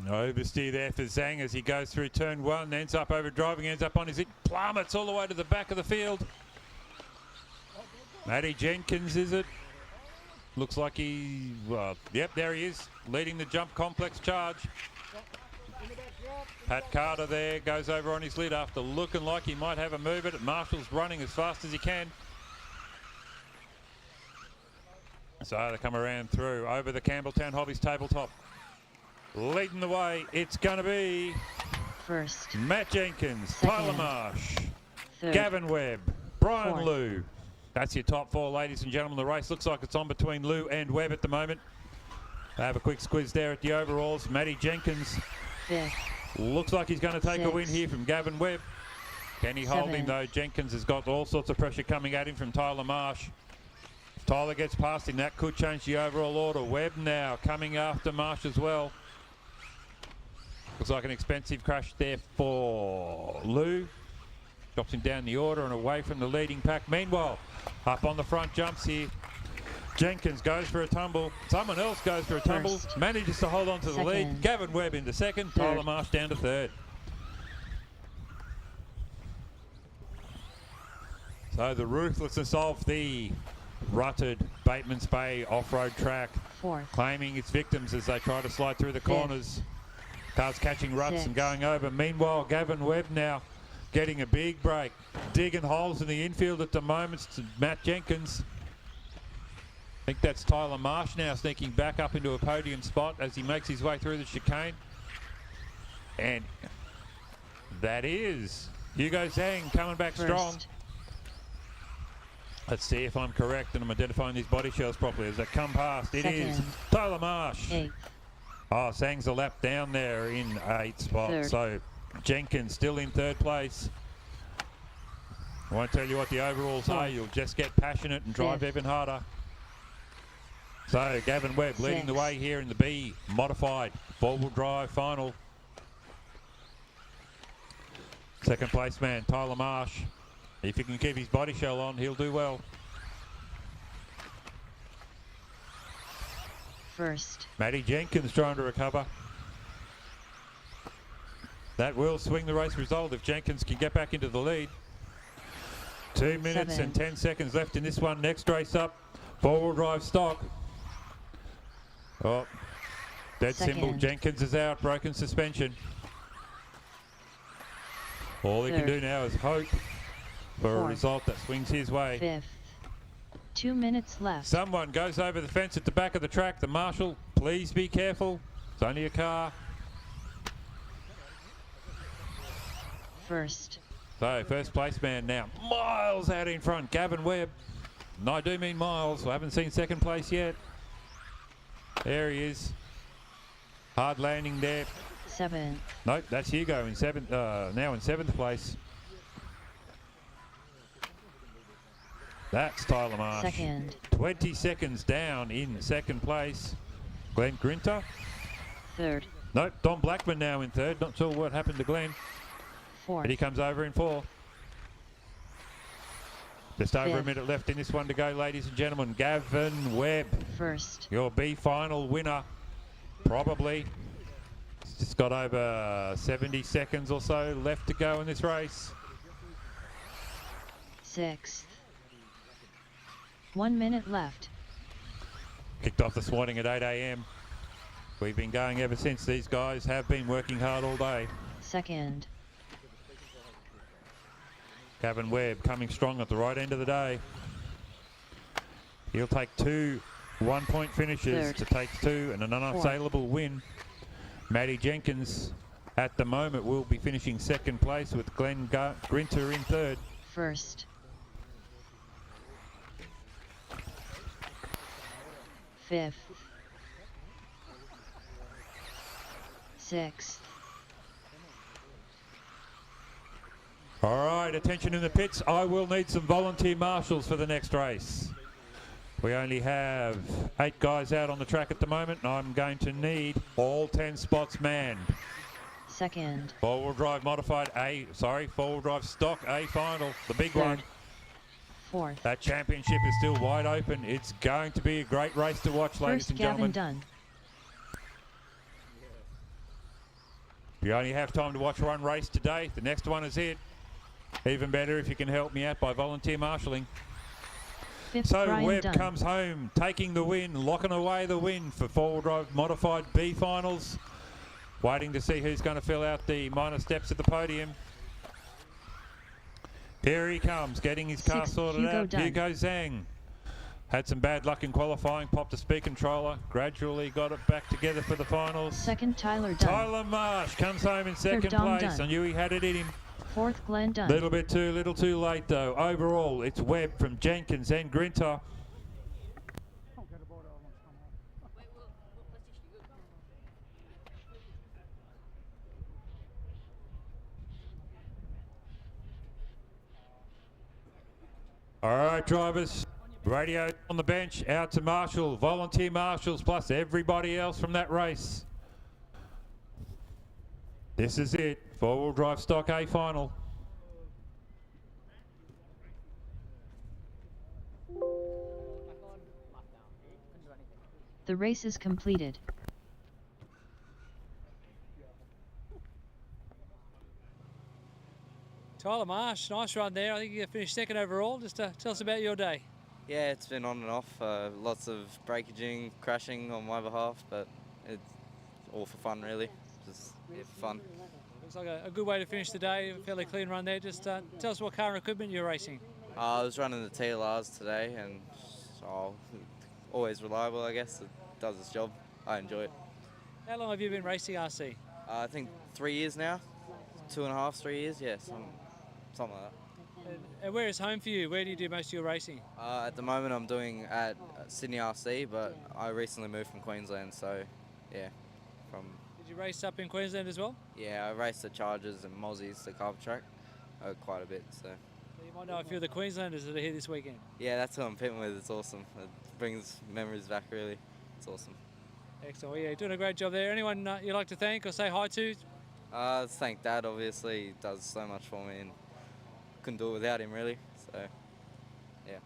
Oversteer there for Zhang as he goes through turn 1, ends up over driving, ends up on his hit, plummets all the way to the back of the field. Matty Jenkins, is it? Looks like he, yep, there he is, leading the jump complex charge. Pat Carter there goes over on his lid after looking like he might have a move it. Marshall's running as fast as he can. So they come around through over the Campbelltown Hobbies tabletop. Leading the way, it's going to be first Matt Jenkins, second, Tyler Marsh, third, Gavin Webb, Brian fourth. Louw. That's your top 4, ladies and gentlemen. The race looks like it's on between Louw and Webb at the moment. They have a quick squeeze there at the overalls. Matty Jenkins fifth, looks like he's going to take a win here from Gavin Webb. Can he hold him seventh. though? Jenkins has got all sorts of pressure coming at him from Tyler Marsh. If Tyler gets past him, that could change the overall order. Webb now coming after Marsh as well. Looks like an expensive crash there for Louw. Drops him down the order and away from the leading pack. Meanwhile, up on the front jumps here. Jenkins goes for a tumble. Someone else goes for a tumble. First. Manages to hold on to the Second. lead. Gavin Webb into second. Third. Tyler Marsh down to third. So the ruthlessness of the rutted Batemans Bay off-road track. Fourth. Claiming its victims as they try to slide through the corners. Cars catching ruts and Sixth. going over. Meanwhile, Gavin Webb now getting a big break. Digging holes in the infield at the moment to Matt Jenkins. I think that's Tyler Marsh now sneaking back up into a podium spot as he makes his way through the chicane. And that is Hugo Zhang coming back First. strong. Let's see if I'm correct and I'm identifying these body shells properly as they come past. It is Second. Tyler Marsh. Eighth. Oh, Zhang's a lap down there in 8th spot. Third. So Jenkins still in 3rd place. I won't tell you what the overalls are. You'll just get passionate and drive Fifth. even harder. So Gavin Webb leading the Sixth. way here in the B modified 4-wheel drive final. Second place man, Tyler Marsh. If he can keep his body shell on, he'll do well. First. Matty Jenkins trying to recover. That will swing the race result if Jenkins can get back into the lead. 2 minutes and 10 seconds left in this one. Next race up, 4-wheel drive stock. Oh, dead symbol. Second. Jenkins is out, broken suspension. All he can Third. do now is hope for a Fourth. result that swings his way. Fifth. 2 minutes left. Someone goes over the fence at the back of the track. The marshal, please be careful. It's only a car. First. So, first place man now. Miles out in front. Gavin Webb. And I do mean miles. I haven't seen second place yet. There he is. Hard landing there. Seventh. Nope, that's Hugo in seventh. Now in 7th place. That's Tyler Marsh. Second. 20 seconds down in 2nd place. Glenn Grinter. Third. Nope, Don Blackman now in 3rd. Not sure what happened to Glenn. Fourth. But he comes over in 4. Just over a Fifth. minute left in this one to go, ladies and gentlemen. Gavin Webb, First. your B final winner, probably. He's just got over 70 seconds or so left to go in this race. Sixth. 1 minute left. Kicked off this morning at 8 a.m. We've been going ever since. These guys have been working hard all day. Second. Gavin Webb coming strong at the right end of the day. He'll take 2 one-point finishes Third. to take 2 and an unassailable win. Matty Jenkins at the moment will be finishing 2nd place with Glenn Grinter in 3rd. First. 5th, 6th. All right, attention in the pits. I will need some volunteer marshals for the next race. We only have 8 guys out on the track at the moment, and I'm going to need all 10 spots manned. 2nd. Four-wheel drive modified four-wheel drive stock A final, the big one. 4th. That championship is still wide open. It's going to be a great race to watch, ladies and gentlemen. Gavin done. You only have time to watch one race today. The next one is it. Even better if you can help me out by volunteer marshalling. 5th, So Brian Webb Dunn. comes home, taking the win, locking away the win for four-wheel drive modified B finals. Waiting to see who's going to fill out the minor steps at the podium. Here he comes, getting his car 6th, sorted Hugo out. Dunn. Hugo Zhang. Had some bad luck in qualifying, popped a speed controller, gradually got it back together for the finals. 2nd, Tyler Dunn. Tyler Marsh comes home in second Dom place. Dunn. I knew he had it in him. 4th, Glenn Dunn. Little too late though. Overall, it's Webb from Jenkins and Grinter. All right, drivers, radio on the bench, out to Marshall, volunteer marshals, plus everybody else from that race. This is it, four-wheel drive stock A final. The race is completed. Tyler Marsh, nice run there. I think you finished second overall. Just tell us about your day. Yeah, it's been on and off. Lots of breakaging, crashing on my behalf, but it's all for fun, really. Just for fun. Looks like a good way to finish the day. A fairly clean run there. Just tell us what car and equipment you're racing. I was running the TLRs today, and always reliable, I guess. It does its job. I enjoy it. How long have you been racing RC? I think 3 years now. 2.5, 3 years, yeah, something like that. And where is home for you? Where do you do most of your racing? At the moment I'm doing at Sydney RC, but I recently moved from Queensland, so yeah. Did you race up in Queensland as well? Yeah, I raced at Chargers and Mozzie's, the carpet track, quite a bit, so. You might know a few of the Queenslanders that are here this weekend. Yeah, that's who I'm pitting with. It's awesome. It brings memories back, really. It's awesome. Excellent. Well, yeah, you're doing a great job there. Anyone you'd like to thank or say hi to? Thank Dad, obviously. He does so much for me and couldn't do it without him, really. So, yeah.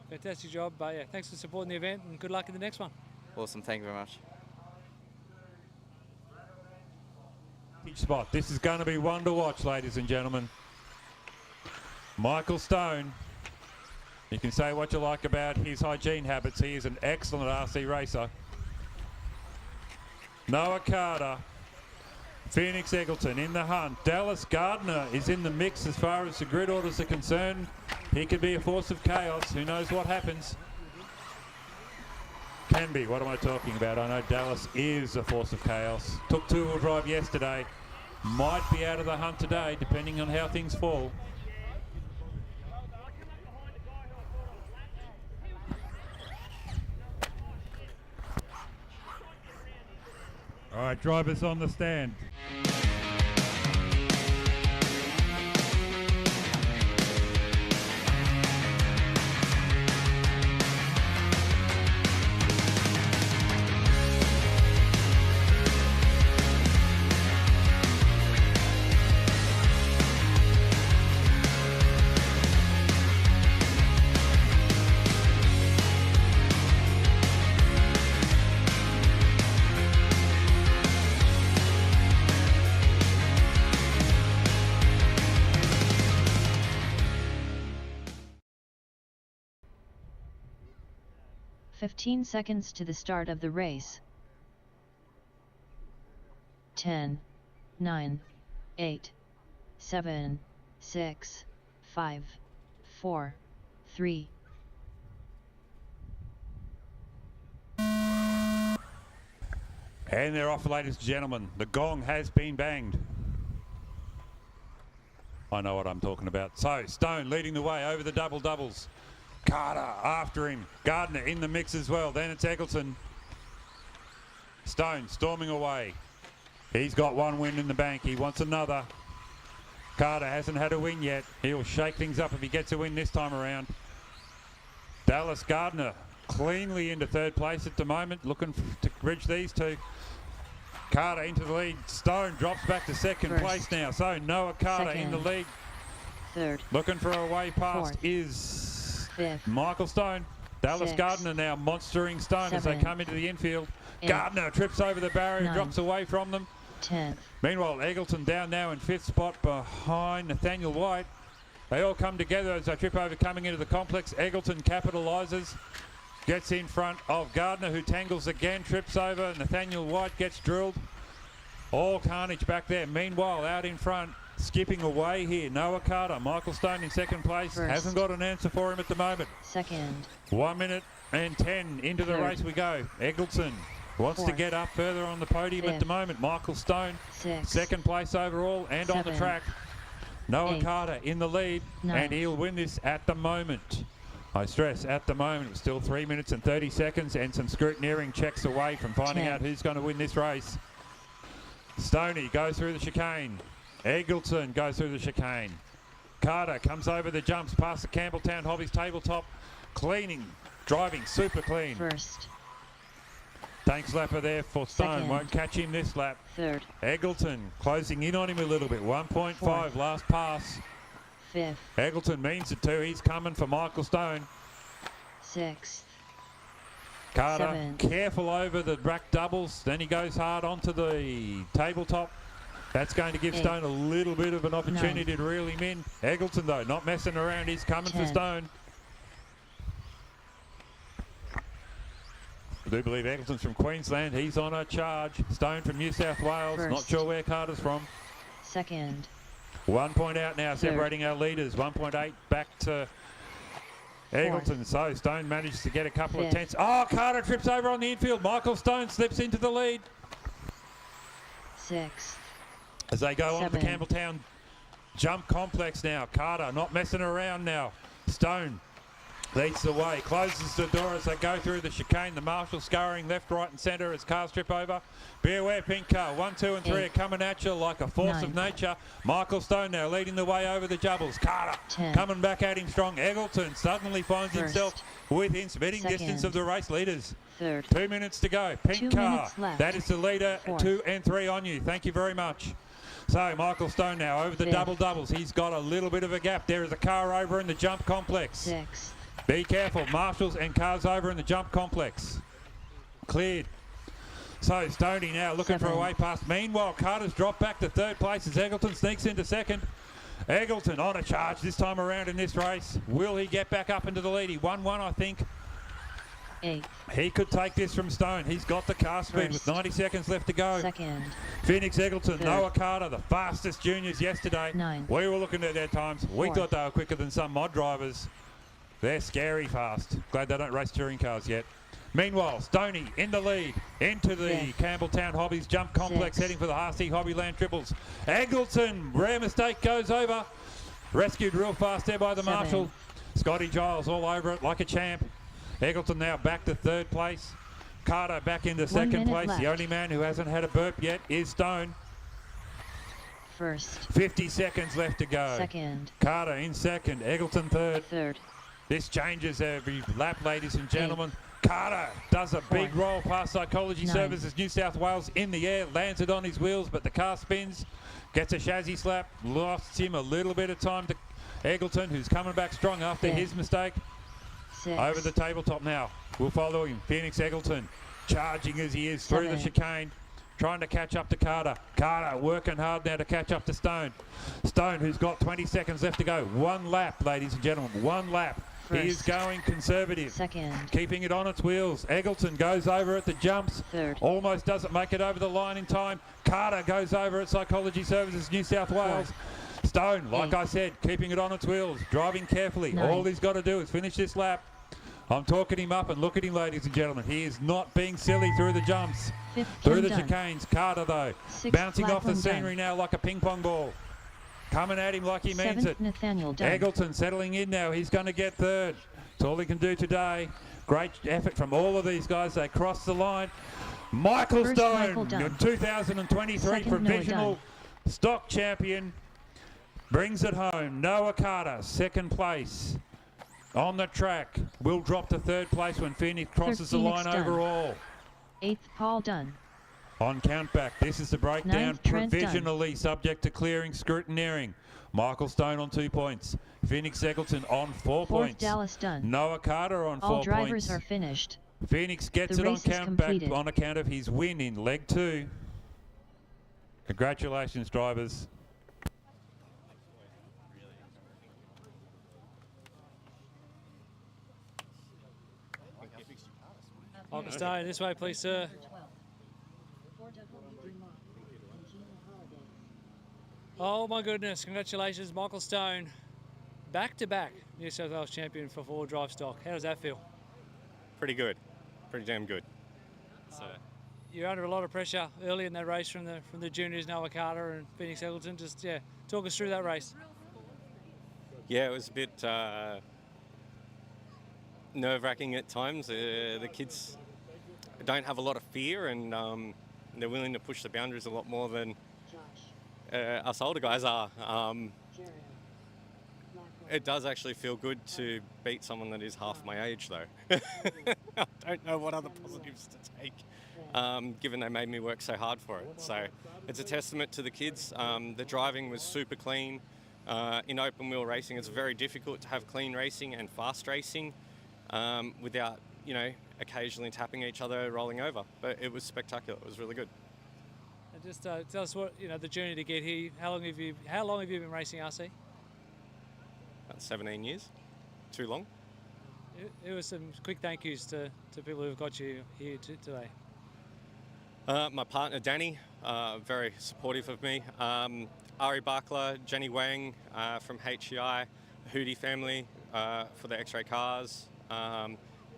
Fantastic job. But yeah, thanks for supporting the event and good luck in the next one. Awesome. Thank you very much. Each spot. This is going to be one to watch, ladies and gentlemen. Michael Stone. You can say what you like about his hygiene habits. He is an excellent RC racer. Noah Carter. Phoenix Eggleton in the hunt. Dallas Gardner is in the mix as far as the grid orders are concerned. He could be a force of chaos. Who knows what happens? Can be. What am I talking about? I know Dallas is a force of chaos. Took two-wheel drive yesterday. Might be out of the hunt today, depending on how things fall. All right, drivers on the stand. "15 seconds to the start of the race. 10, 9, 8, 7, 6, 5, 4, 3. And they're off, ladies and gentlemen. The gong has been banged. I know what I'm talking about. So, Stone leading the way over the double-doubles. Carter after him. Gardner in the mix as well. Then it's Eggleton. Stone storming away. He's got one win in the bank. He wants another. Carter hasn't had a win yet. He'll shake things up if he gets a win this time around. Dallas Gardner cleanly into third place at the moment, looking to bridge these two. Carter into the lead. Stone drops back to second place now. So Noah Carter in the lead. Third. Looking for a way past Fourth. is Fifth. Michael Stone. Dallas Sixth. Gardner now monstering Stone as they Seventh. come into the infield. Eighth. Gardner trips over the barrier, Ninth. drops away from them. 10th. Meanwhile, Eggleton down now in 5th spot behind Nathaniel White. They all come together as they trip over coming into the complex. Eggleton capitalises, gets in front of Gardner, who tangles again, trips over. Nathaniel White gets drilled. All carnage back there. Meanwhile, out in front, skipping away here, Noah Carter. Michael Stone in second place. First. Hasn't got an answer for him at the moment. Second. 1 minute and 10 into the Third. race we go. Eggleton wants to Fourth. get up further on the podium at the Fifth. moment. Michael Stone, Sixth. second place overall and on the Seventh. track. Noah Eighth. Carter in the lead, Ninth. and he'll win this at the moment. I stress, at the moment, it's still 3 minutes and 30 seconds and some scrutineering checks away from finding out who's going to win this race. Stoney goes through the chicane. Eggleton goes through the chicane. Carter comes over the jumps past the Campbelltown Hobbies tabletop. Cleaning, driving super clean. First. Tanks lapper there for Stone. Second. Won't catch him this lap. Third. Eggleton closing in on him a little bit. 1.5 Fourth. last pass. Fifth. Eggleton means it too. He's coming for Michael Stone. Sixth. Carter Seventh. careful over the rack doubles. Then he goes hard onto the tabletop. That's going to give Eighth. Stone a little bit of an opportunity to reel him in. Eggleton, though, not messing around. He's coming for Tenth. Stone. I do believe Eggleton's from Queensland. He's on a charge. Stone from New South Wales. First. Not sure where Carter's from. Second. 1 point out now, separating our leaders. 1.8 back to Eggleton. So Stone manages to get a couple of Fifth. tenths. Oh, Carter trips over on the infield. Michael Stone slips into the lead Sixth. as they go on to the Seventh. Campbelltown jump complex now. Carter not messing around now. Stone leads the way, closes the door as they go through the chicane. The marshal scurrying left, right and centre as cars trip over. Be aware, pink car. 1, 2 and 3 are coming at you like a force of Ninth. nature. Michael Stone now leading the way over the jubbles. Carter 10th. coming back at him strong. Eggleton suddenly finds First. himself within spitting distance Second. of the race leaders. Third. 2 minutes to go. Pink 2 car. minutes left. That is the leader. Fourth. 2 and 3 on you. Thank you very much. So Michael Stone now over the Fifth. double doubles. He's got a little bit of a gap. There is a car over in the jump complex. Sixth. Be careful. Marshals and cars over in the jump complex. Cleared. So Stoney now looking for a Seven. way past. Meanwhile, Carter's dropped back to third place as Eggleton sneaks into second. Eggleton on a charge this time around in this race. Will he get back up into the lead? He won one, I think. Eighth. He could take this from Stone. He's got the car speed with First. 90 seconds left to go. Second. Phoenix Eggleton, Third. Noah Carter, the fastest juniors yesterday. Ninth. We were looking at their times. We Fourth. thought they were quicker than some mod drivers. They're scary fast. Glad they don't race touring cars yet. Meanwhile, Stoney in the lead into the Fifth. Campbelltown Hobbies jump complex, Sixth. heading for the RC Hobbyland triples. Eggleton, rare mistake, goes over. Rescued real fast there by the Seven. marshal. Scotty Giles all over it like a champ. Eggleton now back to third place. Carter back into second minute place. The left. only man who hasn't had a burp yet is Stone. First. 50 seconds left to go. Second. Carter in second. Eggleton third. Third. This changes every lap, ladies and gentlemen. Carter does a big Fourth. roll past Psychology Ninth. Services New South Wales in the air, lands it on his wheels, but the car spins, gets a chassis slap, lost him a little bit of time to Eggleton, who's coming back strong after Fifth. his mistake. Sixth. Over the tabletop now. We'll follow him. Phoenix Eggleton charging as he is through the Seven. chicane, trying to catch up to Carter. Carter working hard now to catch up to Stone. Stone, who's got 20 seconds left to go. One lap, ladies and gentlemen. One lap. He is First. going conservative. Second. Keeping it on its wheels. Eggleton goes over at the jumps. Third. Almost doesn't make it over the line in time. Carter goes over at Psychology Services New South Wales. Stone, like Eighth. I said, keeping it on its wheels, driving carefully. Ninth. All he's got to do is finish this lap. I'm talking him up, and look at him, ladies and gentlemen. He is not being silly through the jumps. Fifth. Through the Done. chicanes. Carter, though, Sixth. bouncing off the Blackman done. scenery now like a ping pong ball. Coming at him like he means Seventh. it. Nathaniel Dunn. Eggleton settling in now. He's going to get third. That's all he can do today. Great effort from all of these guys. They cross the line. Michael First, Stone, Michael Dunn. your 2023 Second, Noah provisional Dunn. stock champion, brings it home. Noah Carter, second place on the track. Will drop to third place when Phoenix crosses the Phoenix line Dunn. overall. 8th, Paul Dunn. On countback, this is the breakdown, Ninth, Trent Dunn. provisionally subject to clearing, scrutineering. Michael Stone on 2 points. Phoenix Eggleton on 4 4th, points. Dallas Dunn. Noah Carter on 4 All points. drivers are finished. Phoenix gets The it on race is countback completed. on account of his win in leg 2. Congratulations, drivers. Michael Stone, this way, please, sir. Oh my goodness, congratulations, Michael Stone. Back-to-back New South Wales champion for four-wheel drive stock. How does that feel? Pretty good. Pretty damn good. So. You're under a lot of pressure early in that race from the juniors, Noah Carter and Phoenix Eggleton. Just, talk us through that race. Yeah, it was a bit nerve-wracking at times. The kids don't have a lot of fear, and they're willing to push the boundaries a lot more than us older guys are. It does actually feel good to beat someone that is half my age, though. I don't know what other positives to take, given they made me work so hard for it. So it's a testament to the kids. The driving was super clean. In open wheel racing, it's very difficult to have clean racing and fast racing without, occasionally tapping each other, rolling over. But it was spectacular. It was really good. And just tell us what the journey to get here. How long have you been racing RC? About 17 years. Too long. It was some quick thank yous to people who've got you here today. My partner Danny, very supportive of me. Ari Bakla, Jenny Wang from HEI, Hootie family for the X-Ray cars,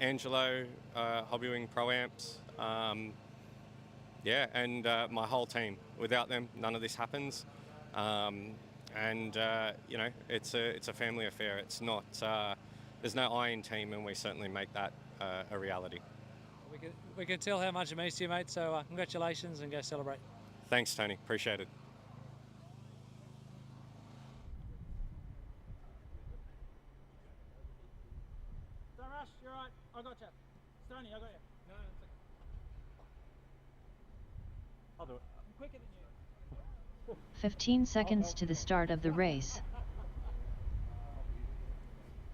Angelo, Hobbywing Pro Amps, and my whole team. Without them, none of this happens. It's a family affair. It's not. There's no I in team, and we certainly make that a reality. We can tell how much it means to you, mate. So congratulations, and go celebrate. Thanks, Tony. Appreciate it. Don't rush. You're right. I got you. Stoney, I got you. No, it's okay. I'll do it. I'm quicker than you. 15 seconds to the start of the race.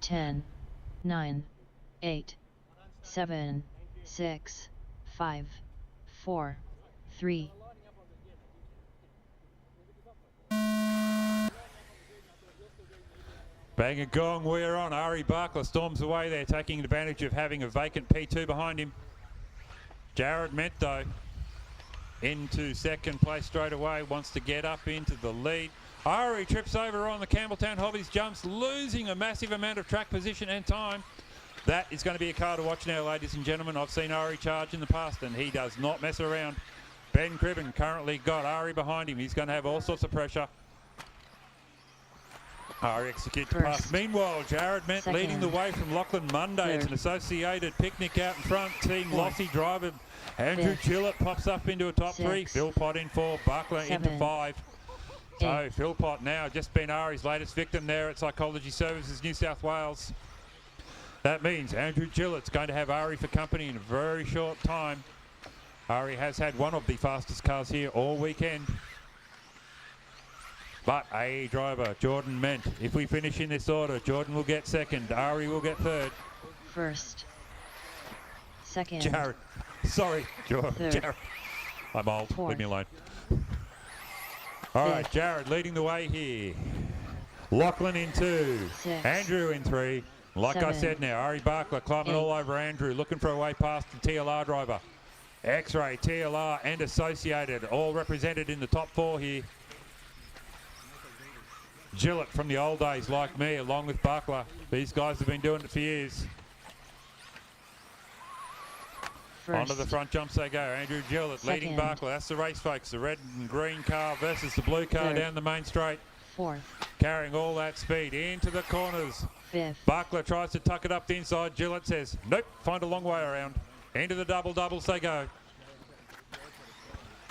10, 9, 8, 7, 6, 5, 4, 3. Bang a gong, we're on. Ari Bakla storms away there, taking advantage of having a vacant P2 behind him. Jared Mento into second place straight away, wants to get up into the lead. Ari trips over on the Campbelltown Hobbies, jumps, losing a massive amount of track position and time. That is going to be a car to watch now, ladies and gentlemen. I've seen Ari charge in the past, and he does not mess around. Ben Cribbin currently got Ari behind him. He's going to have all sorts of pressure. Ari executes the pass. Meanwhile, Jared Ment leading the way from Lachlan Monday. It's an associated picnic out in front. Team Lossy driver Andrew Gillott pops up into a top 3. Philpott in 4. Bakla into 5. So Philpott now just been Ari's latest victim there at Psychology Services New South Wales. That means Andrew Gillott's going to have Ari for company in a very short time. Ari has had one of the fastest cars here all weekend. But AE driver Jordan Ment, if we finish in this order, Jordan will get second, Ari will get third. First. Second. Jared. Sorry, Jared. Third. I'm old. Fourth. Leave me alone. All right, Jared leading the way here. Lachlan in 2. 6. Andrew in 3. Like I 7. said now, Ari Bakla climbing 8. all over Andrew, looking for a way past the TLR driver. X-Ray, TLR and Associated, all represented in the top 4 here. Gillott from the old days like me, along with Bakla. These guys have been doing it for years. Onto the front jumps they go. Andrew Gillott leading Bakla. That's the race, folks. The red and green car versus the blue car down the main straight. 4th. Carrying all that speed into the corners. 5th. Bakla tries to tuck it up the inside. Gillott says, nope, find a long way around. Into the double-doubles they go.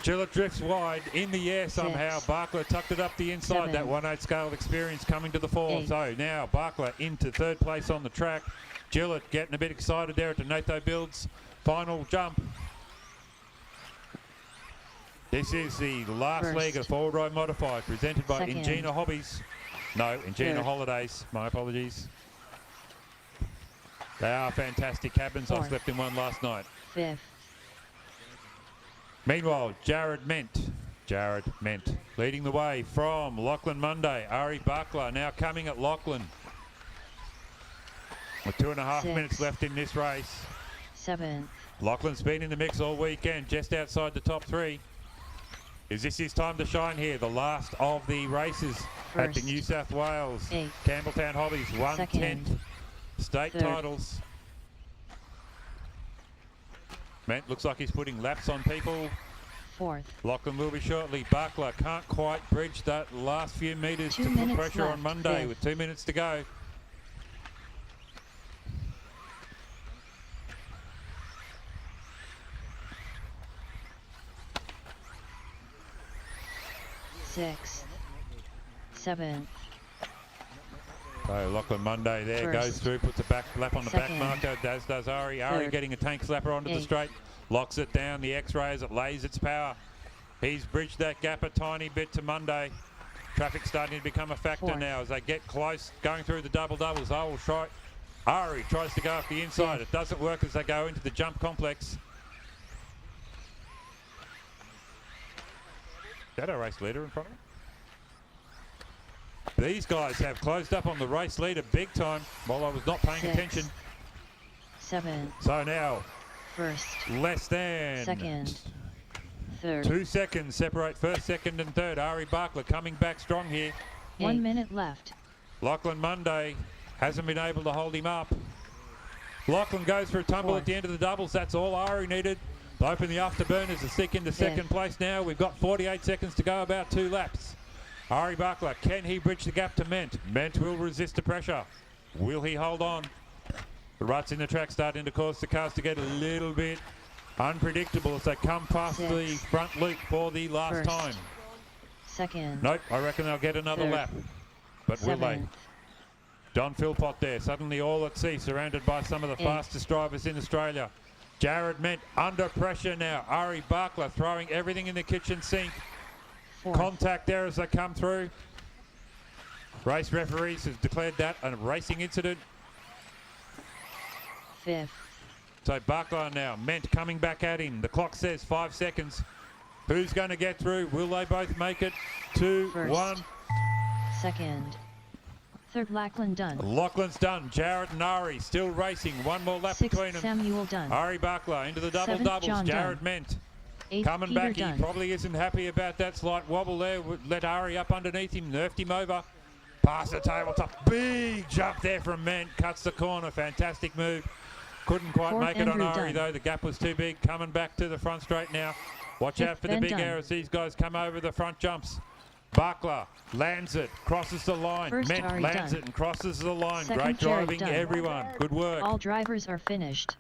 Gillott drifts wide in the air somehow. Bakla tucked it up the inside. 7, That 1/8 scale experience coming to the fore. 8. So now Bakla into third place on the track. Gillott getting a bit excited there at the Natho Builds final jump. This is the last First. leg of Forward Drive Modified presented by Second. Ingenia Hobbies. No, Ingenia Third. Holidays. My apologies. They are fantastic cabins. I Fourth. slept in one last night. 5th, Meanwhile, Jared Ment leading the way from Lachlan Monday. Ari Bakla now coming at Lachlan. With 2.5 6. minutes left in this race. 7th, Lachlan's been in the mix all weekend, just outside the top 3. Is this his time to shine here? The last of the races at the First. New South Wales 8. Campbelltown Hobbies 1/10 Second. state Third. titles. Ment looks like he's putting laps on people. 4th, Lachlan will be shortly. Bakla can't quite bridge that last few metres 2 to put minutes pressure on left. Monday Fifth. with 2 minutes to go. Sixth, 7th, So Lachlan Monday there First. goes through, puts a back lap on the Second. back marker, as does Ari. Ari Third. getting a tank slapper onto the Eighth. straight, locks it down, the X-ray as it lays its power. He's bridged that gap a tiny bit to Monday. Traffic starting to become a factor Fourth. now as they get close, going through the double-doubles. Oh, try. Ari tries to go up the inside. Fifth. It doesn't work as they go into the jump complex. Is that a race leader in front of him? These guys have closed up on the race leader big time while I was not paying Six. attention. 7th, So now, 1st, less than 2nd, 3rd, 2 seconds separate first, second and third. Ari Bakla coming back strong here. 1 Eighth. minute left. Lachlan Monday hasn't been able to hold him up. Lachlan goes for a tumble Fourth. at the end of the doubles. That's all Ari needed. To open the afterburners to stick into second place now. We've got 48 seconds to go, about 2 laps. Ari Bakla, can he bridge the gap to Ment? Ment will resist the pressure. Will he hold on? The ruts in the track starting to cause the cars to get a little bit unpredictable as they come past Six. the front loop for the last First. time. 2nd, Nope, I reckon they'll get another Third. lap. But will they? 7th, Don Philpott there, suddenly all at sea, surrounded by some of the Eighth. fastest drivers in Australia. Jared Ment under pressure now. Ari Bakla throwing everything in the kitchen sink. 4th, Contact there as they come through. Race referees have declared that a racing incident. 5th, So Bakla now, Ment coming back at him. The clock says 5 seconds. Who's going to get through? Will they both make it? 2, First. 1. 2nd, 3rd, Lachlan done. Lachlan's done. Jared and Ari still racing. One more lap 6th, between them. Samuel done. Ari Bakla into the double Seventh, doubles. John Jared Dunn. Ment 8th, coming Peter back. Dunn. He probably isn't happy about that slight wobble there. Let Ari up underneath him, nerfed him over. Past the tabletop. Big jump there from Ment. Cuts the corner. Fantastic move. Couldn't quite Fourth, make it on Andrew Ari Dunn. though. The gap was too big. Coming back to the front straight now. Watch Fifth, out for the Ben big Dunn. arrows. These guys come over the front jumps. Bakla lands it, crosses the line. First, Ment Ari lands Dunn. it and crosses the line. Second, Great Jared driving, Dunn. everyone. Good work. All drivers are finished.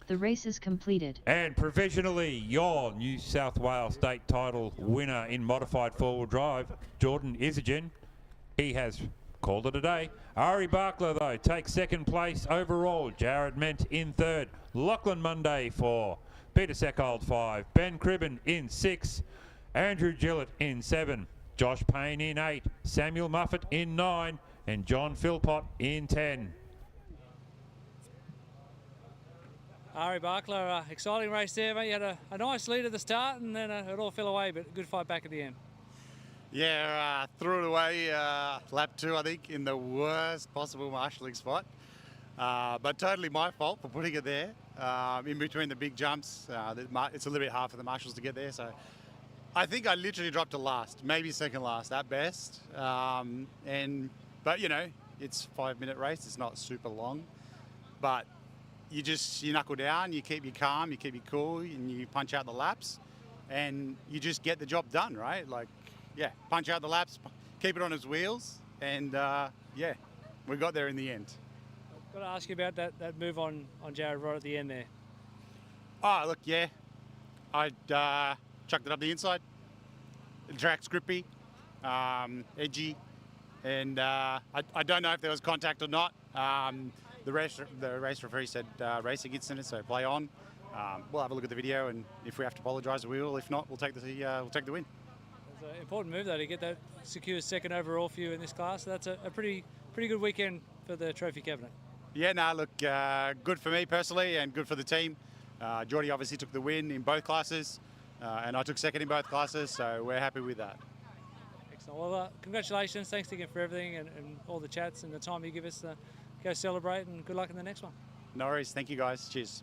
The race is completed. And provisionally, your New South Wales state title winner in modified four-wheel drive, Jordan Isergin. He has called it a day. Ari Bakla, though, takes second place overall. Jared Ment in third. Lachlan Monday 4. Peter Seckold 5. Ben Cribbin in 6. Andrew Gillott in 7. Josh Payne in 8. Samuel Muffet in 9. And John Philpott in 10. Ari Bakla, exciting race there, mate. You had a nice lead at the start and then it all fell away, but good fight back at the end. Yeah, threw it away lap 2, I think, in the worst possible marshalling spot. But totally my fault for putting it there. In between the big jumps, it's a little bit hard for the marshals to get there. So I think I literally dropped to last, maybe second last at best. But you know, it's a 5-minute race. It's not super long, but you knuckle down, you keep your calm, you keep your cool, and you punch out the laps, and you just get the job done, right? Like, yeah, punch out the laps, keep it on his wheels, and yeah, we got there in the end. Got to ask you about that move on Jared right at the end there. Oh, look, yeah. I chucked it up the inside. The track's grippy, edgy, and I don't know if there was contact or not. The race referee said racing incident, so play on. We'll have a look at the video, and if we have to apologise, we will. If not, we'll take the win. It's an important move though to get that secure second overall for you in this class. So that's a pretty good weekend for the trophy cabinet. Yeah, look, good for me personally and good for the team. Geordie obviously took the win in both classes, and I took second in both classes, so we're happy with that. Excellent. Well, congratulations. Thanks again for everything and all the chats and the time you give us to go celebrate, and good luck in the next one. No worries. Thank you, guys. Cheers.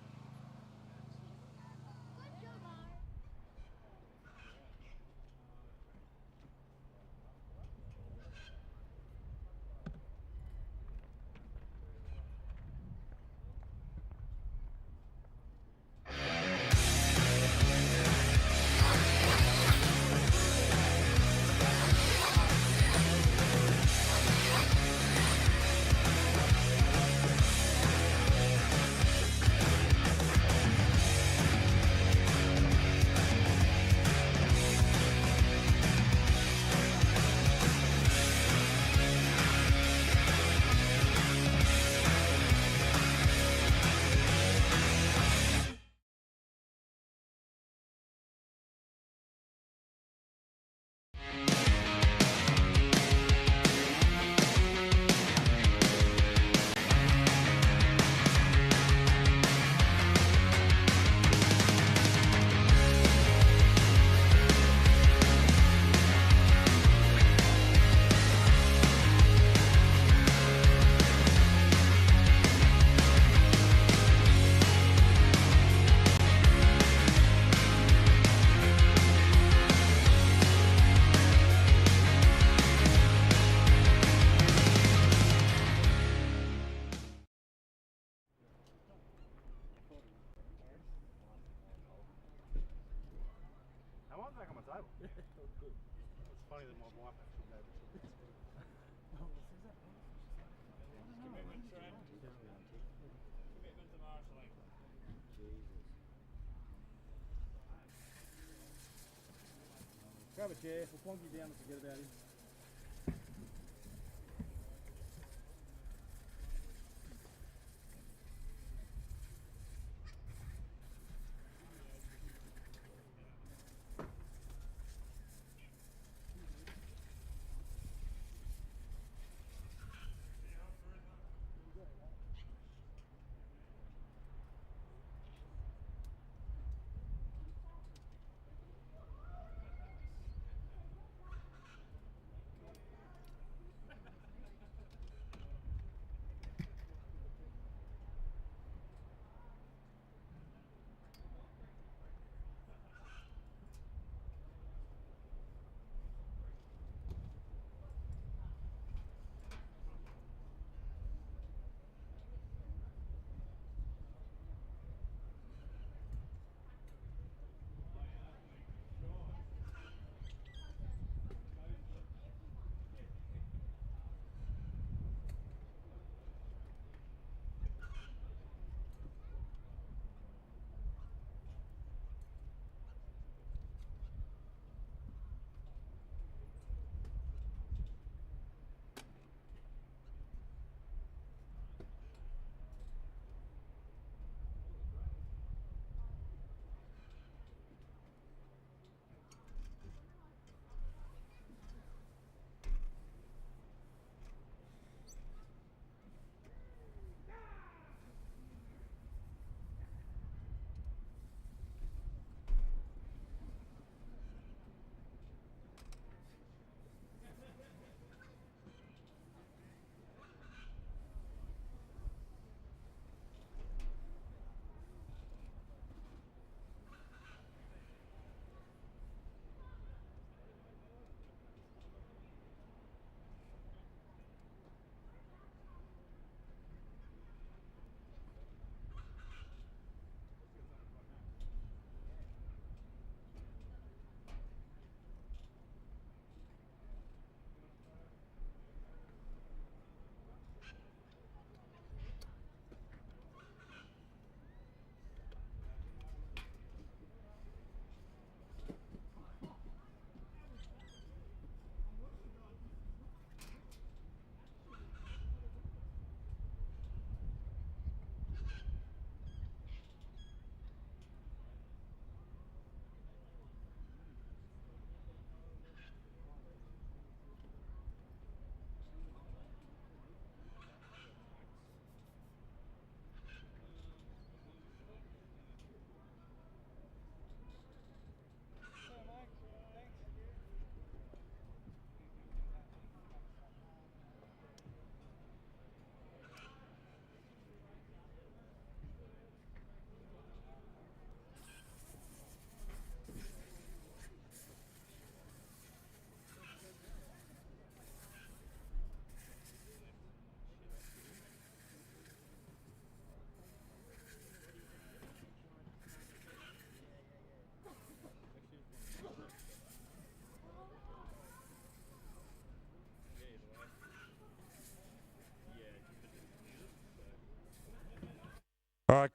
Grab a chair, we'll plonk you down and forget about him.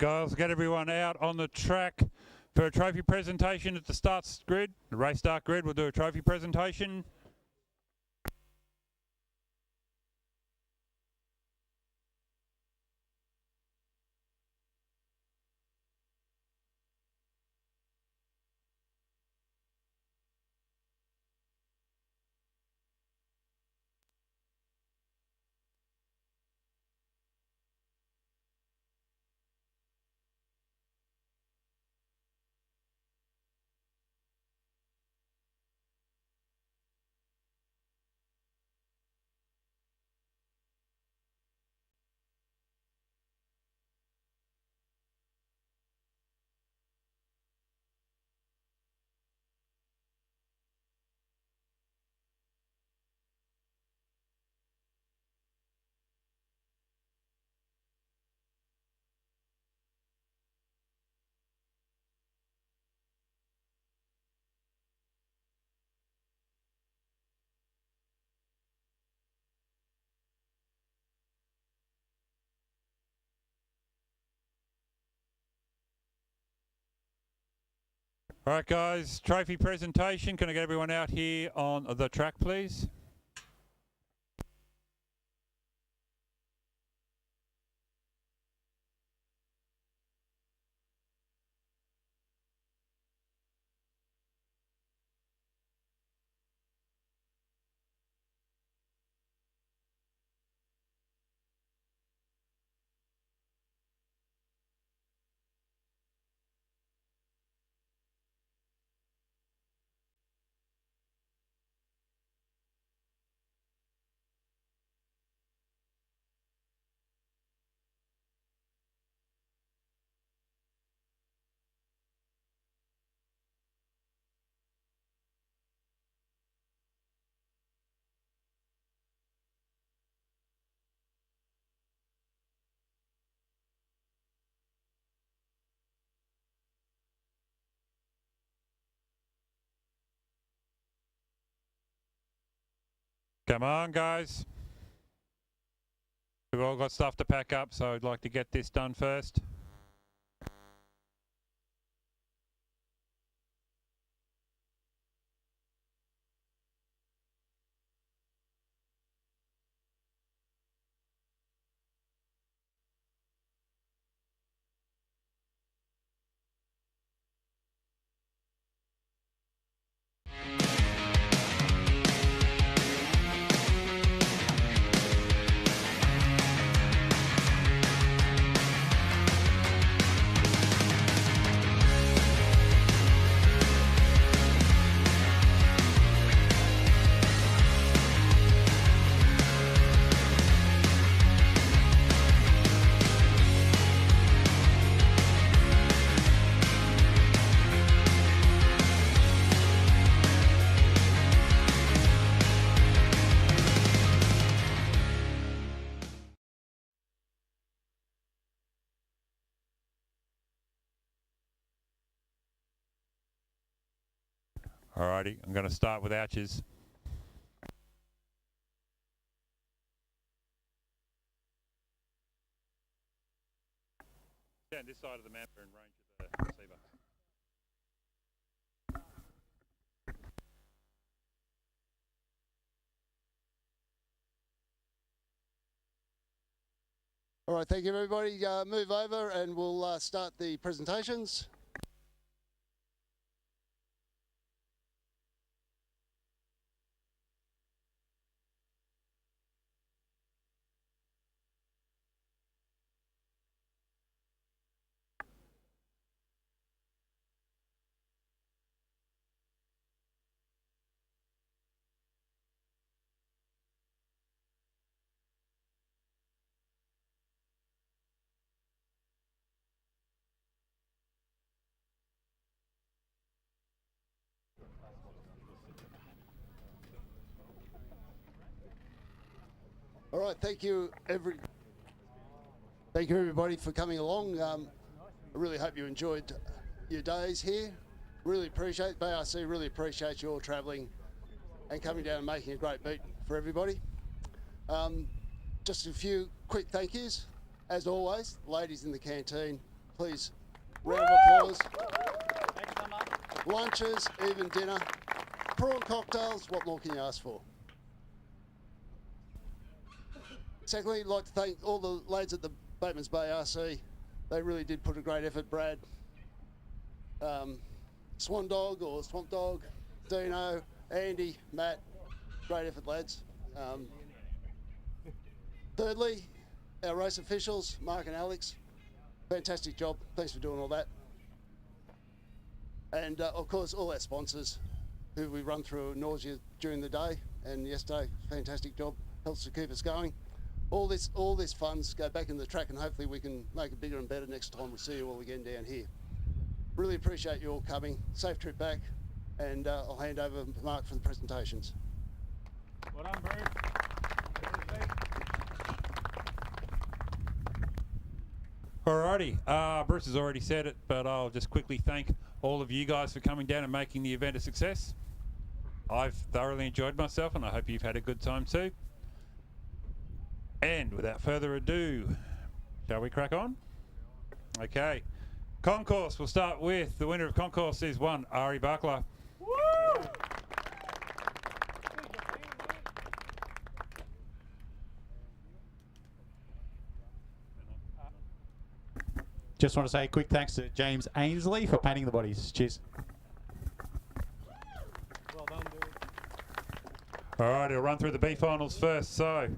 guys, get everyone out on the track for a trophy presentation at the start grid. The race start grid will do a trophy presentation. All right, guys, trophy presentation. Can I get everyone out here on the track, please? Come on, guys. We've all got stuff to pack up, so I'd like to get this done first. Alrighty, I'm going to start with Ouches. Stand this side of the map and range of the receiver. All right, thank you everybody. Move over and we'll start the presentations. All right, thank you everybody for coming along. I really hope you enjoyed your days here. Really appreciate BRC, really appreciate you all travelling and coming down and making a great meet for everybody. Just a few quick thank yous. As always, ladies in the canteen, please, round of applause. Lunches, even dinner, prawn cocktails, what more can you ask for? Secondly, I'd like to thank all the lads at the Batemans Bay RC. They really did put a great effort. Brad, Swan Dog or Swamp Dog, Dino, Andy, Matt, great effort, lads. Thirdly, our race officials, Mark and Alex, fantastic job. Thanks for doing all that. And of course, all our sponsors who we run through nausea during the day and yesterday, fantastic job, helps to keep us going. All this funds go back in the track, and hopefully we can make it bigger and better next time we see you all again down here. Really appreciate you all coming. Safe trip back, and I'll hand over to Mark for the presentations. Well done, Bruce. Alrighty, Bruce has already said it, but I'll just quickly thank all of you guys for coming down and making the event a success. I've thoroughly enjoyed myself, and I hope you've had a good time too. And without further ado, shall we crack on? Okay. Concourse, we'll start with the winner of Concourse is one, Ari Bakla. Just want to say a quick thanks to James Ainsley for painting the bodies. Cheers. Well done, dude. All right, I'll run through the B finals first. So,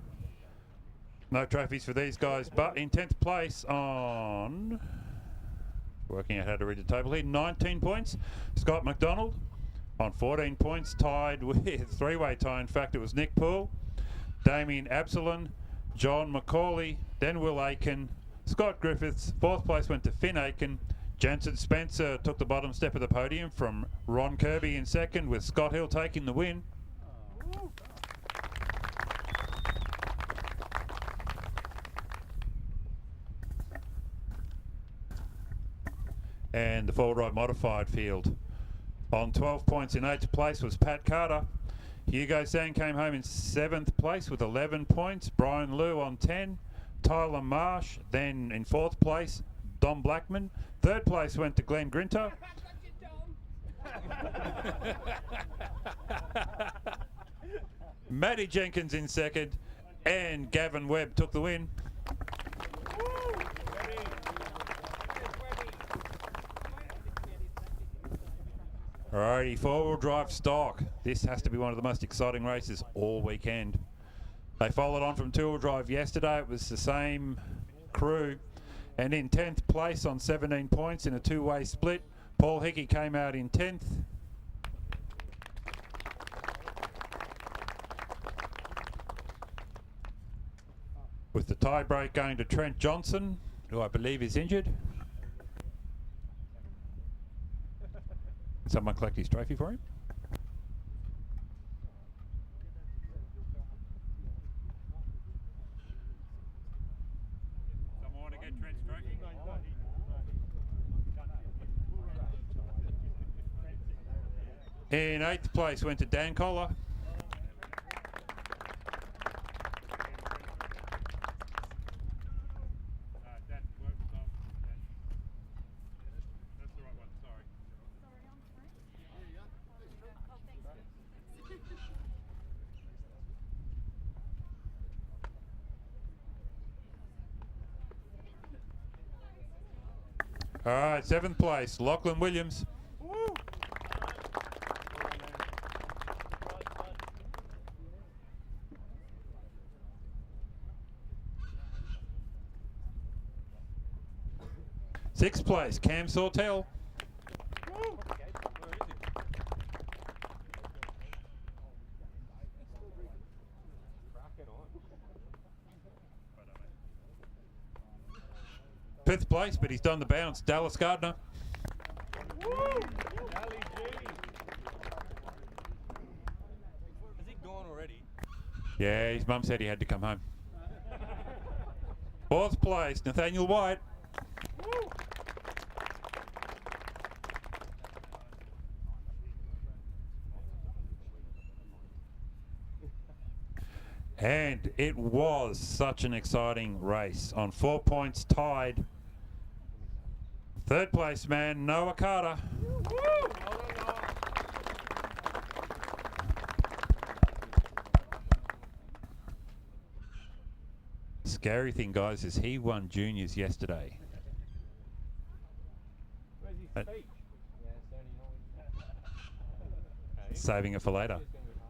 no trophies for these guys, but in 10th place on, working out how to read the table here, 19 points, Scott McDonald. On 14 points, tied with three-way tie. In fact, it was Nick Poole, Damian Absolon, John McCauley, then Will Aiken, Scott Griffiths. 4th place went to Finn Aiken. Jensen Spencer took the bottom step of the podium from Ron Curby in 2nd, with Scott Hill taking the win. And the forward right modified field. On 12 points in 8th place was Pat Carter. Hugo Sang came home in 7th place with 11 points. Brian Louw on 10. Tyler Marsh, then in 4th place, Don Blackman. 3rd place went to Glenn Grinter. Matty Jenkins in 2nd, and Gavin Webb took the win. Alrighty, 4-wheel drive stock. This has to be one of the most exciting races all weekend. They followed on from 2-wheel drive yesterday. It was the same crew. And in 10th place on 17 points in a two-way split, Paul Hickey came out in 10th. With the tie break going to Trent Johnson, who I believe is injured. Someone collect his trophy for him? Someone to get Trent's trophy? In 8th place went to Dan Collar. All right, 7th place, Lachlan Williams. Woo. Sixth place, Cam Sautelle. Woo. Fifth place, but he's done the bounce, Dallas Gardner. Woo! Has he gone already? Yeah, his mum said he had to come home. 4th place, Nathaniel White. Woo! And it was such an exciting race. On 4 points tied Third place man, Noah Carter. Scary thing, guys, is he won juniors yesterday. Saving it for later.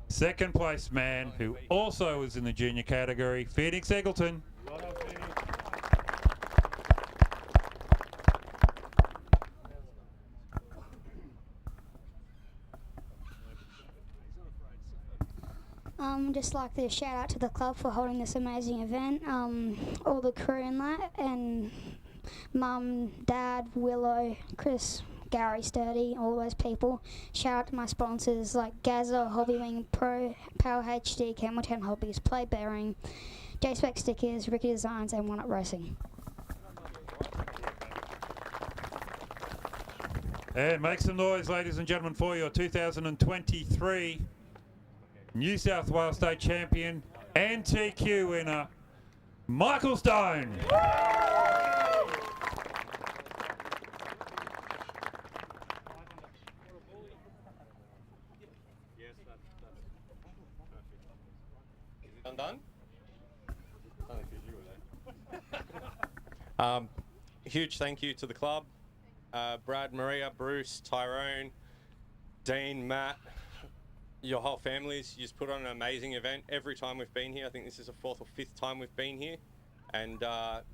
Second place man, who also was in the junior category, Phoenix Eggleton. Just like to shout out to the club for holding this amazing event, all the crew in that, and Mum, Dad, Willow, Chris, Gary, Sturdy, all those people. Shout out to my sponsors like Gazza, Hobbywing Pro, Power HD, Campbelltown Hobbies, Play Bearing, J-Spec Stickers, Ricky Designs, and One Up Racing. And make some noise, ladies and gentlemen, for your 2023 New South Wales State Champion and TQ winner, Michael Stone. I'm done. Huge thank you to the club, Brad, Maria, Bruce, Tyrone, Dean, Matt, your whole families. You just put on an amazing event every time we've been here. I think this is the 4th or 5th time we've been here, and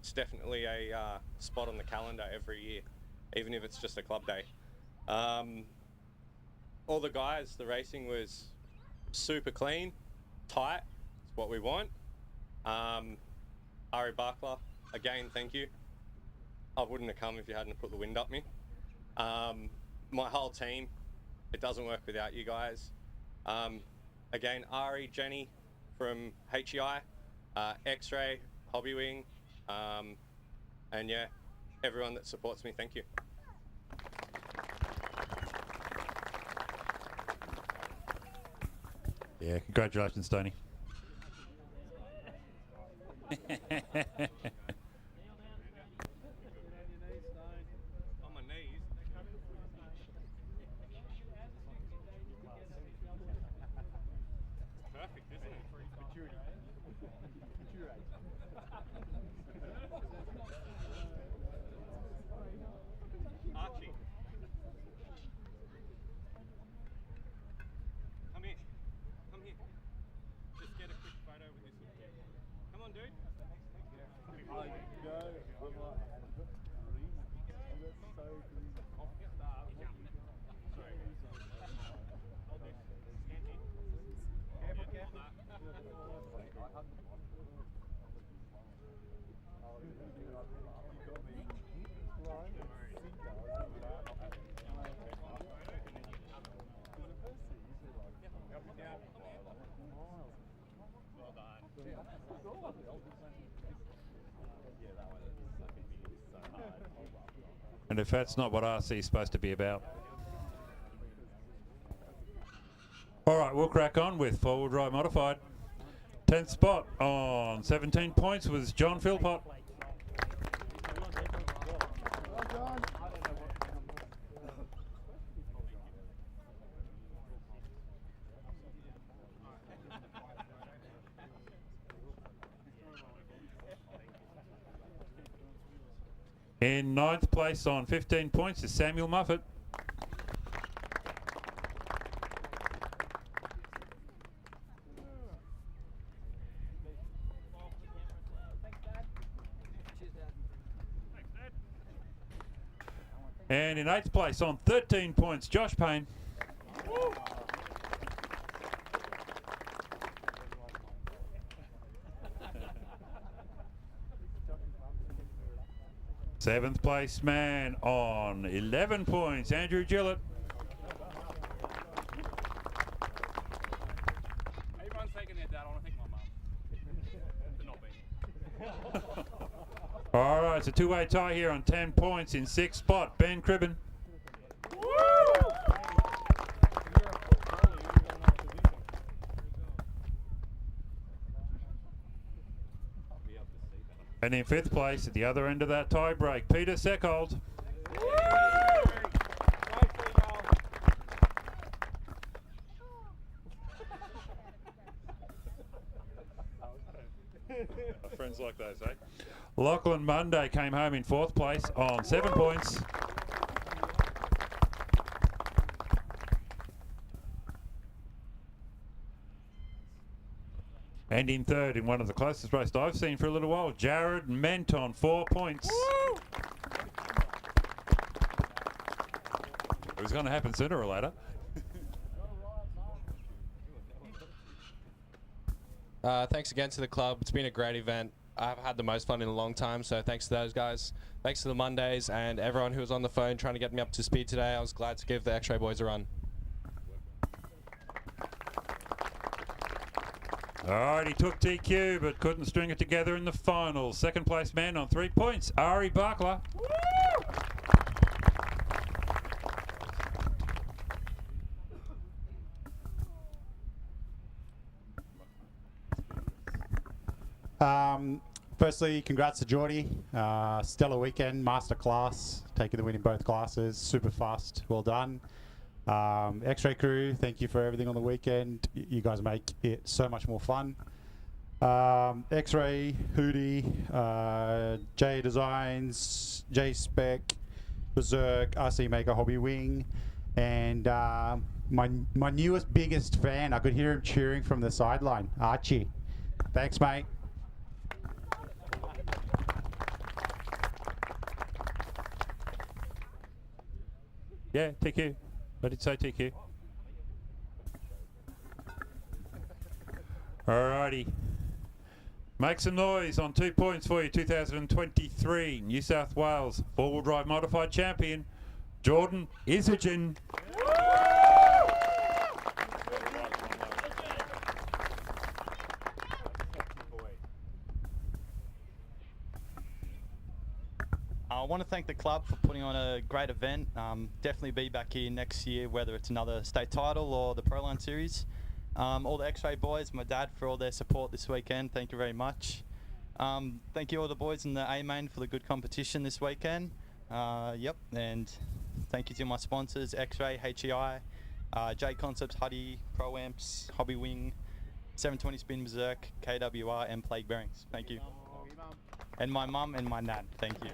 it's definitely a spot on the calendar every year, even if it's just a club day. All the guys, the racing was super clean, tight. It's what we want. Ari Bakla, again, thank you. I wouldn't have come if you hadn't put the wind up me. My whole team, it doesn't work without you guys. Again, Ari, Jenny from HEI, X-Ray, Hobbywing, and yeah, everyone that supports me, thank you. Yeah, congratulations, Tony. On my knees. Perfect, isn't it? Maturity. Archie. Come here. Come here. Just get a quick photo with this one. Come on, dude. And if that's not what RC is supposed to be about. All right, we'll crack on with four-wheel drive modified. 10th spot on 17 points was John Philpott. In 9th place on 15 points is Samuel Muffet. And in 8th place on 13 points, Josh Payne. Seventh place man on 11 points, Andrew Gillott. Everyone's taking their dad. I want to thank my mum for not being here. All right, it's a two-way tie here on 10 points. In 6th spot, Ben Cribbin. And in 5th place, at the other end of that tie break, Peter Seckold. Friends like those, eh? Lachlan Monday came home in 4th place on 7 points. And in 3rd in one of the closest races I've seen for a little while, Jared Ment on 4 points. Woo! It was going to happen sooner or later. Thanks again to the club. It's been a great event. I've had the most fun in a long time, so thanks to those guys. Thanks to the Mondays and everyone who was on the phone trying to get me up to speed today. I was glad to give the X-Ray boys a run. Alright, he took TQ but couldn't string it together in the finals. 2nd place man on 3 points, Ari Bakla. Firstly, congrats to Geordie. Stellar weekend, masterclass, taking the win in both classes. Super fast, well done. X-Ray crew, thank you for everything on the weekend. You guys make it so much more fun. X-Ray, Hootie, J Designs, J Spec, Berserk, RC Maker Hobby Wing, and my newest, biggest fan. I could hear him cheering from the sideline, Archie. Thanks, mate. Yeah, TQ. I did say TQ. Alrighty. Make some noise on 2 points for you. 2023 New South Wales 4-wheel drive modified champion, Jordan Isergin. I want to thank the club for putting on a great event. Definitely be back here next year, whether it's another state title or the Proline Series. All the X-Ray boys, my dad for all their support this weekend. Thank you very much. Thank you all the boys in the A-Main for the good competition this weekend. Yep, and thank you to my sponsors, X-Ray, HEI, J Concepts, Huddy, Pro Amps, Hobby Wing, 720 Spin Berserk, KWR, and Plague Bearings. Thank you. And my mum and my nan. Thank you.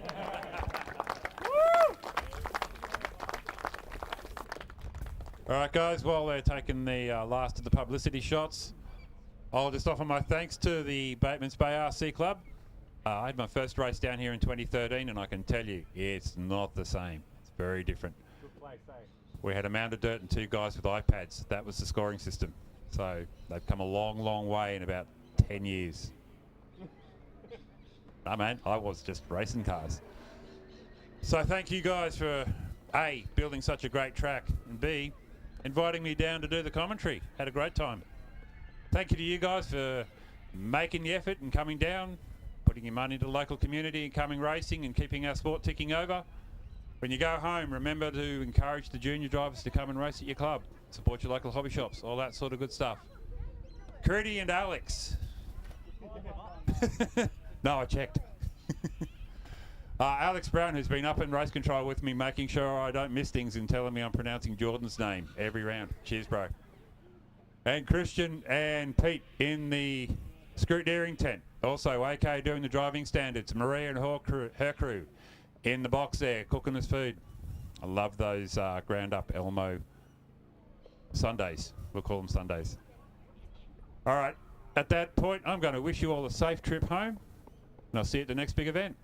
Alright guys, while they're taking the last of the publicity shots, I'll just offer my thanks to the Batemans Bay RC Club. I had my first race down here in 2013 and I can tell you, it's not the same. It's very different. Good place, eh? We had a mound of dirt and 2 guys with iPads. That was the scoring system. So they've come a long, long way in about 10 years. No man, I was just racing cars. So thank you guys for A, building such a great track, and B, inviting me down to do the commentary. Had a great time. Thank you to you guys for making the effort and coming down, putting your money into the local community and coming racing and keeping our sport ticking over. When you go home, remember to encourage the junior drivers to come and race at your club. Support your local hobby shops, all that sort of good stuff. Curdy and Alex. No, I checked. Alex Brown, who's been up in race control with me, making sure I don't miss things and telling me I'm pronouncing Jordan's name every round. Cheers, bro. And Christian and Pete in the scrutineering tent. Also, AK doing the driving standards. Maria and her crew in the box there, cooking us food. I love those ground up Elmo Sundays. We'll call them Sundays. All right, at that point, I'm going to wish you all a safe trip home. And I'll see you at the next big event.